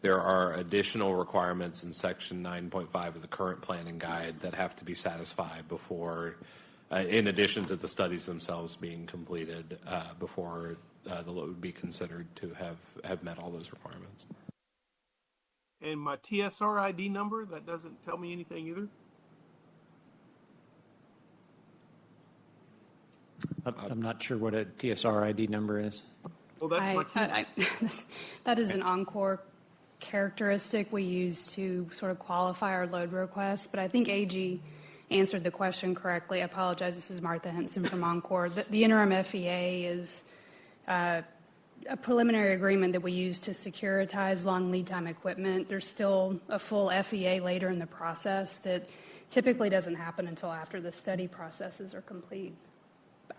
there are additional requirements in Section 9.5 of the current planning guide that have to be satisfied before, in addition to the studies themselves being completed, before the load would be considered to have met all those requirements. And my TSR ID number, that doesn't tell me anything either? I'm not sure what a TSR ID number is. Well, that's my key. That is an Oncor characteristic we use to sort of qualify our load requests, but I think AG answered the question correctly. I apologize. This is Martha Henson from Oncor. The interim FEA is a preliminary agreement that we use to securitize long lead time equipment. There's still a full FEA later in the process that typically doesn't happen until after the study processes are complete.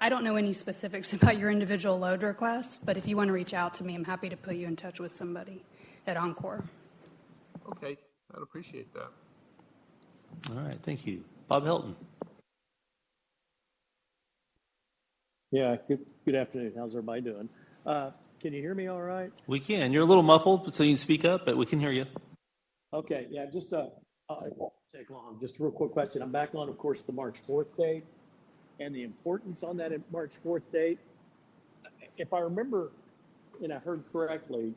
I don't know any specifics about your individual load requests, but if you want to reach out to me, I'm happy to put you in touch with somebody at Oncor. Okay, I'd appreciate that. All right, thank you. Bob Hilton. Yeah, good afternoon. How's everybody doing? Can you hear me all right? We can. You're a little muffled, so you can speak up, but we can hear you. Okay, yeah, it won't take long. Just a real quick question. I'm back on, of course, the March 4th date and the importance on that March 4th date. If I remember, and I heard correctly,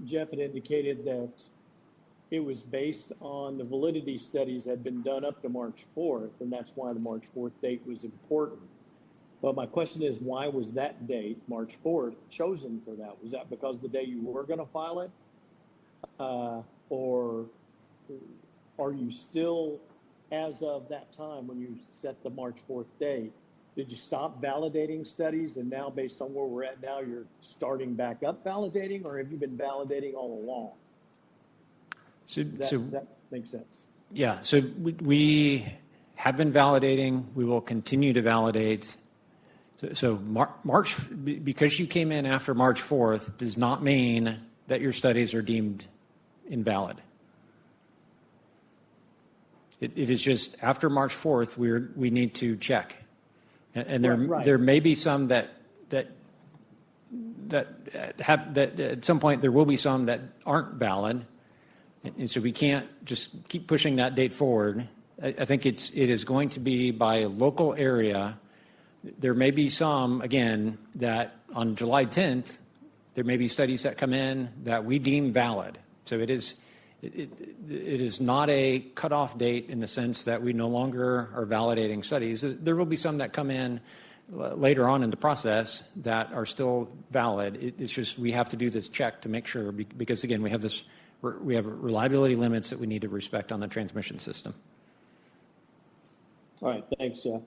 Jeff had indicated that it was based on the validity studies that had been done up to March 4th, and that's why the March 4th date was important. But my question is, why was that date, March 4th, chosen for that? Was that because the day you were going to file it? Or are you still, as of that time when you set the March 4th date, did you stop validating studies, and now based on where we're at now, you're starting back up validating, or have you been validating all along? That makes sense. Yeah, so we have been validating. We will continue to validate. So March, because you came in after March 4th, does not mean that your studies are deemed invalid. It is just after March 4th, we need to check. And there may be some that that at some point there will be some that aren't valid, and so we can't just keep pushing that date forward. I think it is going to be by a local area. There may be some, again, that on July 10th, there may be studies that come in that we deem valid. So it is not a cutoff date in the sense that we no longer are validating studies. There will be some that come in later on in the process that are still valid. It's just we have to do this check to make sure, because again, we have reliability limits that we need to respect on the transmission system. All right, thanks, Jeff.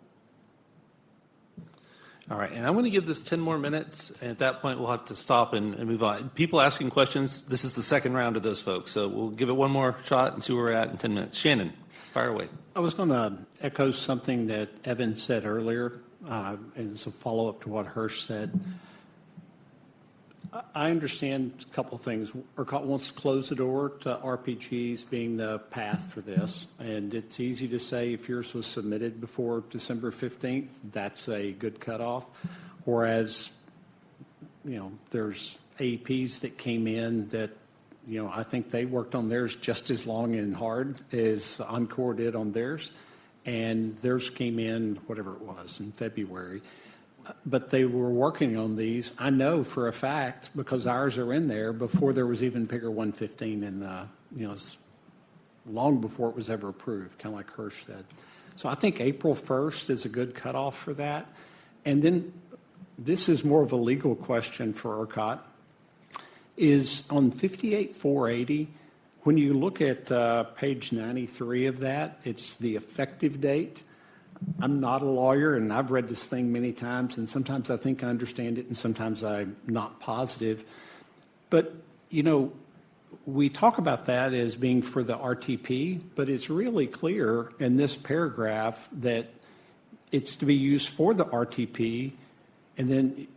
All right, and I'm going to give this 10 more minutes. And at that point, we'll have to stop and move on. People asking questions, this is the second round of those folks. So we'll give it one more shot and see where we're at in 10 minutes. Shannon, fire away. I was going to echo something that Evan said earlier, and it's a follow-up to what Hirsch said. I understand a couple of things. ERCOT wants to close the door to RPGs being the path for this, and it's easy to say if yours was submitted before December 15th, that's a good cutoff. Whereas, there's APs that came in that, I think they worked on theirs just as long and hard as Oncor did on theirs, and theirs came in, whatever it was, in February. But they were working on these, I know for a fact, because ours are in there before there was even Figure 115 in the, long before it was ever approved, kind of like Hirsch said. So I think April 1st is a good cutoff for that. And then this is more of a legal question for ERCOT, is on 58-480, when you look at page 93 of that, it's the effective date. I'm not a lawyer, and I've read this thing many times, and sometimes I think I understand it, and sometimes I'm not positive. But, we talk about that as being for the RTP, but it's really clear in this paragraph that it's to be used for the RTP, and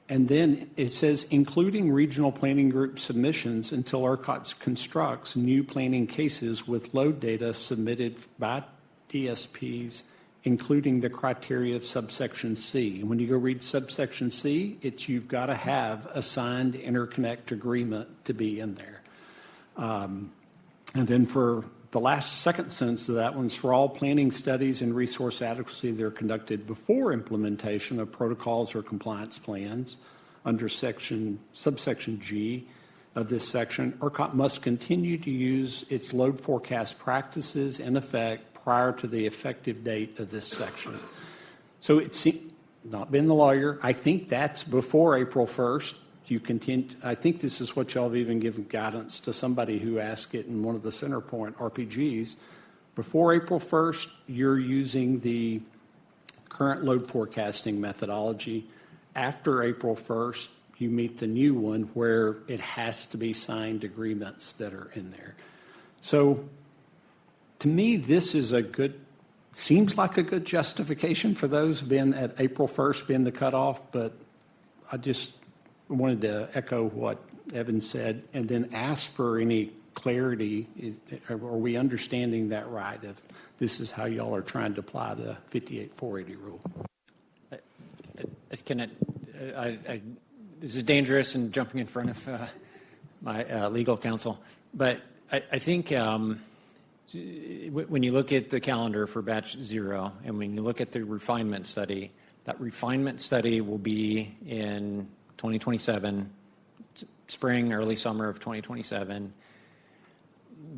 then it says, including regional planning group submissions until ERCOT constructs new planning cases with load data submitted by DSPs, including the criteria of subsection C. And when you go read subsection C, you've got to have a signed interconnect agreement to be in there. And then for the second sentence of that one's for all planning studies and resource adequacy that are conducted before implementation of protocols or compliance plans under subsection G of this section, ERCOT must continue to use its load forecast practices in effect prior to the effective date of this section. So it's not been the lawyer. I think that's before April 1st. I think this is what y'all have even given guidance to somebody who asked it in one of the center point RPGs. Before April 1st, you're using the current load forecasting methodology. After April 1st, you meet the new one where it has to be signed agreements that are in there. So to me, this is seems like a good justification for those being at April 1st being the cutoff, but I just wanted to echo what Evan said and then ask for any clarity. Are we understanding that right? If this is how y'all are trying to apply the 58-480 rule? This is dangerous and jumping in front of my legal counsel, but I think when you look at the calendar for batch 0 and when you look at the refinement study, that refinement study will be in 2027, spring, early summer of 2027.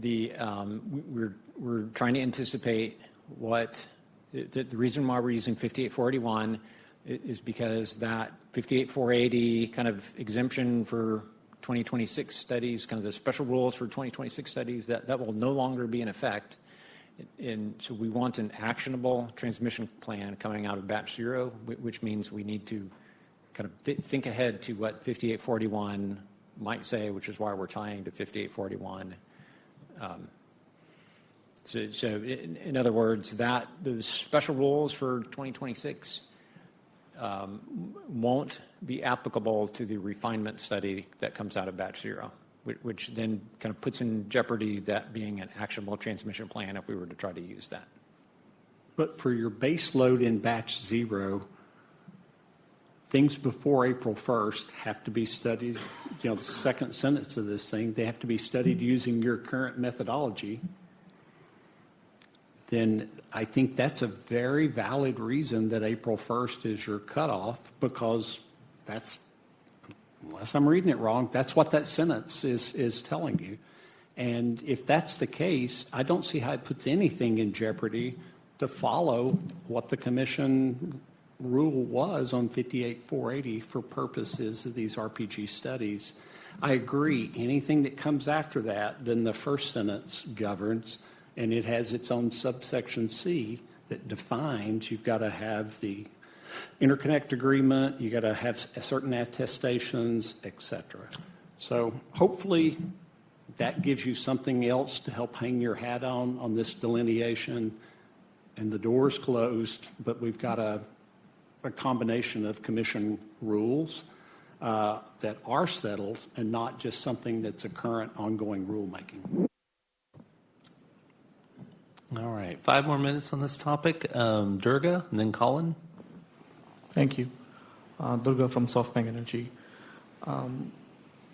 We're trying to anticipate what the reason why we're using 58-481 is because that 58-480 kind of exemption for 2026 studies, kind of the special rules for 2026 studies, that will no longer be in effect. And so we want an actionable transmission plan coming out of batch 0, which means we need to kind of think ahead to what 58-481 might say, which is why we're tying to 58-481. So in other words, those special rules for 2026 won't be applicable to the refinement study that comes out of batch 0, which then kind of puts in jeopardy that being an actionable transmission plan if we were to try to use that. But for your base load in batch 0, things before April 1st have to be studied, the second sentence of this thing, they have to be studied using your current methodology, then I think that's a very valid reason that April 1st is your cutoff, because that's, unless I'm reading it wrong, that's what that sentence is telling you. And if that's the case, I don't see how it puts anything in jeopardy to follow what the commission rule was on 58.480 for purposes of these RPG studies. I agree. Anything that comes after that, then the first sentence governs, and it has its own subsection C that defines you've got to have the interconnect agreement, you got to have certain attestations, etc. So hopefully that gives you something else to help hang your hat on this delineation. And the door's closed, but we've got a combination of commission rules that are settled and not just something that's a current ongoing rulemaking. All right, 5 more minutes on this topic. Durga, and then Colin. Thank you. Durga from SoftBank Energy. I'm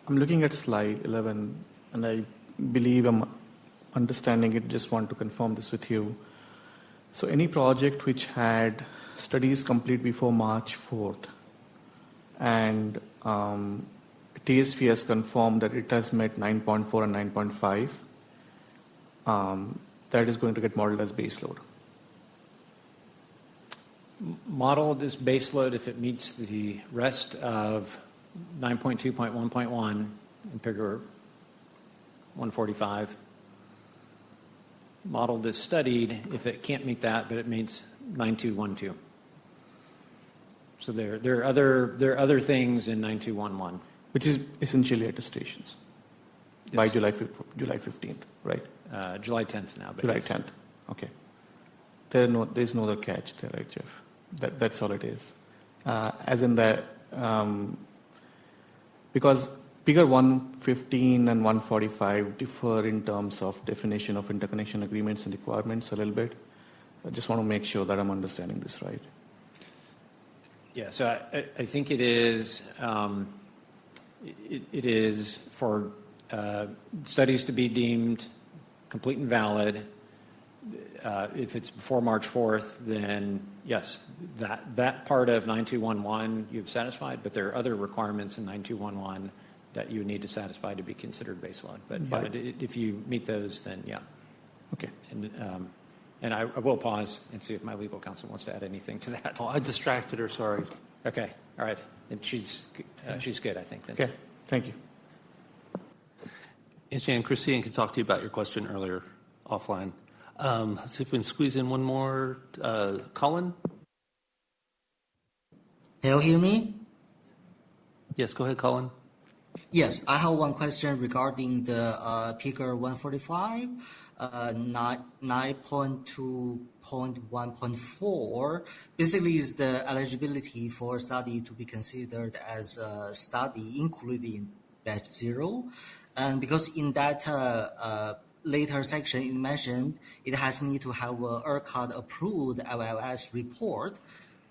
looking at slide 11, and I believe I'm understanding it. Just want to confirm this with you. So any project which had studies complete before March 4th, and TSP has confirmed that it has met 9.4 and 9.5, that is going to get modeled as baseload. Modeled as baseload if it meets the rest of 9.2.1.1 in figure 145. Modeled as studied if it can't meet that, but it meets 9.2.1.2. So there are other things in 9.2.1.1. Which is essentially attestations. Yes. By July 15th, right? July 10th now. July 10th. Okay. There's no other catch there, right, Jeff? That's all it is. As in that, because figure 115 and 145 differ in terms of definition of interconnection agreements and requirements a little bit. I just want to make sure that I'm understanding this right. Yeah, so I think it is it is for studies to be deemed complete and valid. If it's before March 4th, then yes, that part of 9211 you've satisfied, but there are other requirements in 9211 that you need to satisfy to be considered baseload. But if you meet those, then yeah. Okay. And I will pause and see if my legal counsel wants to add anything to that. Oh, I distracted her, sorry. Okay, all right. And she's good, I think. Then. Okay, thank you. And Christine can talk to you about your question earlier offline. Let's see if we can squeeze in one more. Colin? Can you hear me? Yes, go ahead, Colin. Yes, I have one question regarding the figure 145, 9.2.1.4. Basically, is the eligibility for study to be considered as a study including batch 0. And because in that later section you mentioned it has need to have a ERCOT approved LLS report,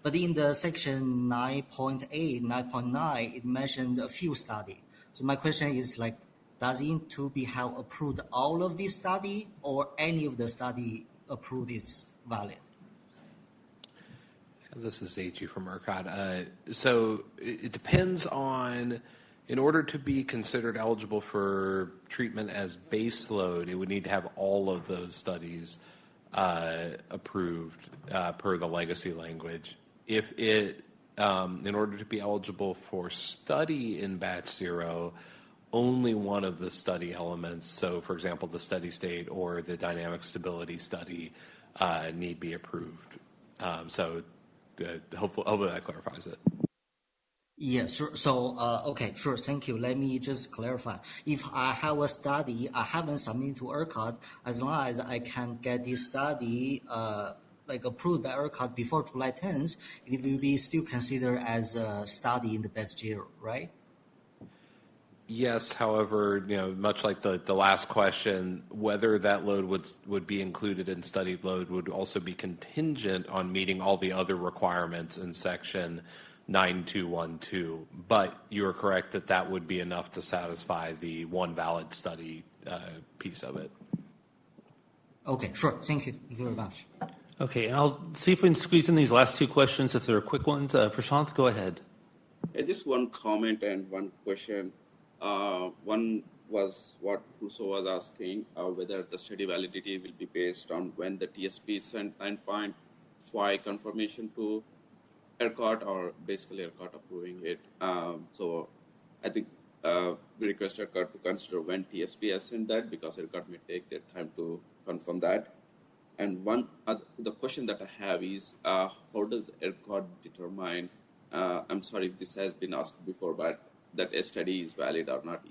but in the section 9.8, 9.9 it mentioned a few study. So my question is like, does it to be have approved all of this study or any of the study approved is valid? This is AG from ERCOT. So it depends on, in order to be considered eligible for treatment as baseload, it would need to have all of those studies approved per the legacy language. If it, in order to be eligible for study in batch 0, only one of the study elements, so for example, the steady state or the dynamic stability study, need be approved. Hopefully that clarifies it. Yeah, sure. So, okay, sure. Thank you. Let me just clarify. If I have a study, I haven't submitted to ERCOT, as long as I can get this study approved by ERCOT before July 10th, it will be still considered as a study in the batch 0, right? Yes, however, much like the last question, whether that load would be included in studied load would also be contingent on meeting all the other requirements in section 9212. But you are correct that that would be enough to satisfy the one valid study piece of it. Okay, sure. Thank you. Thank you very much. Okay, and I'll see if we can squeeze in these last two questions if they're quick ones. Prashant, go ahead. Just one comment and one question. One was what Crusoe was asking, whether the study validity will be based on when the TSP sent 9.5 confirmation to ERCOT, or basically ERCOT approving it. So I think we request ERCOT to consider when TSP has sent that, because ERCOT may take their time to confirm that. And the question that I have is, how does ERCOT determine, I'm sorry if this has been asked before, but that a study is valid or not?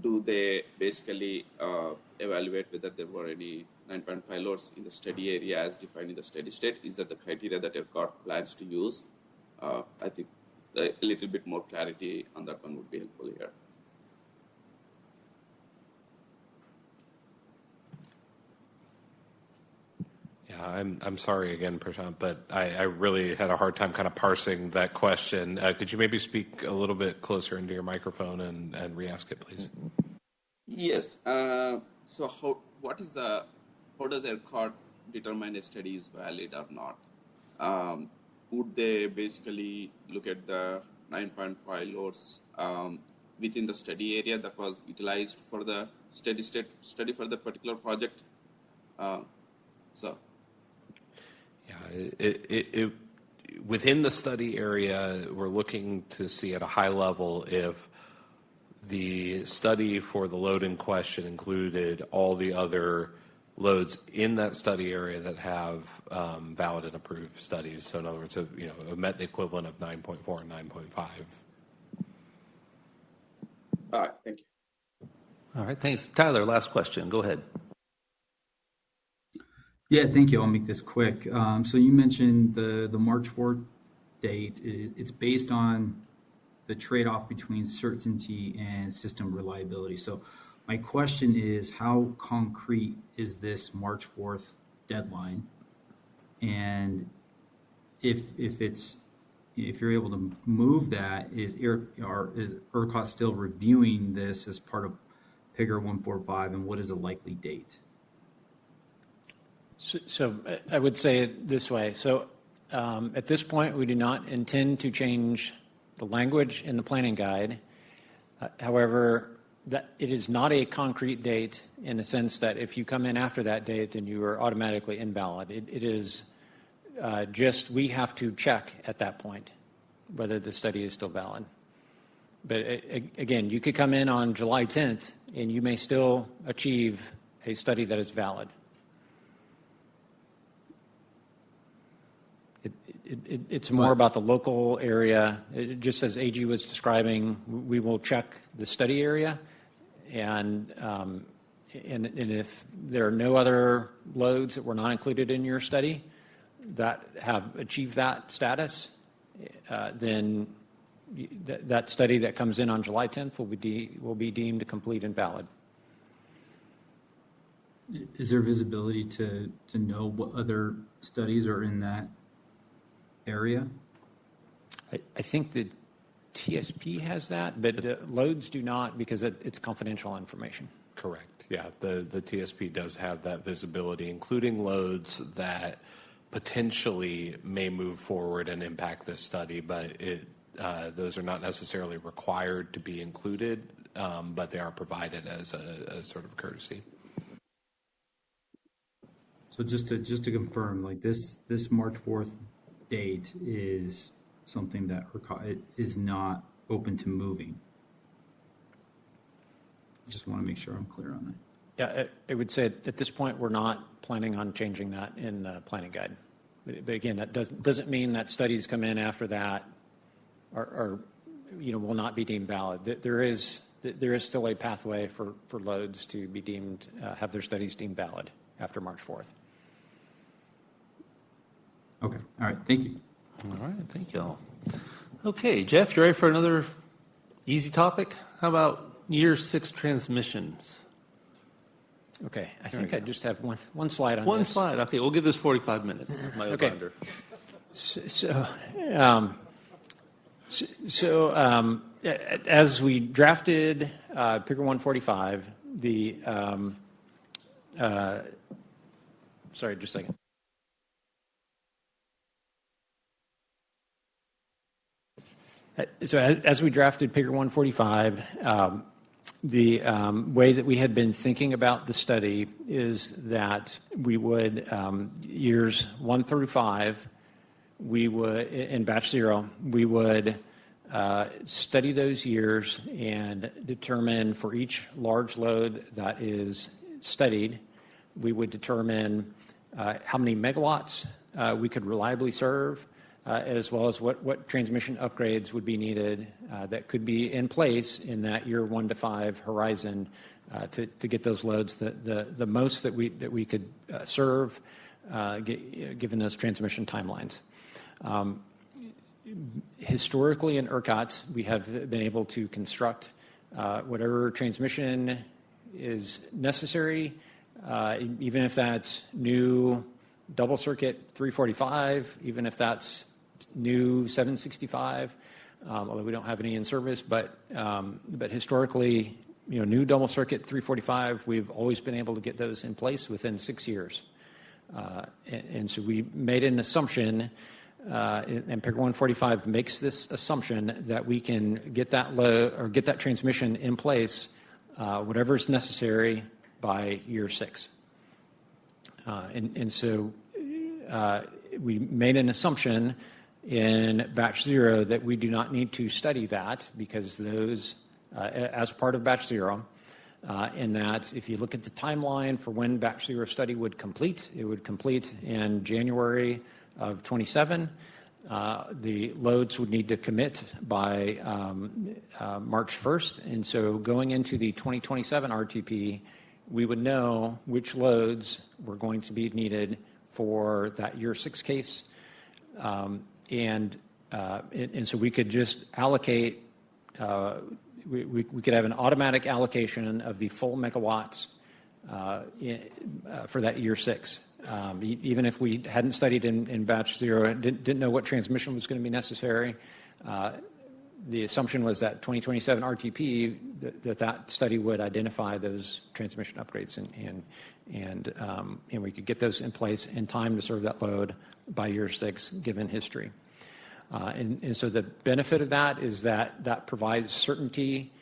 Do they basically evaluate whether there were any 9.5 loads in the study area as defined in the steady state? Is that the criteria that ERCOT plans to use? I think a little bit more clarity on that one would be helpful here. Yeah, I'm sorry again, Prashant, but I really had a hard time kind of parsing that question. Could you maybe speak a little bit closer into your microphone and re-ask it, please? Yes. So how does ERCOT determine a study is valid or not? Would they basically look at the 9.5 loads within the study area that was utilized for the steady state study for the particular project? Yeah, within the study area, we're looking to see at a high level if the study for the load in question included all the other loads in that study area that have valid and approved studies. So in other words, met the equivalent of 9.4 and 9.5. All right, thank you. All right, thanks. Tyler, last question. Go ahead. Yeah, thank you. I'll make this quick. So you mentioned the March 4th date. It's based on the trade-off between certainty and system reliability. So my question is, how concrete is this March 4th deadline? And if you're able to move that, is ERCOT still reviewing this as part of PIGR 145, and what is a likely date? So I would say it this way. So at this point, we do not intend to change the language in the planning guide. However, that it is not a concrete date in the sense that if you come in after that date, then you are automatically invalid. It is just we have to check at that point whether the study is still valid. But again, you could come in on July 10th and you may still achieve a study that is valid. It's more about the local area. Just as AG was describing, we will check the study area, and if there are no other loads that were not included in your study that have achieved that status, then that study that comes in on July 10th will be deemed complete and valid. Is there visibility to know what other studies are in that area? I think the TSP has that, but loads do not, because it's confidential information. Correct. Yeah, the TSP does have that visibility, including loads that potentially may move forward and impact this study, but those are not necessarily required to be included, but they are provided as a sort of courtesy. So just to confirm, like this March 4th date is something that ERCOT is not open to moving. Just want to make sure I'm clear on that. Yeah, I would say at this point we're not planning on changing that in the planning guide. But again, that doesn't mean that studies come in after that are will not be deemed valid. There is still a pathway for loads to be deemed have their studies deemed valid after March 4th. Okay. All right. Thank you. All right. Thank you all. Okay, Jeff, you ready for another easy topic? How about year 6 transmissions? Okay. I think I just have one slide on this. One slide. Okay, we'll give this 45 minutes. My okay. over-under. So So as we drafted Picker 145, sorry, just a second. So as we drafted Picker 145, the way that we had been thinking about the study is that we would, years 1 through 5, we would, in batch 0, we would study those years and determine for each large load that is studied, we would determine how many megawatts we could reliably serve, as well as what transmission upgrades would be needed that could be in place in that year 1 to 5 horizon to get those loads the most that we could serve, given those transmission timelines. Historically in ERCOT, we have been able to construct whatever transmission is necessary, even if that's new double circuit 345, even if that's new 765, although we don't have any in service, but historically, new double circuit 345, we've always been able to get those in place within 6 years. And so we made an assumption, and Picker 145 makes this assumption that we can get that load or get that transmission in place, whatever is necessary by year 6. And so we made an assumption in batch 0 that we do not need to study that because those, as part of batch 0, and that if you look at the timeline for when batch 0 study would complete, it would complete in January of 27. The loads would need to commit by March 1st. And so going into the 2027 RTP, we would know which loads were going to be needed for that year 6 case. And so we could just allocate, we could have an automatic allocation of the full megawatts for that year 6. Even if we hadn't studied in batch 0, didn't know what transmission was going to be necessary, the assumption was that 2027 RTP, that study would identify those transmission upgrades and we could get those in place in time to serve that load by year 6, given history. And so the benefit of that is that provides certainty,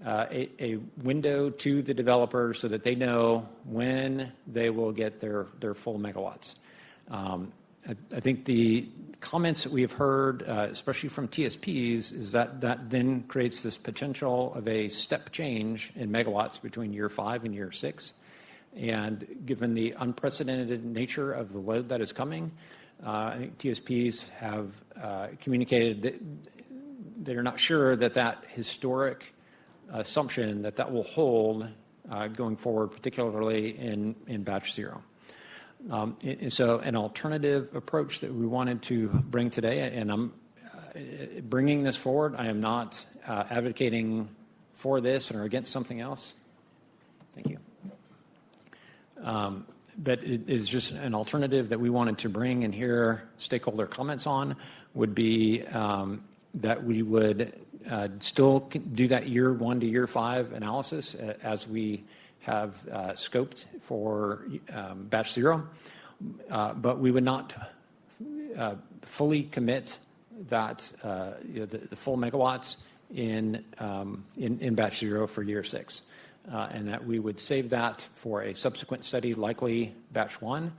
a window to the developer so that they know when they will get their full megawatts. I think the comments that we have heard, especially from TSPs, is that then creates this potential of a step change in megawatts between year 5 and year 6. And given the unprecedented nature of the load that is coming, I think TSPs have communicated that they're not sure that historic assumption that will hold going forward, particularly in batch 0. And so an alternative approach that we wanted to bring today, and I'm bringing this forward, I am not advocating for this or against something else. Thank you. But it is just an alternative that we wanted to bring and hear stakeholder comments on would be that we would still do that year 1 to year 5 analysis as we have scoped for batch 0, but we would not fully commit that the full megawatts in batch 0 for year 6. And that we would save that for a subsequent study, likely batch 1.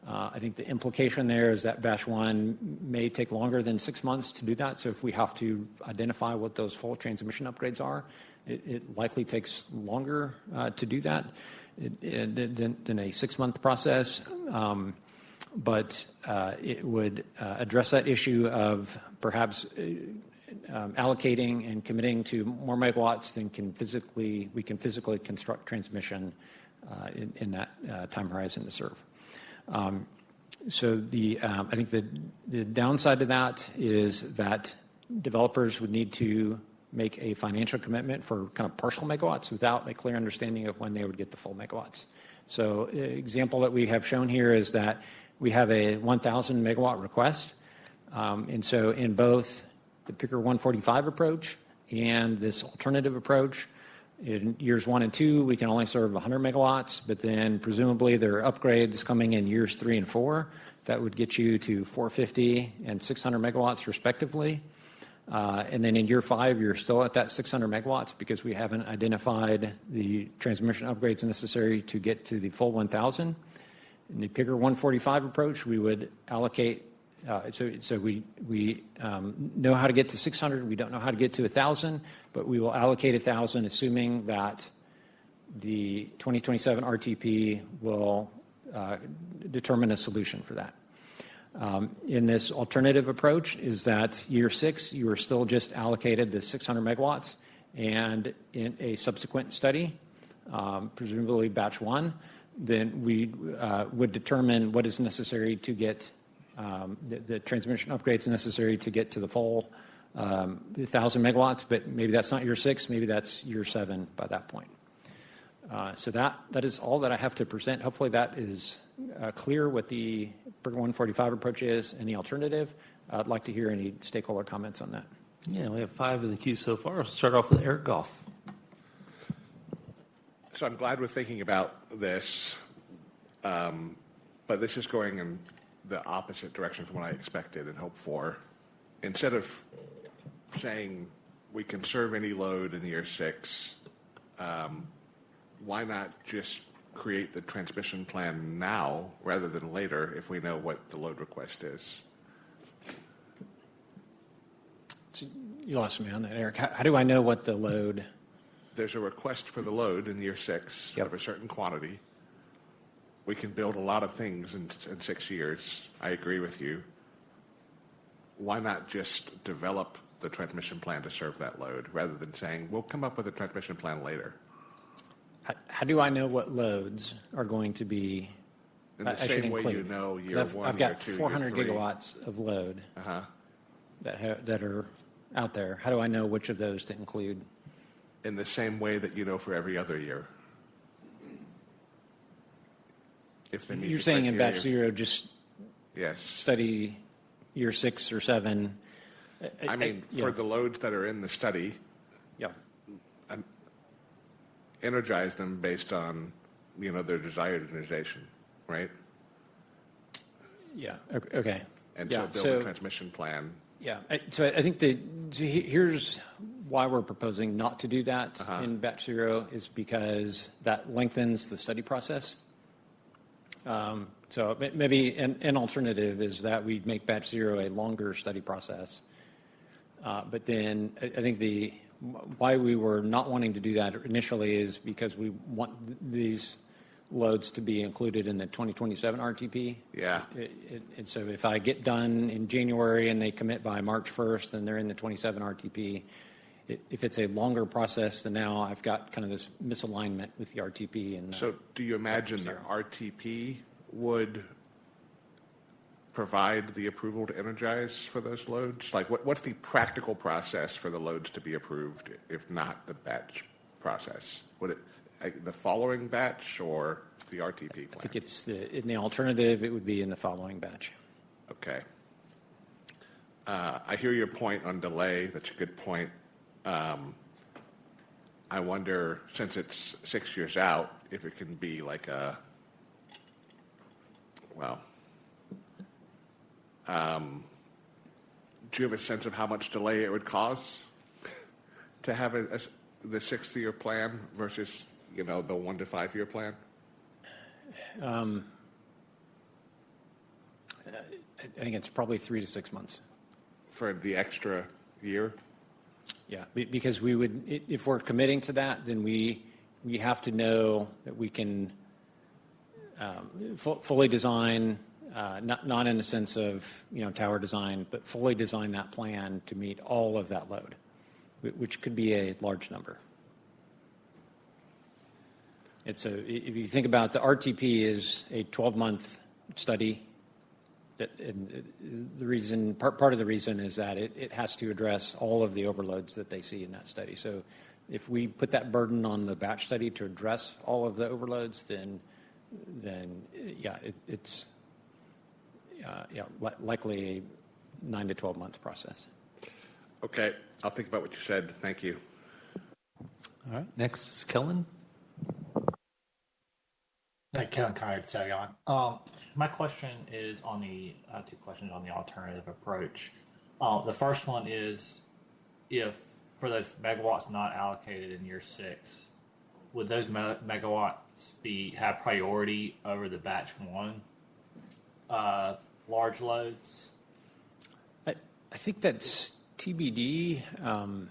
I think the implication there is that batch 1 may take longer than 6 months to do that. So if we have to identify what those full transmission upgrades are, it likely takes longer to do that than a 6-month process. But it would address that issue of perhaps allocating and committing to more megawatts than we can physically construct transmission in that time horizon to serve. So I think the downside to that is that developers would need to make a financial commitment for kind of partial megawatts without a clear understanding of when they would get the full megawatts. So an example that we have shown here is that we have a 1,000 megawatt request. And so in both the Picker 145 approach and this alternative approach. In years 1 and 2, we can only serve 100 megawatts, but then presumably there are upgrades coming in years 3 and 4 that would get you to 450 and 600 megawatts respectively. And then in year 5, you're still at that 600 megawatts because we haven't identified the transmission upgrades necessary to get to the full 1,000. In the Picker 145 approach, we would allocate. So we know how to get to 600. We don't know how to get to 1,000, but we will allocate 1,000, assuming that the 2027 RTP will determine a solution for that. In this alternative approach is that year 6, you are still just allocated the 600 megawatts, and in a subsequent study, presumably batch 1, then we would determine what is necessary to get the transmission upgrades necessary to get to the full 1,000 megawatts, but maybe that's not year 6, maybe that's year 7 by that point. So that is all that I have to present. Hopefully that is clear what the Picker 145 approach is and the alternative. I'd like to hear any stakeholder comments on that. Yeah, we have 5 in the queue so far. I'll start off with Eric Goff. So I'm glad we're thinking about this, but this is going in the opposite direction from what I expected and hoped for. Instead of saying we can serve any load in year 6, why not just create the transmission plan now rather than later if we know what the load request is? So you lost me on that, Eric. How do I know what the load? There's a request for the load in year 6 of a certain quantity. We can build a lot of things in 6 years. I agree with you. Why not just develop the transmission plan to serve that load rather than saying, we'll come up with a transmission plan later? How do I know what loads are going to be? In the same way you know year 1, I've got year 2, 400 year 3. gigawatts of load that are out there. How do I know which of those to include? In the same way that you know for every other year. If they meet You're the saying in batch criteria. 0, just Yes. study year 6 or 7. I mean, for the loads that are in the study, energize them based on, their desired energization, right? Yeah. Okay. And so build a transmission plan. Yeah. So I think here's why we're proposing not to do that in batch 0 is because that lengthens the study process. So maybe an alternative is that we make batch 0 a longer study process. But then I think why we were not wanting to do that initially is because we want these loads to be included in the 2027 RTP. Yeah. And so if I get done in January and they commit by March 1st, then they're in the 27 RTP. If it's a longer process, then now I've got kind of this misalignment with the RTP. And so do you imagine the RTP would provide the approval to energize for those loads? Like what's the practical process for the loads to be approved if not the batch process? Would it the following batch or the RTP plan? I think it's in the alternative, it would be in the following batch. Okay. I hear your point on delay. That's a good point. I wonder, since it's 6 years out, if it can be like do you have a sense of how much delay it would cause to have the 6-year plan versus, the 1 to 5 year plan? I think it's probably 3 to 6 months. For the extra year? Yeah, because we would, if we're committing to that, then we have to know that we can fully design, not in the sense of tower design, but fully design that plan to meet all of that load, which could be a large number. If you think about the RTP is a 12-month study. The reason, part of the reason is that it has to address all of the overloads that they see in that study. So if we put that burden on the batch study to address all of the overloads, then it's likely a 9 to 12 month process. Okay, I'll think about what you said. Thank you. All right, next is Kellen. Hi, Kellen Connard, Savion. My question is on the two questions on the alternative approach. The first one is, if for those megawatts not allocated in year 6, would those megawatts have priority over the batch 1 large loads? I think that's TBD. I'm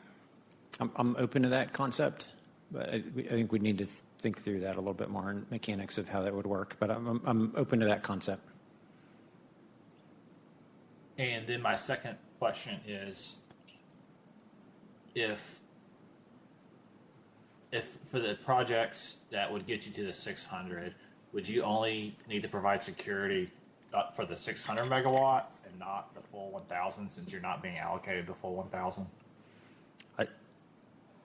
open to that concept, but I think we need to think through that a little bit more and mechanics of how that would work. But I'm open to that concept. And then my second question is, if for the projects that would get you to the 600, would you only need to provide security for the 600 megawatts and not the full 1,000, since you're not being allocated the full 1,000?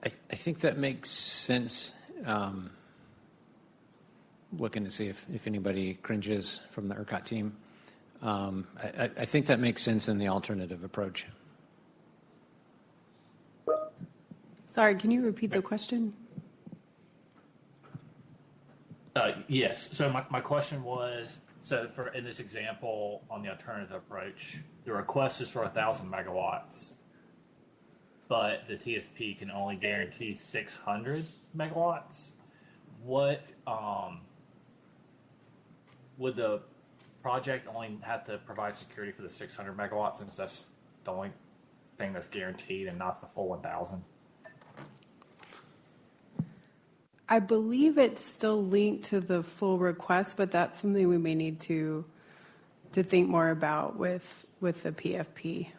I think that makes sense. Looking to see if anybody cringes from the ERCOT team. I think that makes sense in the alternative approach. Sorry, can you repeat the question? Yes. So my question was, so for in this example on the alternative approach, the request is for 1,000 megawatts, but the TSP can only guarantee 600 megawatts. What would the project only have to provide security for the 600 megawatts, since that's the only thing that's guaranteed and not the full 1,000? I believe it's still linked to the full request, but that's something we may need to think more about with the PFP.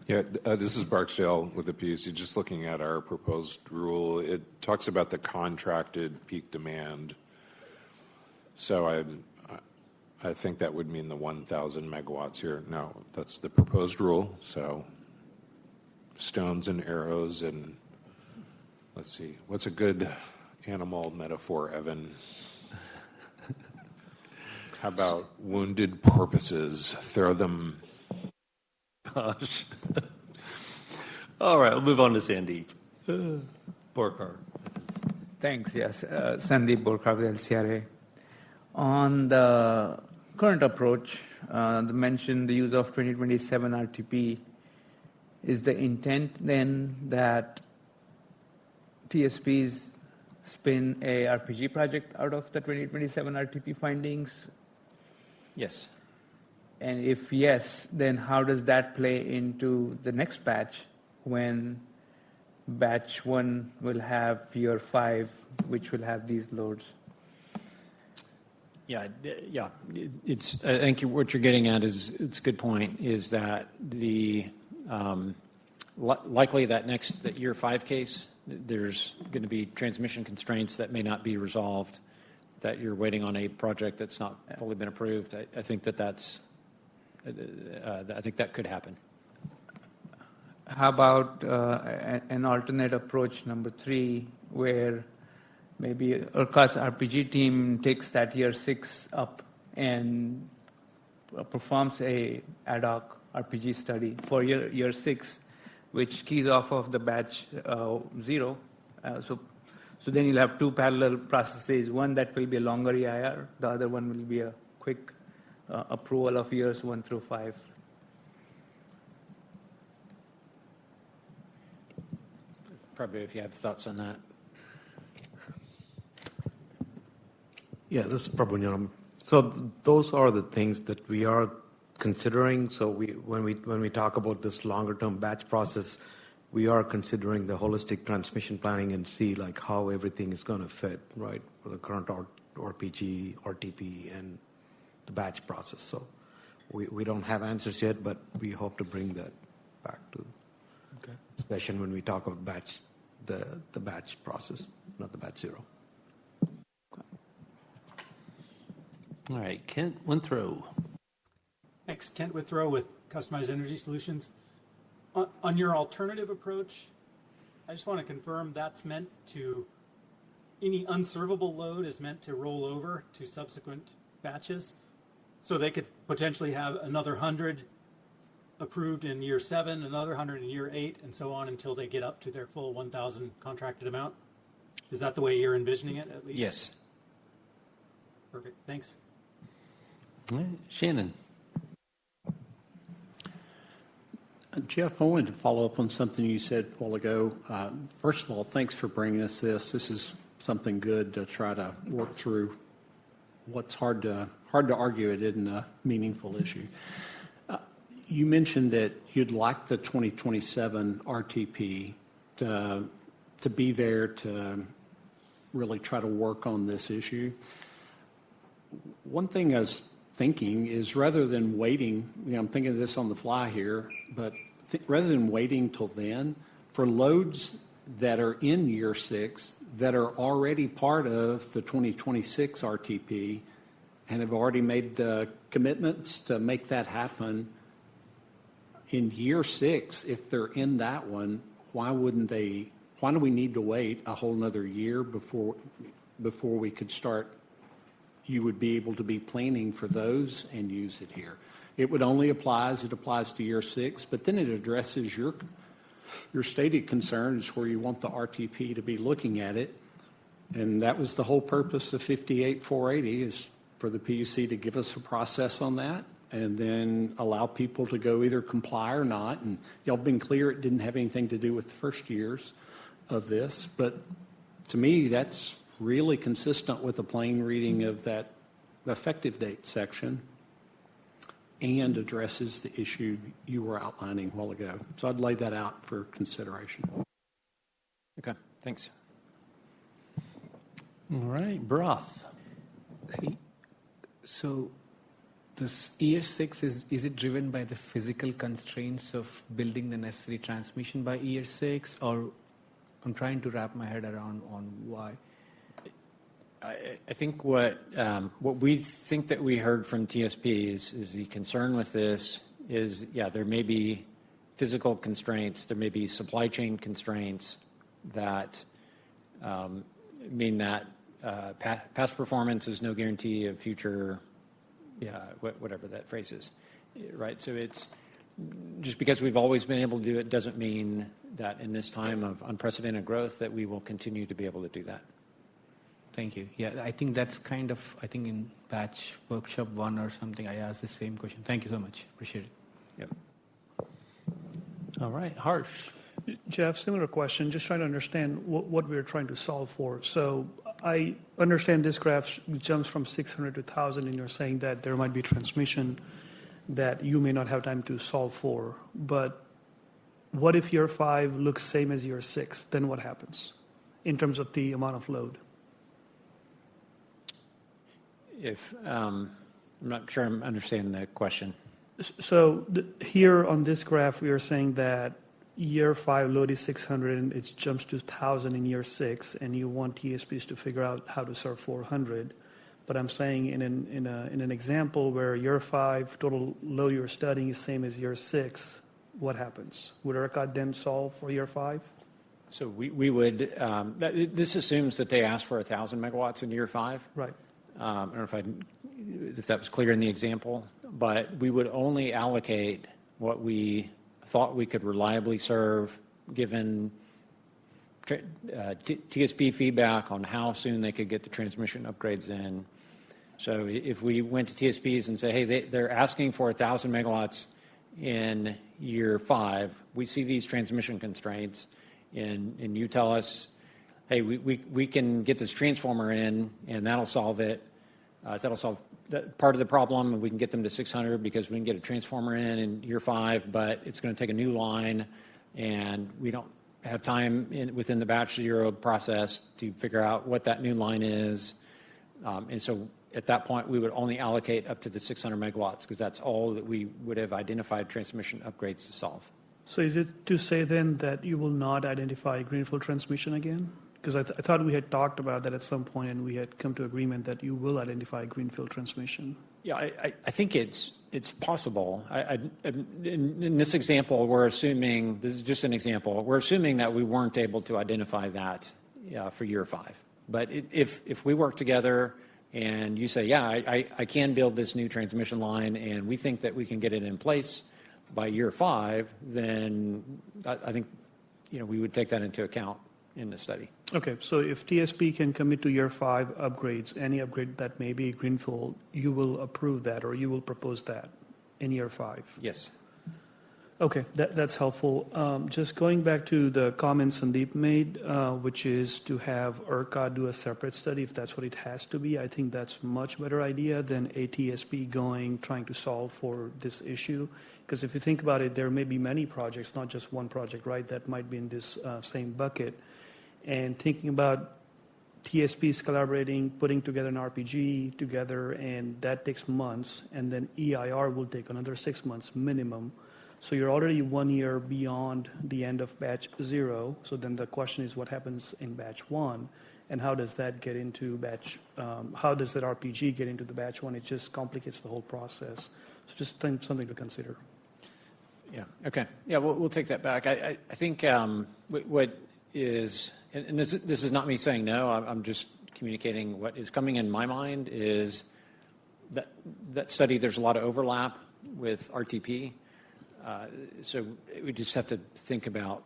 Yeah, this is Barksdale with the PUC. Just looking at our proposed rule, it talks about the contracted peak demand. So I think that would mean the 1,000 megawatts here. No, that's the proposed rule. So stones and arrows, and let's see, what's a good animal metaphor, Evan? How about wounded porpoises? Throw them. Gosh. All right, we'll move on to Sandeep Borkar. Thanks, yes. Sandeep Borkar with LCRA. On the current approach, mentioned the use of 2027 RTP. Is the intent then that TSPs spin a RPG project out of the 2027 RTP findings? Yes. And if yes, then how does that play into the next batch, when batch 1 will have year 5, which will have these loads? Yeah. It's. I think what you're getting at is, it's a good point. Is that the likely that year 5 case, there's going to be transmission constraints that may not be resolved, that you're waiting on a project that's not fully been approved. I think that's. I think that could happen. How about an alternate approach, number 3, where maybe ERCOT's RPG team takes that year 6 up and performs a ad hoc RPG study for year 6, which keys off of the batch 0. So then you'll have 2 parallel processes. One that will be a longer EIR. The other one will be a quick approval of years 1 through 5. Probably, if you have thoughts on that. Yeah, this is Prabhu. So those are the things that we are considering. So when we talk about this longer-term batch process, we are considering the holistic transmission planning and see like how everything is going to fit, right, for the current RPG, RTP, and the batch process. So we don't have answers yet, but we hope to bring that back to discussion when we talk about batch, the batch process, not the batch 0. All right, Kent Winthrow. Thanks, Kent Winthrow with Customized Energy Solutions. On your alternative approach, I just want to confirm that's meant to, any unservable load is meant to roll over to subsequent batches. So they could potentially have another 100 approved in year 7, another 100 in year 8, and so on until they get up to their full 1,000 contracted amount? Is that the way you're envisioning it, at least? Yes. Perfect. Thanks. All right. Shannon. Jeff, I wanted to follow up on something you said a while ago. First of all, thanks for bringing us this. This is something good to try to work through what's hard to argue it isn't a meaningful issue. You mentioned that you'd like the 2027 RTP to be there to really try to work on this issue. One thing I was thinking is rather than waiting, I'm thinking of this on the fly here, but rather than waiting till then, for loads that are in year 6 that are already part of the 2026 RTP and have already made the commitments to make that happen, in year 6, if they're in that one, why do we need to wait a whole another year before we could start? You would be able to be planning for those and use it here. It would only apply as it applies to year 6, but then it addresses your stated concerns where you want the RTP to be looking at it. And that was the whole purpose of 58-480 is for the PUC to give us a process on that and then allow people to go either comply or not. And y'all been clear it didn't have anything to do with the first years of this. But to me, that's really consistent with the plain reading of that effective date section and addresses the issue you were outlining a while ago. So I'd lay that out for consideration. Okay, thanks. All right, Broth. So this year 6, is it driven by the physical constraints of building the necessary transmission by year 6, or I'm trying to wrap my head around on why? I think what we think that we heard from TSPs is the concern with this is, there may be physical constraints, there may be supply chain constraints that mean that past performance is no guarantee of future, whatever that phrase is, right? So it's just because we've always been able to do it doesn't mean that in this time of unprecedented growth that we will continue to be able to do that. Thank you. Yeah, I think that's in batch workshop 1 or something, I asked the same question. Thank you so much. Appreciate it. Yep. All right, Harsh. Jeff, similar question, just trying to understand what we're trying to solve for. So I understand this graph jumps from 600 to 1,000, and you're saying that there might be transmission that you may not have time to solve for. But what if year 5 looks same as year 6? Then what happens in terms of the amount of load? I'm not sure I'm understanding the question. So here on this graph, we are saying that year 5 load is 600 and it jumps to 1,000 in year 6, and you want TSPs to figure out how to serve 400. But I'm saying in an example where year 5 total load you're studying is same as year 6, what happens? Would ERCOT then solve for year 5? So we would. This assumes that they asked for 1,000 megawatts in year 5. Right. I don't know if that was clear in the example, but we would only allocate what we thought we could reliably serve given TSP feedback on how soon they could get the transmission upgrades in. So if we went to TSPs and say, hey, they're asking for 1,000 megawatts in year 5, we see these transmission constraints, and you tell us, hey, we can get this transformer in, and that'll solve it. That'll solve part of the problem, and we can get them to 600 because we can get a transformer in year 5, but it's going to take a new line, and we don't have time within the batch 0 process to figure out what that new line is. And so at that point, we would only allocate up to the 600 megawatts because that's all that we would have identified transmission upgrades to solve. So is it to say then that you will not identify greenfield transmission again? Because I thought we had talked about that at some point, and we had come to agreement that you will identify greenfield transmission. Yeah, I think it's possible. In this example, we're assuming, this is just an example, we're assuming that we weren't able to identify that for year 5. But if we work together and you say, yeah, I can build this new transmission line, and we think that we can get it in place by year 5, then I think, we would take that into account in the study. Okay, so if TSP can commit to year 5 upgrades, any upgrade that may be greenfield, you will approve that or you will propose that in year 5? Yes. Okay, that's helpful. Just going back to the comment Sandeep made, which is to have ERCOT do a separate study, if that's what it has to be, I think that's a much better idea than ATSP trying to solve for this issue. Because if you think about it, there may be many projects, not just one project, right, that might be in this same bucket. And thinking about TSPs collaborating, putting together an RPG together, and that takes months, and then EIR will take another 6 months minimum. So you're already 1 year beyond the end of batch 0. So then the question is what happens in batch 1, and how does that get into batch, how does that RPG get into the batch 1? It just complicates the whole process. So just something to consider. Yeah, okay. Yeah, we'll take that back. I think what is, and this is not me saying no, I'm just communicating what is coming in my mind is that study, there's a lot of overlap with RTP. So we just have to think about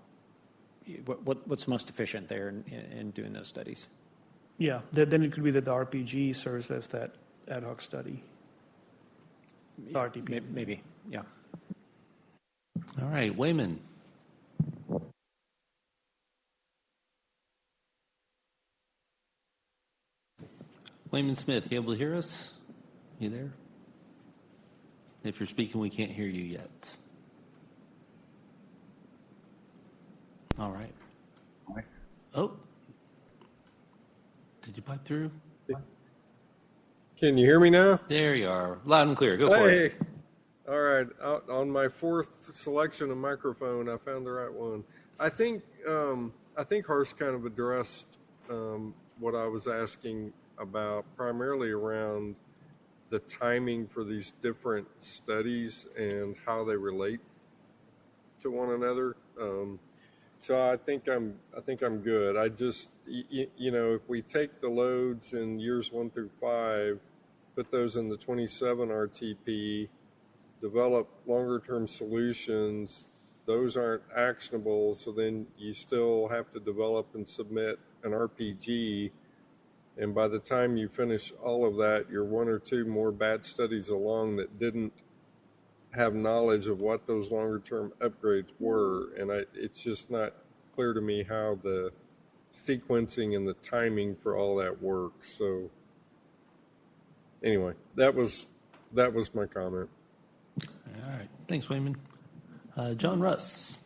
what's most efficient there in doing those studies. Yeah, then it could be that the RPG serves as that ad hoc study. RTP. Maybe, yeah. All right, Wayman. Wayman Smith, you able to hear us? You there? If you're speaking, we can't hear you yet. All right. Oh. Did you pipe through? Can you hear me now? There you are. Loud and clear. Go for it. All right. On my 4th selection of microphone, I found the right one. I think Harsh kind of addressed what I was asking about, primarily around the timing for these different studies and how they relate to one another. So I think I'm good. I just, if we take the loads in years 1 through 5, put those in the 27 RTP, develop longer term solutions, those aren't actionable. So then you still have to develop and submit an RPG. And by the time you finish all of that, you're 1 or 2 more batch studies along that didn't have knowledge of what those longer term upgrades were. And it's just not clear to me how the sequencing and the timing for all that works. So anyway, that was my comment. All right. Thanks, Wayman. John Russ.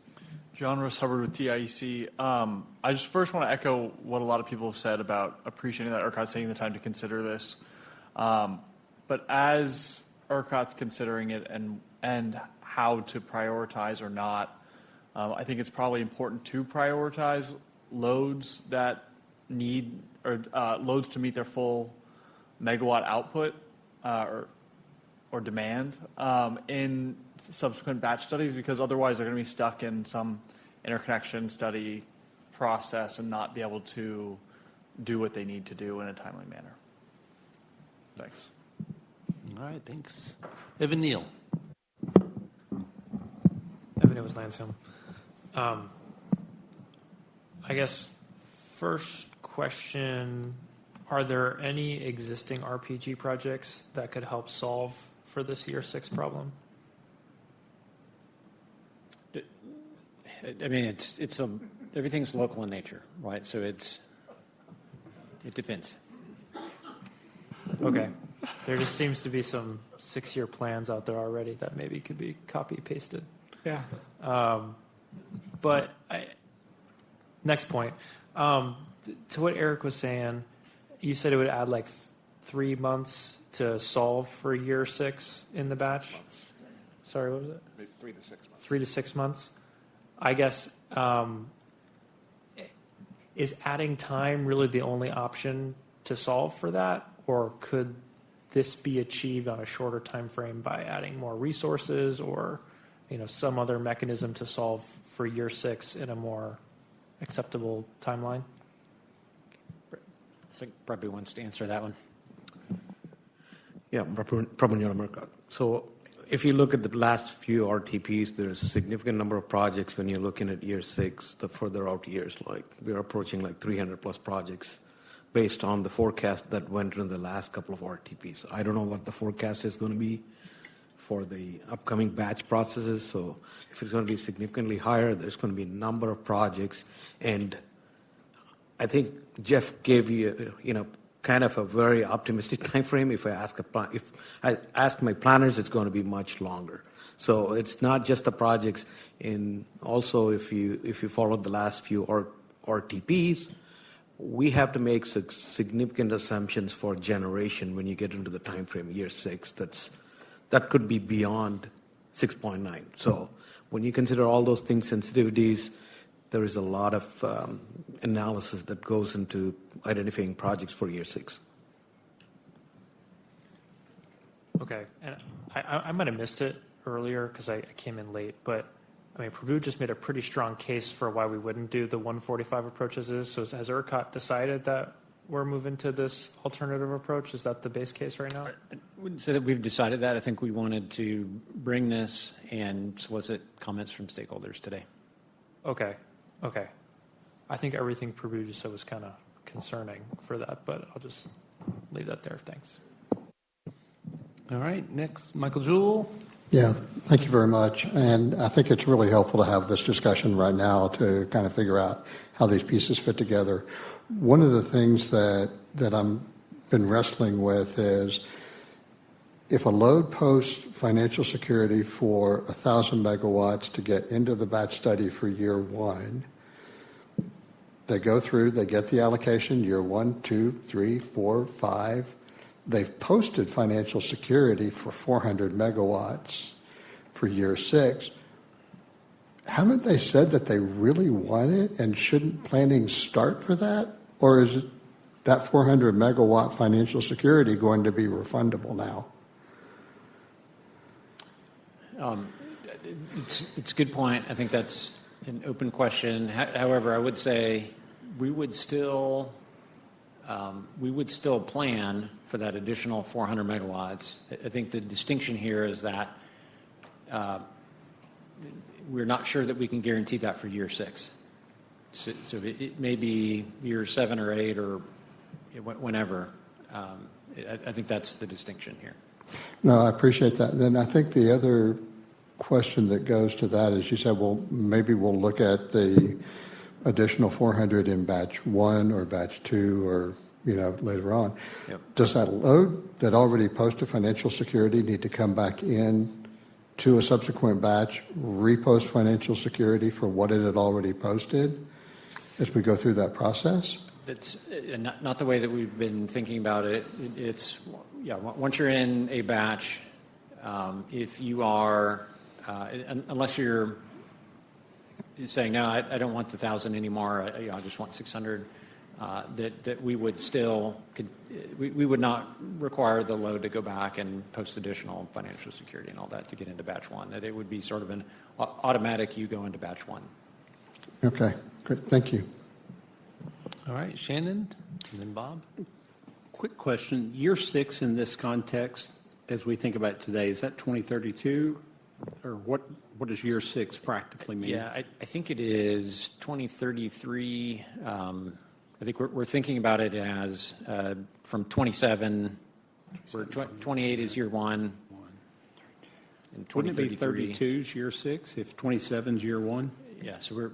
John Russ Hubbard with TIAC. I just first want to echo what a lot of people have said about appreciating that ERCOT's taking the time to consider this. But as ERCOT's considering it and how to prioritize or not, I think it's probably important to prioritize loads that need or loads to meet their full megawatt output or demand in subsequent batch studies, because otherwise they're going to be stuck in some interconnection study process and not be able to do what they need to do in a timely manner. Thanks. All right, thanks. Evan Neal. Evan Neal with Lansing. I guess first question, are there any existing RPG projects that could help solve for this year 6 problem? I mean, everything's local in nature, right? So it depends. Okay. There just seems to be some 6-year plans out there already that maybe could be copy pasted. Yeah. But next point, to what Eric was saying, you said it would add like 3 months to solve for year 6 in the batch. Sorry, what was it? 3 to 6 months. 3 to 6 months. I guess, is adding time really the only option to solve for that? Or could this be achieved on a shorter time frame by adding more resources or, some other mechanism to solve for year 6 in a more acceptable timeline? So probably wants to answer that one. Yeah, Prabhupada ERCOT. So if you look at the last few RTPs, there's a significant number of projects when you're looking at year 6, the further out years, like we're approaching like 300 plus projects based on the forecast that went in the last couple of RTPs. I don't know what the forecast is going to be for the upcoming batch processes. So if it's going to be significantly higher, there's going to be a number of projects. And I think Jeff gave you, kind of a very optimistic time frame. If I ask my planners, it's going to be much longer. So it's not just the projects. And also, if you follow the last few RTPs, we have to make significant assumptions for generation when you get into the time frame year 6. That could be beyond 6.9. So when you consider all those things, sensitivities, there is a lot of analysis that goes into identifying projects for year 6. Okay, and I might have missed it earlier because I came in late, but I mean, Purdue just made a pretty strong case for why we wouldn't do the 145 approaches. So has ERCOT decided that we're moving to this alternative approach? Is that the base case right now? I wouldn't say that we've decided that. I think we wanted to bring this and solicit comments from stakeholders today. Okay. I think everything Purdue just said was kind of concerning for that, but I'll just leave that there. Thanks. All right, next, Michael Jewell. Yeah, thank you very much. And I think it's really helpful to have this discussion right now to kind of figure out how these pieces fit together. One of the things that I've been wrestling with is if a load posts financial security for 1,000 megawatts to get into the batch study for year 1, they go through, they get the allocation, year 1, 2, 3, 4, 5. They've posted financial security for 400 megawatts for year 6. Haven't they said that they really want it, and shouldn't planning start for that? Or is it that 400 megawatt financial security going to be refundable now? It's a good point. I think that's an open question. However, I would say we would still plan for that additional 400 megawatts. I think the distinction here is that we're not sure that we can guarantee that for year 6. So it may be year 7 or 8 or whenever. I think that's the distinction here. No, I appreciate that. Then I think the other question that goes to that is you said, well, maybe we'll look at the additional 400 in batch 1 or batch 2 or later on. Yep. Does that load that already posted financial security need to come back in to a subsequent batch, repost financial security for what it had already posted as we go through that process? It's not the way that we've been thinking about it. It's, once you're in a batch, if you are, unless you're saying, no, I don't want the 1,000 anymore, I just want 600, that we would still, we would not require the load to go back and post additional financial security and all that to get into batch 1, that it would be sort of an automatic, you go into batch 1. Okay, great, thank you. All right, Shannon, and then Bob. Quick question. Year 6 in this context, as we think about it today, is that 2032? Or what does year 6 practically mean? Yeah, I think it is 2033. I think we're thinking about it as from 27, where 28 is year 1. And wouldn't it be 32's year 6 if 27's year 1? Yeah, so we're...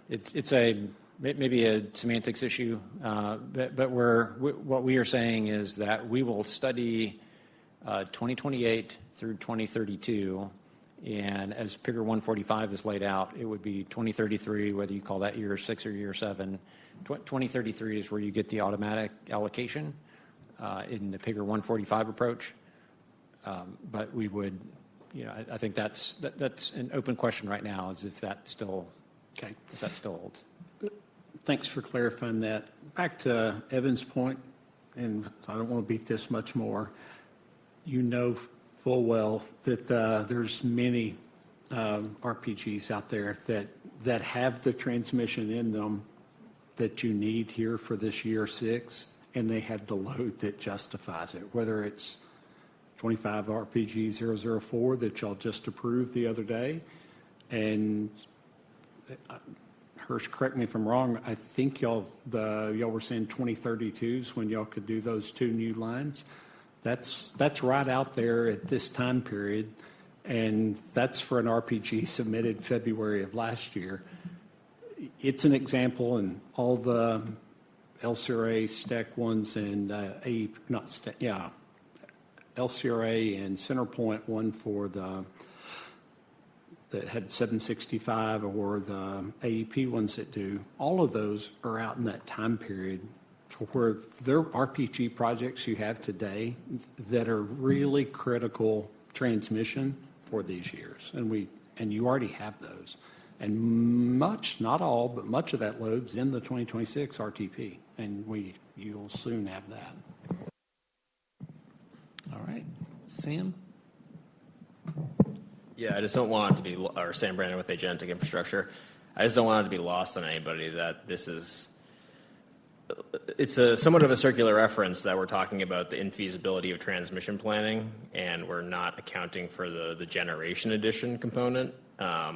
it's maybe a semantics issue, but what we are saying is that we will study 2028 through 2032, and as Figure 145 is laid out, it would be 2033, whether you call that year 6 or year 7. 2033 is where you get the automatic allocation in the Figure 145 approach, but we would. I think that's an open question right now, is if that still holds. Thanks for clarifying that. Back to Evan's point, and I don't want to beat this much more. You know full well that there's many RPGs out there that have the transmission in them that you need here for this year 6. and they had the load that justifies it, whether it's 25 RPG 004 that y'all just approved the other day. And Hirsch, correct me if I'm wrong, I think y'all were saying 2032s when y'all could do those 2 new lines. That's right out there at this time period, and that's for an RPG submitted February of last year. It's an example, and all the LCRA stack ones and LCRA and CenterPoint, one for that had 765, or the AEP ones that do, all of those are out in that time period for where there are RPG projects you have today that are really critical transmission for these years. And you already have those. And much, not all, but much of that load's in the 2026 RTP. And you'll soon have that. All right. Sam? Yeah, I just don't want it to be, or Sam Brandon with Agentic Infrastructure, I just don't want it to be lost on anybody that this is, it's a somewhat of a circular reference that we're talking about the infeasibility of transmission planning, and we're not accounting for the generation addition component. At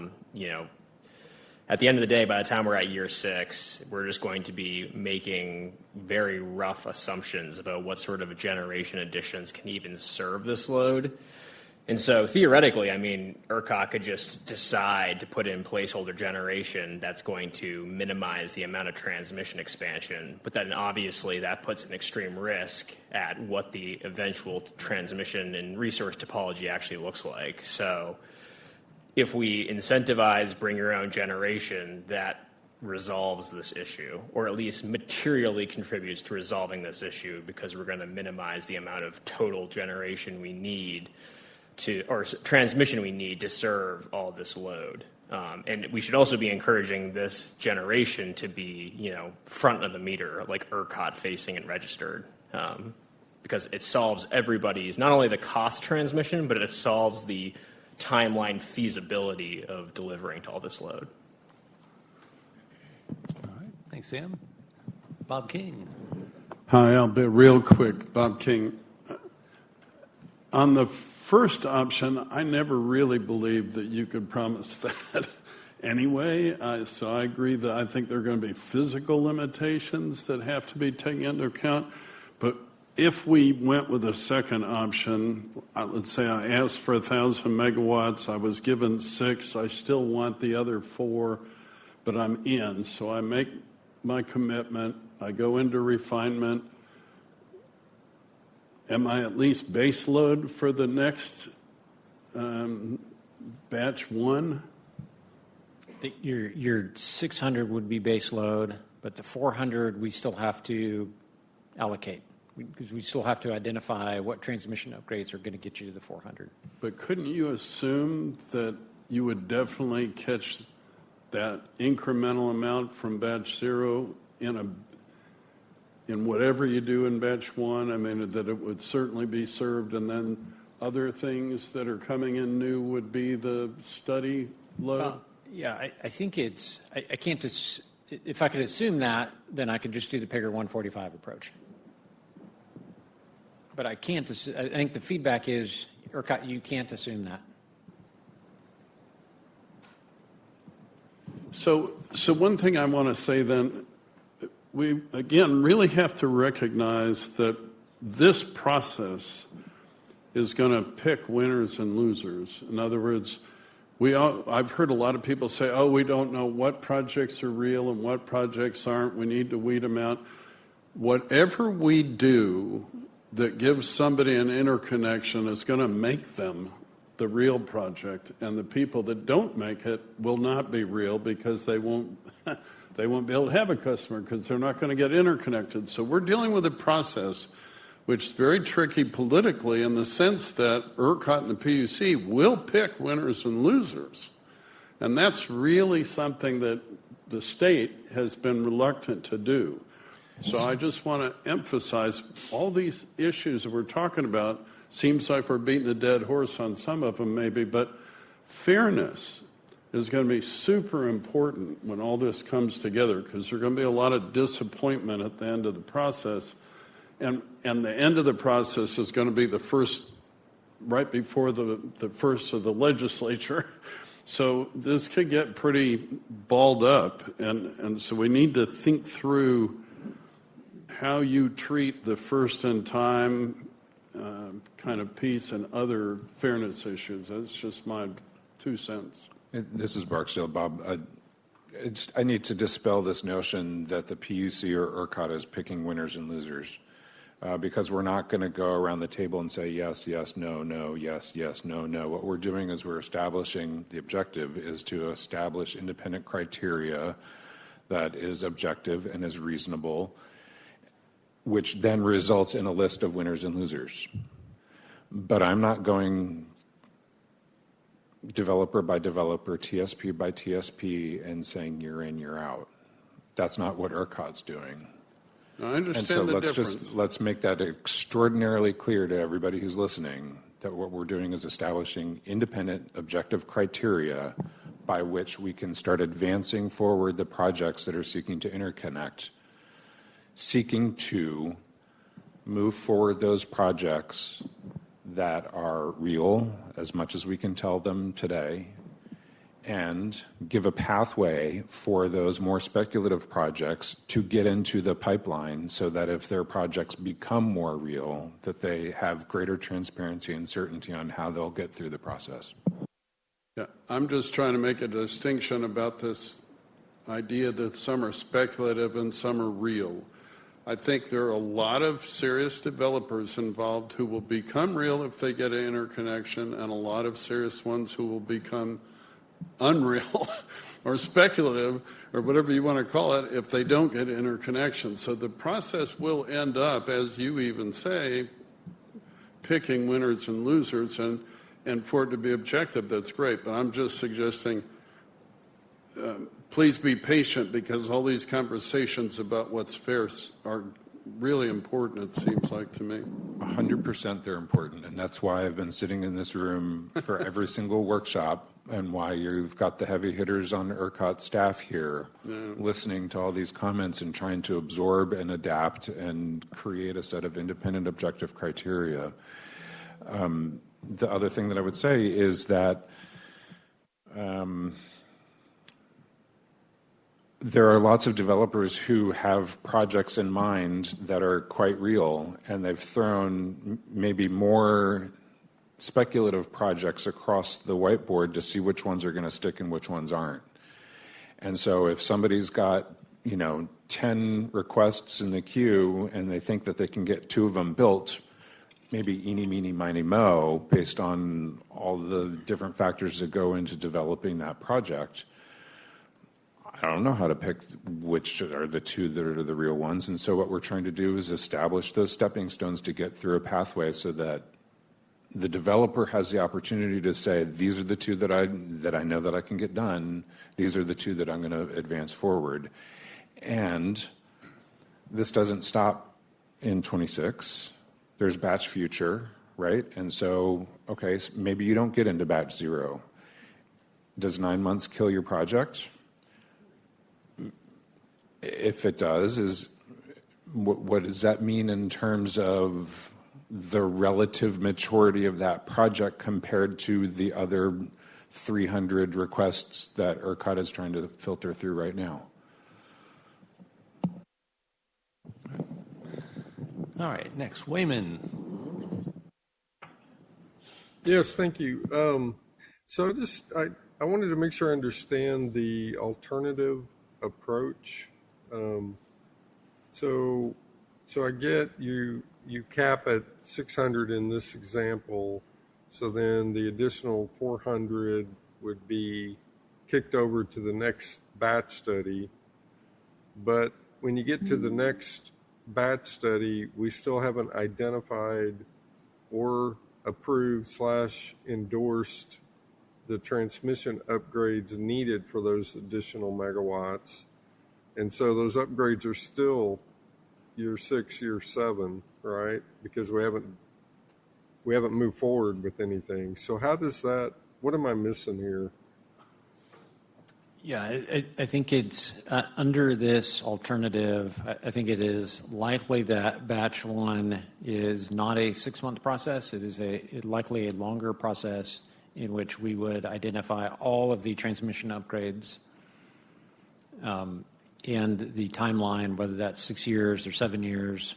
the end of the day, by the time we're at year 6, we're just going to be making very rough assumptions about what sort of generation additions can even serve this load. And so theoretically, I mean, ERCOT could just decide to put in placeholder generation that's going to minimize the amount of transmission expansion. But then obviously that puts an extreme risk at what the eventual transmission and resource topology actually looks like. So if we incentivize bring your own generation, that resolves this issue, or at least materially contributes to resolving this issue, because we're going to minimize the amount of total generation we need or transmission we need to serve all this load. And we should also be encouraging this generation to be, front of the meter, like ERCOT facing and registered, because it solves everybody's, not only the cost transmission, but it solves the timeline feasibility of delivering to all this load. All right. Thanks, Sam. Bob King. Hi, I'll be real quick. Bob King. On the first option, I never really believed that you could promise that anyway. So I agree that I think there are going to be physical limitations that have to be taken into account. But if we went with a second option, let's say I asked for 1,000 megawatts, I was given 6, I still want the other 4, but I'm in. So I make my commitment, I go into refinement. Am I at least base load for the next batch 1? Your 600 would be base load, but the 400 we still have to allocate, because we still have to identify what transmission upgrades are going to get you to the 400. But couldn't you assume that you would definitely catch that incremental amount from batch 0 in whatever you do in batch 1? I mean, that it would certainly be served, and then other things that are coming in new would be the study load? Yeah, I think I can't, if I could assume that, then I could just do the Pigger 145 approach. But I can't, I think the feedback is, ERCOT, you can't assume that. So one thing I want to say then, we, again, really have to recognize that this process is going to pick winners and losers. In other words, I've heard a lot of people say, oh, we don't know what projects are real and what projects aren't. We need to weed them out. Whatever we do that gives somebody an interconnection is going to make them the real project, and the people that don't make it will not be real, because they won't be able to have a customer, because they're not going to get interconnected. So we're dealing with a process which is very tricky politically, in the sense that ERCOT and the PUC will pick winners and losers. And that's really something that the state has been reluctant to do. So I just want to emphasize all these issues that we're talking about. Seems like we're beating a dead horse on some of them maybe, but fairness is going to be super important when all this comes together, because there's going to be a lot of disappointment at the end of the process and the end of the process is going to be the first, right before the first of the legislature. So this could get pretty balled up, and so we need to think through how you treat the first in time kind of piece and other fairness issues. That's just my 2 cents. This is Barksdale, Bob. I need to dispel this notion that the PUC or ERCOT is picking winners and losers, because we're not going to go around the table and say yes, yes, no, no, yes, yes, no, no. What we're doing is we're establishing, the objective is to establish independent criteria that is objective and is reasonable, which then results in a list of winners and losers. But I'm not going developer by developer, TSP by TSP, and saying you're in, you're out. That's not what ERCOT's doing. I understand and so the let's difference. let's make that extraordinarily clear to everybody who's listening that what we're doing is establishing independent, objective criteria by which we can start advancing forward the projects that are seeking to interconnect, seeking to move forward those projects that are real as much as we can tell them today, and give a pathway for those more speculative projects to get into the pipeline so that if their projects become more real, that they have greater transparency and certainty on how they'll get through the process. Yeah, I'm just trying to make a distinction about this idea that some are speculative and some are real. I think there are a lot of serious developers involved who will become real if they get an interconnection, and a lot of serious ones who will become unreal or speculative or whatever you want to call it if they don't get interconnection. So the process will end up, as you even say, picking winners and losers, and for it to be objective, that's great. But I'm just suggesting please be patient, because all these conversations about what's fair are really important, it seems like to me. 100% they're important, and that's why I've been sitting in this room for every single workshop, and why you've got the heavy hitters on ERCOT staff here listening to all these comments and trying to absorb and adapt and create a set of independent objective criteria. The other thing that I would say is that there are lots of developers who have projects in mind that are quite real, and they've thrown maybe more speculative projects across the whiteboard to see which ones are going to stick and which ones aren't. And so if somebody's got, 10 requests in the queue and they think that they can get 2 of them built, maybe eeny, meeny, miny, mo, based on all the different factors that go into developing that project, I don't know how to pick which are the 2 that are the real ones. And so what we're trying to do is establish those stepping stones to get through a pathway so that the developer has the opportunity to say, these are the 2 that I know that I can get done. These are the 2 that I'm going to advance forward. And this doesn't stop in 26. There's batch future, right? And so, okay, so maybe you don't get into batch 0. Does 9 months kill your project? If it does, what does that mean in terms of the relative maturity of that project compared to the other 300 requests that ERCOT is trying to filter through right now? All right, next, Wayman. Yes, thank you. So I wanted to make sure I understand the alternative approach. So I get you cap at 600 in this example, so then the additional 400 would be kicked over to the next batch study. But when you get to the next batch study, we still haven't identified or approved / endorsed the transmission upgrades needed for those additional megawatts. And so those upgrades are still year 6, year 7, right? Because we haven't moved forward with anything. So how does that, what am I missing here? Yeah, I think it's under this alternative, I think it is likely that batch 1 is not a 6-month process. It is likely a longer process in which we would identify all of the transmission upgrades and the timeline, whether that's 6 years or 7 years,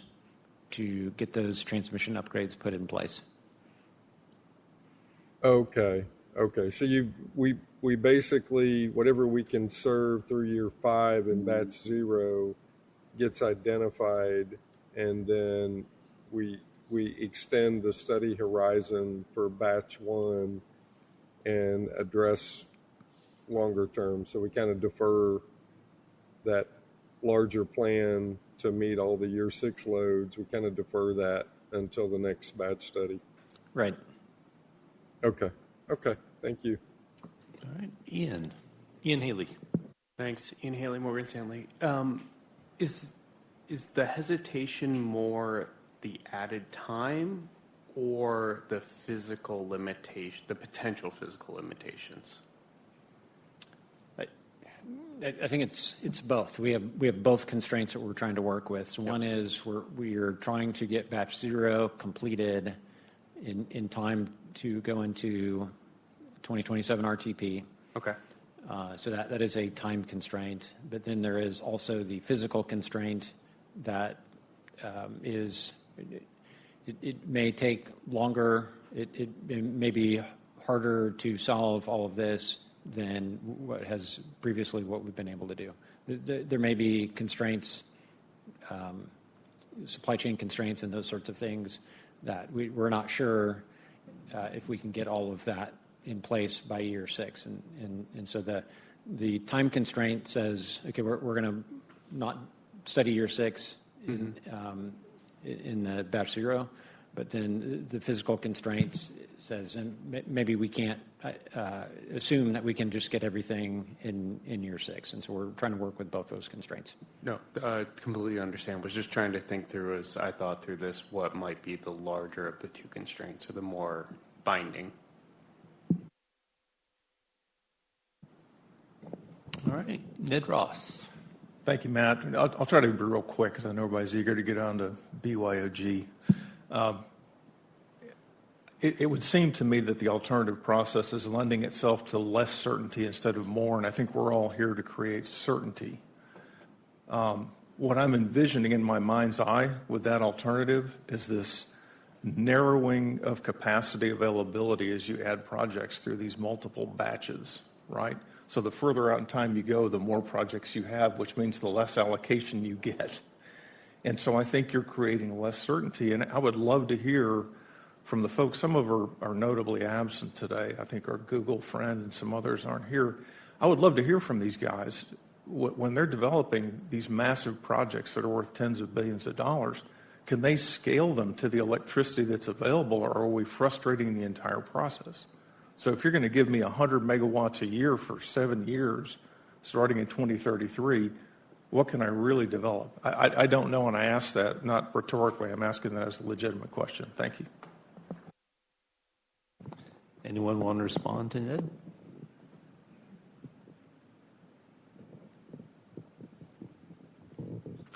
to get those transmission upgrades put in place. Okay. So we basically, whatever we can serve through year 5 in batch 0 gets identified, and then we extend the study horizon for batch 1 and address longer term. So we kind of defer that larger plan to meet all the year 6 loads. We kind of defer that until the next batch study. Right. Okay. Thank you. All right, Ian Haley. Thanks, Ian Haley, Morgan Stanley. Is the hesitation more the added time or the physical limitation, the potential physical limitations? I think it's both. We have both constraints that we're trying to work with. So one is we are trying to get batch 0 completed in time to go into 2027 RTP. Okay. So that is a time constraint. But then there is also the physical constraint that is, it may take longer. It may be harder to solve all of this than what we've been able to do. There may be constraints, supply chain constraints and those sorts of things that we're not sure if we can get all of that in place by year 6. And so the time constraint says, okay, we're going to not study year 6 in the batch 0, but then the physical constraint says, and maybe we can't assume that we can just get everything in year 6. And so we're trying to work with both those constraints. No, completely understand. Was just trying to think through, as I thought through this, what might be the larger of the two constraints or the more binding. All right, Ned Ross. Thank you, Matt. I'll try to be real quick because I know everybody's eager to get on to BYOG. It would seem to me that the alternative process is lending itself to less certainty instead of more, and I think we're all here to create certainty. What I'm envisioning in my mind's eye with that alternative is this narrowing of capacity availability as you add projects through these multiple batches, right? So the further out in time you go, the more projects you have, which means the less allocation you get. And so I think you're creating less certainty. And I would love to hear from the folks, some of them are notably absent today. I think our Google friend and some others aren't here. I would love to hear from these guys when they're developing these massive projects that are worth tens of billions of dollars. Can they scale them to the electricity that's available, or are we frustrating the entire process? So if you're going to give me 100 megawatts a year for 7 years, starting in 2033, what can I really develop? I don't know, and I ask that not rhetorically. I'm asking that as a legitimate question. Thank you. Anyone want to respond to Ned?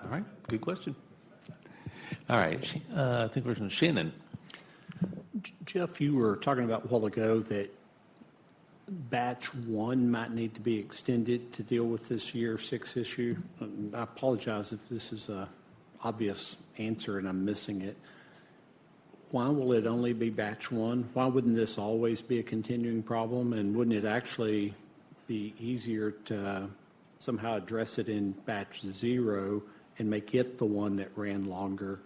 All right, good question. All right, I think we're going to Shannon. Jeff, you were talking about a while ago that batch 1 might need to be extended to deal with this year 6 issue. I apologize if this is an obvious answer and I'm missing it. Why will it only be batch 1? Why wouldn't this always be a continuing problem? And wouldn't it actually be easier to somehow address it in batch 0 and make it the one that ran longer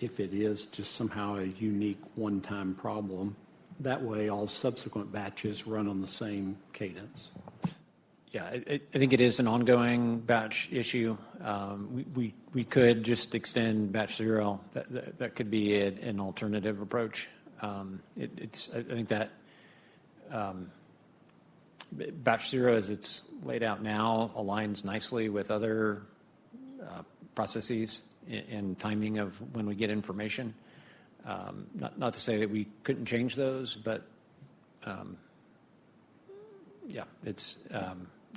if it is just somehow a unique one-time problem? That way all subsequent batches run on the same cadence. Yeah, I think it is an ongoing batch issue. We could just extend batch 0. That could be an alternative approach. I think that batch 0, as it's laid out now, aligns nicely with other processes and timing of when we get information. Not to say that we couldn't change those, but yeah, it's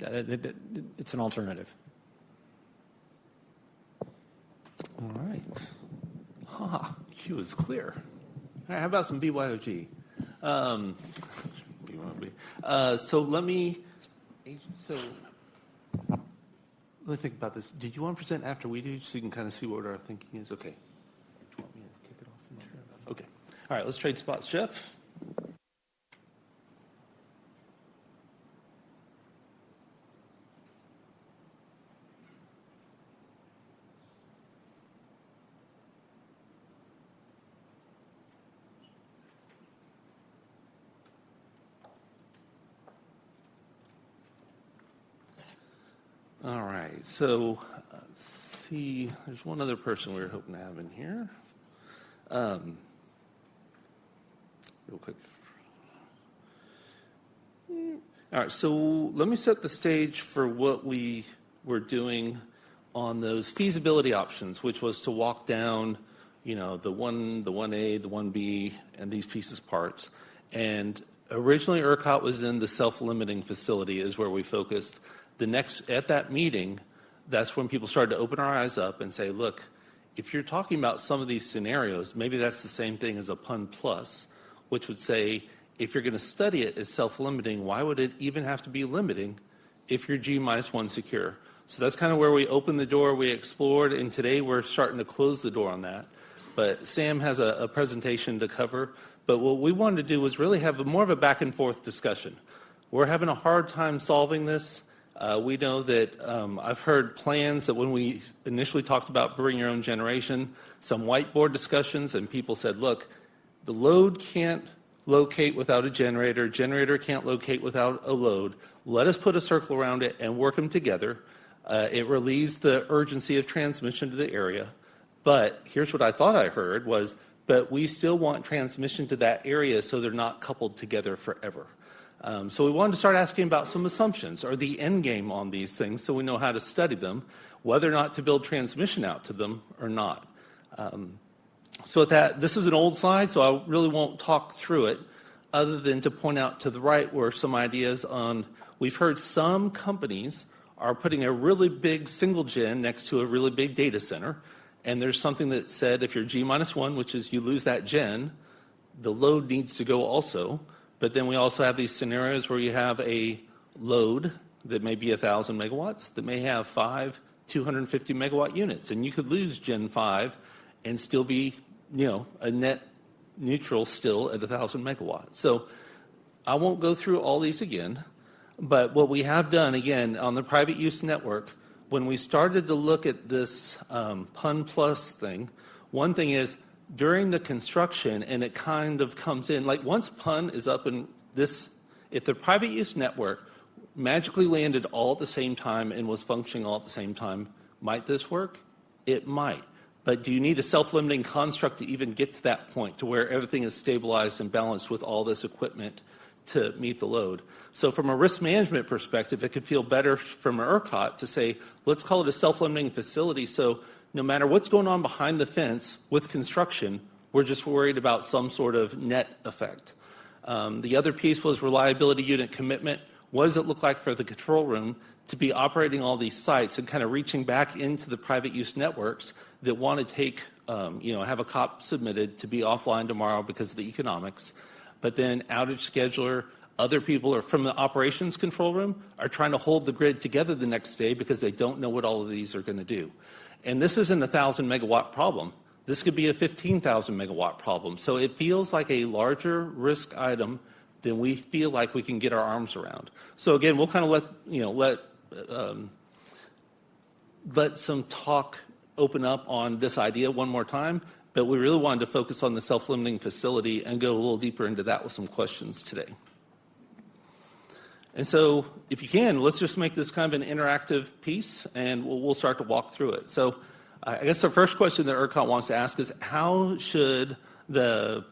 It's an alternative. All right. Q is clear. All right, how about some BYOG? So let me think about this. Did you want to present after we do so you can kind of see what our thinking is? Okay. Do you want me to kick it off? Okay. All right, let's trade spots. Jeff? All right, so let's see, there's one other person we were hoping to have in here. Real quick. All right, so let me set the stage for what we were doing on those feasibility options, which was to walk down, the 1A, the 1B, and these pieces parts. And originally ERCOT was in the self-limiting facility is where we focused. At that meeting, that's when people started to open our eyes up and say, look, if you're talking about some of these scenarios, maybe that's the same thing as a PUN plus, which would say, if you're going to study it as self-limiting, why would it even have to be limiting if you're G-1 secure? So that's kind of where we opened the door, we explored, and today we're starting to close the door on that. But Sam has a presentation to cover. But what we wanted to do was really have more of a back and forth discussion. We're having a hard time solving this. We know that I've heard plans that when we initially talked about bring your own generation, some whiteboard discussions, and people said, look, the load can't locate without a generator can't locate without a load. Let us put a circle around it and work them together. It relieves the urgency of transmission to the area. But here's what I thought I heard was, but we still want transmission to that area so they're not coupled together forever. So we wanted to start asking about some assumptions or the end game on these things so we know how to study them, whether or not to build transmission out to them or not. So with that, this is an old slide, so I really won't talk through it other than to point out to the right were some ideas on, we've heard some companies are putting a really big single gen next to a really big data center, and there's something that said if you're G-1, which is you lose that gen, the load needs to go also. But then we also have these scenarios where you have a load that may be 1,000 megawatts that may have 5 250 megawatt units. And you could lose Gen 5 and still be, a net neutral still at 1,000 megawatts. So I won't go through all these again. But what we have done, again, on the private use network, when we started to look at this PUN plus thing, one thing is, during the construction, and it kind of comes in, like once PUN is up in this, if the private use network magically landed all at the same time and was functioning all at the same time, might this work? It might. But do you need a self-limiting construct to even get to that point, to where everything is stabilized and balanced with all this equipment to meet the load? So from a risk management perspective, it could feel better from ERCOT to say, let's call it a self-limiting facility, so no matter what's going on behind the fence with construction, we're just worried about some sort of net effect. The other piece was reliability unit commitment. What does it look like for the control room to be operating all these sites and kind of reaching back into the private use networks that want to take, have a COP submitted to be offline tomorrow because of the economics. But then outage scheduler, other people are from the operations control room are trying to hold the grid together the next day because they don't know what all of these are going to do. And this isn't a 1,000 megawatt problem. This could be a 15,000 megawatt problem. So it feels like a larger risk item than we feel like we can get our arms around. So again, we'll kind of let some talk open up on this idea one more time, but we really wanted to focus on the self-limiting facility and go a little deeper into that with some questions today. And so if you can, let's just make this kind of an interactive piece, and we'll start to walk through it. So I guess the first question that ERCOT wants to ask is, how should the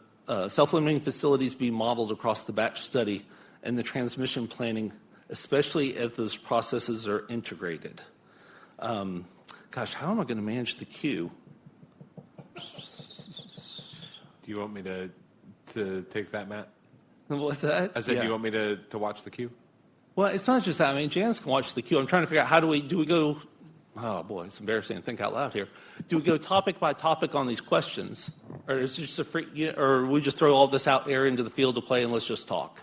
self-limiting facilities be modeled across the batch study and the transmission planning, especially if those processes are integrated? Gosh, how am I going to manage the queue? Do you want me to take that, Matt? What's that? I said, do you want me to watch the queue? Well, it's not just that. I mean, Janice can watch the queue. I'm trying to figure out do we go, oh boy, it's embarrassing to think out loud here. Do we go topic by topic on these questions? Or is it just or we just throw all this out there into the field to play and let's just talk?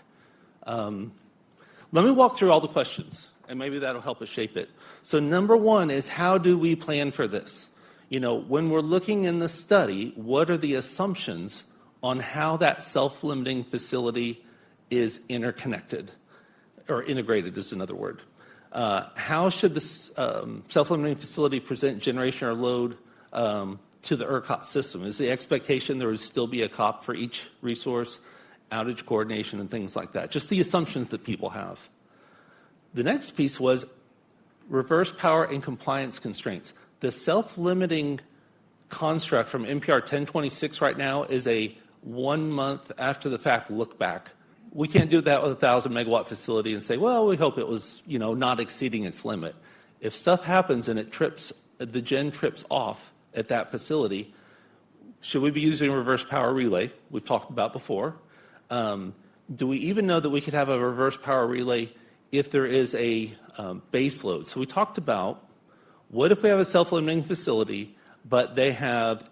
Let me walk through all the questions, and maybe that'll help us shape it. So number one is, how do we plan for this? When we're looking in the study, what are the assumptions on how that self-limiting facility is interconnected, or integrated is another word. How should this self-limiting facility present generation or load to the ERCOT system? Is the expectation there would still be a COP for each resource, outage coordination, and things like that? Just the assumptions that people have. The next piece was reverse power and compliance constraints. The self-limiting construct from NPR 1026 right now is a 1 month after the fact look back. We can't do that with a 1,000 megawatt facility and say, well, we hope it was, not exceeding its limit. If stuff happens and the gen trips off at that facility, should we be using a reverse power relay? We've talked about before. Do we even know that we could have a reverse power relay if there is a base load? So we talked about, what if we have a self-limiting facility, but they have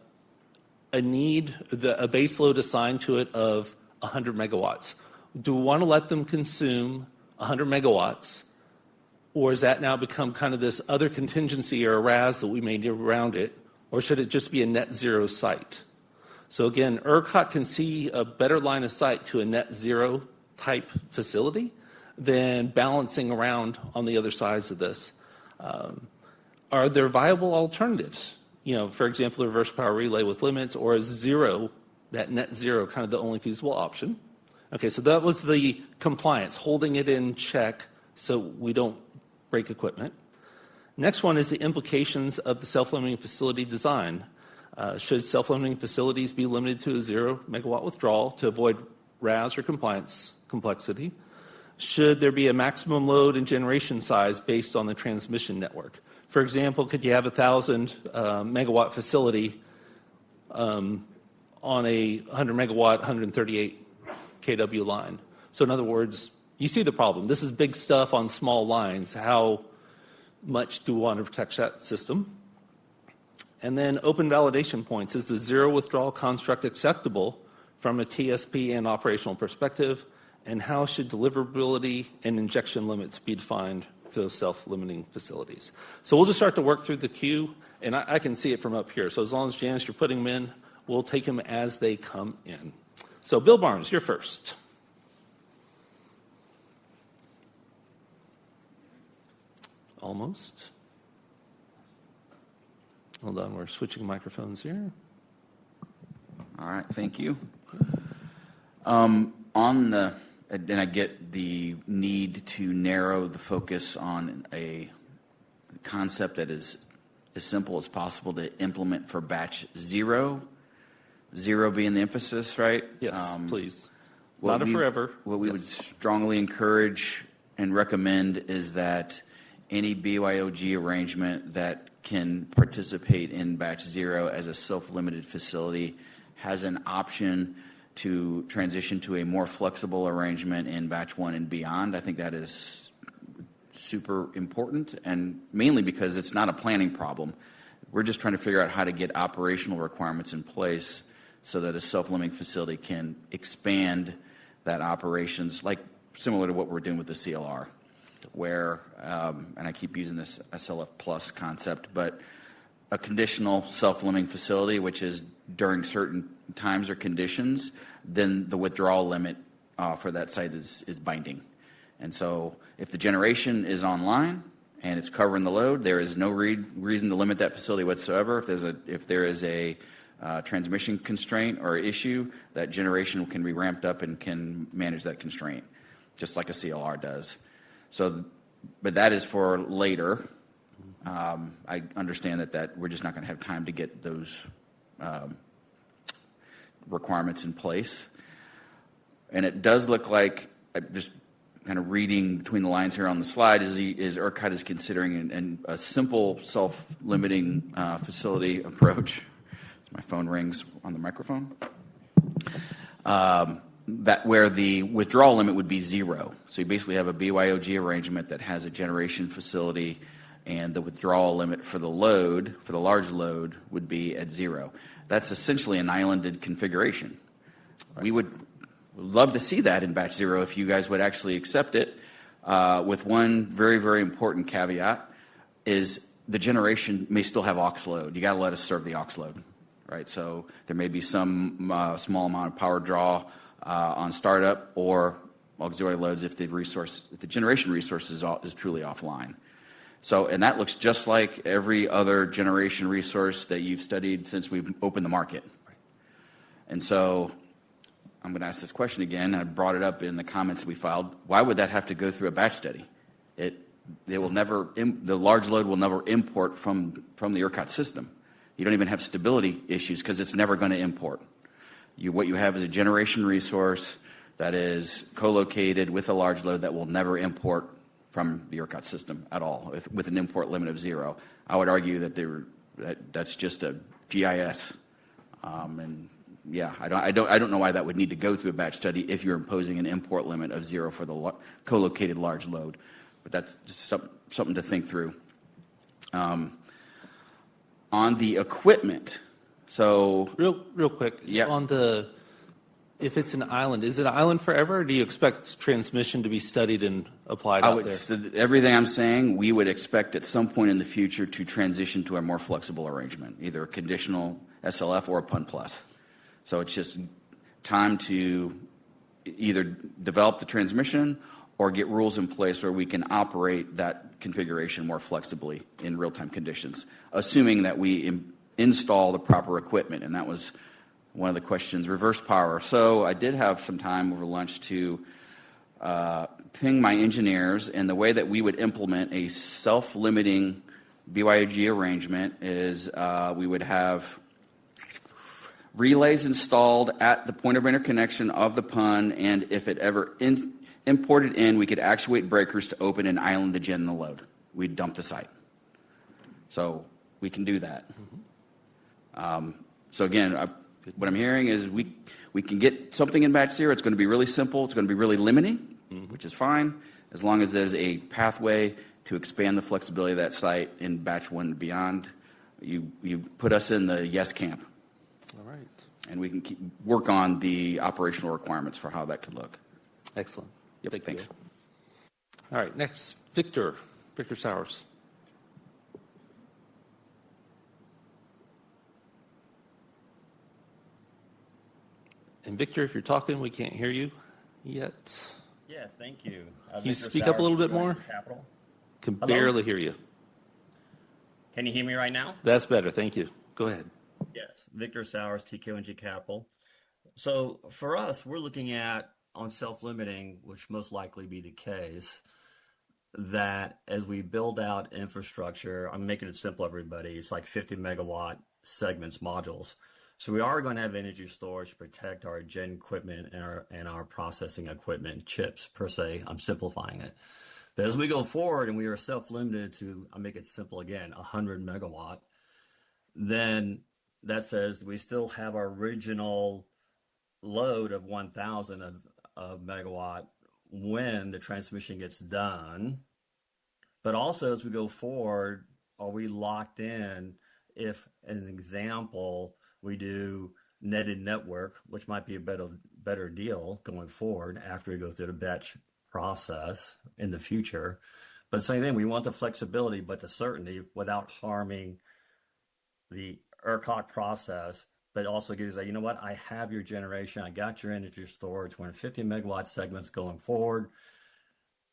a base load assigned to it of 100 megawatts? Do we want to let them consume 100 megawatts, or has that now become kind of this other contingency or a RAS that we may do around it, or should it just be a net zero site? So again, ERCOT can see a better line of sight to a net zero type facility than balancing around on the other sides of this. Are there viable alternatives? For example, a reverse power relay with limits, or is zero, that net zero, kind of the only feasible option? Okay, so that was the compliance, holding it in check so we don't break equipment. Next one is the implications of the self-limiting facility design. Should self-limiting facilities be limited to a 0 megawatt withdrawal to avoid RAS or compliance complexity? Should there be a maximum load and generation size based on the transmission network? For example, could you have a 1,000 megawatt facility on a 100 megawatt, 138 kW line? So in other words, you see the problem. This is big stuff on small lines. How much do we want to protect that system? And then open validation points. Is the 0 withdrawal construct acceptable from a TSP and operational perspective? And how should deliverability and injection limits be defined for those self-limiting facilities? So we'll just start to work through the queue, and I can see it from up here. So as long as, Janice, you're putting them in, we'll take them as they come in. So Bill Barnes, you're first. Almost. Hold on, we're switching microphones here. All right, thank you. And I get the need to narrow the focus on a concept that is as simple as possible to implement for batch 0. 0 being the emphasis, right? Yes, please. Not a forever. What we would strongly encourage and recommend is that any BYOG arrangement that can participate in batch 0 as a self-limited facility has an option to transition to a more flexible arrangement in batch 1 and beyond. I think that is super important, and mainly because it's not a planning problem. We're just trying to figure out how to get operational requirements in place so that a self-limiting facility can expand that operations, like similar to what we're doing with the CLR, where, and I keep using this SLF plus concept, but a conditional self-limiting facility, which is during certain times or conditions, then the withdrawal limit for that site is binding. And so if the generation is online and it's covering the load, there is no reason to limit that facility whatsoever. If there is a transmission constraint or issue, that generation can be ramped up and can manage that constraint, just like a CLR does. So, but that is for later. I understand that we're just not going to have time to get those requirements in place. And it does look like, just kind of reading between the lines here on the slide, is ERCOT is considering a simple self-limiting facility approach. My phone rings on the microphone. that where the withdrawal limit would be 0. So you basically have a BYOG arrangement that has a generation facility, and the withdrawal limit for the load, for the large load, would be at 0. That's essentially an islanded configuration. Right. We would love to see that in batch 0 if you guys would actually accept it, with one very, very important caveat is the generation may still have aux load. You got to let us serve the aux load, right? So there may be some small amount of power draw on startup or auxiliary loads if the generation resource is truly offline. So, and that looks just like every other generation resource that you've studied since we've opened the market. And so I'm going to ask this question again. I brought it up in the comments we filed. Why would that have to go through a batch study? They will never, the large load will never import from the ERCOT system. You don't even have stability issues because it's never going to import. What you have is a generation resource that is co-located with a large load that will never import from the ERCOT system at all, with an import limit of 0. I would argue that that's just a GIS, and yeah, I don't know why that would need to go through a batch study if you're imposing an import limit of 0 for the co-located large load, but that's just something to think through. On the equipment, so real quick, yeah. On the if it's an island, is it an island forever, or do you expect transmission to be studied and applied out there? So everything I'm saying, we would expect at some point in the future to transition to a more flexible arrangement, either a conditional SLF or a PUN plus. So it's just time to either develop the transmission or get rules in place where we can operate that configuration more flexibly in real-time conditions, assuming that we install the proper equipment. And that was one of the questions, reverse power. So I did have some time over lunch to ping my engineers, and the way that we would implement a self-limiting BYOG arrangement is we would have relays installed at the point of interconnection of the PUN, and if it ever imported in, we could actuate breakers to open and island the gen in the load. We'd dump the site. So we can do that. So again, what I'm hearing is we can get something in batch 0. It's going to be really simple. It's going to be really limiting, which is fine, as long as there's a pathway to expand the flexibility of that site in batch 1 and beyond. You put us in the yes camp. All right. And we can work on the operational requirements for how that could look. Excellent. Yep, thanks. All right, next, Victor Sowers. And Victor, if you're talking, we can't hear you yet. Yes, thank you. Can you speak up a little bit more? Can barely hear you. Can you hear me right now? That's better. Thank you. Go ahead. Yes, Victor Sowers, TKONG Capital. So for us, we're looking at on self-limiting, which most likely be the case, that as we build out infrastructure, I'm making it simple, everybody. It's like 50 megawatt segments modules. So we are going to have energy storage to protect our gen equipment and our processing equipment, chips per se. I'm simplifying it. But as we go forward and we are self-limited to, I'll make it simple again, 100 megawatt, then that says we still have our original load of 1,000 of megawatt when the transmission gets done. But also as we go forward, are we locked in if, an example, we do netted network, which might be a better deal going forward after we go through the batch process in the future. But same thing, we want the flexibility, but the certainty without harming the ERCOT process, but also gives that, you know what, I have your generation, I got your energy storage, we're in 50 megawatt segments going forward.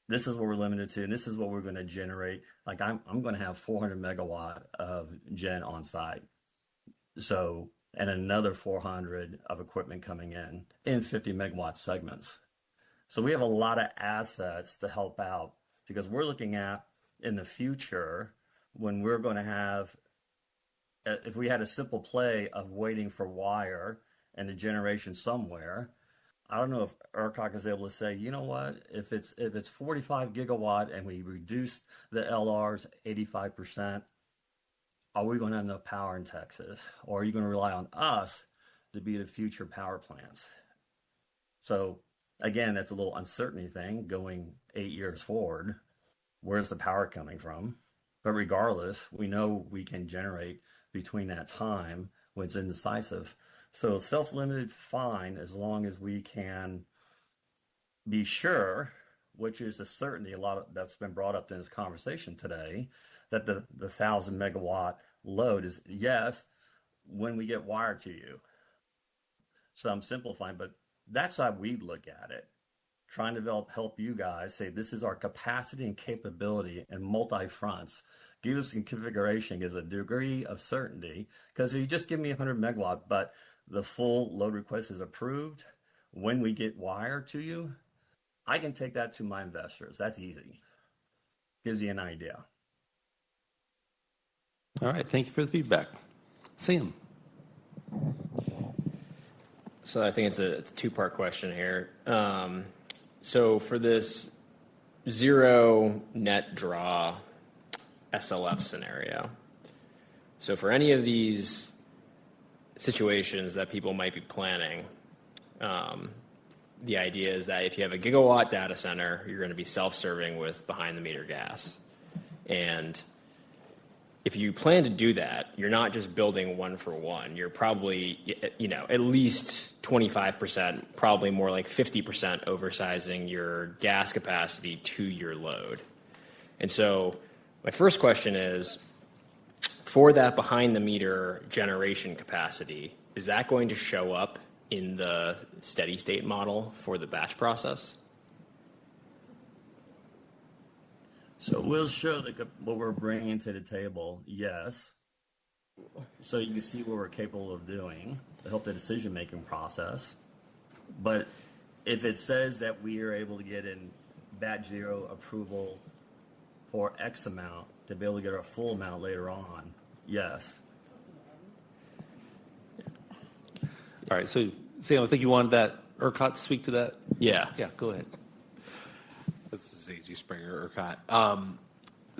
This is what we're limited to, and this is what we're going to generate. Like I'm going to have 400 megawatt of gen on site. So, and another 400 of equipment coming in 50 megawatt segments. So we have a lot of assets to help out because we're looking at in the future when we're going to have, if we had a simple play of waiting for wire and the generation somewhere, I don't know if ERCOT is able to say, you know what, if it's 45 gigawatt and we reduce the LRs 85%, are we going to have enough power in Texas? Or are you going to rely on us to be the future power plants? So again, that's a little uncertainty thing going 8 years forward. Where's the power coming from? But regardless, we know we can generate between that time when it's indecisive. So self-limited, fine, as long as we can be sure, which is a certainty, that's been brought up in this conversation today, that the 1,000 megawatt load is yes when we get wired to you. So I'm simplifying, but that's how we look at it. Trying to help you guys say this is our capacity and capability in multi-fronts. Give us some configuration, gives a degree of certainty. Because if you just give me 100 megawatt, but the full load request is approved when we get wired to you, I can take that to my investors. That's easy. Gives you an idea. All right, thank you for the feedback. Sam. So I think it's a two-part question here. So for this zero net draw SLF scenario, so for any of these situations that people might be planning, the idea is that if you have a gigawatt data center, you're going to be self-serving with behind-the-meter gas. And if you plan to do that, you're not just building one for one. You're probably, at least 25%, probably more like 50% oversizing your gas capacity to your load. And so my first question is, for that behind-the-meter generation capacity, is that going to show up in the steady state model for the batch process? So we'll show what we're bringing to the table, yes. So you can see what we're capable of doing to help the decision-making process. But if it says that we are able to get in batch zero approval for X amount to be able to get our full amount later on, yes. All right, so Sam, I think you wanted that ERCOT to speak to that? Yeah. Yeah, go ahead. This is A.G. Springer, ERCOT.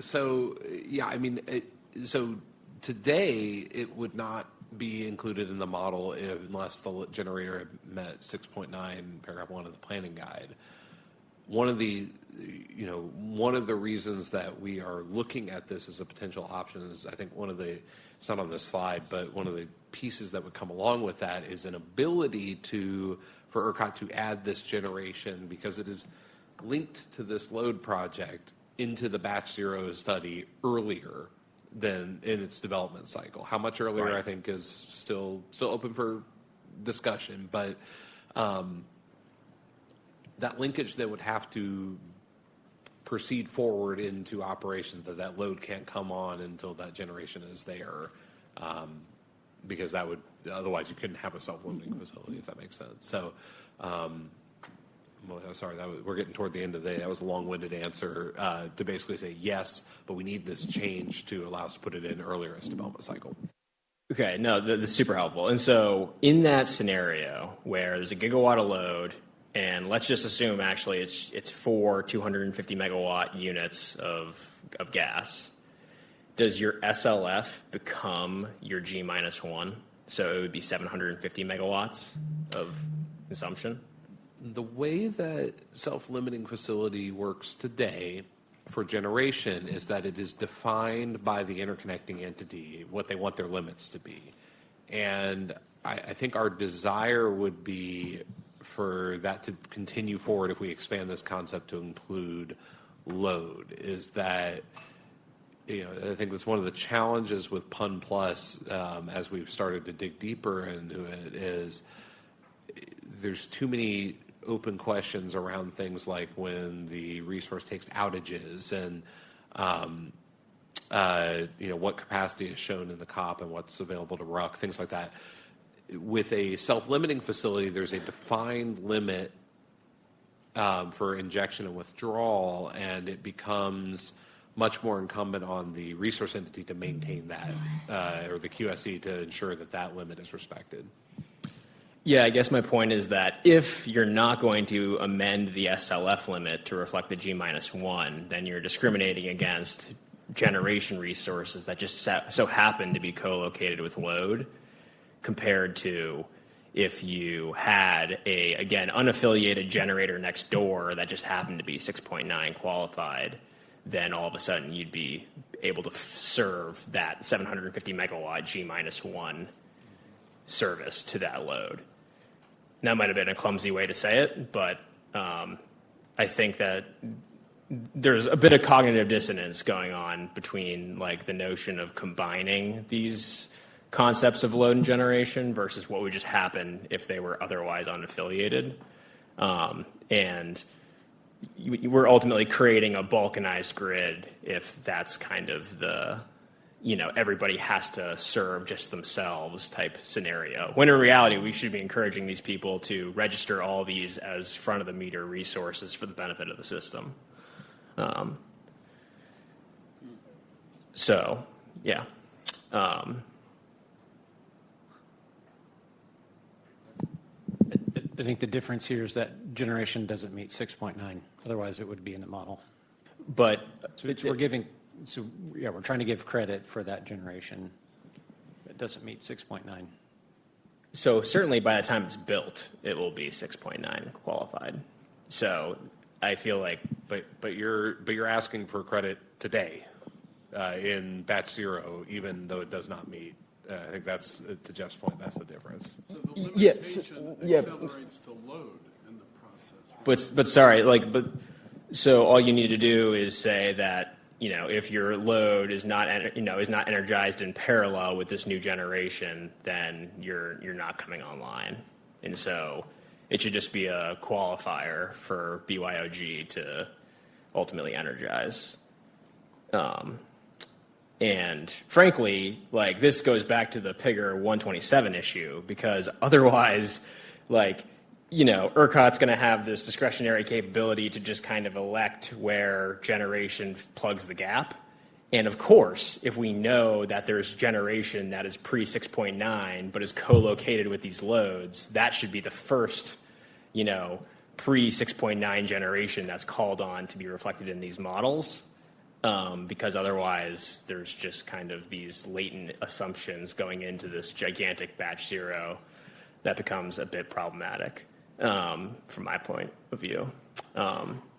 So today it would not be included in the model unless the generator had met 6.9 paragraph 1 of the planning guide. One of the reasons that we are looking at this as a potential option is, I think it's not on this slide, but one of the pieces that would come along with that is an ability for ERCOT to add this generation, because it is linked to this load project, into the batch zero study earlier than in its development cycle. How much earlier, right, I think is still open for discussion, but that linkage then would have to proceed forward into operations, that load can't come on until that generation is there, because otherwise you couldn't have a self-limiting facility, if that makes sense. So sorry, we're getting toward the end of the day. That was a long-winded answer to basically say yes, but we need this change to allow us to put it in earlier as development cycle. Okay, no, that's super helpful. And so in that scenario where there's a gigawatt of load, and let's just assume actually it's 4 250 megawatt units of gas, does your SLF become your G-1? So it would be 750 megawatts of consumption? The way that self-limiting facility works today for generation is that it is defined by the interconnecting entity, what they want their limits to be. And I think our desire would be for that to continue forward if we expand this concept to include load, is that, I think that's one of the challenges with PUN Plus as we've started to dig deeper into it, is there's too many open questions around things like when the resource takes outages and what capacity is shown in the COP and what's available to RUC, things like that. With a self-limiting facility, there's a defined limit for injection and withdrawal, and it becomes much more incumbent on the resource entity to maintain that, or the QSE to ensure that limit is respected. Yeah, I guess my point is that if you're not going to amend the SLF limit to reflect the G-1, then you're discriminating against generation resources that just so happen to be co-located with load, compared to if you had a, again, unaffiliated generator next door that just happened to be 6.9 qualified, then all of a sudden you'd be able to serve that 750 megawatt G-1 service to that load. That might have been a clumsy way to say it, but I think that there's a bit of cognitive dissonance going on between like the notion of combining these concepts of load and generation versus what would just happen if they were otherwise unaffiliated. And we're ultimately creating a balkanized grid if that's kind of the, everybody has to serve just themselves type scenario. When in reality, we should be encouraging these people to register all these as front of the meter resources for the benefit of the system. So, yeah. I think the difference here is that generation doesn't meet 6.9. Otherwise, it would be in the model. But we're trying to give credit for that generation. It doesn't meet 6.9. So certainly by the time it's built, it will be 6.9 qualified. So I feel like, but you're asking for credit today in batch zero, even though it does not meet. I think that's, to Jeff's point, that's the difference. So the limitation accelerates the load in the process. But sorry, so all you need to do is say that, if your load is not energized in parallel with this new generation, then you're not coming online. And so it should just be a qualifier for BYOG to ultimately energize. And frankly, this goes back to the Pigger 127 issue, because otherwise, ERCOT's going to have this discretionary capability to just kind of elect where generation plugs the gap. And of course, if we know that there's generation that is pre-6.9 but is co-located with these loads, that should be the first, pre-6.9 generation that's called on to be reflected in these models. Because otherwise there's just kind of these latent assumptions going into this gigantic batch zero that becomes a bit problematic from my point of view.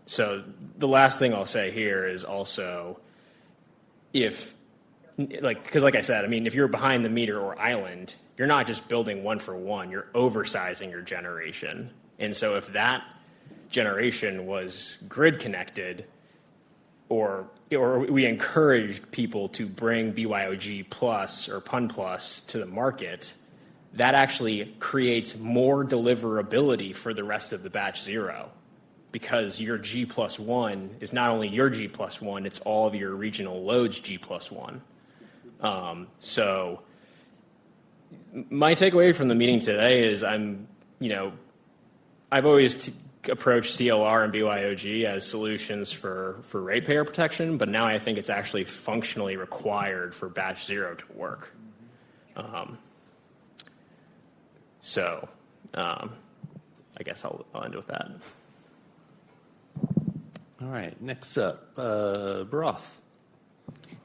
So the last thing I'll say here is also because like I said, if you're behind the meter or island, you're not just building one for one, you're oversizing your generation. And so if that generation was grid connected, or we encouraged people to bring BYOG plus or PUN plus to the market, that actually creates more deliverability for the rest of the batch zero, because your G plus one is not only your G plus one, it's all of your regional loads G plus one. So my takeaway from the meeting today is I've always approach CLR and BYOG as solutions for ratepayer protection, but now I think it's actually functionally required for batch zero to work. I guess I'll end with that. All right, next up, Broth.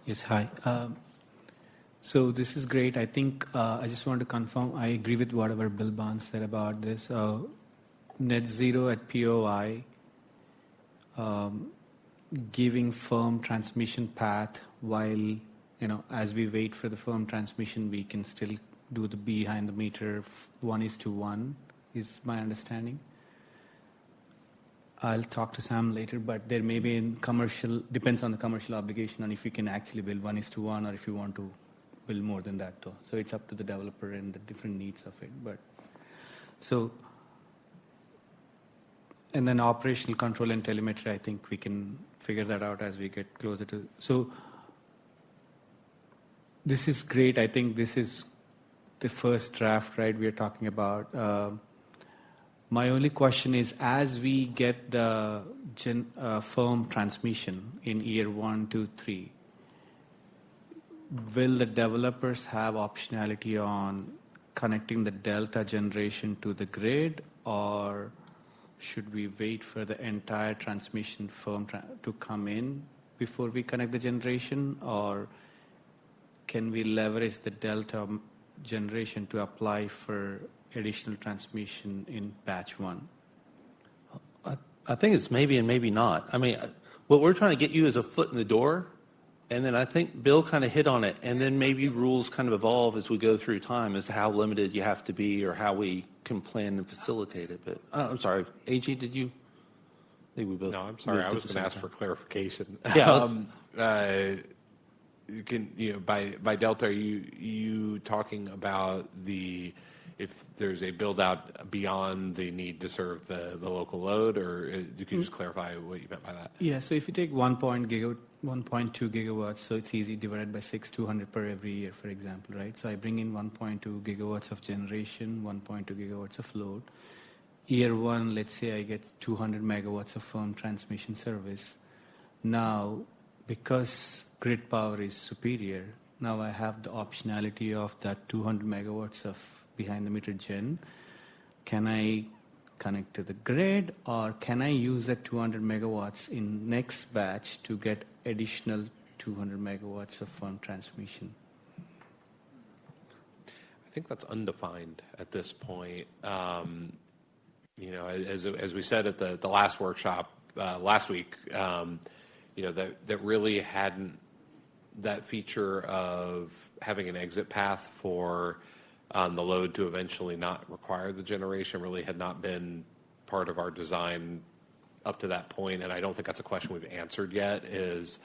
Yes, hi. So this is great. I think I just want to confirm, I agree with whatever Bill Barnes said about this. Net zero at POI, giving firm transmission path while, as we wait for the firm transmission, we can still do the behind the meter 1:1 is my understanding. I'll talk to Sam later, but there may be in commercial, depends on the commercial obligation on if you can actually build 1:1 or if you want to build more than that though. So it's up to the developer and the different needs of it. And then operational control and telemetry, I think we can figure that out as we get closer to. So this is great. I think this is the first draft, right, we are talking about. My only question is, as we get the firm transmission in year 1, 2, 3, will the developers have optionality on connecting the delta generation to the grid, or should we wait for the entire transmission firm to come in before we connect the generation, or can we leverage the delta generation to apply for additional transmission in batch 1? I think it's maybe and maybe not. I mean, what we're trying to get you is a foot in the door, and then I think Bill kind of hit on it, and then maybe rules kind of evolve as we go through time as to how limited you have to be or how we can plan and facilitate it. But I'm sorry, AG, did you? I think we both. No, I'm sorry. I was going to ask time. for clarification. Yeah. By Delta, are you talking about if there's a build out beyond the need to serve the local load, or you can just clarify what you meant by that? Yeah, so if you take 1.2 gigawatts, so it's easy, divided by 6, 200 per every year, for example, right? So I bring in 1.2 gigawatts of generation, 1.2 gigawatts of load. Year 1, let's say I get 200 megawatts of firm transmission service. Now, because grid power is superior, now I have the optionality of that 200 megawatts of behind the meter gen. Can I connect to the grid, or can I use that 200 megawatts in next batch to get additional 200 megawatts of firm transmission? I think that's undefined at this point. As we said at the last workshop last week, that really hadn't, that feature of having an exit path for the load to eventually not require the generation really had not been part of our design up to that point, and I don't think that's a question we've answered yet, is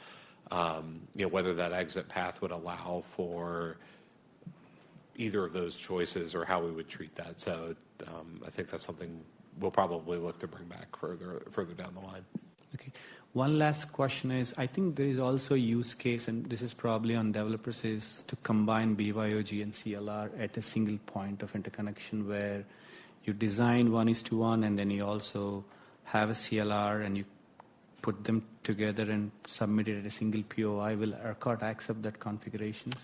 whether that exit path would allow for either of those choices or how we would treat that. So I think that's something we'll probably look to bring back further down the line. Okay. One last question is, I think there is also a use case, and this is probably on developers, is to combine BYOG and CLR at a single point of interconnection where you design 1:1 and then you also have a CLR and you put them together and submit it at a single POI. Will ERCOT accept that configurations?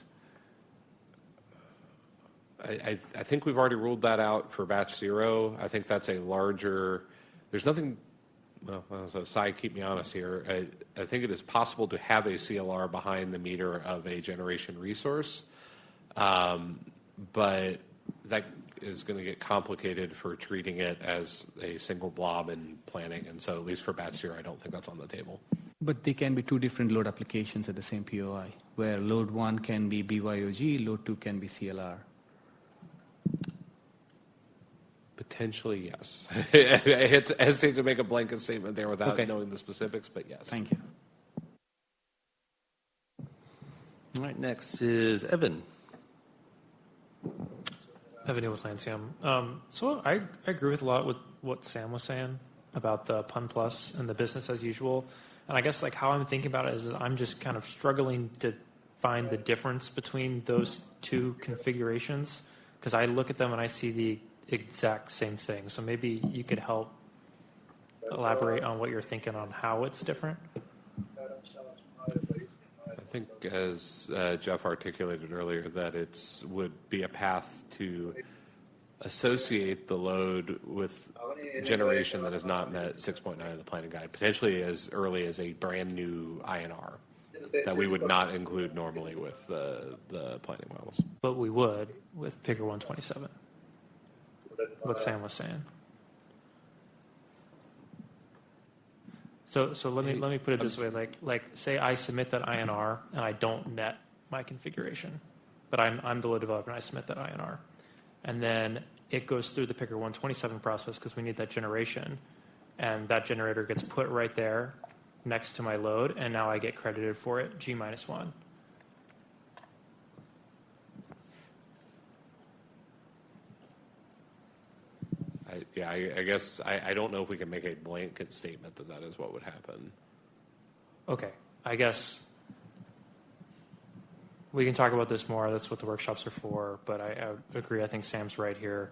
I think we've already ruled that out for batch 0. I think that's a larger, there's nothing. Well, so Sai, keep me honest here. I think it is possible to have a CLR behind the meter of a generation resource, but that is going to get complicated for treating it as a single blob in planning. And so at least for batch 0, I don't think that's on the table. But they can be two different load applications at the same POI, where load 1 can be BYOG, load 2 can be CLR. Potentially, yes. I hesitate to make a blanket statement there without knowing the specifics, but yes. Thank you. All right, next is Evan. Evan with Lancium. So I agree with a lot with what Sam was saying about the PUN Plus and the business as usual. And I guess like how I'm thinking about it is that I'm just kind of struggling to find the difference between those two configurations, because I look at them and I see the exact same thing. So maybe you could help elaborate on what you're thinking on how it's different. I think, as Jeff articulated earlier, that it would be a path to associate the load with generation that has not met 6.9 of the planning guide, potentially as early as a brand new INR that we would not include normally with the planning models. But we would with Picker 127. What Sam was saying. So let me put it this way: like say I submit that INR and I don't net my configuration, but I'm the load developer and I submit that INR, and then it goes through the Picker 127 process because we need that generation, and that generator gets put right there next to my load, and now I get credited for it G-1. I guess I don't know if we can make a blanket statement that is what would happen. Okay, I guess we can talk about this more. That's what the workshops are for, but I agree. I think Sam's right here.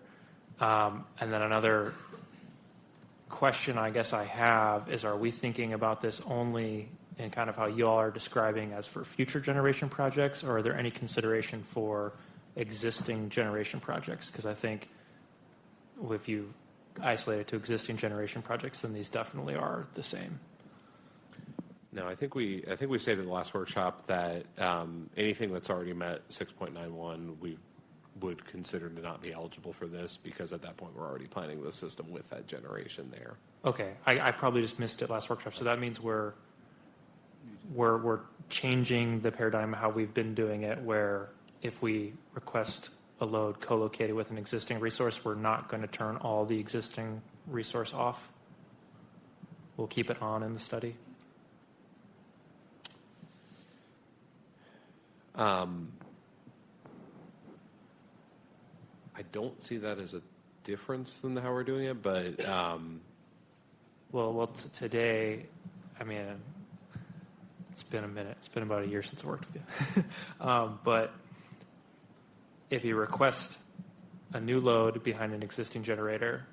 And then another question I guess I have is, are we thinking about this only in kind of how you all are describing as for future generation projects, or are there any consideration for existing generation projects? Because I think if you isolate it to existing generation projects, then these definitely are the same. No, I think we said in the last workshop that anything that's already met 6.91, we would consider to not be eligible for this because at that point we're already planning the system with that generation there. Okay, I probably just missed it last workshop. So that means we're changing the paradigm of how we've been doing it, where if we request a load co-located with an existing resource, we're not going to turn all the existing resource off. We'll keep it on in the study. I don't see that as a difference in how we're doing it, but today, I mean, it's been a minute. It's been about a year since I worked with you. But if you request a new load behind an existing generator,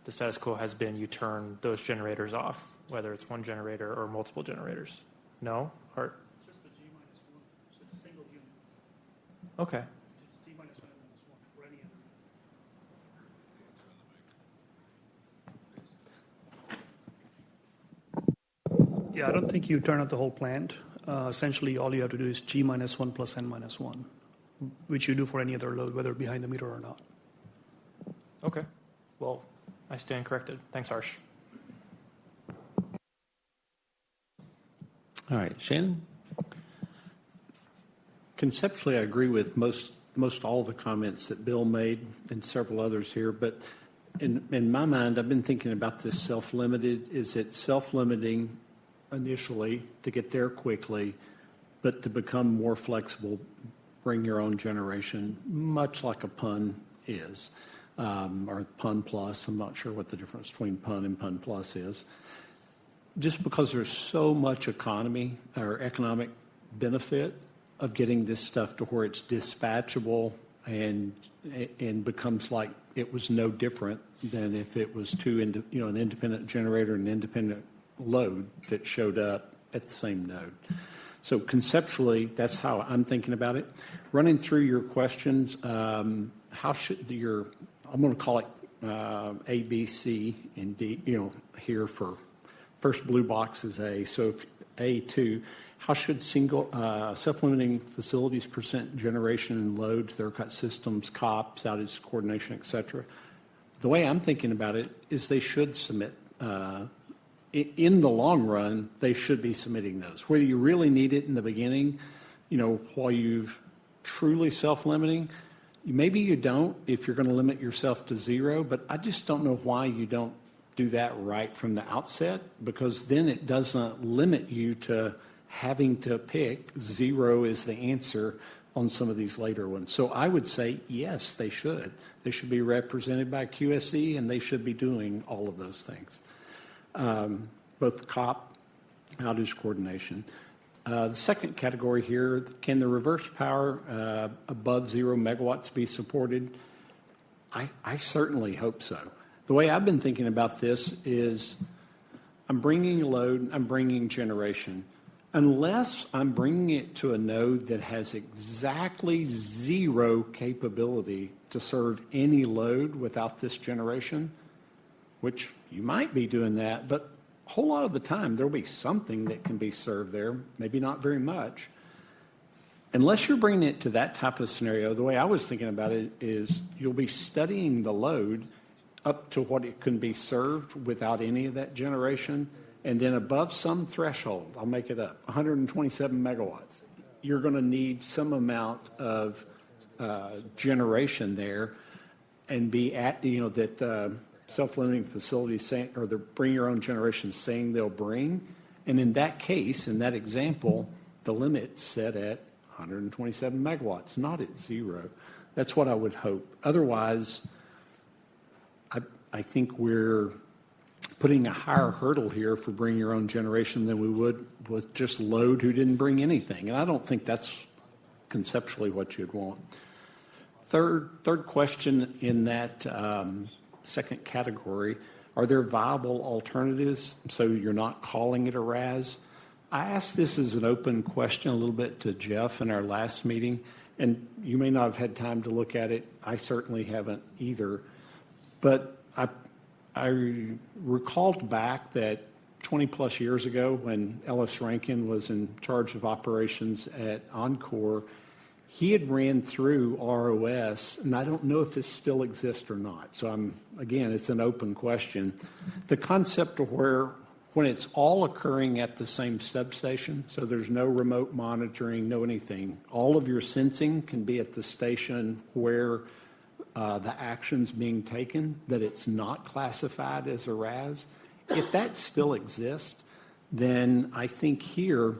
the status quo has been you turn those generators off, whether it's one generator or multiple generators. No? Or Just the G-1, so it's a single unit. okay. It's G-1 for any other. Yeah, I don't think you turn off the whole plant. Essentially, all you have to do is G-1 plus N-1, which you do for any other load, whether behind the meter or not. Okay. Well, I stand corrected. Thanks, Harsh. All right, Shannon? Conceptually, I agree with most all the comments that Bill made and several others here, but in my mind, I've been thinking about this self-limited. Is it self-limiting initially to get there quickly, but to become more flexible, bring your own generation, much like a PUN is, or PUN Plus. I'm not sure what the difference between PUN and PUN Plus is. Just because there's so much economy or economic benefit of getting this stuff to where it's dispatchable and becomes like it was no different than if it was an independent generator and an independent load that showed up at the same node. So conceptually, that's how I'm thinking about it. Running through your questions, how should I'm going to call it A, B, C, and D, here for first blue box is A. So if A2, how should single self-limiting facilities present generation and load to their ERCOT systems, COPS, outage coordination, et cetera? The way I'm thinking about it is they should submit in the long run, they should be submitting those. Whether you really need it in the beginning, while you've truly self-limiting, maybe you don't if you're going to limit yourself to zero, but I just don't know why you don't do that right from the outset, because then it doesn't limit you to having to pick zero is the answer on some of these later ones. So I would say, yes, they should. They should be represented by QSE, and they should be doing all of those things. Both COP, outage coordination. The second category here, can the reverse power above 0 megawatts be supported? I certainly hope so. The way I've been thinking about this is I'm bringing a load, I'm bringing generation. Unless I'm bringing it to a node that has exactly zero capability to serve any load without this generation, which you might be doing that, but a whole lot of the time there'll be something that can be served there, maybe not very much. Unless you're bringing it to that type of scenario, the way I was thinking about it is you'll be studying the load up to what it can be served without any of that generation, and then above some threshold, I'll make it up, 127 megawatts, you're going to need some amount of generation there and be at, that self-limiting facilities saying, or the bring your own generation saying they'll bring. And in that case, in that example, the limit's set at 127 megawatts, not at zero. That's what I would hope. Otherwise, I think we're putting a higher hurdle here for bring your own generation than we would with just load who didn't bring anything. And I don't think that's conceptually what you'd want. Third question in that second category, are there viable alternatives so you're not calling it a RAS? I asked this as an open question a little bit to Jeff in our last meeting, and you may not have had time to look at it. I certainly haven't either. But I recalled back that 20 plus years ago when Ellis Rankin was in charge of operations at Oncor, he had ran through ROS, and I don't know if this still exists or not. So again, it's an open question. The concept of when it's all occurring at the same substation, so there's no remote monitoring, no anything, all of your sensing can be at the station where the action's being taken, that it's not classified as a RAS. If that still exists, then I think here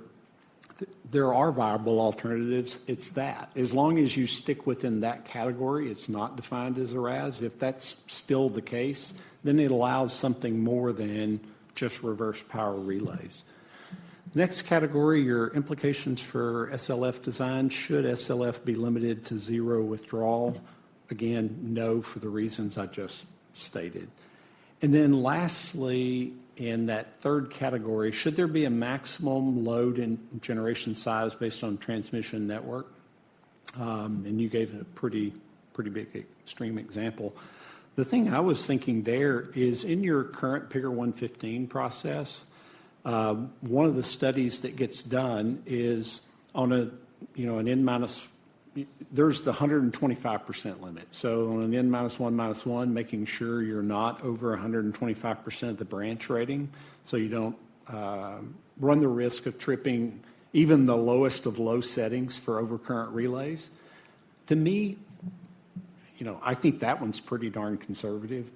there are viable alternatives. It's that. As long as you stick within that category, it's not defined as a RAS. If that's still the case, then it allows something more than just reverse power relays. Next category, your implications for SLF design. Should SLF be limited to zero withdrawal? Again, no, for the reasons I just stated. And then lastly, in that third category, should there be a maximum load and generation size based on transmission network? And you gave a pretty big extreme example. The thing I was thinking there is in your current Figure 115 process, one of the studies that gets done is on an N minus, there's the 125% limit. So on an N-1-1, making sure you're not over 125% of the branch rating, so you don't run the risk of tripping even the lowest of low settings for overcurrent relays. To me, I think that one's pretty darn conservative,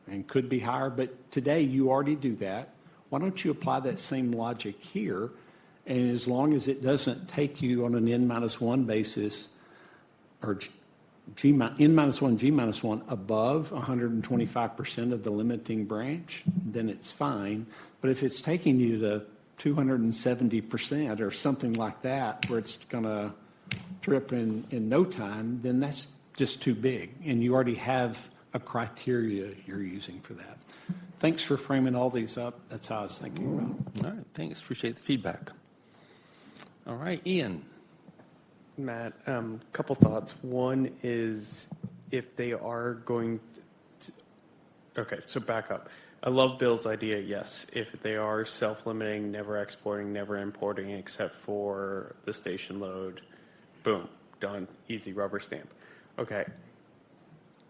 and could be higher. But today you already do that. Why don't you apply that same logic here? And as long as it doesn't take you on an N-1 basis or N-1, G-1 above 125% of the limiting branch, then it's fine. But if it's taking you to 270% or something like that, where it's going to trip in no time, then that's just too big. And you already have a criteria you're using for that. Thanks for framing all these up. That's how I was thinking about it. All right, thanks. Appreciate the feedback. All right, Ian. Matt, couple thoughts. One is if they are going to, okay, so back up. I love Bill's idea, yes. If they are self-limiting, never exporting, never importing, except for the station load, boom, done, easy, rubber stamp. Okay.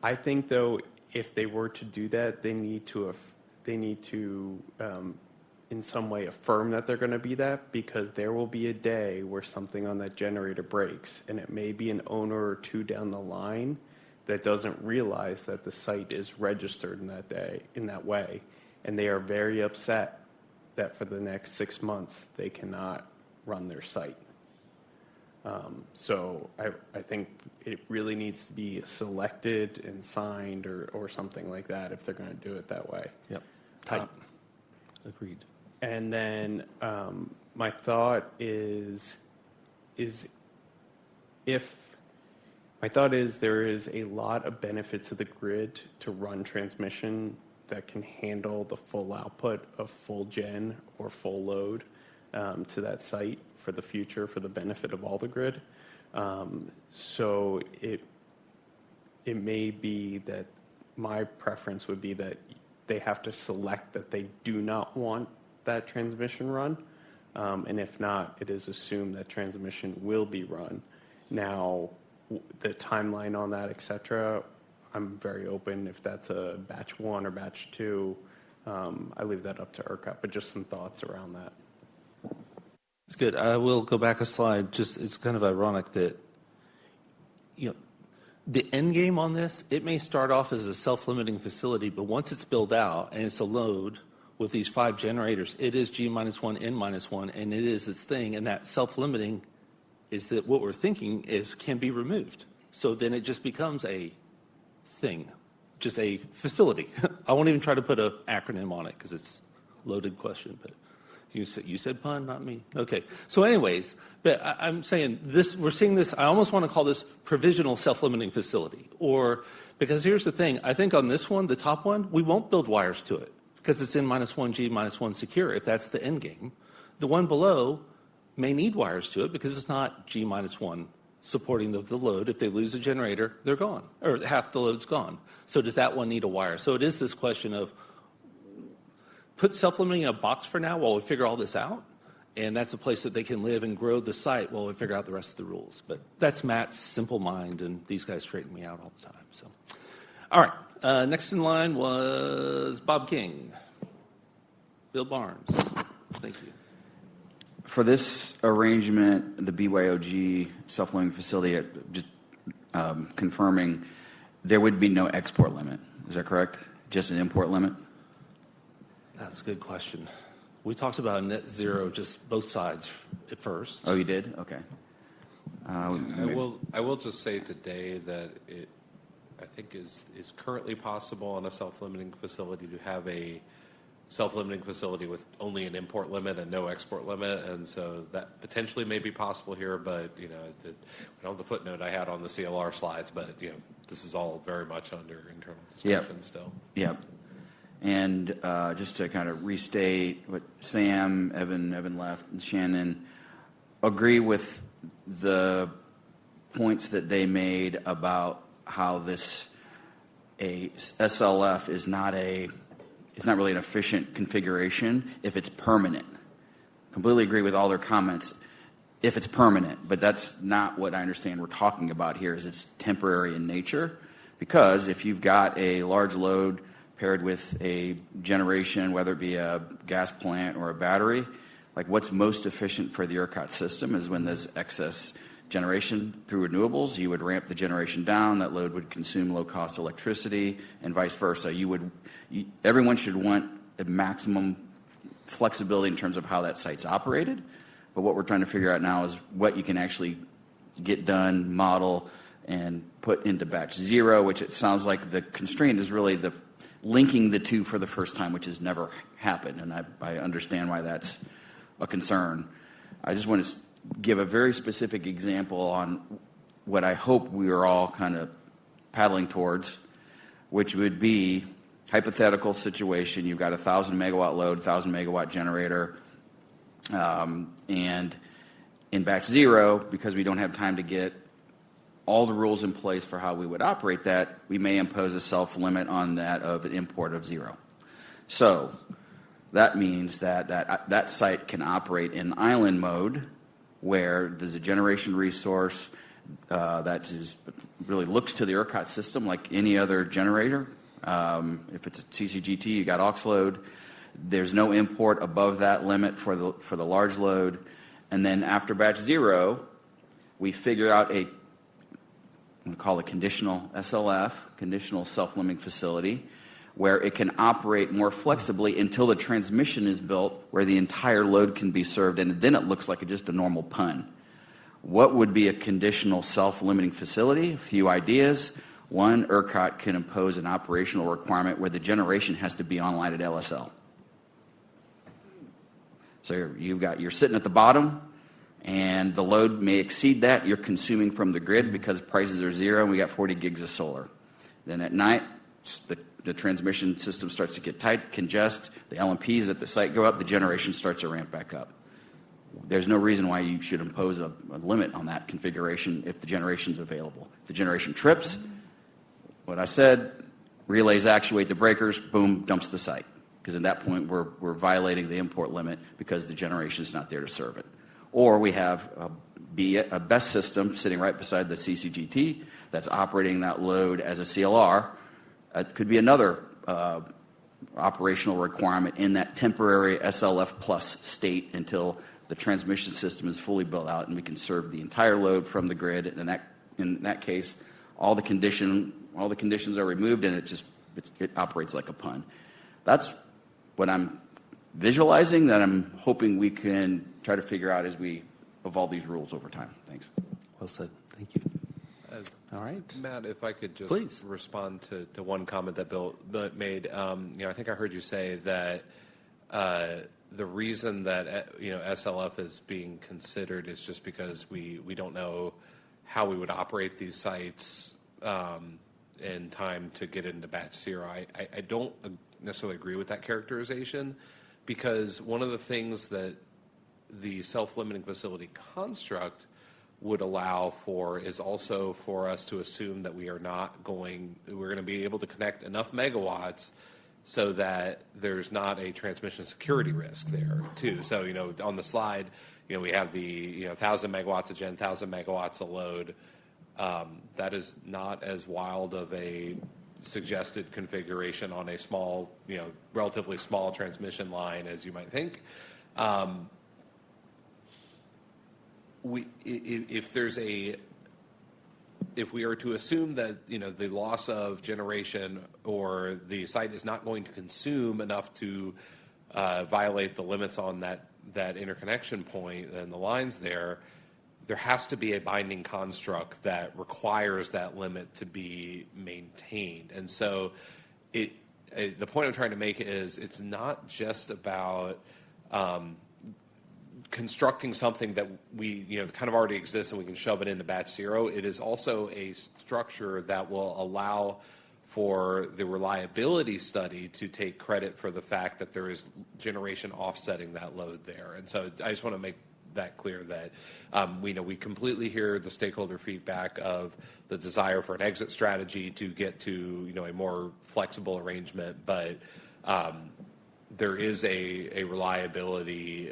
I think, though, if they were to do that, they need to in some way affirm that they're going to be that, because there will be a day where something on that generator breaks, and it may be an owner or two down the line that doesn't realize that the site is registered in that way, and they are very upset that for the next 6 months they cannot run their site. So I think it really needs to be selected and signed or something like that if they're going to do it that way. Yep. Tight. Agreed. And then my thought is there is a lot of benefit to the grid to run transmission that can handle the full output of full gen or full load to that site for the future, for the benefit of all the grid. So it may be that my preference would be that they have to select that they do not want that transmission run. And if not, it is assumed that transmission will be run. Now, the timeline on that, et cetera, I'm very open. If that's a batch 1 or batch 2, I leave that up to ERCOT, but just some thoughts around that. It's good. I will go back a slide. It's kind of ironic that, the end game on this, it may start off as a self-limiting facility, but once it's built out and it's a load with these 5 generators, it is G-1, N-1, and it is its thing, and that self-limiting is that what we're thinking is can be removed. So then it just becomes a thing, just a facility. I won't even try to put an acronym on it because it's a loaded question, but you said pun, not me. Okay. So anyways, but I'm saying this, we're seeing this, I almost want to call this provisional self-limiting facility. Because here's the thing, I think on this one, the top one, we won't build wires to it because it's N-1, G-1 secure if that's the end game. The one below may need wires to it because it's not G-1 supporting the load. If they lose a generator, they're gone, or half the load's gone. So does that one need a wire? So it is this question of put self-limiting in a box for now while we figure all this out, And that's a place that they can live and grow the site while we figure out the rest of the rules. But that's Matt's simple mind, and these guys straighten me out all the time. So, all right. Next in line was Bob King. Bill Barnes. Thank you. For this arrangement, the BYOG self-limiting facility, just confirming, there would be no export limit. Is that correct? Just an import limit? That's a good question. We talked about net zero, just both sides at first. Oh, you did? Okay. I will just say today that it, I think, is currently possible on a self-limiting facility to have a self-limiting facility with only an import limit and no export limit, and so that potentially may be possible here. But we don't have the footnote I had on the CLR slides, but this is all very much under internal discussion still. Yep. And just to kind of restate what Sam, Evan left, and Shannon agree with the points that they made about how a SLF is not really an efficient configuration if it's permanent. Completely agree with all their comments if it's permanent, but that's not what I understand we're talking about here, is it's temporary in nature. Because if you've got a large load paired with a generation, whether it be a gas plant or a battery, like what's most efficient for the ERCOT system is when there's excess generation through renewables, you would ramp the generation down, that load would consume low-cost electricity, and vice versa. Everyone should want a maximum flexibility in terms of how that site's operated, but what we're trying to figure out now is what you can actually get done, model, and put into batch zero, which it sounds like the constraint is really the linking the two for the first time, which has never happened, and I understand why that's a concern. I just want to give a very specific example on what I hope we are all kind of paddling towards, which would be hypothetical situation. You've got a 1,000 megawatt load, 1,000 megawatt generator, and in batch zero, because we don't have time to get all the rules in place for how we would operate that, we may impose a self-limit on that of an import of zero. So that means that site can operate in island mode, where there's a generation resource that really looks to the ERCOT system like any other generator. If it's a CCGT, you got aux load. There's no import above that limit for the large load. And then after batch zero, we figure out we call it conditional SLF, conditional self-limiting facility, where it can operate more flexibly until the transmission is built where the entire load can be served, and then it looks like just a normal PUN. What would be a conditional self-limiting facility? A few ideas. One, ERCOT can impose an operational requirement where the generation has to be online at LSL. So you're sitting at the bottom, and the load may exceed that. You're consuming from the grid because prices are zero, and we got 40 gigs of solar. Then at night, the transmission system starts to get tight, congest, the LMPs at the site go up, the generation starts to ramp back up. There's no reason why you should impose a limit on that configuration if the generation's available. If the generation trips, what I said, relays actuate the breakers, boom, dumps the site. Because at that point, we're violating the import limit because the generation's not there to serve it. Or we have a BESS system sitting right beside the CCGT that's operating that load as a CLR. It could be another operational requirement in that temporary SLF plus state until the transmission system is fully built out and we can serve the entire load from the grid. And in that case, all the conditions are removed, and it operates like a PUN. That's what I'm visualizing, that I'm hoping we can try to figure out as we evolve these rules over time. Thanks. Well said. Thank you. All right. Matt, if I could just Please respond to one comment that Bill made. I think I heard you say that the reason that SLF is being considered is just because we don't know how we would operate these sites in time to get into batch zero. I don't necessarily agree with that characterization, because one of the things that the self-limiting facility construct would allow for is also for us to assume that we're going to be able to connect enough megawatts so that there's not a transmission security risk there too. So, on the slide, we have the 1,000 megawatts of gen, 1,000 megawatts of load. That is not as wild of a suggested configuration on a small, relatively small transmission line as you might think. If we are to assume that the loss of generation or the site is not going to consume enough to violate the limits on that interconnection point and the lines there has to be a binding construct that requires that limit to be maintained. And so the point I'm trying to make is it's not just about constructing something that we kind of already exists and we can shove it into batch zero. It is also a structure that will allow for the reliability study to take credit for the fact that there is generation offsetting that load there. And so I just want to make that clear that we completely hear the stakeholder feedback of the desire for an exit strategy to get to a more flexible arrangement, but there is a reliability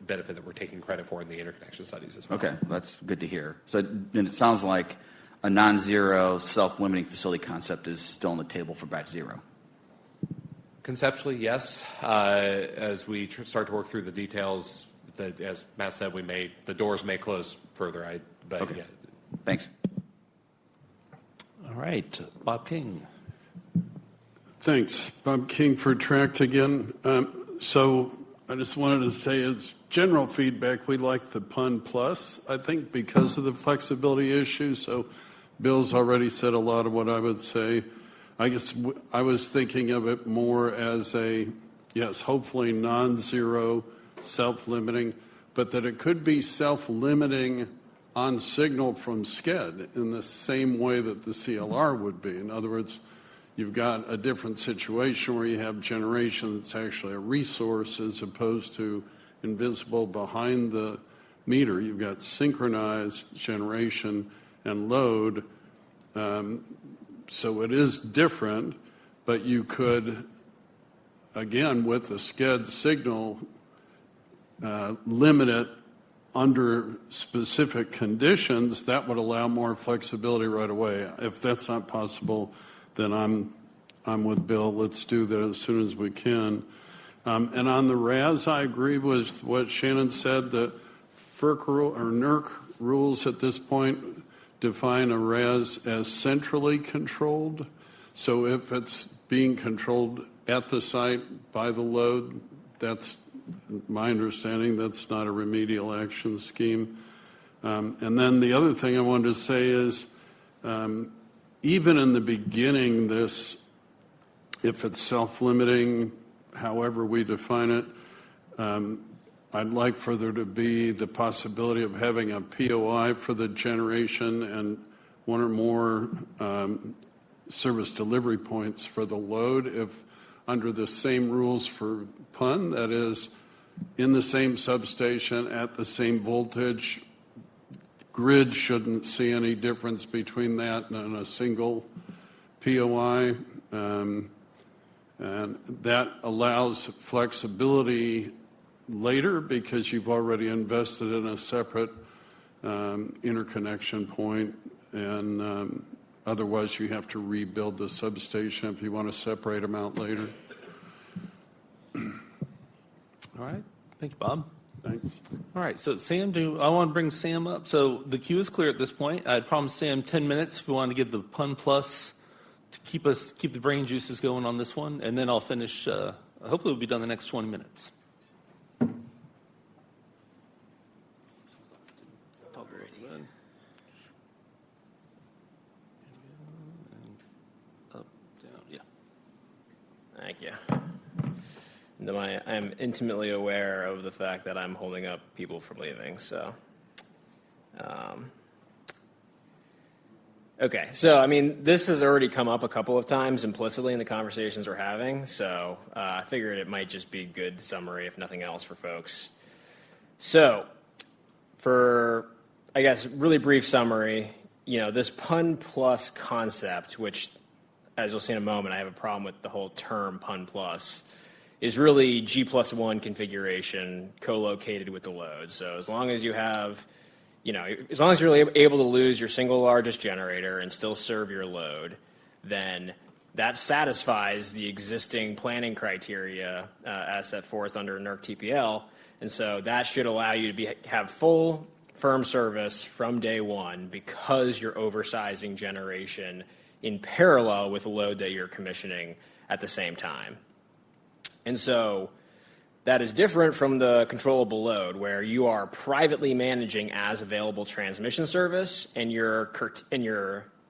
benefit that we're taking credit for in the interconnection studies as well. Okay, that's good to hear. So then it sounds like a non-zero self-limiting facility concept is still on the table for batch zero. Conceptually, yes. As we start to work through the details, as Matt said, the doors may close further. Okay. Yeah. Thanks. All right, Bob King. Thanks. Bob King for Tracked again. So I just wanted to say as general feedback, we like the PUN plus, I think, because of the flexibility issue. So Bill's already said a lot of what I would say. I guess I was thinking of it more as hopefully non-zero, self-limiting, but that it could be self-limiting on signal from SCED in the same way that the CLR would be. In other words, you've got a different situation where you have generation that's actually a resource as opposed to invisible behind the meter. You've got synchronized generation and load. So it is different, but you could, again, with the SCED signal, limit it under specific conditions. That would allow more flexibility right away. If that's not possible, then I'm with Bill. Let's do that as soon as we can. And on the RAS, I agree with what Shannon said. The FERC or NERC rules at this point define a RAS as centrally controlled. So if it's being controlled at the site by the load, that's my understanding. That's not a remedial action scheme. And then the other thing I wanted to say is, even in the beginning, if it's self-limiting, however we define it, I'd like for there to be the possibility of having a POI for the generation and one or more service delivery points for the load if under the same rules for PUN, that is, in the same substation at the same voltage. Grid shouldn't see any difference between that and a single POI. And that allows flexibility later because you've already invested in a separate interconnection point, and otherwise you have to rebuild the substation if you want to separate them out later. All right. Thank you, Bob. Thanks. All right, so Sam, I want to bring Sam up. So the queue is clear at this point. I promised Sam 10 minutes if we want to give the PUN plus to keep the brain juices going on this one, and then I'll finish. Hopefully, we'll be done in the next 20 minutes. Up, down, yeah. Thank you. I'm intimately aware of the fact that I'm holding up people from leaving. So, okay. So, I mean, this has already come up a couple of times implicitly in the conversations we're having. So, I figured it might just be a good summary, if nothing else, for folks. So, for, I guess, really brief summary, this PUN plus concept, which as you'll see in a moment, I have a problem with the whole term PUN plus, is really G+1 configuration co-located with the load. So as long as you have, as long as you're able to lose your single largest generator and still serve your load, then that satisfies the existing planning criteria as set forth under NERC TPL. And so that should allow you to have full firm service from day one because you're oversizing generation in parallel with the load that you're commissioning at the same time. And so that is different from the controllable load where you are privately managing as available transmission service and you're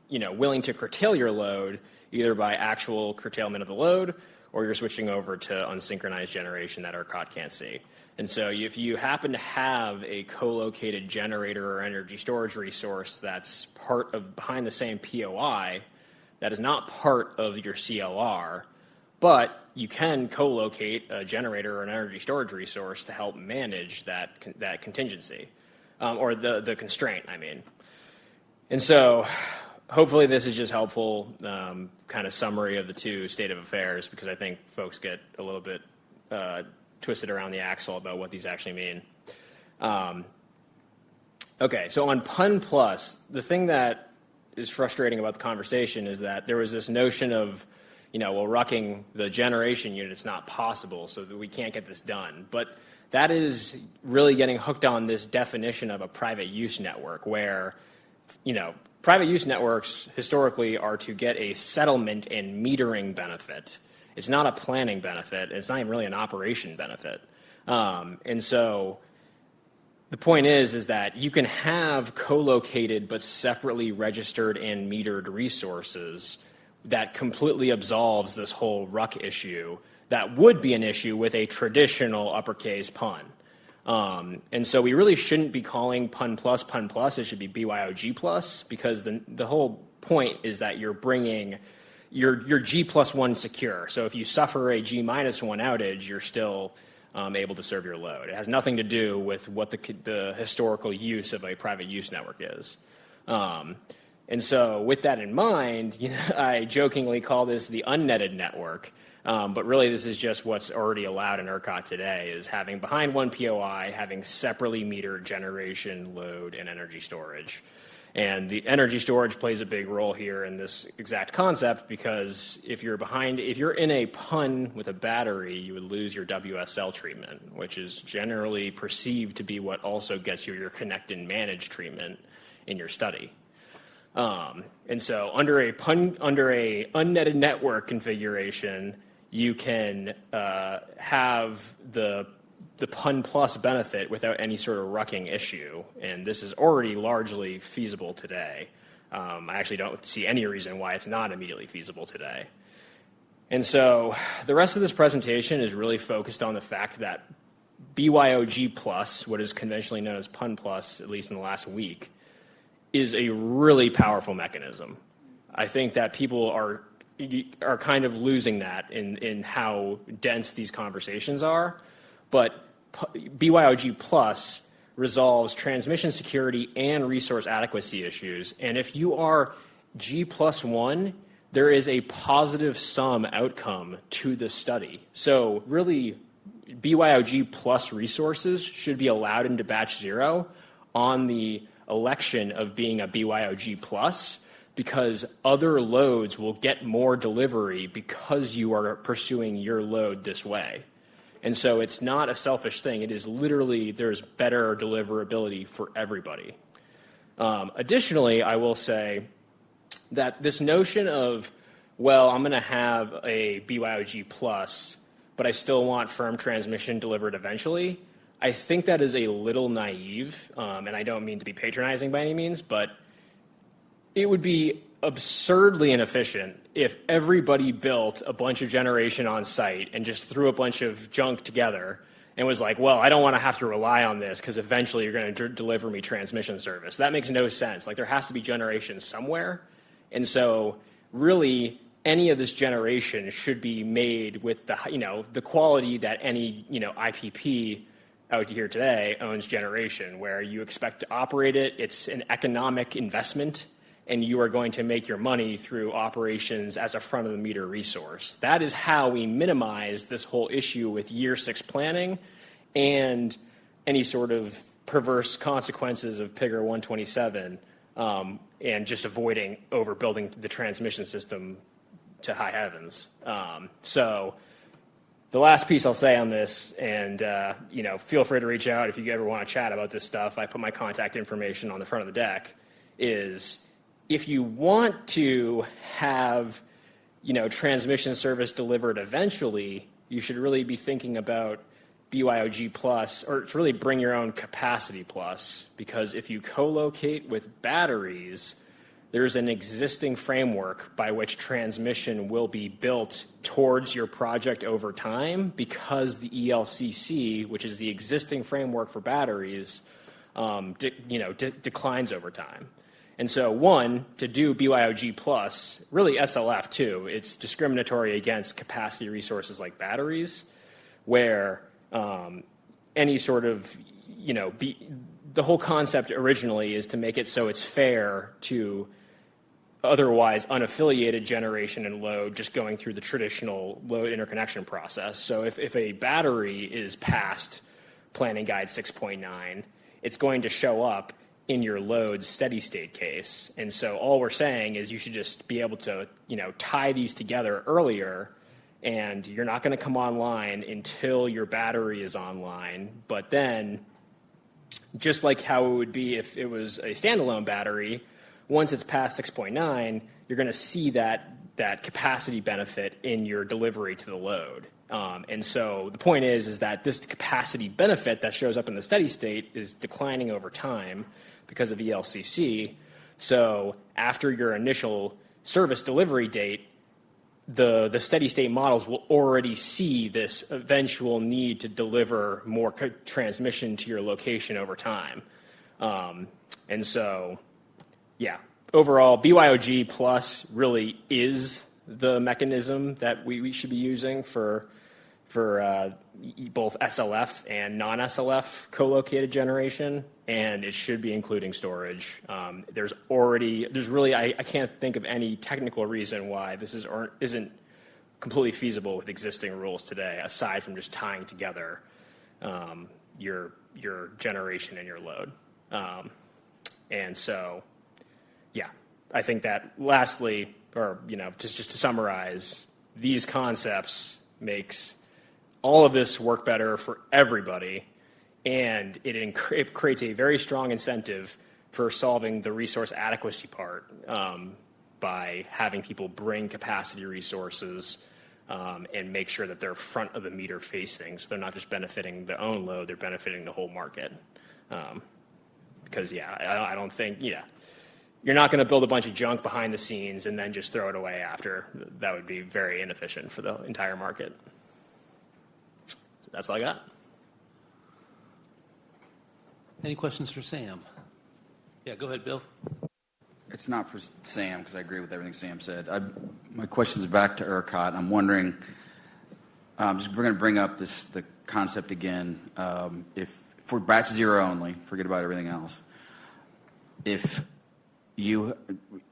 willing to curtail your load either by actual curtailment of the load or you're switching over to unsynchronized generation that ERCOT can't see. And so if you happen to have a co-located generator or energy storage resource that's part of behind the same POI, that is not part of your CLR, but you can co-locate a generator or an energy storage resource to help manage that contingency, or the constraint, I mean. And so hopefully this is just helpful kind of summary of the two state of affairs because I think folks get a little bit twisted around the axle about what these actually mean. Okay, so on PUN plus, the thing that is frustrating about the conversation is that there was this notion of, rucking the generation unit, it's not possible, so that we can't get this done. But that is really getting hooked on this definition of a private use network where, private use networks historically are to get a settlement and metering benefit. It's not a planning benefit. It's not even really an operation benefit. And so the point is that you can have co-located but separately registered and metered resources that completely absolves this whole RUC issue that would be an issue with a traditional uppercase PUN. And so we really shouldn't be calling PUN plus. It should be BYOG plus because the whole point is that you're bringing your G+1 secure. So if you suffer a G-1 outage, you're still able to serve your load. It has nothing to do with what the historical use of a private use network is. And so with that in mind, I jokingly call this the unnetted network. But really this is just what's already allowed in ERCOT today is having behind one POI, having separately metered generation, load, and energy storage. And the energy storage plays a big role here in this exact concept because if you're in a PUN with a battery, you would lose your WSL treatment, which is generally perceived to be what also gets you your connect and manage treatment in your study. And so under a unnetted network configuration, you can have the PUN plus benefit without any sort of rucking issue, and this is already largely feasible today. I actually don't see any reason why it's not immediately feasible today. And so the rest of this presentation is really focused on the fact that BYOG plus, what is conventionally known as PUN plus, at least in the last week, is a really powerful mechanism. I think that people are kind of losing that in how dense these conversations are, but BYOG plus resolves transmission security and resource adequacy issues, and if you are G+1, there is a positive sum outcome to the study. So really, BYOG plus resources should be allowed into batch zero on the election of being a BYOG plus because other loads will get more delivery because you are pursuing your load this way. And so it's not a selfish thing. It is literally there's better deliverability for everybody. Additionally, I will say that this notion of, well, I'm going to have a BYOG plus, but I still want firm transmission delivered eventually, I think that is a little naive, and I don't mean to be patronizing by any means, but it would be absurdly inefficient if everybody built a bunch of generation on site and just threw a bunch of junk together and was like, well, I don't want to have to rely on this because eventually you're going to deliver me transmission service. That makes no sense. Like there has to be generation somewhere. And so really any of this generation should be made with the quality that any, IPP out here today owns generation, where you expect to operate it. It's an economic investment, and you are going to make your money through operations as a front-of-the-meter resource. That is how we minimize this whole issue with year 6 planning and any sort of perverse consequences of PIGR 127 and just avoiding overbuilding the transmission system to high heavens. So the last piece I'll say on this, and feel free to reach out if you ever want to chat about this stuff. I put my contact information on the front of the deck, is if you want to have transmission service delivered eventually, you should really be thinking about BYOG plus, or to really bring your own capacity plus, because if you co-locate with batteries, there's an existing framework by which transmission will be built towards your project over time, because the ELCC, which is the existing framework for batteries, declines over time. And so, one, to do BYOG plus, really SLF too, it's discriminatory against capacity resources like batteries, where any sort of, the whole concept originally is to make it so it's fair to otherwise unaffiliated generation and load just going through the traditional load interconnection process. So if a battery is past Planning Guide 6.9, it's going to show up in your load steady state case. And so all we're saying is you should just be able to, tie these together earlier, and you're not going to come online until your battery is online. But then, just like how it would be if it was a standalone battery, once it's past 6.9, you're going to see that capacity benefit in your delivery to the load. And so the point is that this capacity benefit that shows up in the steady state is declining over time because of ELCC. So after your initial service delivery date, the steady state models will already see this eventual need to deliver more transmission to your location over time. And so, yeah, overall, BYOG plus really is the mechanism that we should be using for both SLF and non-SLF co-located generation, and it should be including storage. There's really, I can't think of any technical reason why this isn't completely feasible with existing rules today, aside from just tying together your generation and your load. And so, yeah, I think that lastly, or just to summarize, these concepts makes all of this work better for everybody, and it creates a very strong incentive for solving the resource adequacy part by having people bring capacity resources and make sure that they're front of the meter facing, so they're not just benefiting their own load, they're benefiting the whole market. Because, I don't think, you're not going to build a bunch of junk behind the scenes and then just throw it away after. That would be very inefficient for the entire market. So that's all I got. Any questions for Sam? Yeah, go ahead, Bill. It's not for Sam, because I agree with everything Sam said. My question's back to ERCOT. I'm wondering, we're going to bring up the concept again. If for batch zero only, forget about everything else. If you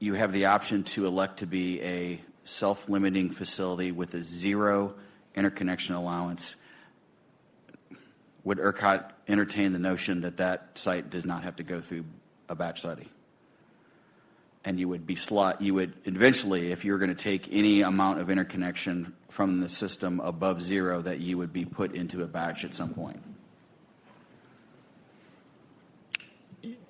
have the option to elect to be a self-limiting facility with a zero interconnection allowance, would ERCOT entertain the notion that that site does not have to go through a batch study? And you would eventually, if you were going to take any amount of interconnection from the system above zero, that you would be put into a batch at some point?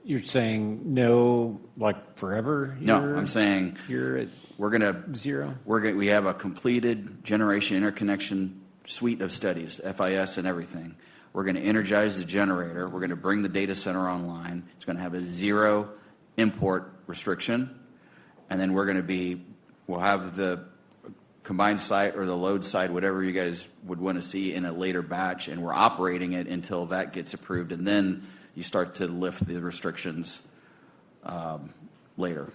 You're saying no, like forever? No, I'm saying you're at we're going to zero. We have a completed generation interconnection suite of studies, FIS and everything. We're going to energize the generator. We're going to bring the data center online. It's going to have a zero import restriction, and then we'll have the combined site or the load side, whatever you guys would want to see in a later batch, and we're operating it until that gets approved, and then you start to lift the restrictions later.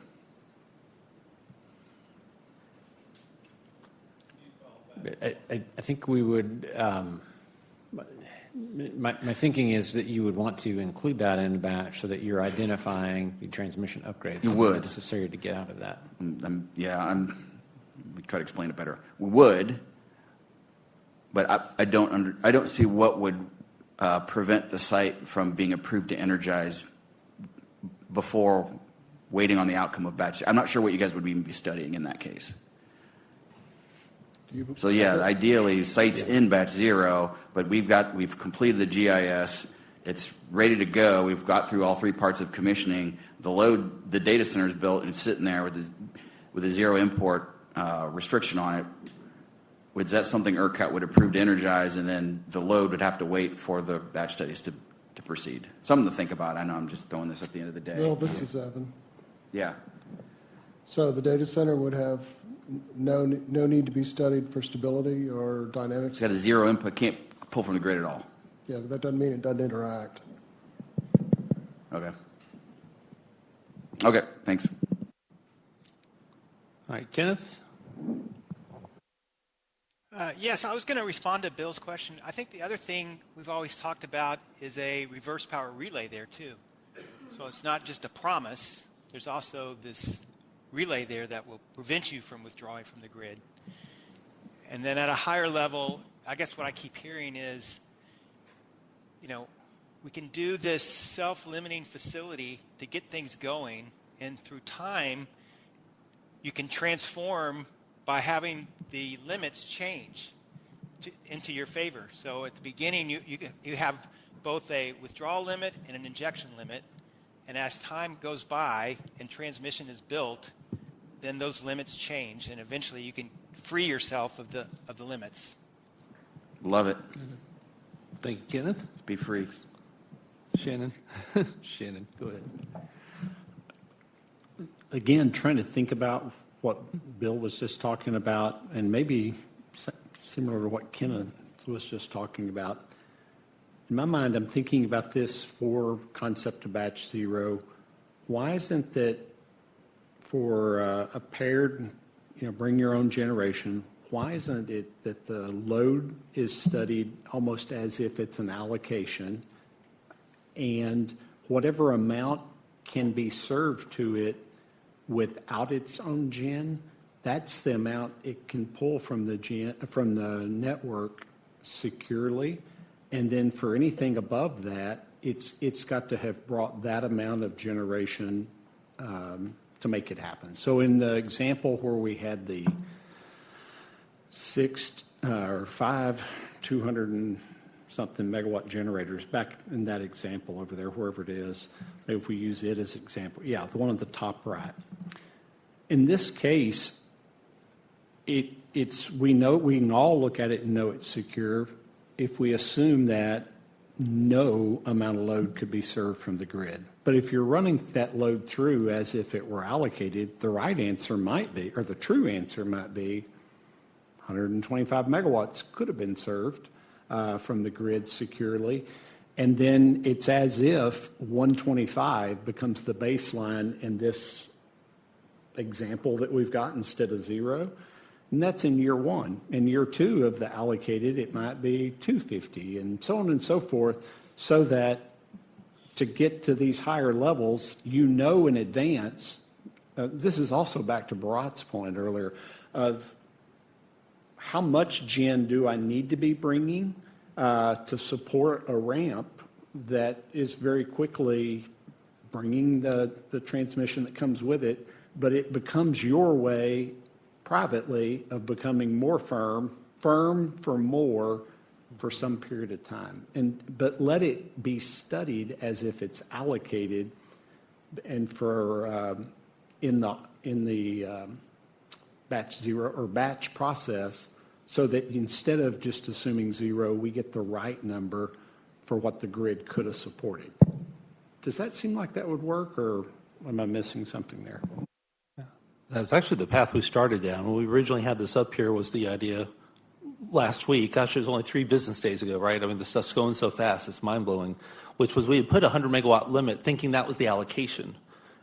I think we would My thinking is that you would want to include that in the batch so that you're identifying the transmission upgrades You would. necessary to get out of that. Let me try to explain it better. We would, but I don't see what would prevent the site from being approved to energize before waiting on the outcome of batch. I'm not sure what you guys would even be studying in that case. So yeah, ideally sites in batch 0, but we've completed the GIS. It's ready to go. We've got through all 3 parts of commissioning. The data center is built and it's sitting there with a 0 import restriction on it. Was that something ERCOT would approve to energize, and then the load would have to wait for the batch studies to proceed? Something to think about. I know I'm just throwing this at the end of the day. Well, this is Evan. Yeah. So the data center would have no need to be studied for stability or dynamics? It's got a 0 input, can't pull from the grid at all. Yeah, but that doesn't mean it doesn't interact. Okay. Okay, thanks. All right, Kenneth? Yes, I was going to respond to Bill's question. I think the other thing we've always talked about is a reverse power relay there, too. So it's not just a promise. There's also this relay there that will prevent you from withdrawing from the grid. And then at a higher level, I guess what I keep hearing is, we can do this self-limiting facility to get things going, and through time, you can transform by having the limits change into your favor. So at the beginning, you have both a withdrawal limit and an injection limit, and as time goes by and transmission is built, then those limits change, and eventually you can free yourself of the limits. Love it. Thank you, Kenneth. Let's be free. Shannon. Shannon, go ahead. Again, trying to think about what Bill was just talking about, and maybe similar to what Kenneth was just talking about. In my mind, I'm thinking about this for concept of batch 0. Why isn't that for a paired, bring your own generation, why isn't it that the load is studied almost as if it's an allocation, and whatever amount can be served to it without its own gen, that's the amount it can pull from the network securely, and then for anything above that, it's got to have brought that amount of generation to make it happen. So in the example where we had the 5 200 and something megawatt generators, back in that example over there, wherever it is, maybe if we use it as an example, the one at the top right. In this case, we can all look at it and know it's secure if we assume that no amount of load could be served from the grid. But if you're running that load through as if it were allocated, the right answer might be, or the true answer might be, 125 megawatts could have been served from the grid securely. And then it's as if 125 becomes the baseline in this example that we've got instead of 0. And that's in year 1. In year 2 of the allocated, it might be 250 and so on and so forth, so that to get to these higher levels, in advance, this is also back to Bharat's point earlier, of how much gen do I need to be bringing to support a ramp that is very quickly bringing the transmission that comes with it, but it becomes your way privately of becoming more firm for more for some period of time. But let it be studied as if it's allocated, and for in the batch 0 or batch process, so that instead of just assuming 0, we get the right number for what the grid could have supported. Does that seem like that would work, or am I missing something there? That's actually the path we started down. When we originally had this up here was the idea last week. Gosh, it was only 3 business days ago, right? I mean, the stuff's going so fast, it's mind-blowing, which was we had put a 100-megawatt limit thinking that was the allocation.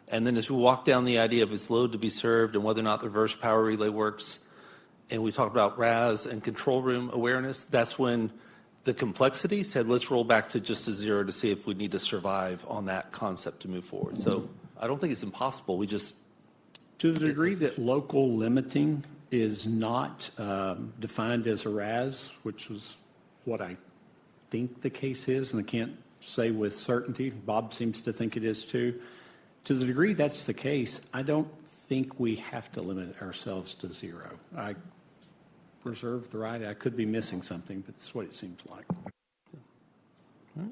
And then as we walked down the idea of its load to be served and whether or not the reverse power relay works, and we talked about RAS and control room awareness, that's when the complexity, said let's roll back to just a zero to see if we need to survive on that concept to move forward. So I don't think it's impossible. We just... To the degree that local limiting is not defined as a RAS, which was what I think the case is, and I can't say with certainty. Bob seems to think it is too. To the degree that's the case, I don't think we have to limit ourselves to zero. I reserve the right. I could be missing something, but that's what it seems like. All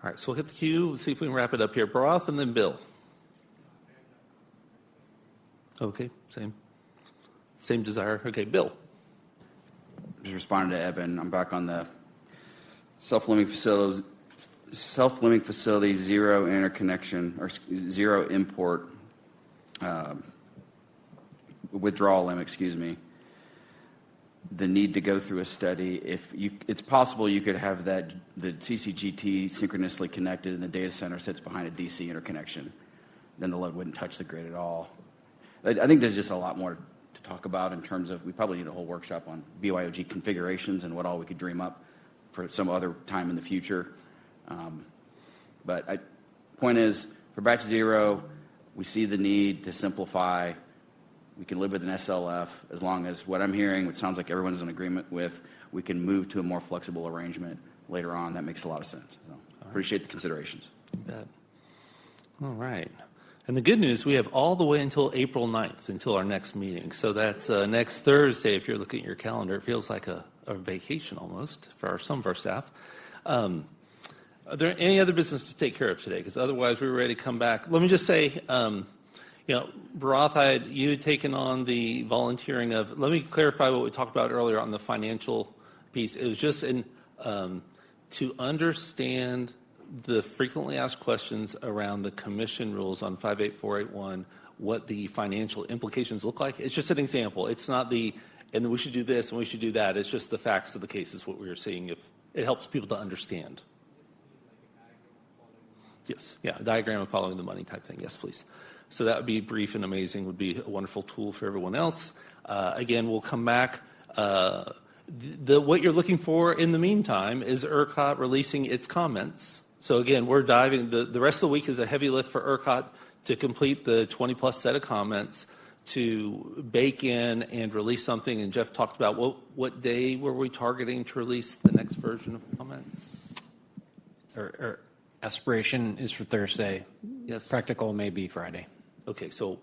right, so we'll hit the queue. Let's see if we can wrap it up here. Broth and then Bill. Okay, same desire. Okay, Bill. Just responding to Evan. I'm back on the self-limiting facility, zero interconnection or zero import withdrawal limit. Excuse me. The need to go through a study. It's possible you could have the CCGT synchronously connected and the data center sits behind a DC interconnection. Then the load wouldn't touch the grid at all. I think there's just a lot more to talk about in terms of, we probably need a whole workshop on BYOG configurations and what all we could dream up for some other time in the future. But point is, for batch zero, we see the need to simplify. We can live with an SLF as long as what I'm hearing, which sounds like everyone's in agreement with, we can move to a more flexible arrangement later on. That makes a lot of sense. So, appreciate the considerations. You bet. All right. And the good news, we have all the way until April 9th, until our next meeting. So that's next Thursday. If you're looking at your calendar, it feels like a vacation almost for some of our staff. Are there any other business to take care of today? Because otherwise, we're ready to come back. Let me just say, Broth, you had taken on the volunteering of, let me clarify what we talked about earlier on the financial piece. It was just to understand the frequently asked questions around the commission rules on 58481, what the financial implications look like. It's just an example. It's not and we should do this and we should do that. It's just the facts of the case is what we were seeing. If it helps people to understand. Yes, yeah, a diagram of following the money type thing. Yes, please. So that would be brief and amazing, would be a wonderful tool for everyone else. Again, we'll come back. What you're looking for in the meantime is ERCOT releasing its comments. So again, we're diving, the rest of the week is a heavy lift for ERCOT to complete the 20-plus set of comments, to bake in and release something. And Jeff talked about what day were we targeting to release the next version of comments? Our aspiration is for Thursday. Yes. Practical may be Friday. Okay, so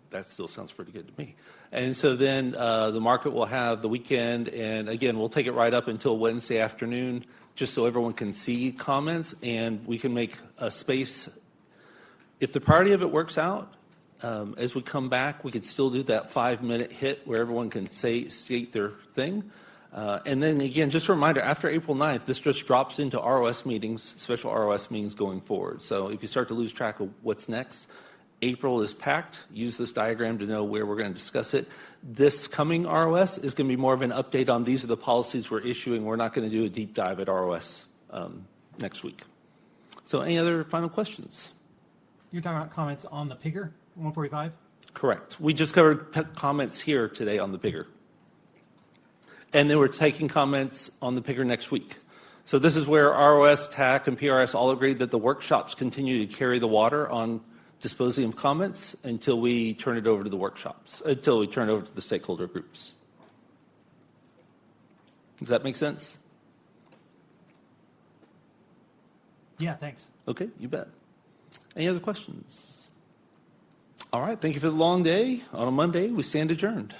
that still sounds pretty good to me. And so then the market will have the weekend, and again, we'll take it right up until Wednesday afternoon, just so everyone can see comments, and we can make a space. If the priority of it works out, as we come back, we could still do that 5-minute hit where everyone can state their thing. And then again, just a reminder, after April 9th, this just drops into ROS meetings, special ROS meetings going forward. So if you start to lose track of what's next, April is packed. Use this diagram to know where we're going to discuss it. This coming ROS is going to be more of an update on these are the policies we're issuing. We're not going to do a deep dive at ROS next week. So any other final questions? You're talking about comments on the PIGR 145? Correct. We just covered comments here today on the PIGR. And then we're taking comments on the PIGR next week. So this is where ROS, TAC, and PRS all agreed that the workshops continue to carry the water on disposing of comments until we turn it over to the workshops, until we turn it over to the stakeholder groups. Does that make sense? Yeah, thanks. Okay, you bet. Any other questions? All right, thank you for the long day. On a Monday, we stand adjourned.